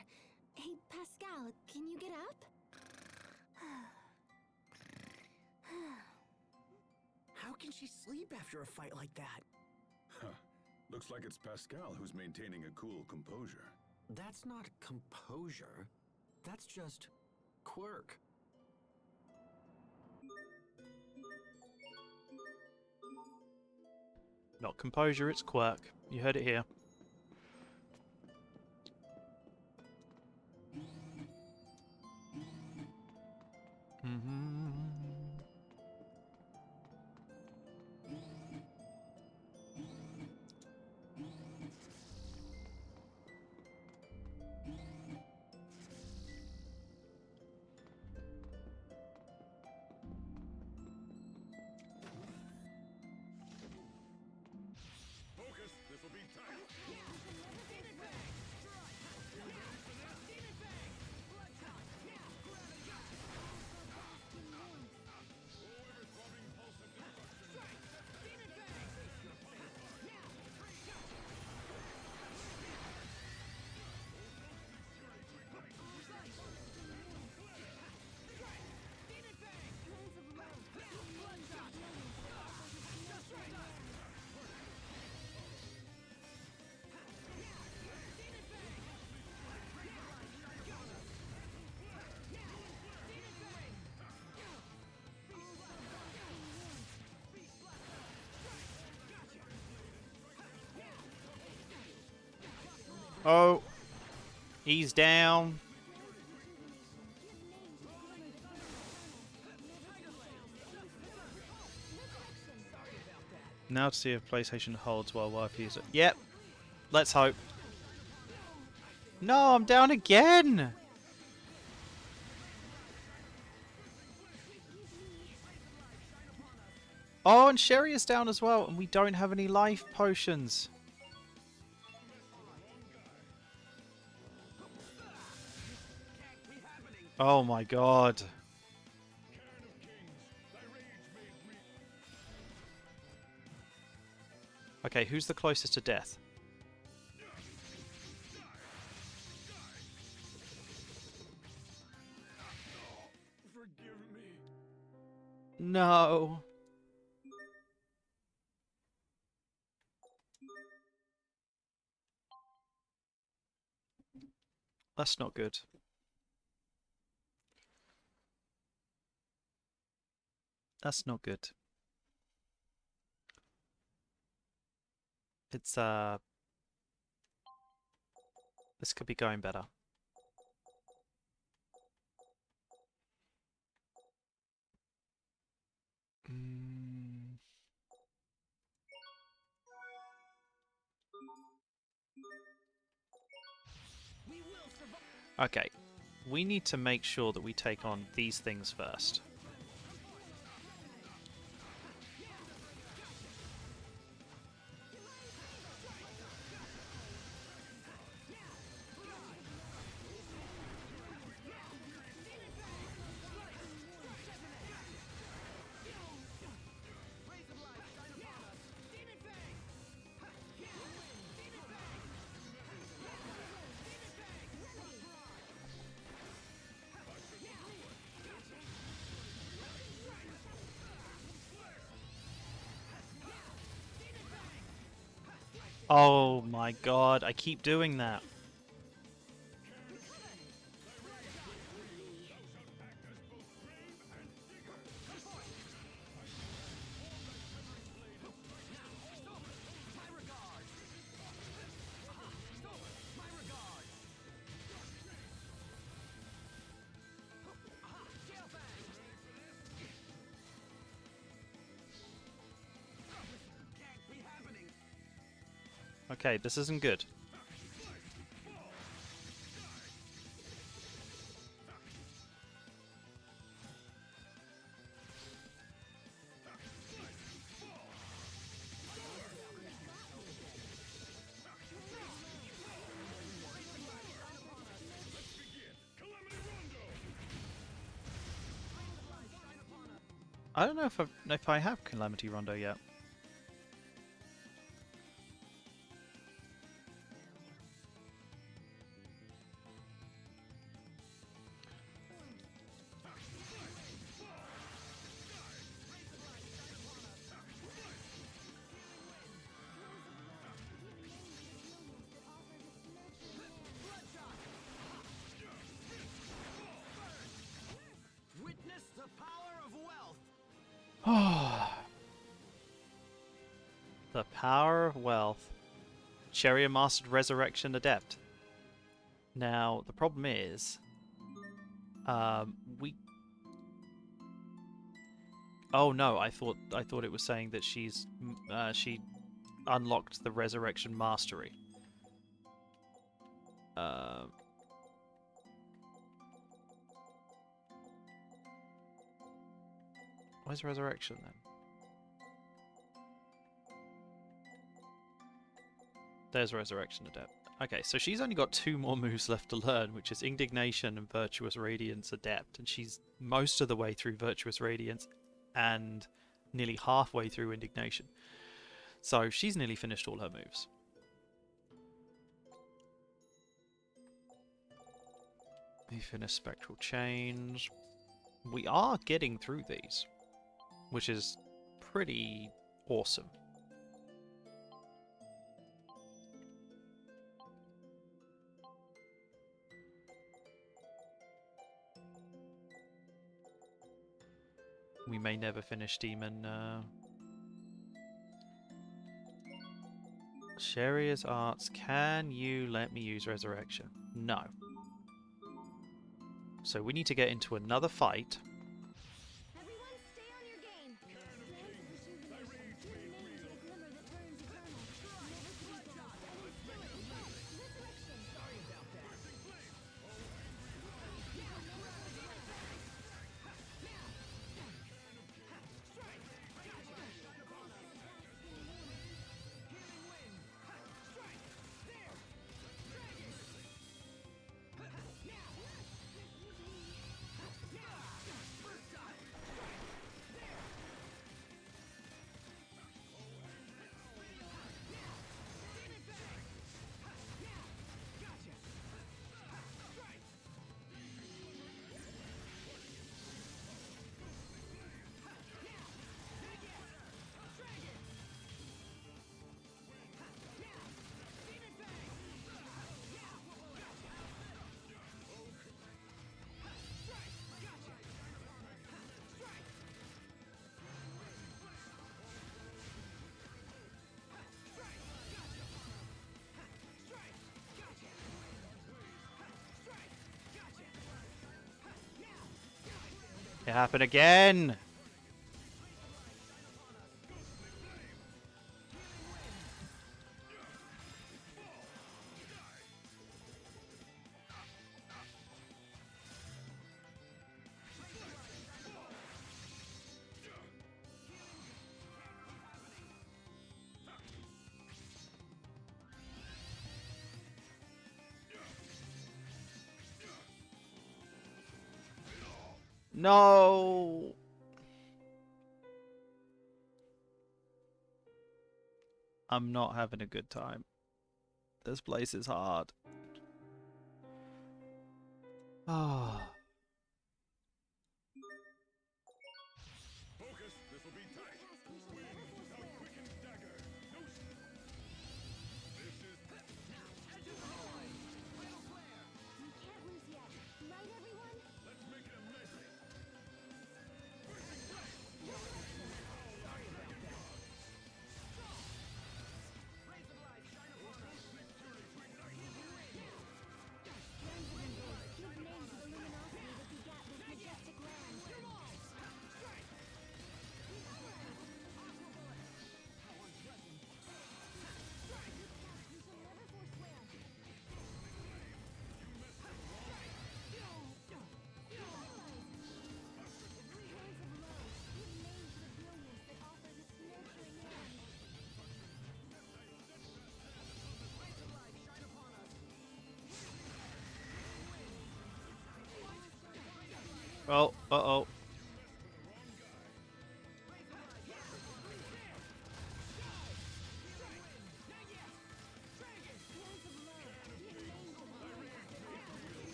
Hey, Pascal, can you get up? How can she sleep after a fight like that? Huh. Looks like it's Pascal who's maintaining a cool composure. That's not composure. That's just quirk. Not composure, it's quirk. You heard it here. Oh, he's down. Now to see if PlayStation holds while wife uses it. Yep. Let's hope. No, I'm down again. Oh, and Cheri is down as well, and we don't have any life potions. Oh my god. Okay, who's the closest to death? Forgive me. No. That's not good. That's not good. It's this could be going better. Okay. We need to make sure that we take on these things first. Oh my god, I keep doing that. Okay, this isn't good. I don't know if I have Calamity Rondo yet. Witness the power of wealth. The power of wealth. Cheri Mastered Resurrection Adept. Now, the problem is... we... Oh no, I thought it was saying that she unlocked the Resurrection Mastery. Where's Resurrection then? There's Resurrection Adept. Okay, so she's only got 2 more moves left to learn, which is Indignation and Virtuous Radiance Adept, and she's most of the way through Virtuous Radiance and nearly halfway through Indignation. So she's nearly finished all her moves. We finished Spectral Change. We are getting through these, which is pretty awesome. We may never finish Demon Cheri's arts. Can you let me use resurrection? No. So we need to get into another fight. Everyone stay on your game. Dance of rejuvenation. Give name to the glimmer that burns eternal. Never to be doused. And instill it with life. Resurrection. Sorry about that. It happened again! No! I'm not having a good time. This place is hard. Ah. Focus, this'll be tight. Swing, without quicken dagger. No This is... You can't lose yet. Right, everyone? Let's make it a messy. Give name to the luminosity that begat this majestic land. You shall never forswear. Three hands of love. Give name to the brilliance that offers its nurturing hand. Oh, uh-oh.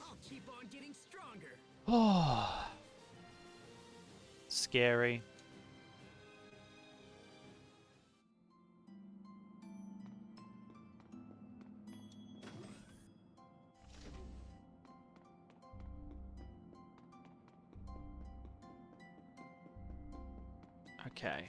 I'll keep on getting stronger. Oh. Scary. Okay.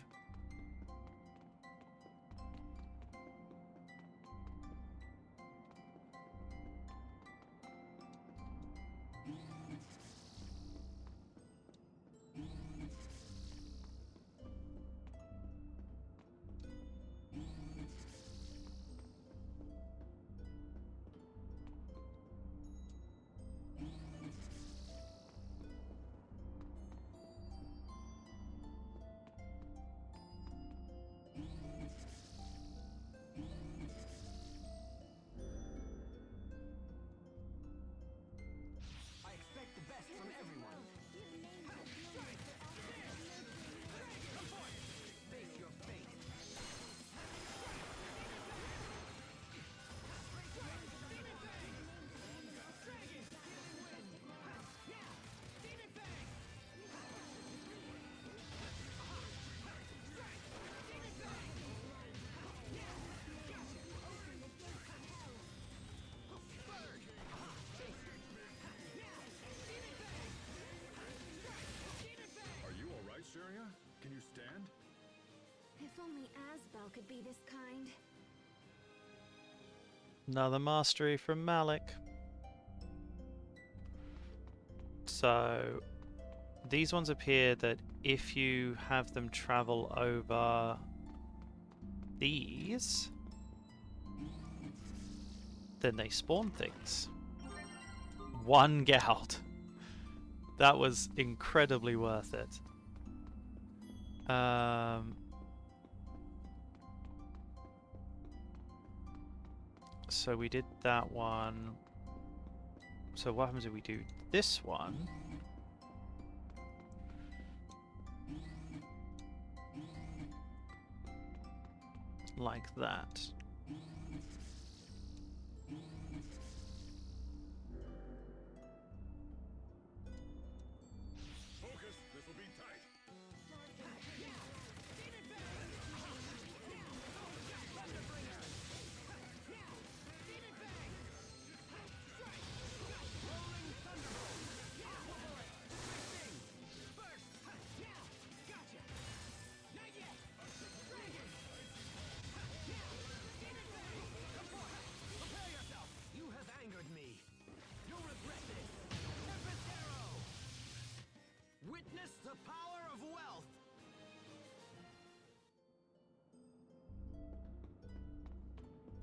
only Asbel could be this kind. Another mastery from Malik. So these ones appear that if you have them travel over these, then they spawn things. 1 gold. That was incredibly worth it. So we did that one. So what happens if we do this one? Like that. Focus, this will be tight. You have angered me. You'll regret this. Tempest Arrow! Witness the power of wealth.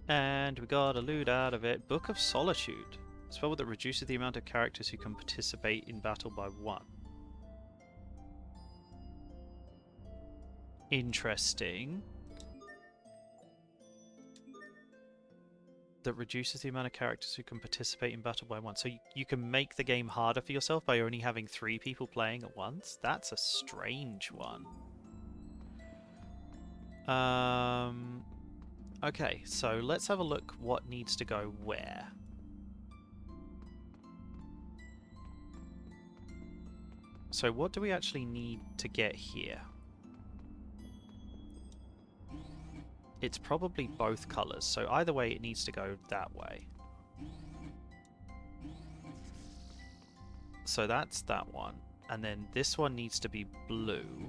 And we got a loot out of it. Book of Solitude. A spell that reduces the amount of characters who can participate in battle by 1. Interesting. That reduces the amount of characters who can participate in battle by 1. So you can make the game harder for yourself by only having 3 people playing at once? That's a strange one. Okay, so let's have a look what needs to go where. So what do we actually need to get here? It's probably both colours, so either way it needs to go that way. So that's that one. And then this one needs to be blue.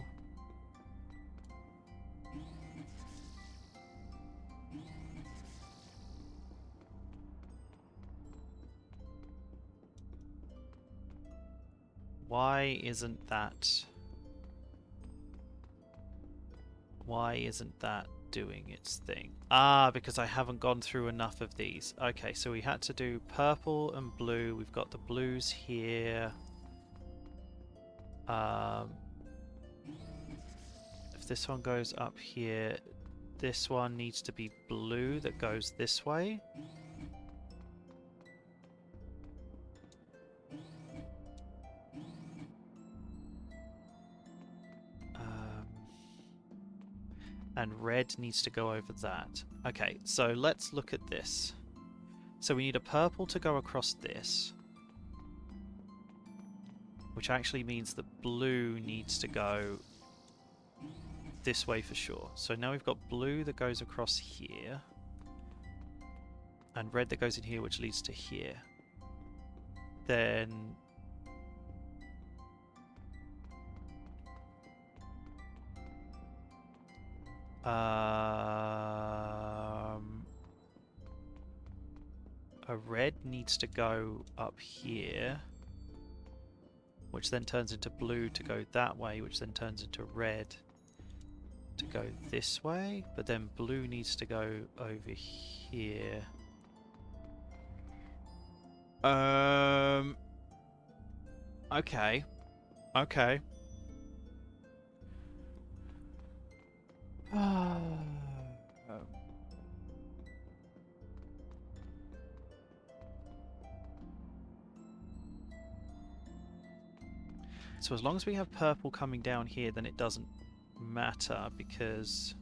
Why isn't that doing its thing? Ah, because I haven't gone through enough of these. Okay, so we had to do purple and blue. We've got the blues here. If this one goes up here, this one needs to be blue that goes this way. And red needs to go over that. Okay, so let's look at this. So we need a purple to go across this, which actually means that blue needs to go this way for sure. So now we've got blue that goes across here, and red that goes in here, which leads to here. Then a red needs to go up here, which then turns into blue to go that way, which then turns into red to go this way, but then blue needs to go over here. Okay. Okay. So as long as we have purple coming down here, then it doesn't matter because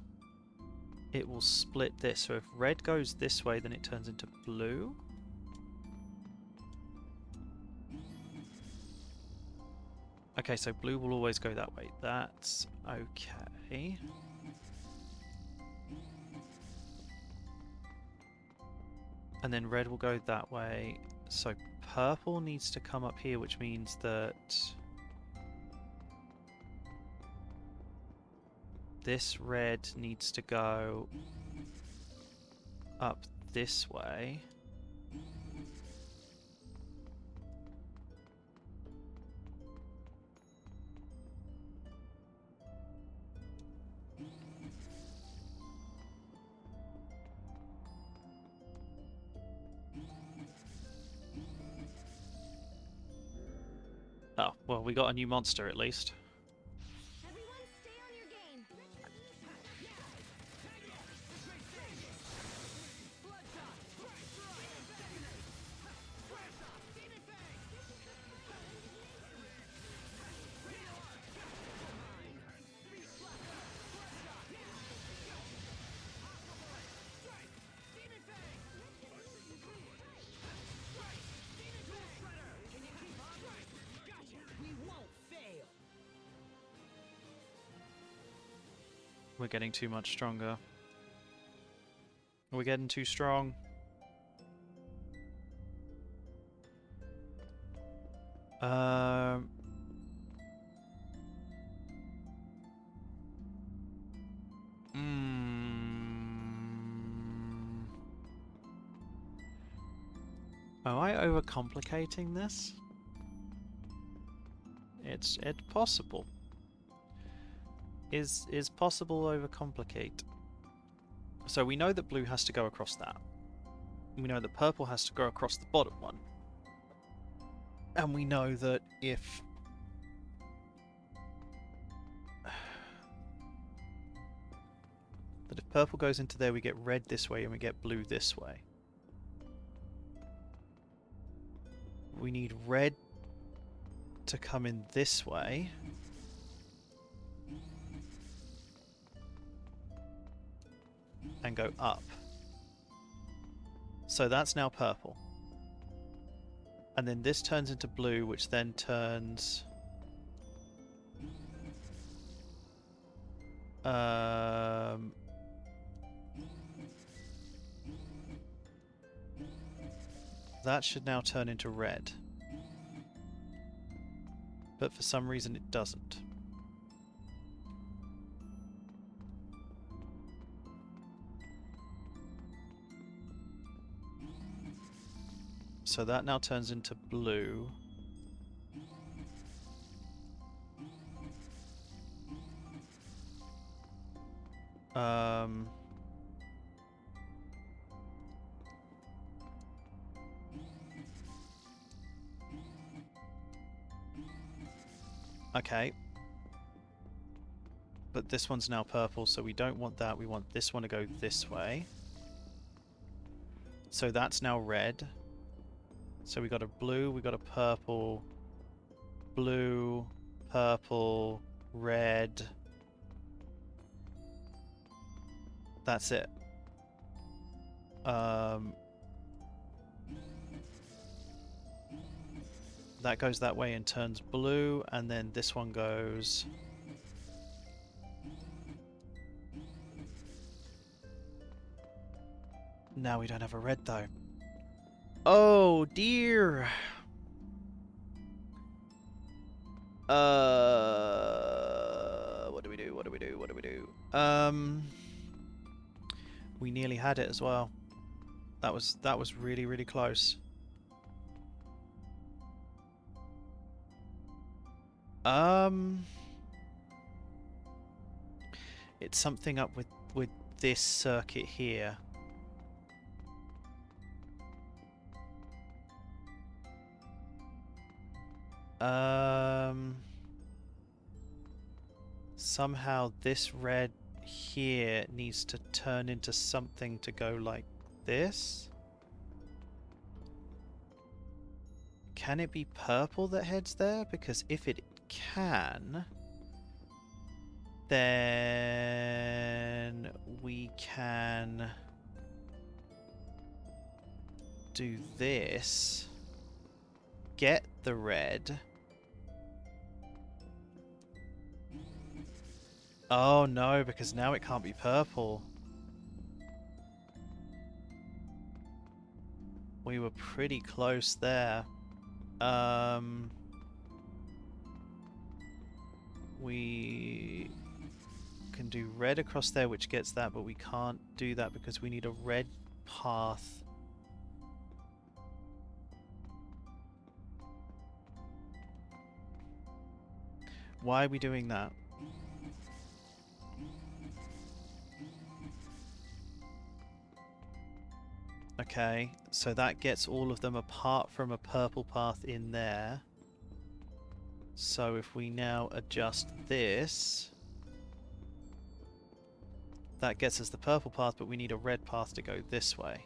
it will split this. So if red goes this way, then it turns into blue. Okay, so blue will always go that way. That's okay. And then red will go that way. So purple needs to come up here, which means that this red needs to go up this way. Oh, well, we got a new monster at least. Everyone stay on your game. We won't fail. We're getting too much stronger. We're getting too strong. Um... Am I overcomplicating this? It's possible. Is possible overcomplicate? So we know that blue has to go across that. We know that purple has to go across the bottom one. And we know that if purple goes into there, we get red this way and we get blue this way. We need red to come in this way. And go up. So that's now purple. And then this turns into blue, which then turns... that should now turn into red. But for some reason it doesn't. So that now turns into blue. Okay. But this one's now purple, so we don't want that. We want this one to go this way. So that's now red. So we got a blue, we got a purple, blue, purple, red. That's it. That goes that way and turns blue, and then this one goes... Now we don't have a red though. Oh dear! What do we do? What do we do? What do we do? We nearly had it as well. That was really, really close. It's something up with this circuit here. Somehow this red here needs to turn into something to go like this. Can it be purple that heads there? Because if it can, then we can do this, get the red. Oh no, because now it can't be purple. We were pretty close there. We can do red across there, which gets that, but we can't do that because we need a red path. Why are we doing that? Okay, so that gets all of them apart from a purple path in there. So if we now adjust this, that gets us the purple path, but we need a red path to go this way.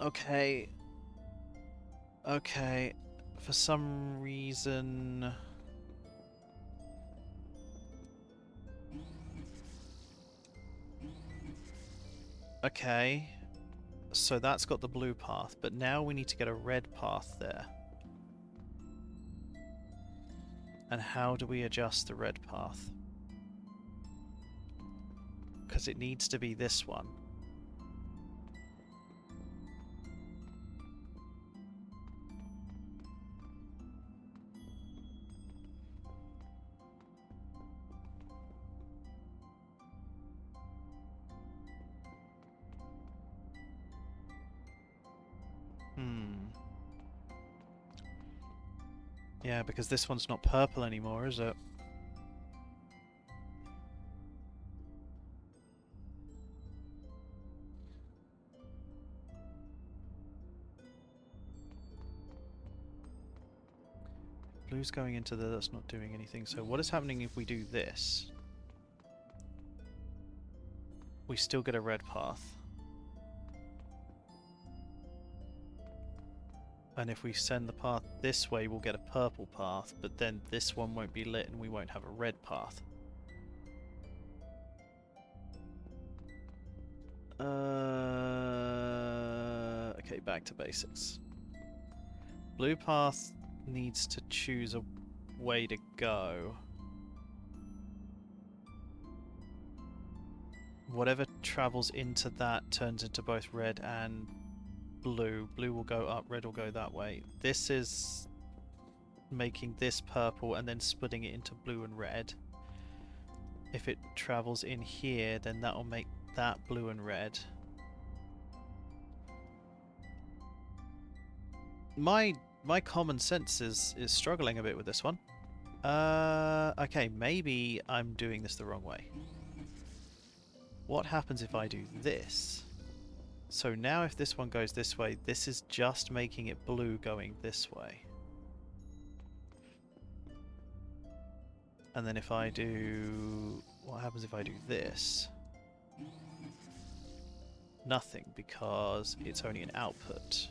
Okay. Okay. For some reason... Okay. So that's got the blue path, but now we need to get a red path there. And how do we adjust the red path? Because it needs to be this one. Yeah, because this one's not purple anymore, is it? Blue's going into there, that's not doing anything. So what is happening if we do this? We still get a red path. And if we send the path this way, we'll get a purple path, but then this one won't be lit and we won't have a red path. Okay, back to basics. Blue path needs to choose a way to go. Whatever travels into that turns into both red and blue. Blue will go up, red will go that way. This is making this purple and then splitting it into blue and red. If it travels in here, then that will make that blue and red. My common sense is struggling a bit with this one. Okay, maybe I'm doing this the wrong way. What happens if I do this? So now if this one goes this way, this is just making it blue going this way. And then if I do... What happens if I do this? Nothing, because it's only an output.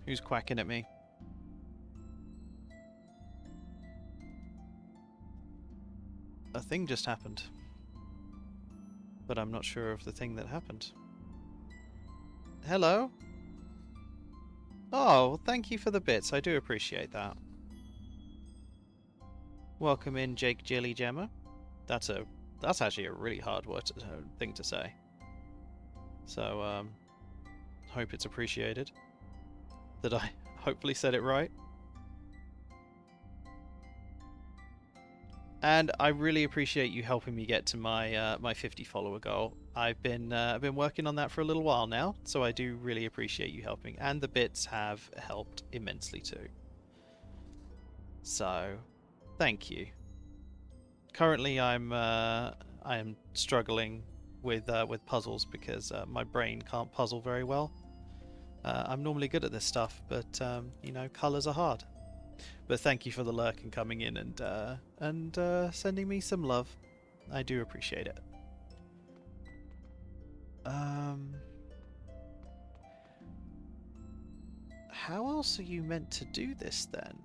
Who's quacking at me? A thing just happened. But I'm not sure of the thing that happened. Hello? Oh, thank you for the bits. I do appreciate that. Welcome in, Jake Jilly Gemma. That's actually a really hard thing to say. So, hope it's appreciated. That I hopefully said it right. And I really appreciate you helping me get to my my 50 follower goal. I've been working on that for a little while now, so I do really appreciate you helping, and the bits have helped immensely too. So, thank you. Currently, I am struggling with puzzles because my brain can't puzzle very well. I'm normally good at this stuff, but you know, colours are hard. But thank you for the lurk and coming in and sending me some love. I do appreciate it. How else are you meant to do this then?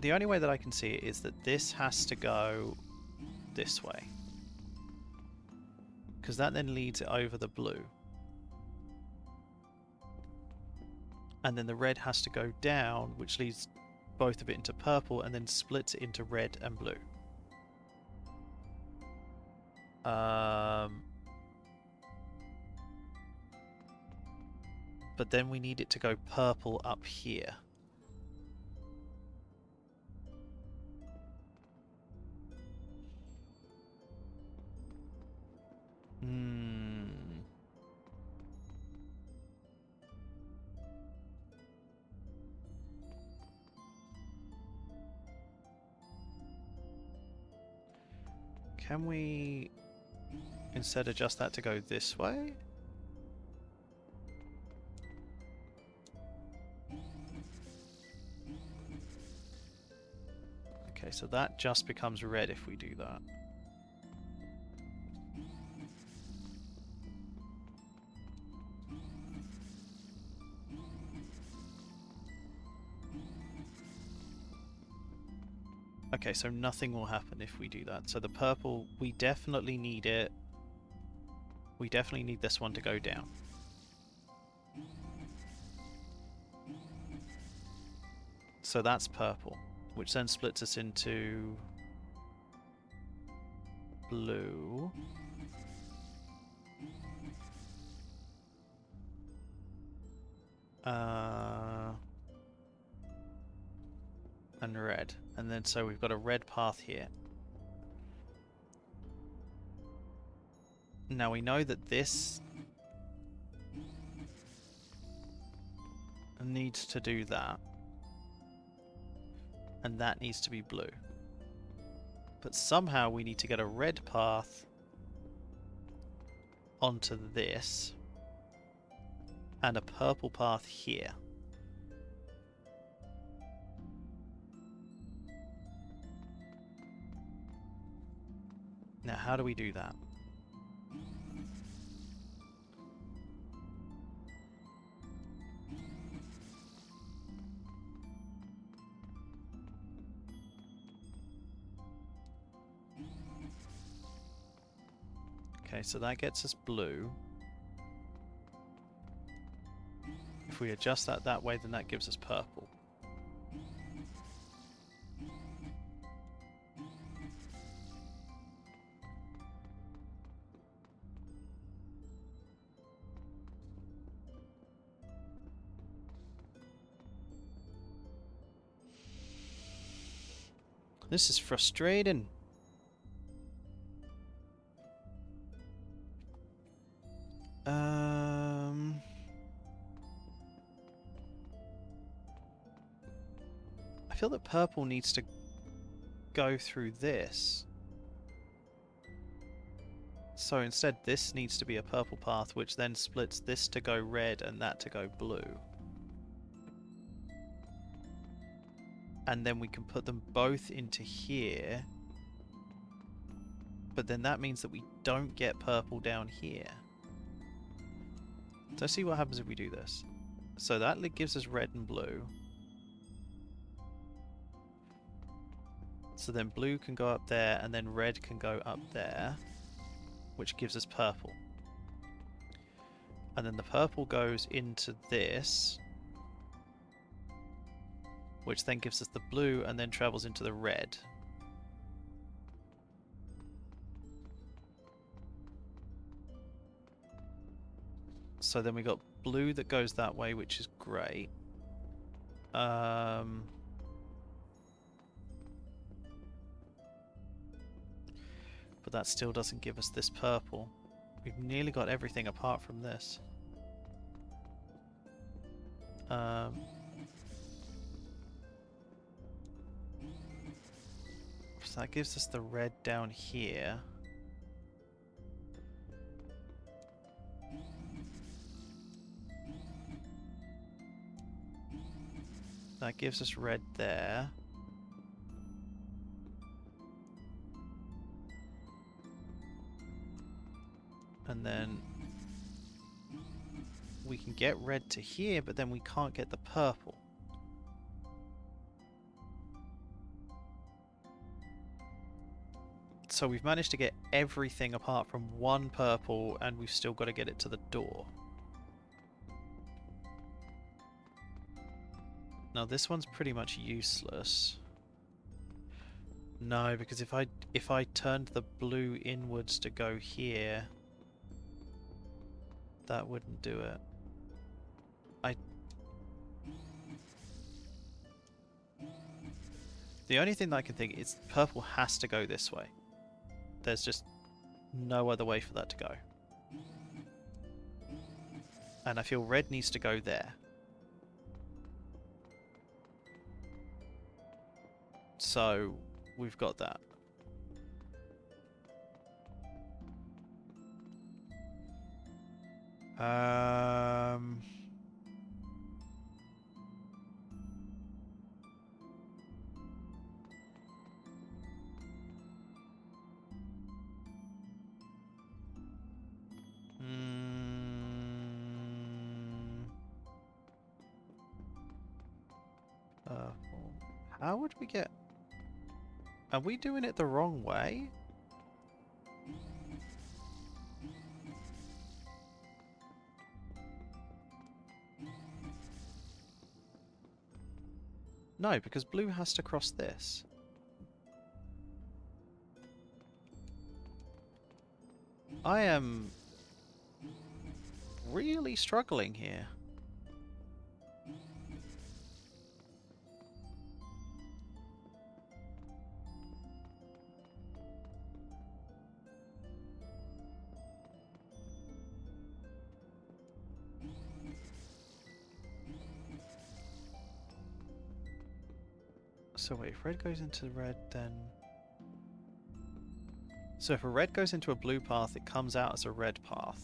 The only way that I can see it is that this has to go this way. Because that then leads it over the blue. And then the red has to go down, which leads both of it into purple and then splits it into red and blue. But then we need it to go purple up here. Can we instead adjust that to go this way? Okay, so that just becomes red if we do that. Okay, so nothing will happen if we do that. So the purple, we definitely need it. We definitely need this one to go down. So that's purple, which then splits us into blue. And red. And then so we've got a red path here. Now we know that this needs to do that. And that needs to be blue. But somehow we need to get a red path onto this and a purple path here. Now, how do we do that? Okay, so that gets us blue. If we adjust that way, then that gives us purple. This is frustrating. I feel that purple needs to go through this. So instead this needs to be a purple path, which then splits this to go red and that to go blue. And then we can put them both into here. But then that means that we don't get purple down here. So let's see what happens if we do this. So that gives us red and blue. So then blue can go up there and then red can go up there, which gives us purple. And then the purple goes into this, which then gives us the blue and then travels into the red. So then we got blue that goes that way, which is great. But that still doesn't give us this purple. We've nearly got everything apart from this. So that gives us the red down here. That gives us red there. And then we can get red to here, but then we can't get the purple. So we've managed to get everything apart from one purple, and we've still got to get it to the door. Now this one's pretty much useless. No, because if I turned the blue inwards to go here, that wouldn't do it. The only thing that I can think is purple has to go this way. There's just no other way for that to go. And I feel red needs to go there. So we've got that. How would we get... Are we doing it the wrong way? No, because blue has to cross this. I am really struggling here. So wait, if red goes into red, then... So if a red goes into a blue path, it comes out as a red path.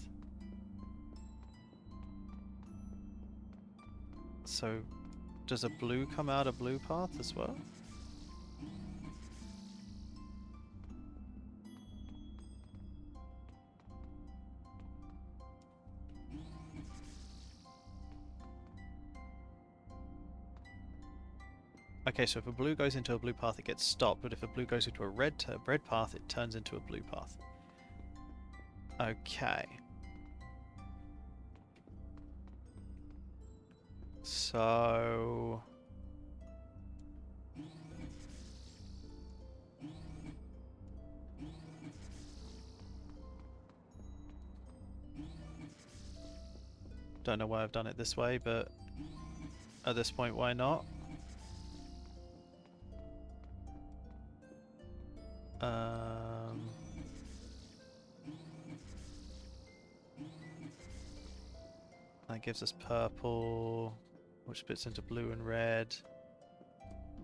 So does a blue come out a blue path as well? Okay, so if a blue goes into a blue path, it gets stopped, but if a blue goes into a red path, it turns into a blue path. Okay. So... Don't know why I've done it this way, but at this point, why not? That gives us purple, which splits into blue and red.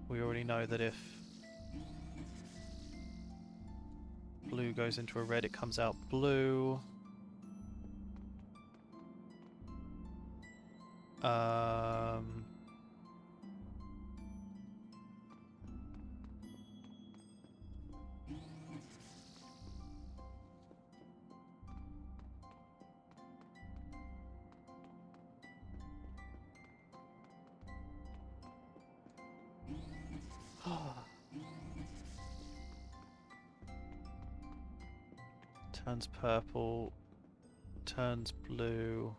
We already know that if blue goes into a red, it comes out blue. Turns purple, turns blue.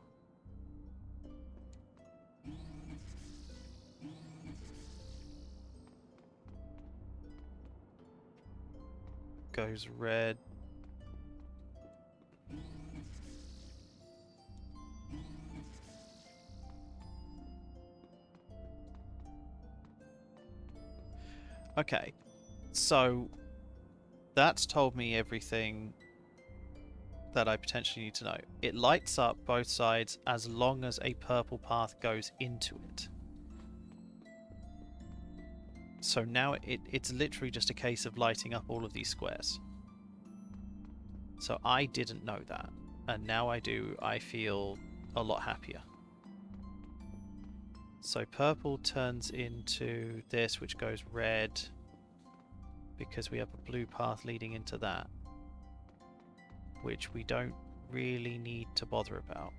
Goes red. Okay, so that's told me everything that I potentially need to know. It lights up both sides as long as a purple path goes into it. So now it's literally just a case of lighting up all of these squares. So I didn't know that, and now I do. I feel a lot happier. So purple turns into this, which goes red, because we have a blue path leading into that, which we don't really need to bother about.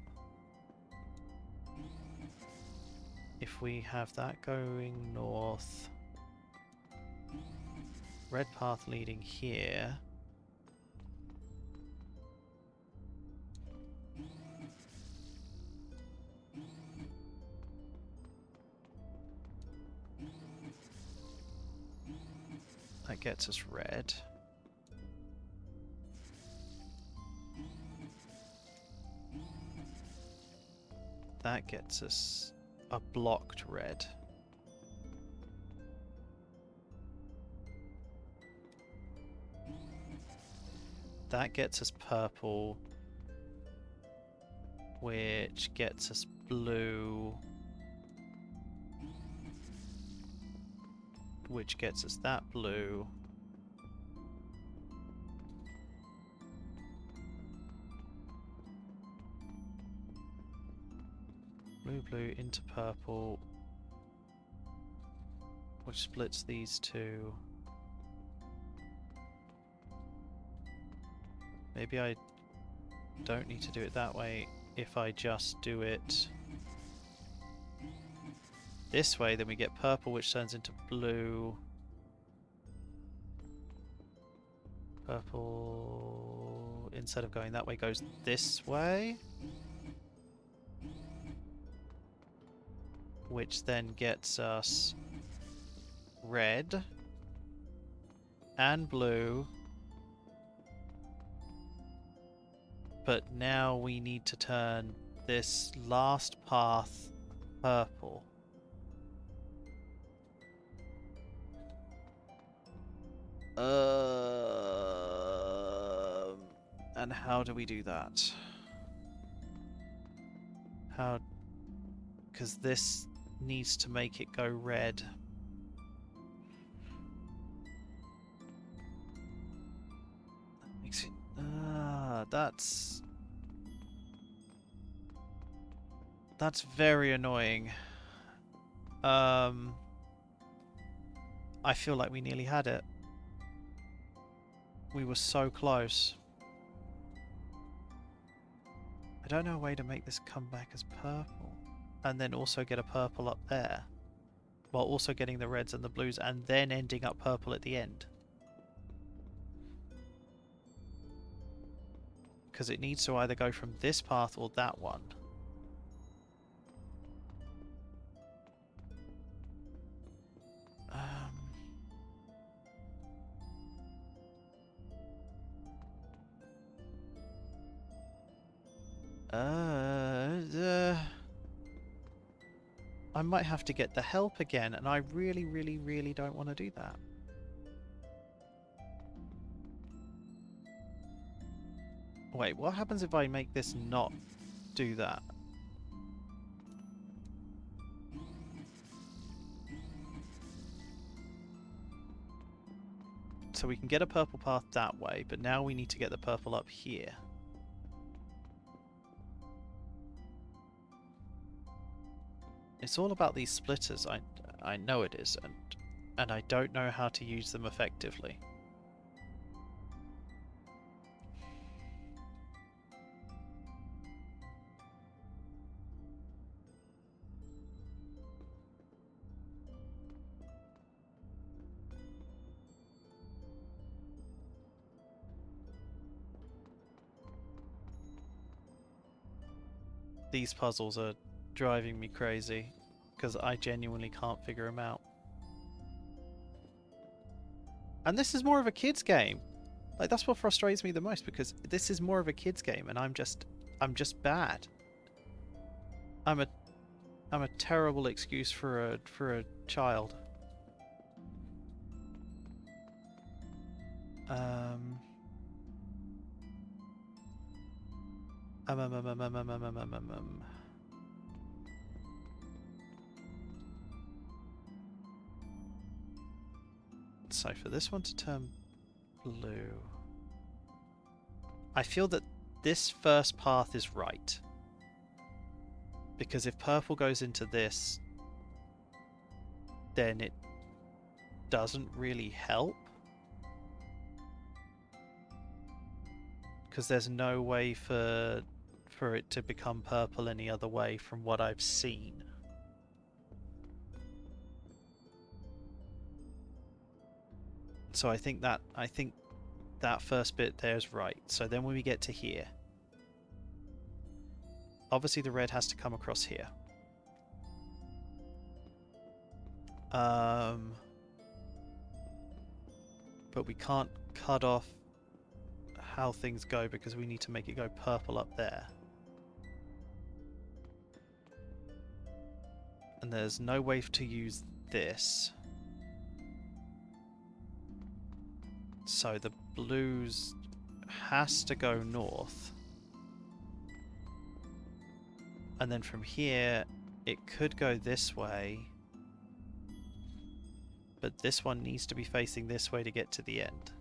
If we have that going north, red path leading here, That gets us red. That gets us a blocked red. That gets us purple, which gets us blue, which gets us that blue. Blue into purple, which splits these two. Maybe I don't need to do it that way. If I just do it this way, then we get purple, which turns into blue. Purple, instead of going that way, goes this way. Which then gets us red and blue. But now we need to turn this last path purple. And how do we do that? How? Because this needs to make it go red. That makes it. That's very annoying. I feel like we nearly had it. We were so close. I don't know a way to make this come back as purple. And then also get a purple up there. While also getting the reds and the blues and then ending up purple at the end. Because it needs to either go from this path or that one. I might have to get the help again, and I really, really, really don't want to do that. Wait, what happens if I make this not do that? So we can get a purple path that way, but now we need to get the purple up here. It's all about these splitters. I know it is, and I don't know how to use them effectively. These puzzles are driving me crazy because I genuinely can't figure them out. And this is more of a kids game. Like, that's what frustrates me the most, because this is more of a kids game and I'm just bad. I'm a terrible excuse for a child. So for this one to turn blue, I feel that this first path is right. Because if purple goes into this, then it doesn't really help. Because there's no way for it to become purple any other way from what I've seen. So I think that first bit there is right. So then when we get to here, obviously the red has to come across here. But we can't cut off how things go because we need to make it go purple up there. And there's no way to use this. So the blues has to go north. And then from here, it could go this way. But this one needs to be facing this way to get to the end.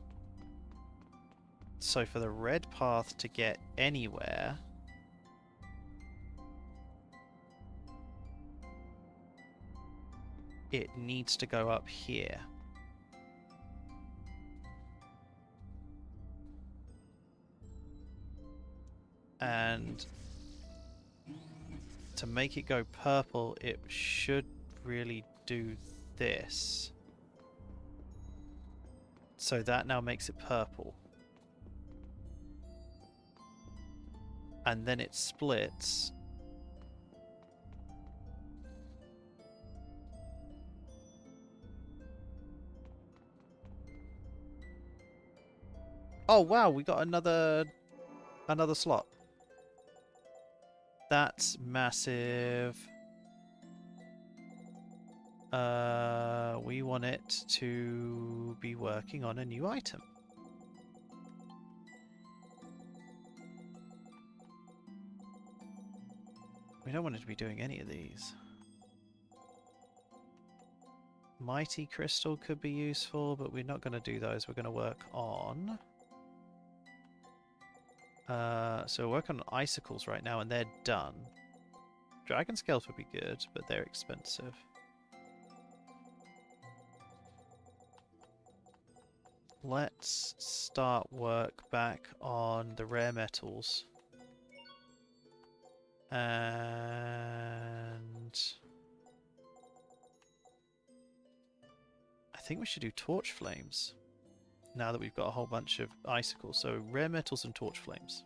So for the red path to get anywhere, it needs to go up here. And to make it go purple, it should really do this. So that now makes it purple. And then it splits. Oh wow, we got another slot. That's massive. We want it to be working on a new item. We don't want it to be doing any of these. Mighty Crystal could be useful, but we're not going to do those. We're going to work on... so we're working on icicles right now, and they're done. Dragon scales would be good, but they're expensive. Let's start work back on the rare metals. And... I think we should do torch flames. Now that we've got a whole bunch of icicles. So rare metals and torch flames.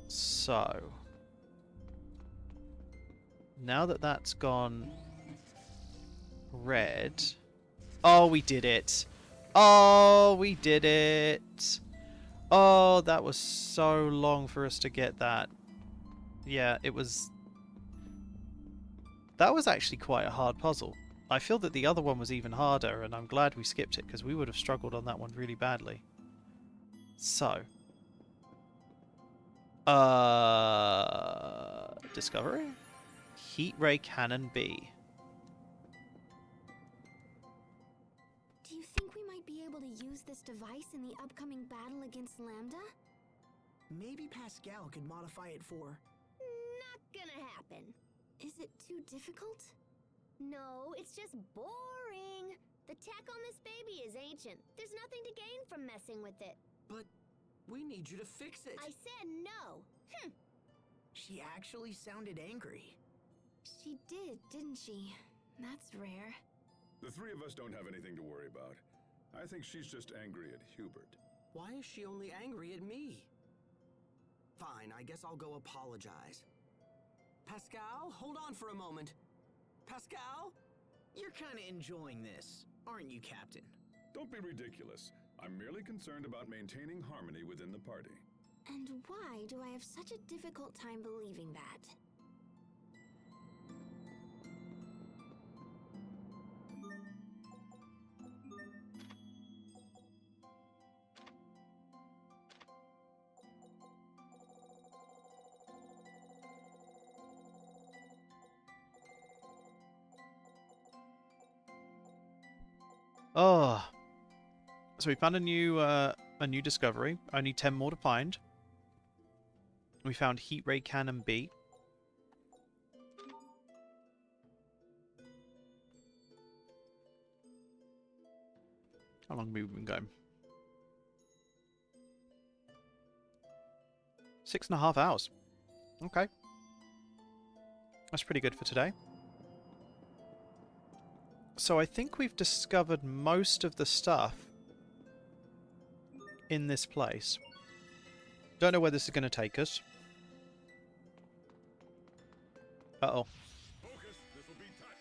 So... now that that's gone... red... oh, we did it! Oh, we did it! Oh, that was so long for us to get that. Yeah, it was... that was actually quite a hard puzzle. I feel that the other one was even harder, and I'm glad we skipped it, because we would have struggled on that one really badly. So... discovery? Heat Ray Cannon B. Do you think we might be able to use this device in the upcoming battle against Lambda? Maybe Pascal could modify it for... Not gonna happen. Is it too difficult? No, it's just boring. The tech on this baby is ancient. There's nothing to gain from messing with it. But we need you to fix it. I said no. She actually sounded angry. She did, didn't she? That's rare. The three of us don't have anything to worry about. I think she's just angry at Hubert. Why is she only angry at me? Fine, I guess I'll go apologize. Pascal, hold on for a moment. Pascal? You're kinda enjoying this, aren't you, Captain? Don't be ridiculous. I'm merely concerned about maintaining harmony within the party. And why do I have such a difficult time believing that? Oh, so we found a new discovery. Only 10 more to find. We found Heat Ray Cannon B. How long have we been going? 6.5 hours. Okay, that's pretty good for today. So I think we've discovered most of the stuff in this place. Don't know where this is going to take us. Uh-oh. Focus, this will be touch.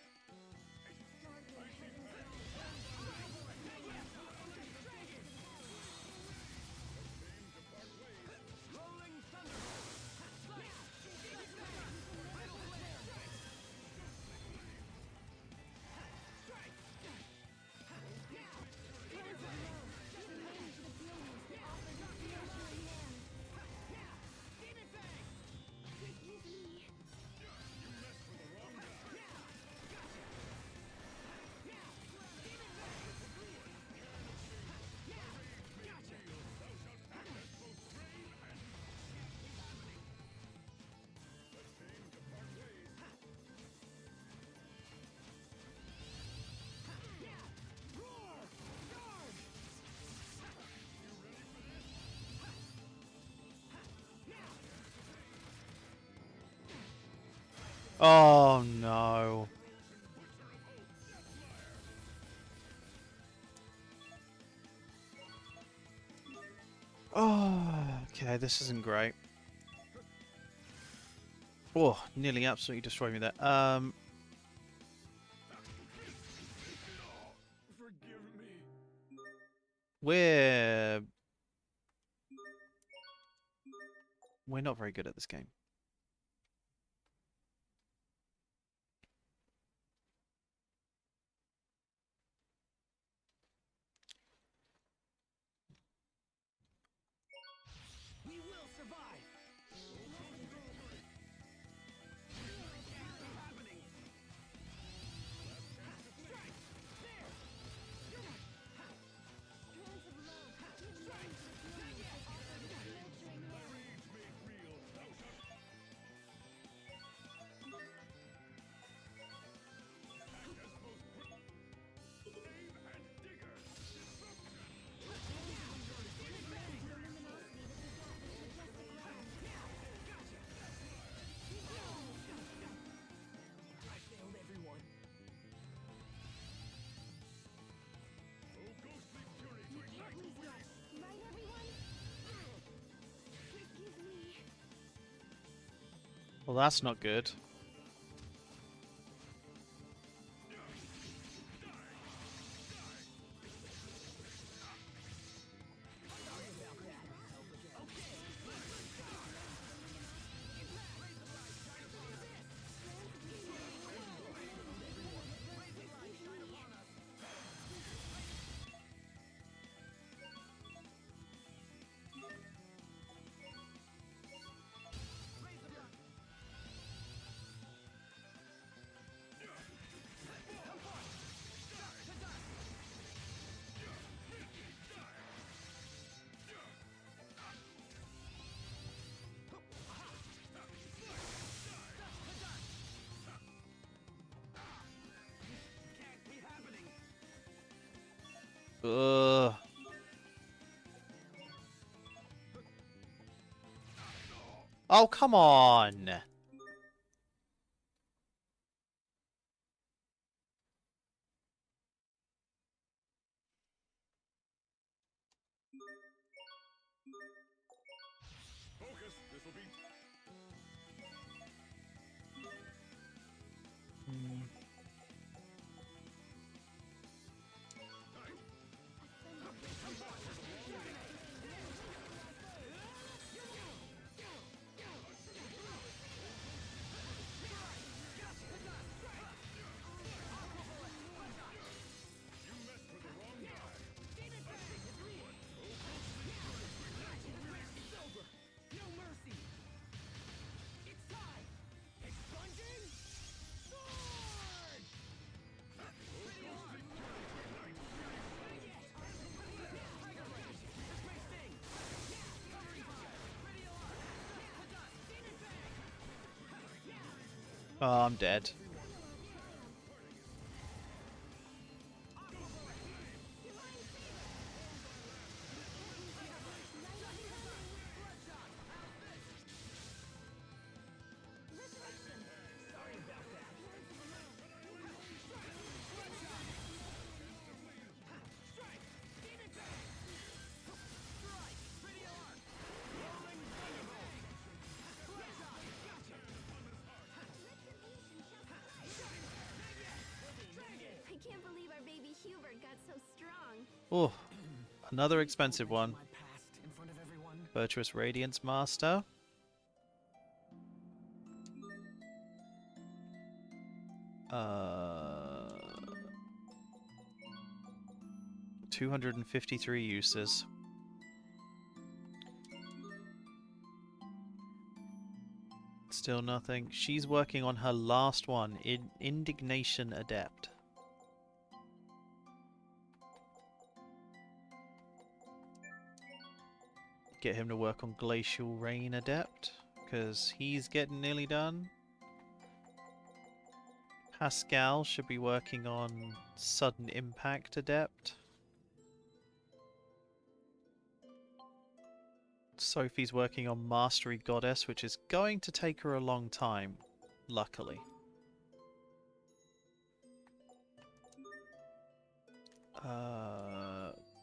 Oh no. Oh, okay, this isn't great. Oh, nearly absolutely destroyed me there. Forgive me. We're not very good at this game. We will survive. I failed everyone. Right, everyone? Forgive me. Well, that's not good. Ugh. Oh, come on. Focus. This will be. No mercy. It's time. Expunging sword. Oh, I'm dead. I can't believe our baby Hubert got so strong. Oh, another expensive one. My past in front of everyone. Virtuous Radiance Master. Uh, 253 uses. Still nothing. She's working on her last one, Indignation Adept. Get him to work on Glacial Rain Adept, because he's getting nearly done. Pascal should be working on Sudden Impact Adept. Sophie's working on Mastery Goddess, which is going to take her a long time, luckily.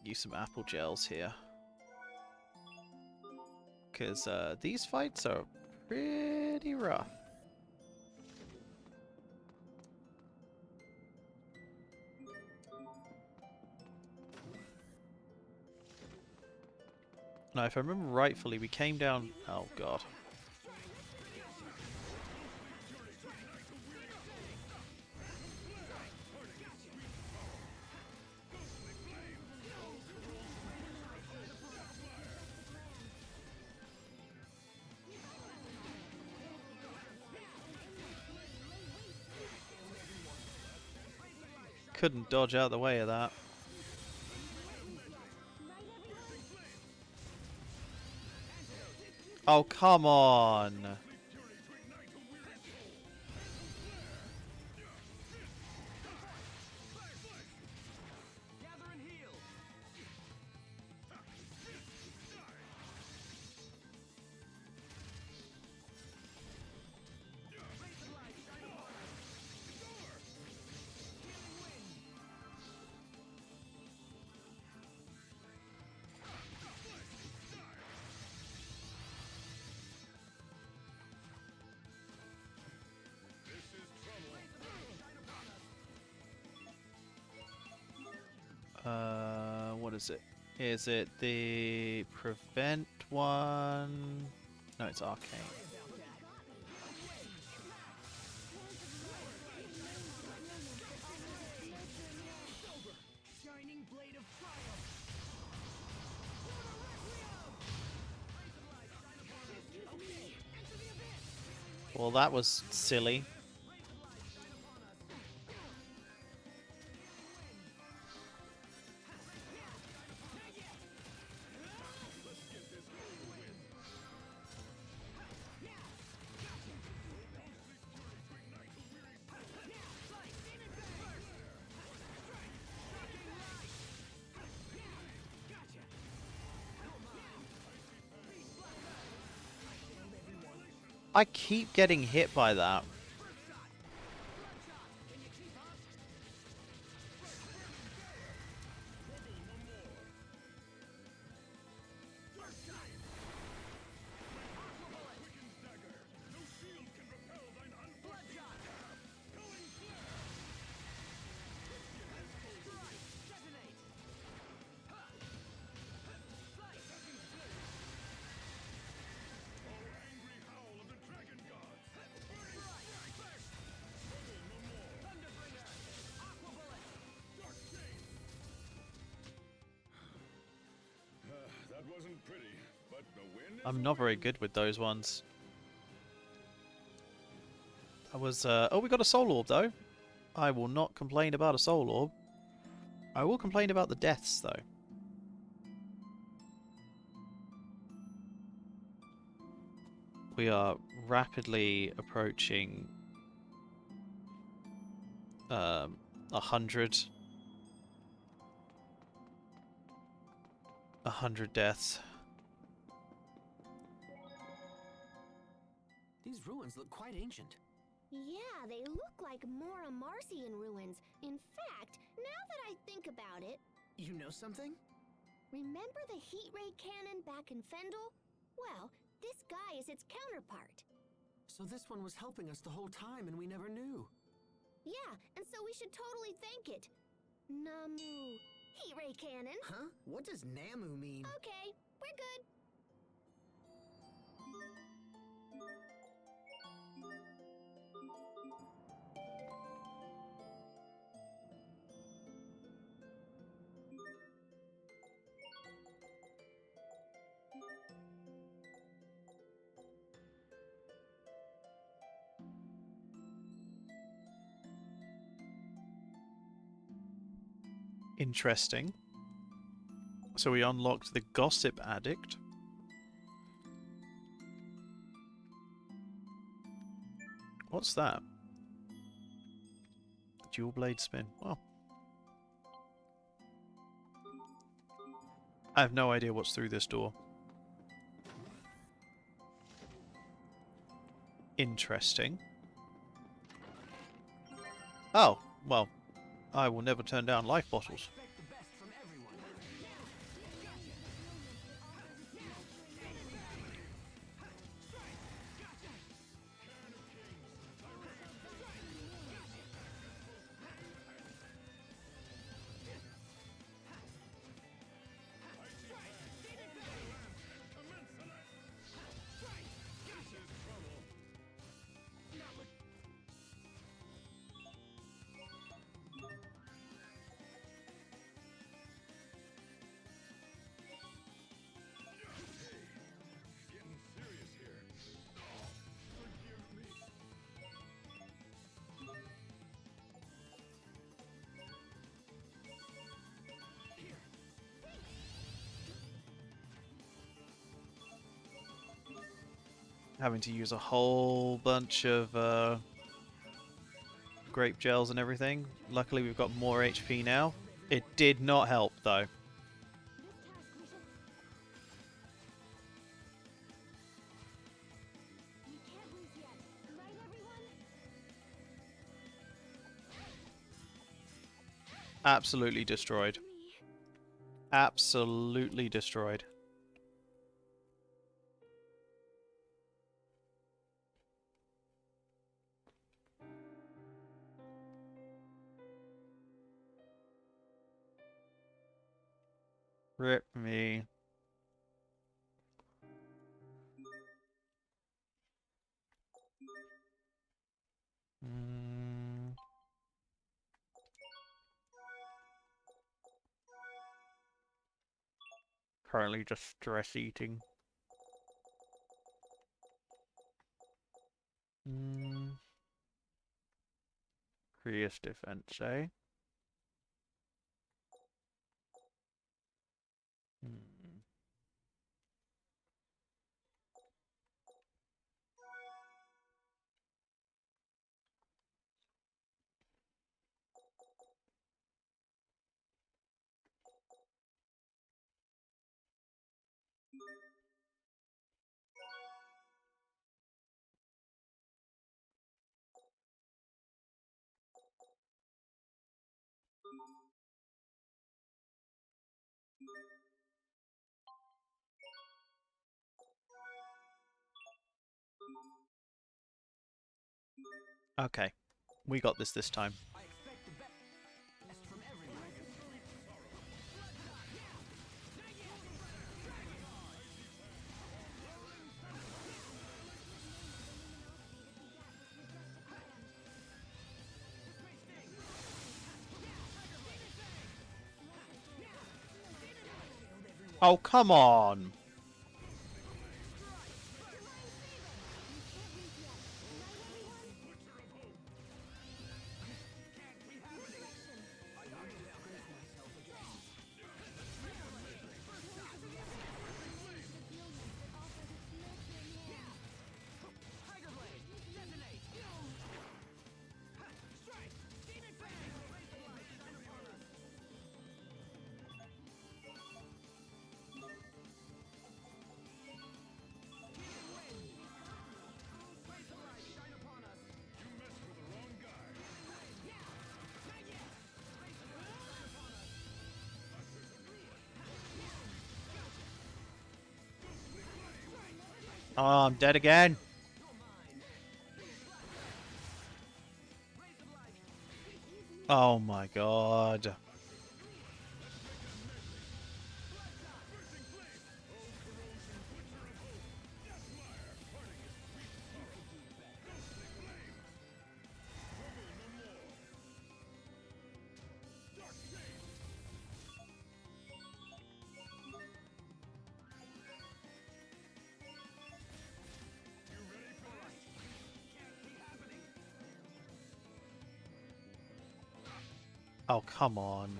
Use some apple gels here. Because these fights are pretty rough. Now, if I remember rightfully, we came down... Oh, God. Couldn't dodge out of the way of that. Oh, come on! What is it? Is it the prevent one? No, it's arcane. Shining blade of triumph. Well, that was silly. I keep getting hit by that. That wasn't pretty, but the win is I'm not very good with those ones. I was, oh, we got a soul orb, though. I will not complain about a soul orb. I will complain about the deaths, though. We are rapidly approaching 100 deaths. These ruins look quite ancient. Yeah, they look like more Amarcian ruins. In fact, now that I think about it, You know something? remember the heat ray cannon back in Fendel? Well, this guy is its counterpart. So this one was helping us the whole time and we never knew. Yeah, and so we should totally thank it. Namu. Heat ray cannon. Huh? What does Namu mean? Okay, we're good. Interesting. So we unlocked the Gossip Addict. What's that? Dual blade spin. Well, I have no idea what's through this door. Interesting. Oh, well, I will never turn down life bottles. Having to use a whole bunch of grape gels and everything. Luckily we've got more HP now. It did not help though. Absolutely destroyed. Absolutely destroyed. Rip me. Currently just stress eating. Crease defense, eh? Okay, we got this time. I expect the best from everyone. Oh, come on! Oh, I'm dead again. Oh my god. Oh, come on.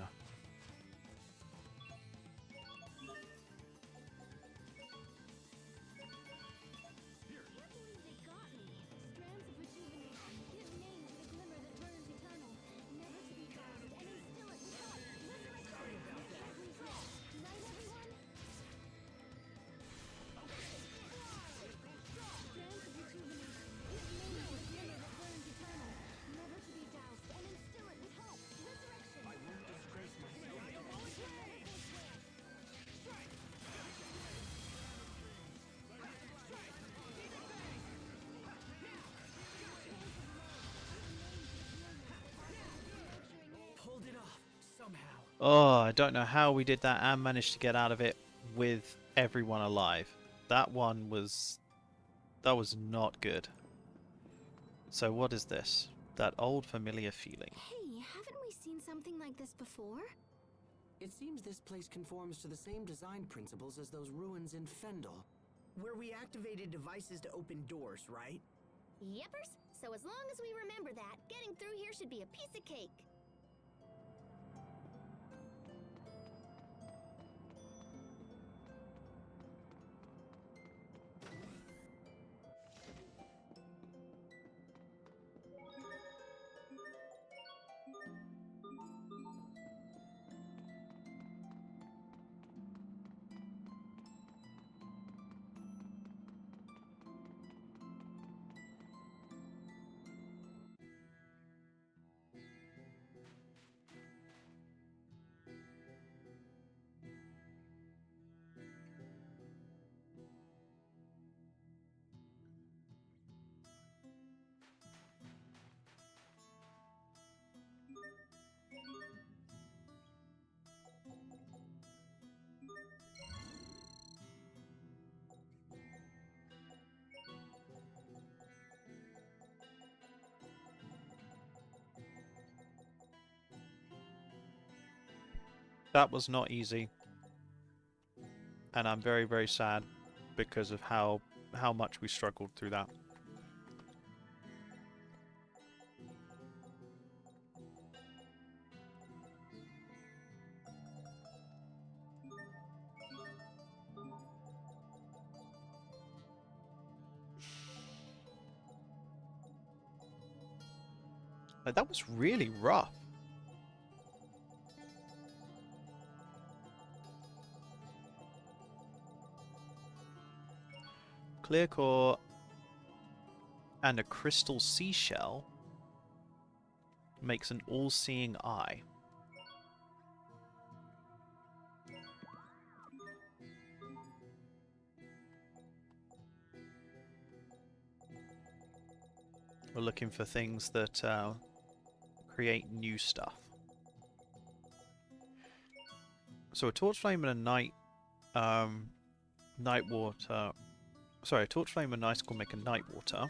Pulled it off somehow. Oh, I don't know how we did that and managed to get out of it with everyone alive. That was not good. So what is this? That old familiar feeling. Hey, haven't we seen something like this before? It seems this place conforms to the same design principles as those ruins in Fendel. Where we activated devices to open doors, right? Yepers. So as long as we remember that, getting through here should be a piece of cake. That was not easy. And I'm very, very sad because of how much we struggled through that. Like, that was really rough. Clear core and a crystal seashell makes an all-seeing eye. We're looking for things that create new stuff. So a torch flame and a night water. Sorry, a torch flame and an icicle make a night water.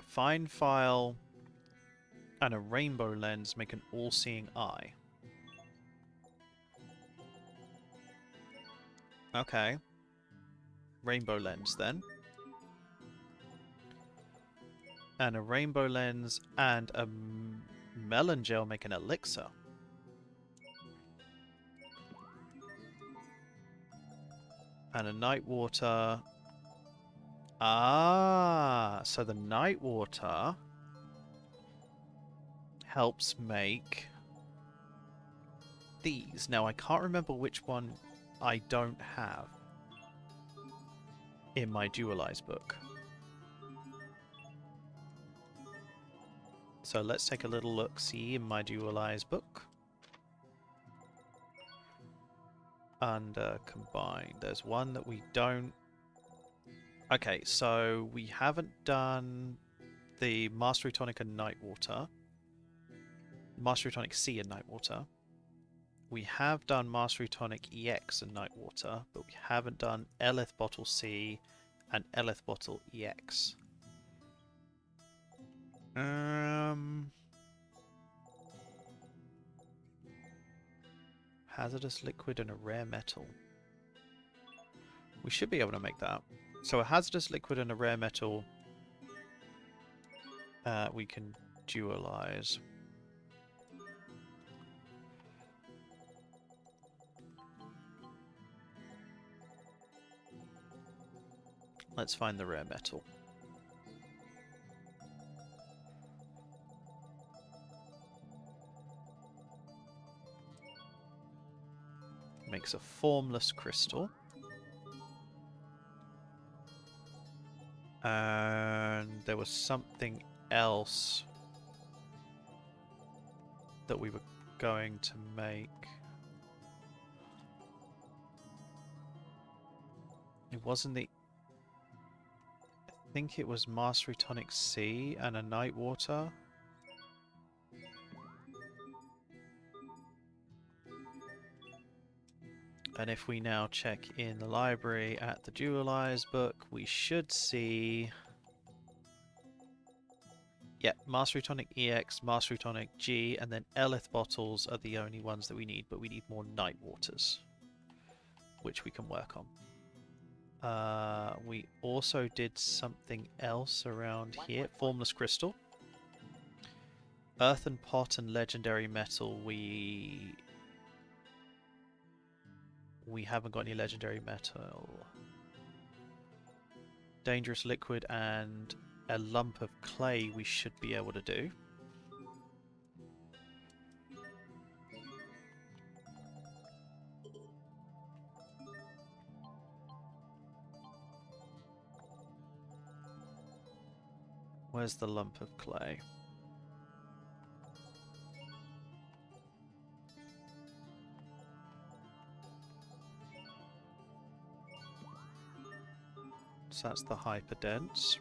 Fine file and a rainbow lens make an all-seeing eye. Okay. Rainbow lens then. And a rainbow lens and a melon gel make an elixir. And a night water. Ah, so the night water helps make these. Now I can't remember which one I don't have in my Dualize book. So let's take a little look-see in my Dualize book. Under combined, there's one that we don't. Okay, so we haven't done the Mastery Tonic and Night Water. Mastery Tonic C and Night Water. We have done Mastery Tonic EX and Night Water, but we haven't done Eleth Bottle C and Eleth Bottle EX. Hazardous liquid and a rare metal. We should be able to make that. So a hazardous liquid and a rare metal we can dualize. Let's find the rare metal. Makes a formless crystal. And there was something else that we were going to make. It wasn't the... I think it was Mastery Tonic C and a Night Water. And if we now check in the library at the Dualize book, we should see... Yeah, Mastery Tonic EX, Mastery Tonic G, and then Eleth bottles are the only ones that we need, but we need more Night Waters, which we can work on. We also did something else around here. Formless Crystal. Earthen Pot and Legendary Metal, we haven't got any Legendary Metal. Dangerous Liquid and a Lump of Clay we should be able to do. Where's the Lump of Clay? So that's the hyperdense.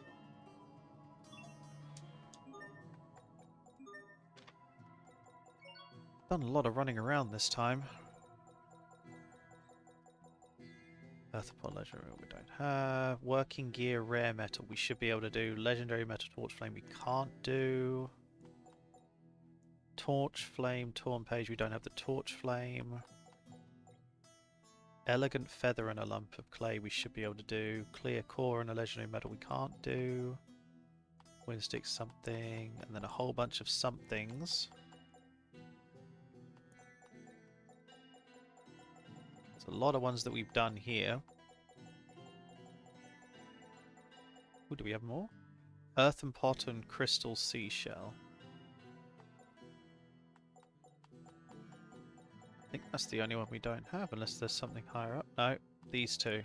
Done a lot of running around this time. Earth upon legendary we don't have. Working gear rare metal we should be able to do. Legendary metal torch flame we can't do. Torch Flame, Torn Page, we don't have the Torch Flame. Elegant Feather and a Lump of Clay we should be able to do. Clear Core and a Legendary Metal we can't do. Windstick something, and then a whole bunch of somethings. There's a lot of ones that we've done here. Ooh, do we have more? Earthen Pot and Crystal Seashell. I think that's the only one we don't have, unless there's something higher up. No, these two.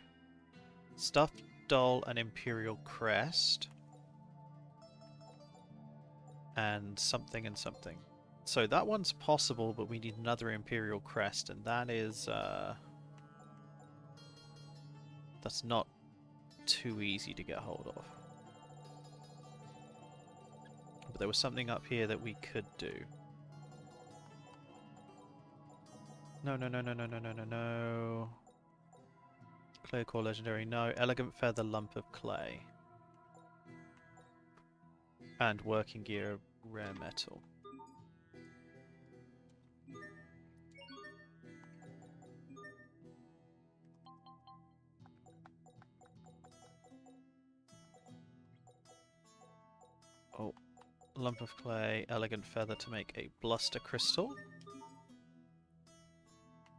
Stuffed Doll and Imperial Crest. And something and something. So that one's possible, but we need another Imperial Crest, and that is... that's not too easy to get hold of. But there was something up here that we could do. No, no, no, no, no, no, no, no, no. Clear Core Legendary, no. Elegant Feather, Lump of Clay. And Working Gear, Rare Metal. Oh. Lump of Clay, Elegant Feather to make a Bluster Crystal.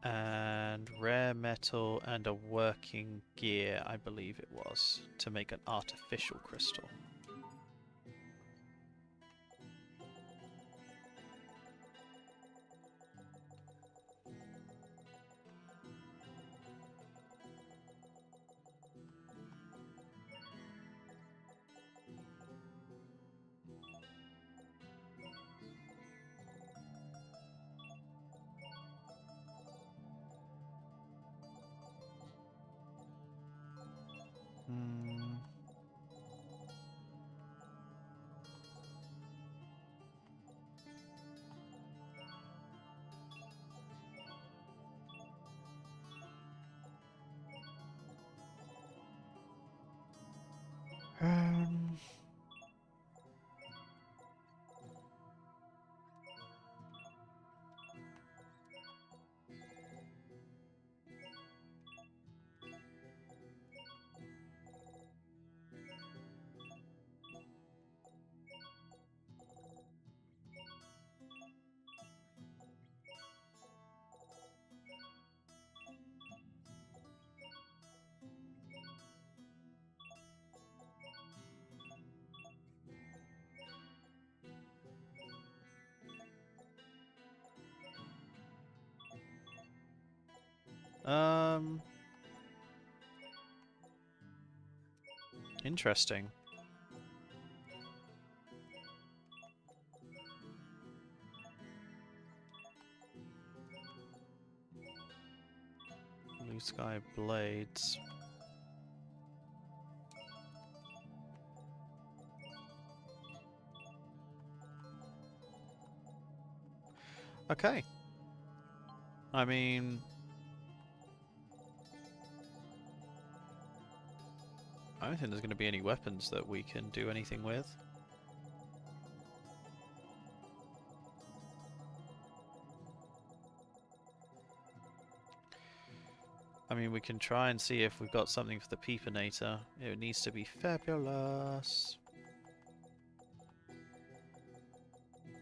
And Rare Metal and a Working Gear, I believe it was, to make an Artificial Crystal. Um, Interesting. Blue Sky Blades. Okay. I mean... I don't think there's going to be any weapons that we can do anything with. I mean, we can try and see if we've got something for the Peepinator. It needs to be fabulous.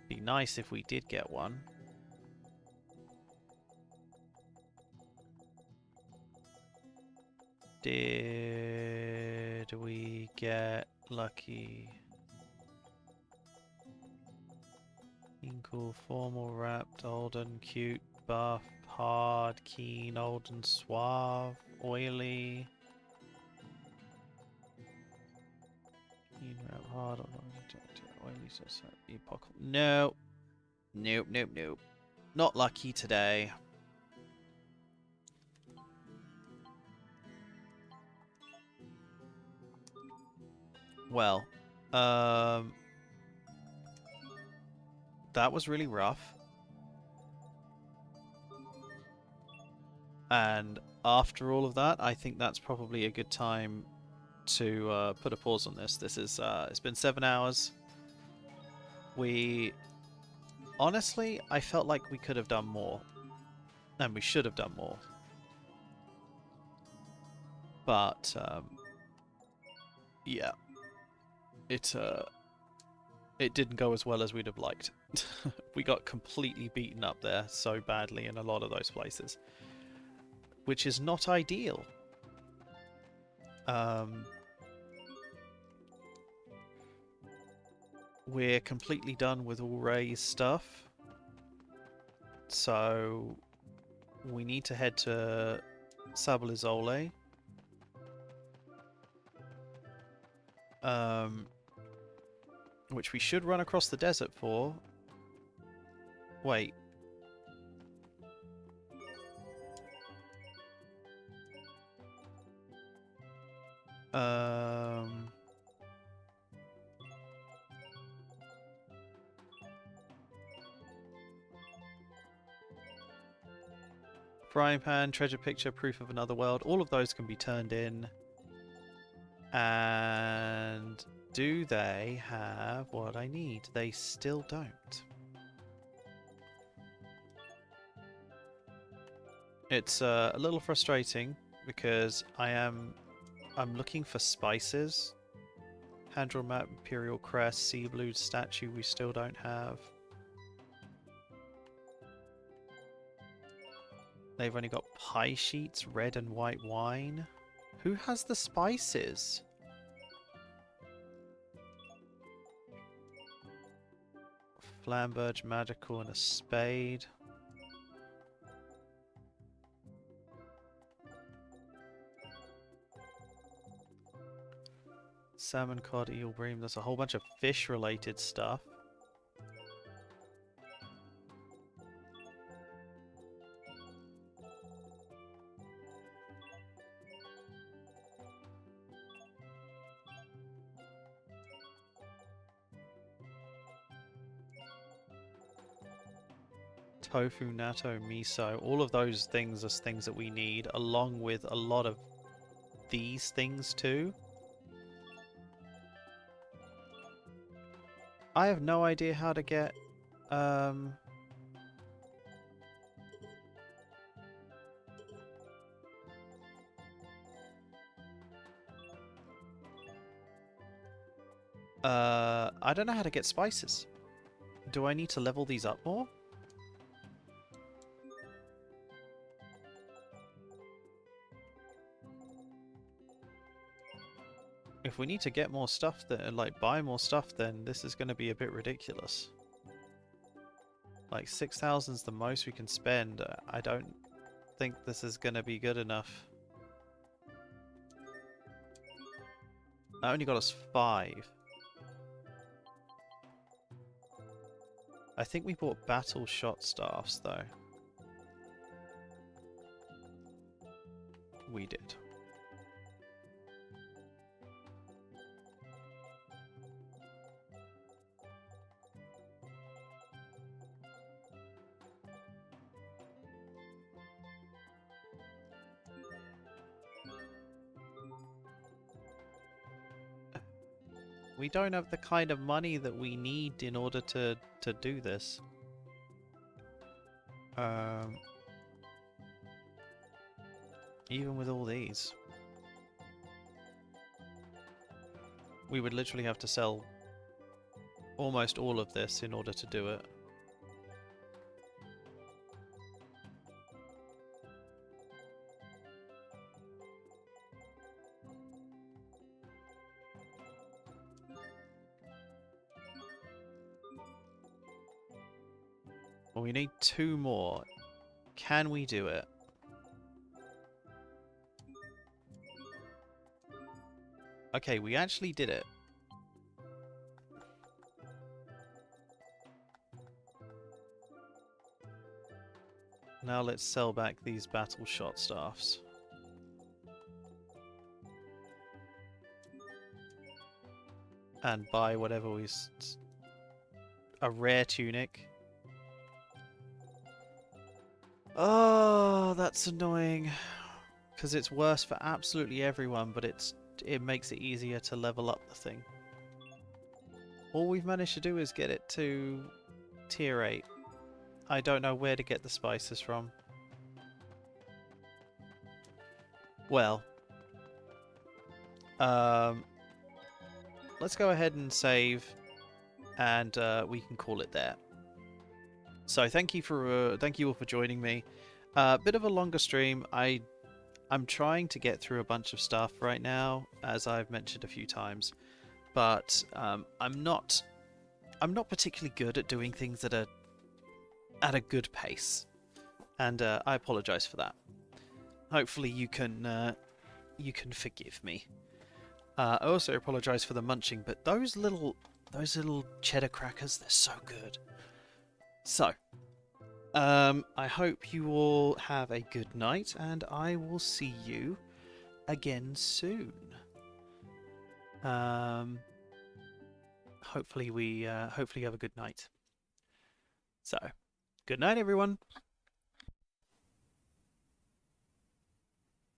Be nice if we did get one. Did we get lucky? Cool, formal, wrapped, old and cute, buff, hard, keen, old and suave, oily. Keen, wrapped, hard, oily, so epochal. No. Nope, nope, nope. Not lucky today. Well, that was really rough. And after all of that, I think that's probably a good time to put a pause on this. This is it's been 7 hours. We Honestly, I felt like we could have done more. And we should have done more. But, yeah. It didn't go as well as we'd have liked. We got completely beaten up there so badly in a lot of those places. Which is not ideal. We're completely done with all Ray's stuff. So we need to head to Sablizole. Which we should run across the desert for. Wait. Frying pan, treasure picture, proof of another world. All of those can be turned in. And do they have what I need? They still don't. It's a little frustrating because I'm looking for spices. Hand-drawn map, Imperial Crest, Sea Blue statue we still don't have. They've only got pie sheets, red and white wine. Who has the spices? Flamberge, magical, and a spade. Salmon, cod, eel, bream. There's a whole bunch of fish-related stuff. Tofu, natto, miso, all of those things are things that we need, along with a lot of these things too. I have no idea how to get I don't know how to get spices. Do I need to level these up more? If we need to get more stuff, like buy more stuff, then this is going to be a bit ridiculous. Like 6,000 is the most we can spend. I don't think this is going to be good enough. That only got us 5. I think we bought battle shot staffs though. We did. We don't have the kind of money that we need in order to do this. Even with all these. We would literally have to sell almost all of this in order to do it. Well, we need 2 more. Can we do it? Okay, we actually did it. Now let's sell back these battle shot staffs. And buy whatever we... a rare tunic. Oh, that's annoying. Because it's worse for absolutely everyone, but it makes it easier to level up the thing. All we've managed to do is get it to tier 8. I don't know where to get the spices from. Well, let's go ahead and save, and we can call it there. So thank you all for joining me. Bit of a longer stream. I'm trying to get through a bunch of stuff right now, as I've mentioned a few times, but I'm not particularly good at doing things that are at a good pace, and I apologise for that. Hopefully you can forgive me. I also apologise for the munching, but those little cheddar crackers, they're so good. So, I hope you all have a good night, and I will see you again soon. Hopefully you have a good night. So, good night, everyone.